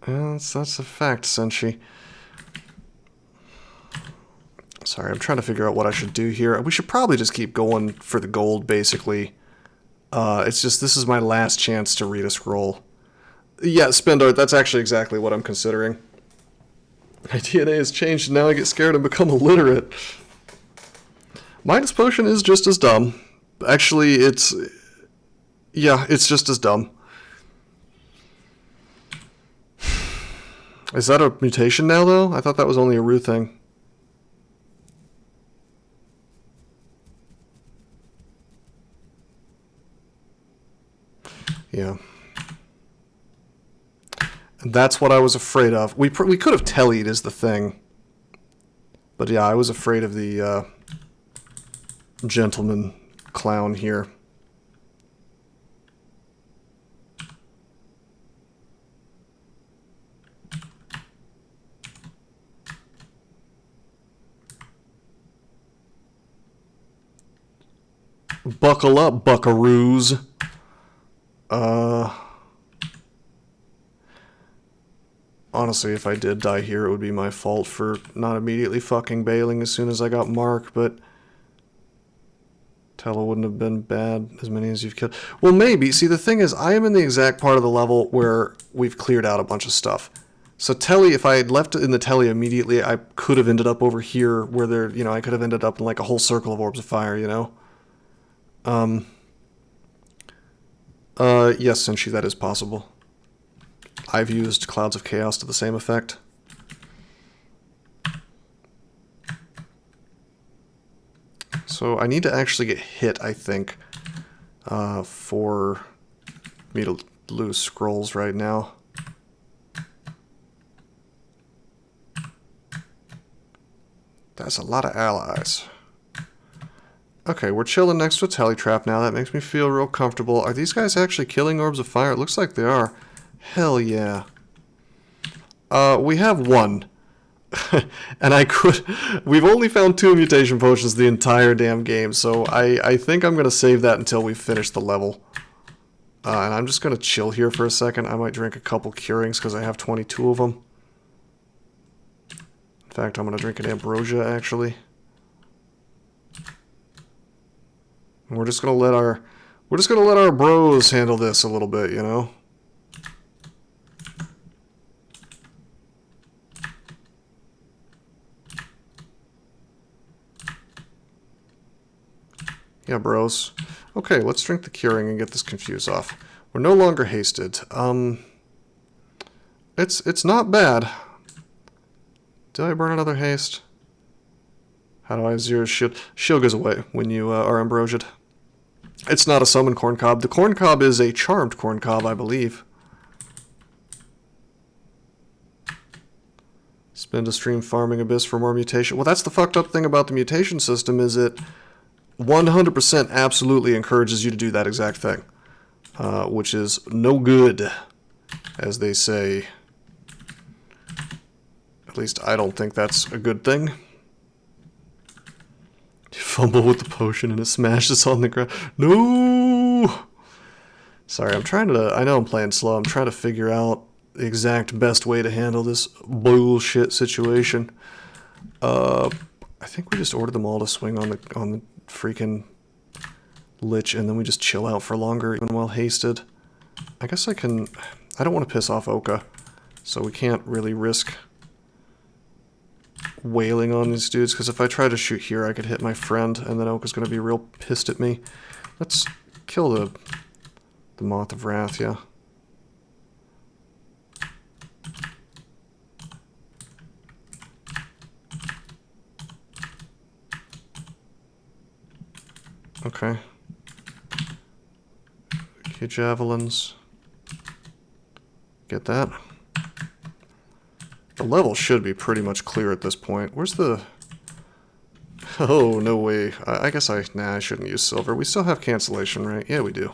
That's a fact, Senshi. Sorry, I'm trying to figure out what I should do here. We should probably just keep going for the gold, basically. It's just, this is my last chance to read a scroll. Yeah, Spindart, that's actually exactly what I'm considering. My DNA has changed and now I get scared and become illiterate. Minus Potion is just as dumb. Actually, it's just as dumb. Is that a mutation now, though? I thought that was only a Rue thing. Yeah. And that's what I was afraid of. We could have tellied is the thing. But yeah, I was afraid of the gentleman clown here. Buckle up, buckaroos. Honestly, if I did die here, it would be my fault for not immediately fucking bailing as soon as I got Mark, but Tello wouldn't have been bad, as many as you've killed. Well, maybe. See, the thing is, I am in the exact part of the level where we've cleared out a bunch of stuff. So Telly, if I had left it in the Telly immediately, I could have ended up over here where there, you know, I could have ended up in like a whole circle of orbs of fire, you know? Yes, Senshi, that is possible. I've used Clouds of Chaos to the same effect. So I need to actually get hit, I think, for me to lose scrolls right now. That's a lot of allies. Okay, we're chilling next to a tele trap now. That makes me feel real comfortable. Are these guys actually killing orbs of fire? It looks like they are. Hell yeah. We have one. And we've only found 2 mutation potions the entire damn game, so I think I'm going to save that until we finish the level. And I'm just going to chill here for a second. I might drink a couple curings because I have 22 of them. In fact, I'm going to drink an ambrosia, actually. And we're just going to let our bros handle this a little bit, you know? Yeah, bros. Okay, let's drink the curing and get this confuse off. We're no longer hasted. It's not bad. Did I burn another haste? How do I have 0 shield? Shield goes away when you are ambrosiaed. It's not a summon corn cob. The corn cob is a charmed corn cob, I believe. Spend a stream farming Abyss for more mutation. Well, that's the fucked up thing about the mutation system, is it 100% absolutely encourages you to do that exact thing. Which is no good, as they say. At least I don't think that's a good thing. You fumble with the potion and it smashes on the ground. No! Sorry, I know I'm playing slow. I'm trying to figure out the exact best way to handle this bullshit situation. I think we just ordered them all to swing on the freaking Lich, and then we just chill out for longer, even while hasted. I guess I don't want to piss off Oka, so we can't really risk wailing on these dudes, because if I try to shoot here, I could hit my friend, and then Oka's going to be real pissed at me. Let's kill the Moth of Wrath, yeah. Okay. Okay, javelins. Get that. The level should be pretty much clear at this point. Where's the... Oh, no way. I guess I shouldn't use silver. We still have cancellation, right? Yeah, we do.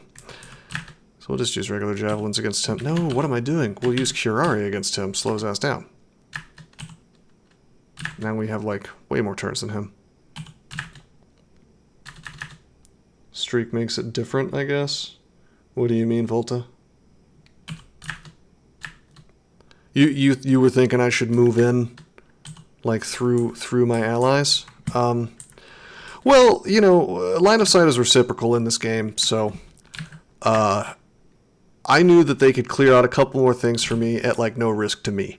So we'll just use regular javelins against him. No, what am I doing? We'll use Curari against him. Slow his ass down. Now we have, like, way more turns than him. Streak makes it different, I guess. What do you mean, Volta? You were thinking I should move in, like, through my allies? Well, you know, line of sight is reciprocal in this game, so I knew that they could clear out a couple more things for me at, like, no risk to me.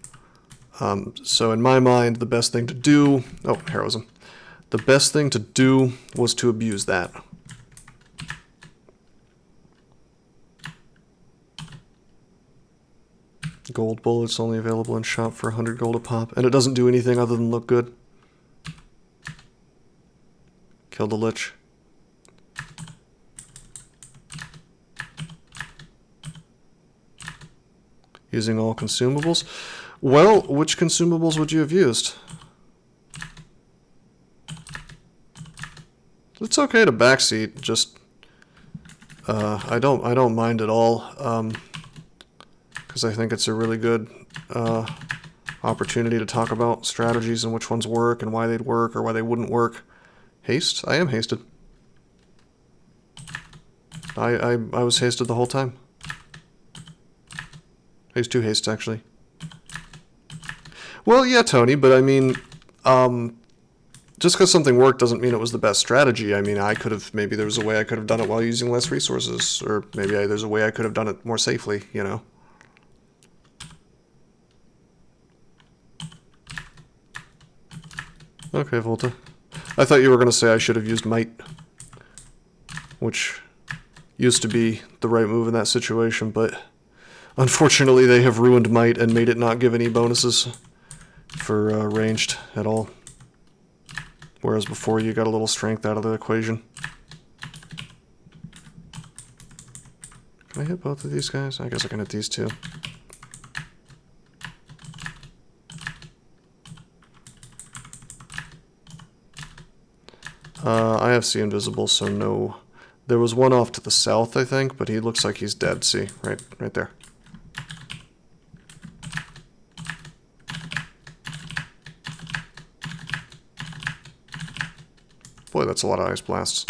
So in my mind, the best thing to do... Oh, heroism. The best thing to do was to abuse that. Gold bullets only available in shop for 100 gold a pop, and it doesn't do anything other than look good. Kill the Lich. Using all consumables? Well, which consumables would you have used? It's okay to backseat, just I don't mind at all. Because I think it's a really good opportunity to talk about strategies and which ones work and why they'd work or why they wouldn't work. Haste? I am hasted. I was hasted the whole time. I used 2 hastes, actually. Well, yeah, Tony, but I mean, just because something worked doesn't mean it was the best strategy. I mean, maybe there was a way I could have done it while using less resources, or maybe there's a way I could have done it more safely, you know? Okay, Volta. I thought you were going to say I should have used Might, which used to be the right move in that situation, but unfortunately they have ruined Might and made it not give any bonuses for ranged at all. Whereas before you got a little strength out of the equation. Can I hit both of these guys? I guess I can hit these 2. I have C invisible, so no. There was one off to the south, I think, but he looks like he's dead. See, right there. Boy, that's a lot of ice blasts.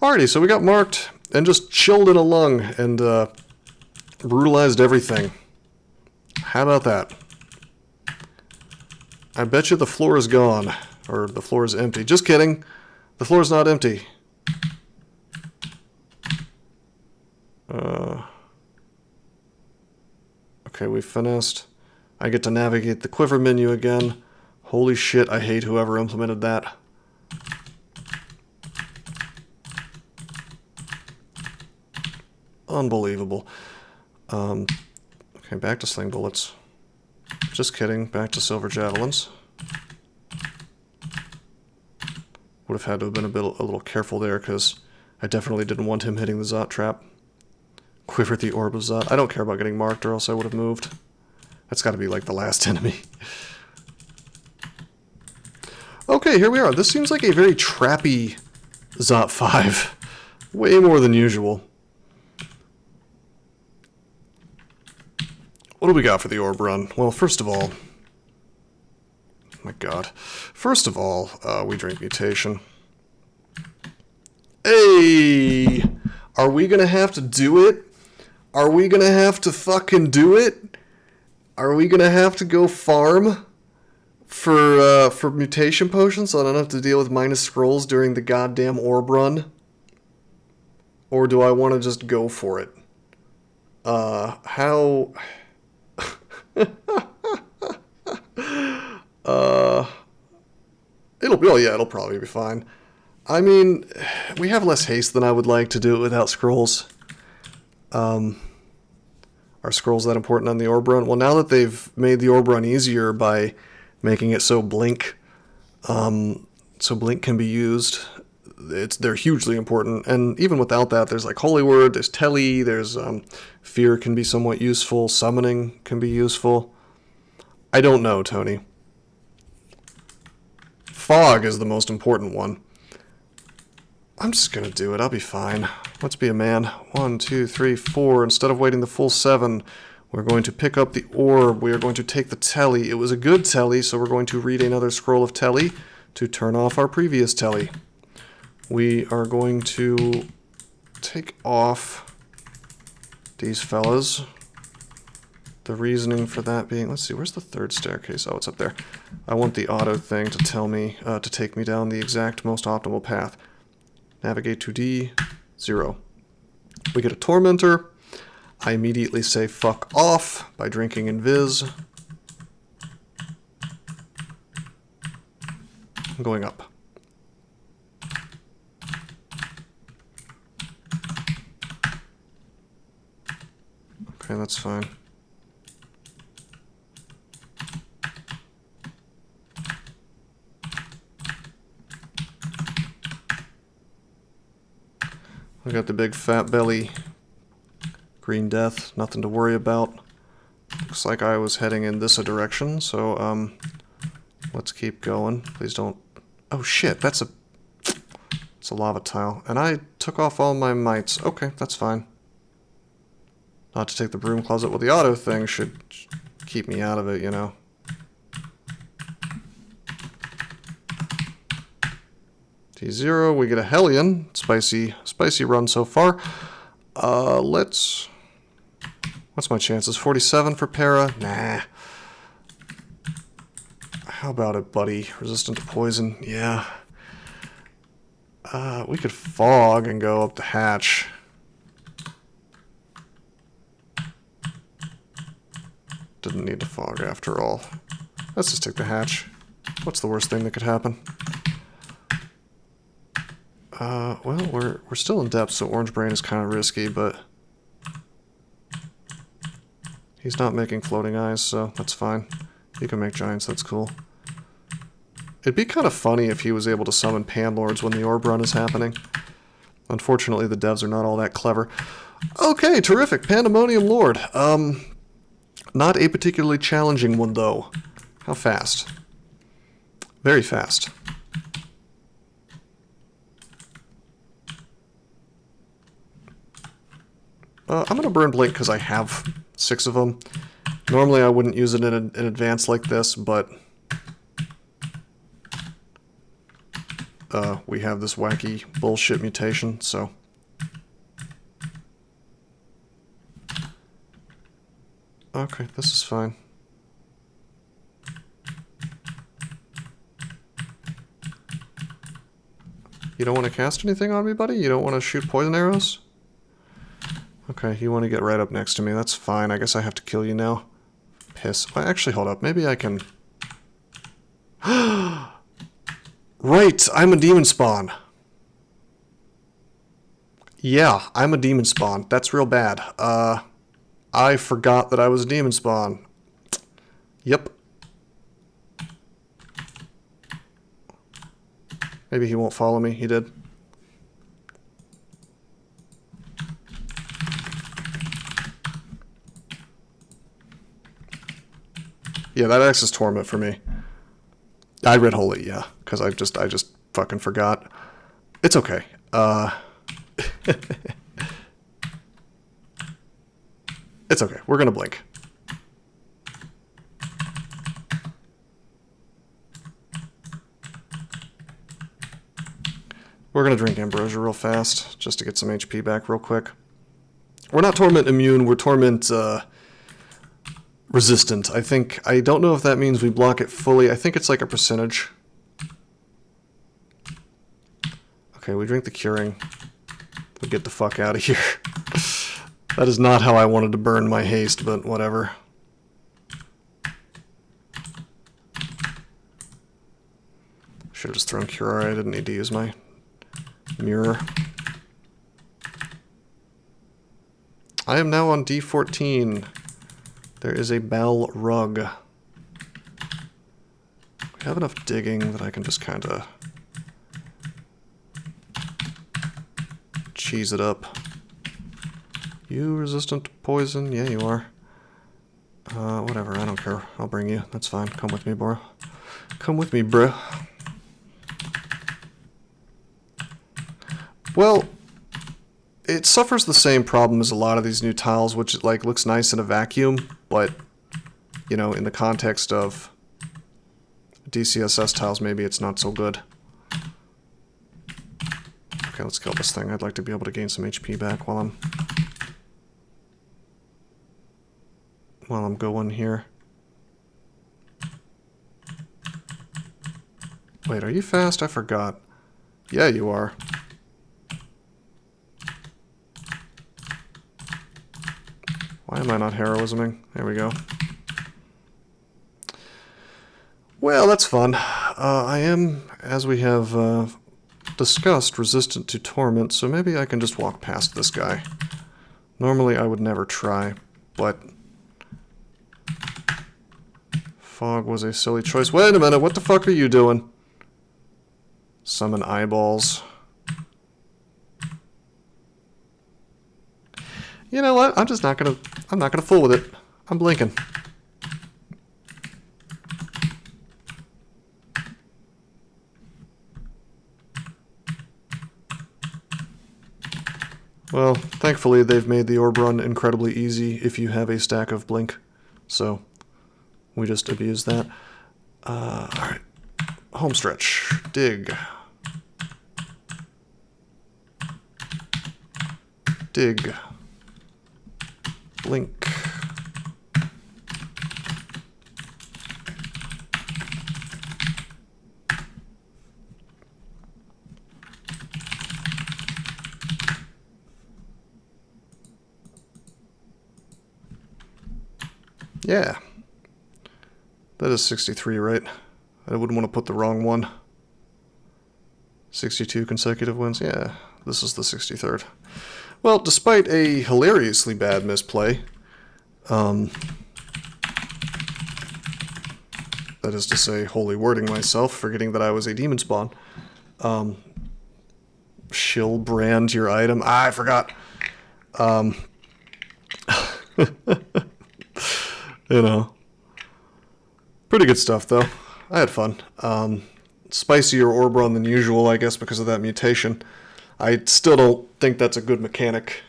Alrighty, so we got marked and just chilled in a lung and brutalized everything. How about that? I bet you the floor is gone, or the floor is empty. Just kidding. The floor is not empty. Okay, we finessed. I get to navigate the quiver menu again. Holy shit, I hate whoever implemented that. Unbelievable. Okay, back to sling bullets. Just kidding, back to silver javelins. Would have had to have been a little careful there, because I definitely didn't want him hitting the Zot trap. Quiver the orb of Zot. I don't care about getting marked, or else I would have moved. That's got to be like the last enemy. Okay, here we are. This seems like a very trappy Zot 5. Way more than usual. What do we got for the orb run? Well, first of all... Oh my god. First of all, we drink mutation. Hey! Are we gonna have to do it? Are we gonna have to fucking do it? Are we gonna have to go farm for mutation potions so I don't have to deal with minus scrolls during the goddamn orb run? Or do I want to just go for it? How... it'll probably be fine. I mean, we have less haste than I would like to do it without scrolls. Are scrolls that important on the orb run? Well, now that they've made the orb run easier by making it so blink can be used, they're hugely important. And even without that, there's like Holy Word, there's Telly, there's Fear can be somewhat useful, Summoning can be useful. I don't know, Tony. Fog is the most important one. I'm just gonna do it. I'll be fine. Let's be a man. 1, 2, 3, 4. Instead of waiting the full 7, we're going to pick up the orb. We are going to take the Telly. It was a good Telly, so we're going to read another scroll of Telly to turn off our previous Telly. We are going to take off these fellas. The reasoning for that being, let's see, where's the third staircase? Oh, it's up there. I want the auto thing to tell me, to take me down the exact most optimal path. Navigate to D0. We get a Tormentor. I immediately say fuck off by drinking Invis. I'm going up. Okay, that's fine. We got the big fat belly, green death, nothing to worry about. Looks like I was heading in this direction, so let's keep going. Please don't. Oh shit, it's a lava tile, and I took off all my mites. Okay, that's fine. Not to take the broom closet. Well, the auto thing should keep me out of it, you know. T0, we get a Hellion. Spicy run so far. What's my chances? 47 for para? Nah. How about it, buddy? Resistant to poison? Yeah. We could fog and go up the hatch. Didn't need to fog after all. Let's just take the hatch. What's the worst thing that could happen? Well, we're still in depth, so Orange Brain is kind of risky, but he's not making floating eyes, so that's fine. He can make giants, that's cool. It'd be kind of funny if he was able to summon Panlords when the orb run is happening. Unfortunately, the devs are not all that clever. Okay, terrific. Pandemonium Lord. Not a particularly challenging one, though. How fast? Very fast. I'm gonna burn Blink because I have 6 of them. Normally I wouldn't use it in advance like this, but we have this wacky bullshit mutation, so. Okay, this is fine. You don't want to cast anything on me, buddy? You don't want to shoot poison arrows? Okay, you want to get right up next to me. That's fine. I guess I have to kill you now. Piss. Well, actually, hold up. Maybe I can... Right! I'm a Demonspawn! Yeah, I'm a Demonspawn. That's real bad. I forgot that I was a Demonspawn. Yep. Maybe he won't follow me. He did. Yeah, that X is Torment for me. I read Holy, yeah, because I just fucking forgot. It's okay. It's okay. We're gonna blink. We're gonna drink Ambrosia real fast, just to get some HP back real quick. We're not Torment immune, we're Torment resistant. I don't know if that means we block it fully. I think it's like a percentage. Okay, we drink the Curing. We get the fuck out of here. That is not how I wanted to burn my haste, but whatever. Should have just thrown Cure. I didn't need to use my mirror. I am now on D14. There is a Bell Rug. We have enough digging that I can just kind of cheese it up. You resistant to poison? Yeah, you are. Whatever, I don't care. I'll bring you. That's fine. Come with me, bro. Come with me, bro. Well, it suffers the same problem as a lot of these new tiles, which like looks nice in a vacuum, but, you know, in the context of DCSS tiles, maybe it's not so good. Okay, let's kill this thing. I'd like to be able to gain some HP back while I'm going here. Wait, are you fast? I forgot. Yeah, you are. Why am I not heroisming? There we go. Well, that's fun. I am, as we have discussed, resistant to torment, so maybe I can just walk past this guy. Normally I would never try, but fog was a silly choice. Wait a minute, what the fuck are you doing? Summon eyeballs. You know what? I'm not gonna fool with it. I'm blinking. Well, thankfully they've made the orb run incredibly easy if you have a stack of blink. So, we just abuse that. Alright. Home stretch. Dig. Dig. Blink. Yeah. That is 63, right? I wouldn't want to put the wrong one. 62 consecutive wins? Yeah, this is the 63rd. Well, despite a hilariously bad misplay, that is to say, wholly wording myself, forgetting that I was a Demonspawn. Shill brand your item. Ah, I forgot. You know. Pretty good stuff, though. I had fun. Spicier orb run than usual, I guess, because of that mutation. I still don't think that's a good mechanic.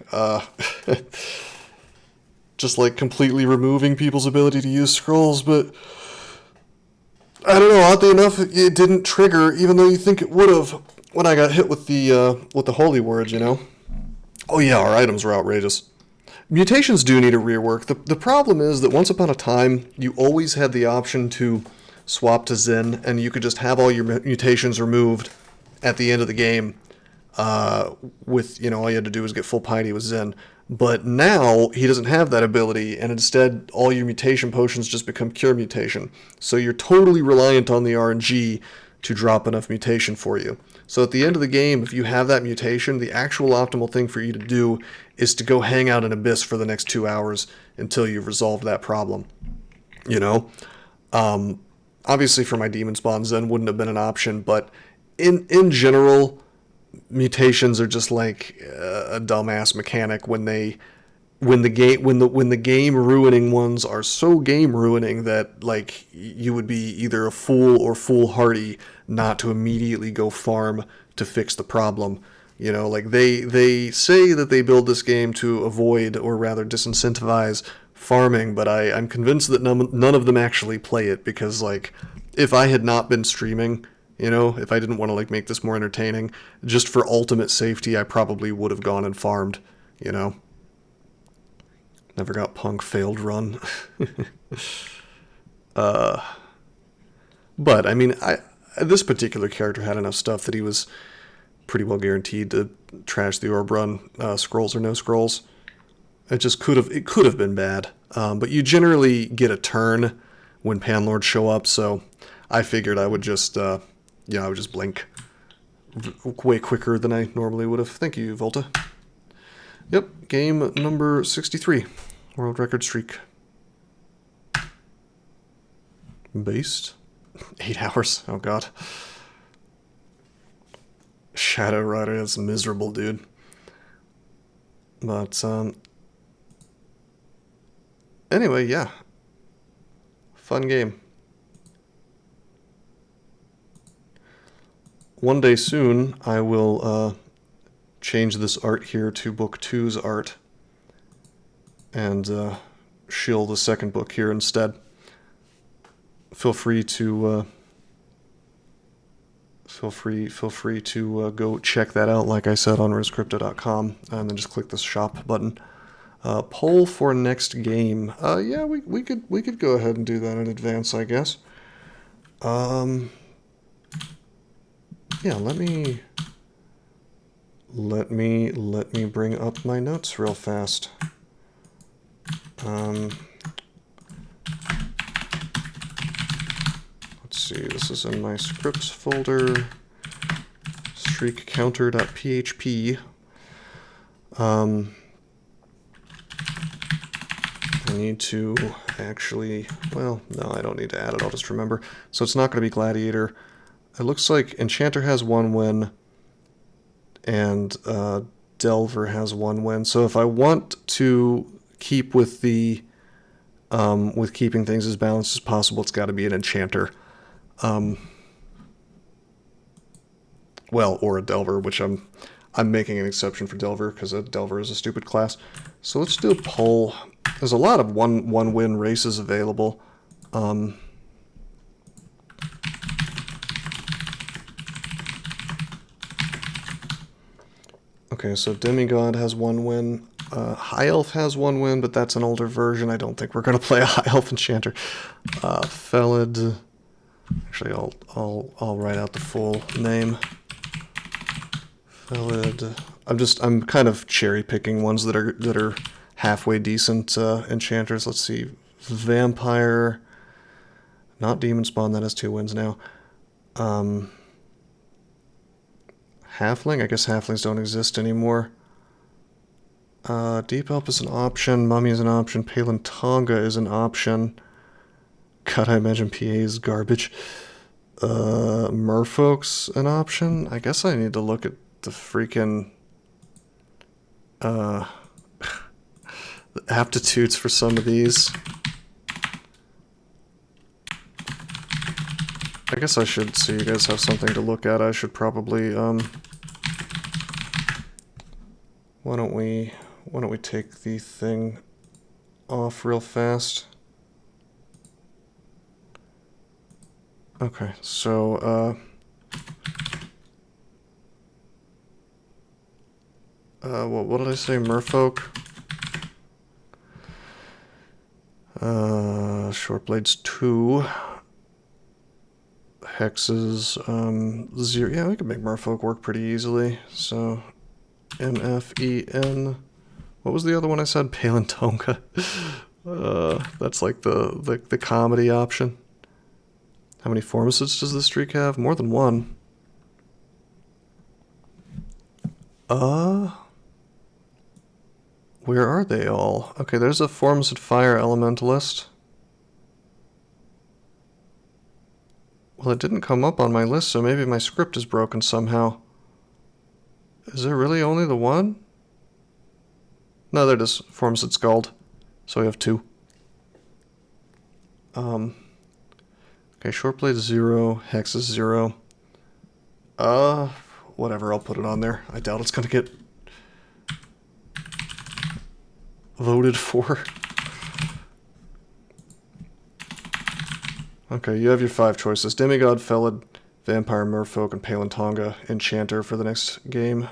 Just like completely removing people's ability to use scrolls, but I don't know. Oddly enough, it didn't trigger, even though you think it would have when I got hit with the holy words. You know. Oh yeah, our items were outrageous. Mutations do need a rework. The problem is that once upon a time, you always had the option to swap to Zen, and you could just have all your mutations removed at the end of the game. With, you know, all you had to do was get full piety with Zen. But now he doesn't have that ability, and instead all your mutation potions just become cure mutation. So you're totally reliant on the RNG to drop enough mutation for you. So at the end of the game, if you have that mutation, the actual optimal thing for you to do is to go hang out in Abyss for the next 2 hours until you've resolved that problem. You know? Obviously for my Demonspawn, Zen wouldn't have been an option, but in general, mutations are just like a dumbass mechanic when the game ruining ones are so game ruining that like you would be either a fool or foolhardy not to immediately go farm to fix the problem. You know, like they say that they build this game to avoid or rather disincentivize farming, but I'm convinced that none of them actually play it, because like if I had not been streaming, you know, if I didn't want to like make this more entertaining, just for ultimate safety, I probably would have gone and farmed, you know. Never got punk failed run. But I mean, this particular character had enough stuff that he was pretty well guaranteed to trash the orb run, scrolls or no scrolls. It could have been bad. But you generally get a turn when Panlords show up, so I figured I would just I would just blink way quicker than I normally would have. Thank you, Volta. Yep, game number 63. World record streak. Based. 8 hours. Oh god. Shadow Rider is miserable, dude. But, anyway, yeah. Fun game. One day soon, I will, change this art here to book 2's art. And, shill the second book here instead. Feel free to go check that out, like I said, on RizCrypto.com, and then just click the shop button. Poll for next game. Yeah, we could go ahead and do that in advance, I guess. Yeah, let me bring up my notes real fast. Let's see, this is in my scripts folder, streakcounter.php. I need to actually, well, no, I don't need to add it, I'll just remember. So it's not going to be Gladiator. It looks like Enchanter has 1 win, and Delver has 1 win. So if I want to keep with the with keeping things as balanced as possible, it's got to be an Enchanter. Well, or a Delver, which I'm making an exception for Delver because a Delver is a stupid class. So let's do a poll. There's a lot of one win races available. Okay, so Demigod has 1 win. High Elf has 1 win, but that's an older version. I don't think we're going to play a High Elf Enchanter. Felid. Actually, I'll write out the full name. Felid. I'm kind of cherry picking ones that are halfway decent enchanters. Let's see. Vampire. Not Demonspawn, that has 2 wins now. Halfling? I guess halflings don't exist anymore. Deep Elf is an option. Mummy is an option. Palin Tonga is an option. God, I imagine PA is garbage. Merfolk's an option. I guess I need to look at the freaking the aptitudes for some of these. I guess I should, so you guys have something to look at. I should probably Why don't we take the thing off real fast? Okay, so what did I say? Merfolk. Short blades 2. Hexes 0. Yeah, we can make Merfolk work pretty easily. So MFEN. What was the other one I said? Palantonga. That's like the comedy option. How many formicids does this streak have? More than one. Where are they all? Okay, there's a Formicid Fire Elementalist. Well, it didn't come up on my list, so maybe my script is broken somehow. Is there really only the one? No, there it is. Formicid Scald. So we have 2. Okay, short blade 0, hex is 0. Whatever, I'll put it on there. I doubt it's gonna get voted for. Okay, you have your 5 choices. Demigod, Felid, Vampire, Merfolk, and Palantonga Enchanter for the next game.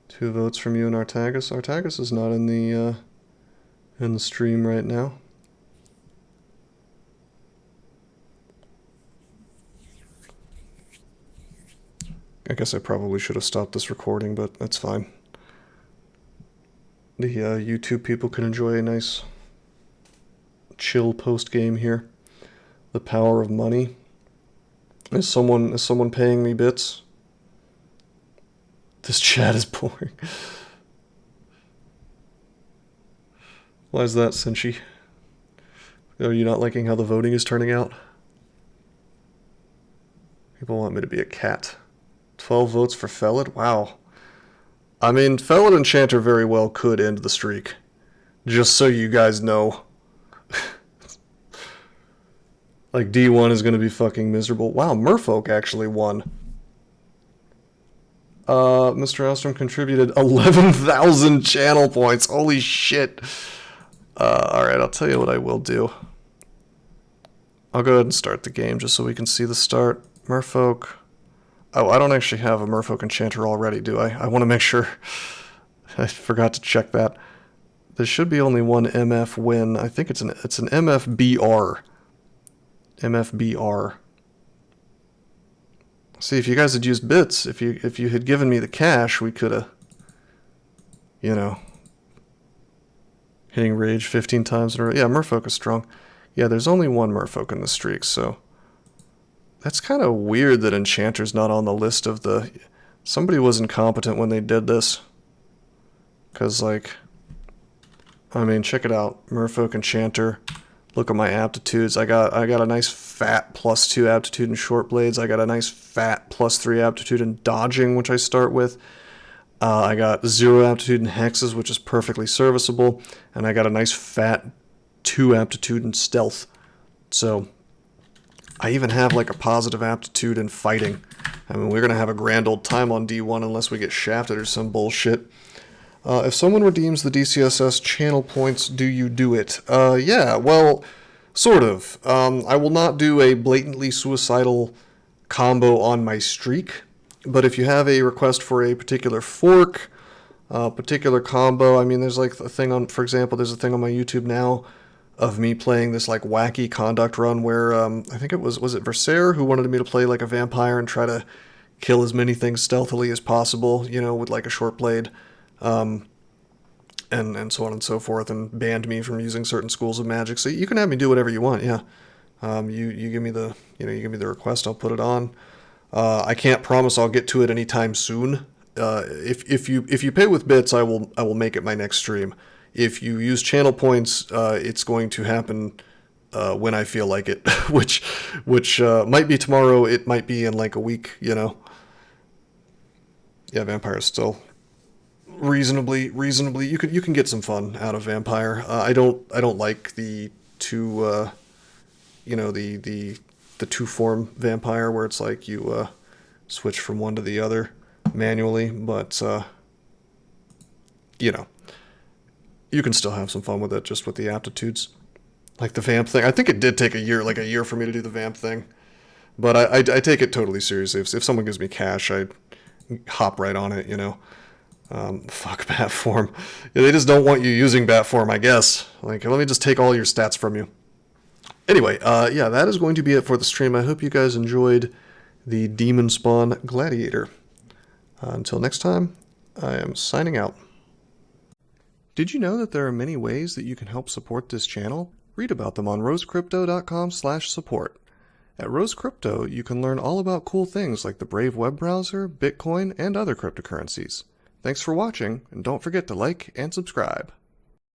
Two votes from you and Artagus. Artagus is not in the stream right now. I guess I probably should have stopped this recording, but that's fine. The YouTube people can enjoy a nice chill post-game here. The power of money. Is someone paying me bits? This chat is boring. Why is that, Senshi? Are you not liking how the voting is turning out? People want me to be a cat. 12 votes for Felid? Wow. I mean, Felid Enchanter very well could end the streak. Just so you guys know. Like, D1 is going to be fucking miserable. Wow, Merfolk actually won. Mr. Ostrom contributed 11,000 channel points. Holy shit. Alright, I'll tell you what I will do. I'll go ahead and start the game just so we can see the start. Merfolk. Oh, I don't actually have a Merfolk Enchanter already, do I? I want to make sure. I forgot to check that. There should be only one MF win. I think it's an MFBR. MFBR. See, if you guys had used bits, if you had given me the cash, we could have, you know, hitting rage 15 times in a row. Yeah, Merfolk is strong. Yeah, there's only one Merfolk in the streak, so that's kind of weird that Enchanter's not on the list of the... Somebody was incompetent when they did this. Because, like, I mean, check it out. Merfolk Enchanter. Look at my aptitudes. I got a nice fat +2 aptitude in short blades. I got a nice fat +3 aptitude in dodging, which I start with. I got 0 aptitude in hexes, which is perfectly serviceable. And I got a nice fat 2 aptitude in stealth. So I even have like a positive aptitude in fighting. I mean, we're going to have a grand old time on D1 unless we get shafted or some bullshit. If someone redeems the DCSS channel points, do you do it? Yeah, well, sort of. I will not do a blatantly suicidal combo on my streak, but if you have a request for a particular fork, particular combo, I mean, there's like a thing on, for example, there's a thing on my YouTube now of me playing this like wacky conduct run where I think it was it Versaire who wanted me to play like a vampire and try to kill as many things stealthily as possible, you know, with like a short blade. And so on and so forth, and banned me from using certain schools of magic. So you can have me do whatever you want, yeah. You give me the request, I'll put it on. I can't promise I'll get to it anytime soon. If you pay with bits, I will make it my next stream. If you use channel points, it's going to happen when I feel like it, which might be tomorrow. It might be in like a week, you know. Yeah, Vampire's still reasonably you can get some fun out of Vampire. I don't like the two you know, the two-form vampire where it's like you switch from one to the other manually, but you know, you can still have some fun with it just with the aptitudes. Like the vamp thing. I think it did take a year for me to do the vamp thing. But I take it totally seriously. If someone gives me cash, I hop right on it, you know. Fuck bat form. Yeah, they just don't want you using bat form, I guess. Like, let me just take all your stats from you. Anyway, yeah, that is going to be it for the stream. I hope you guys enjoyed the Demonspawn Gladiator. Until next time, I am signing out. Did you know that there are many ways that you can help support this channel? Read about them on rosecrypto.com/support. At Rose Crypto, you can learn all about cool things like the Brave web browser, Bitcoin, and other cryptocurrencies. Thanks for watching, and don't forget to like and subscribe.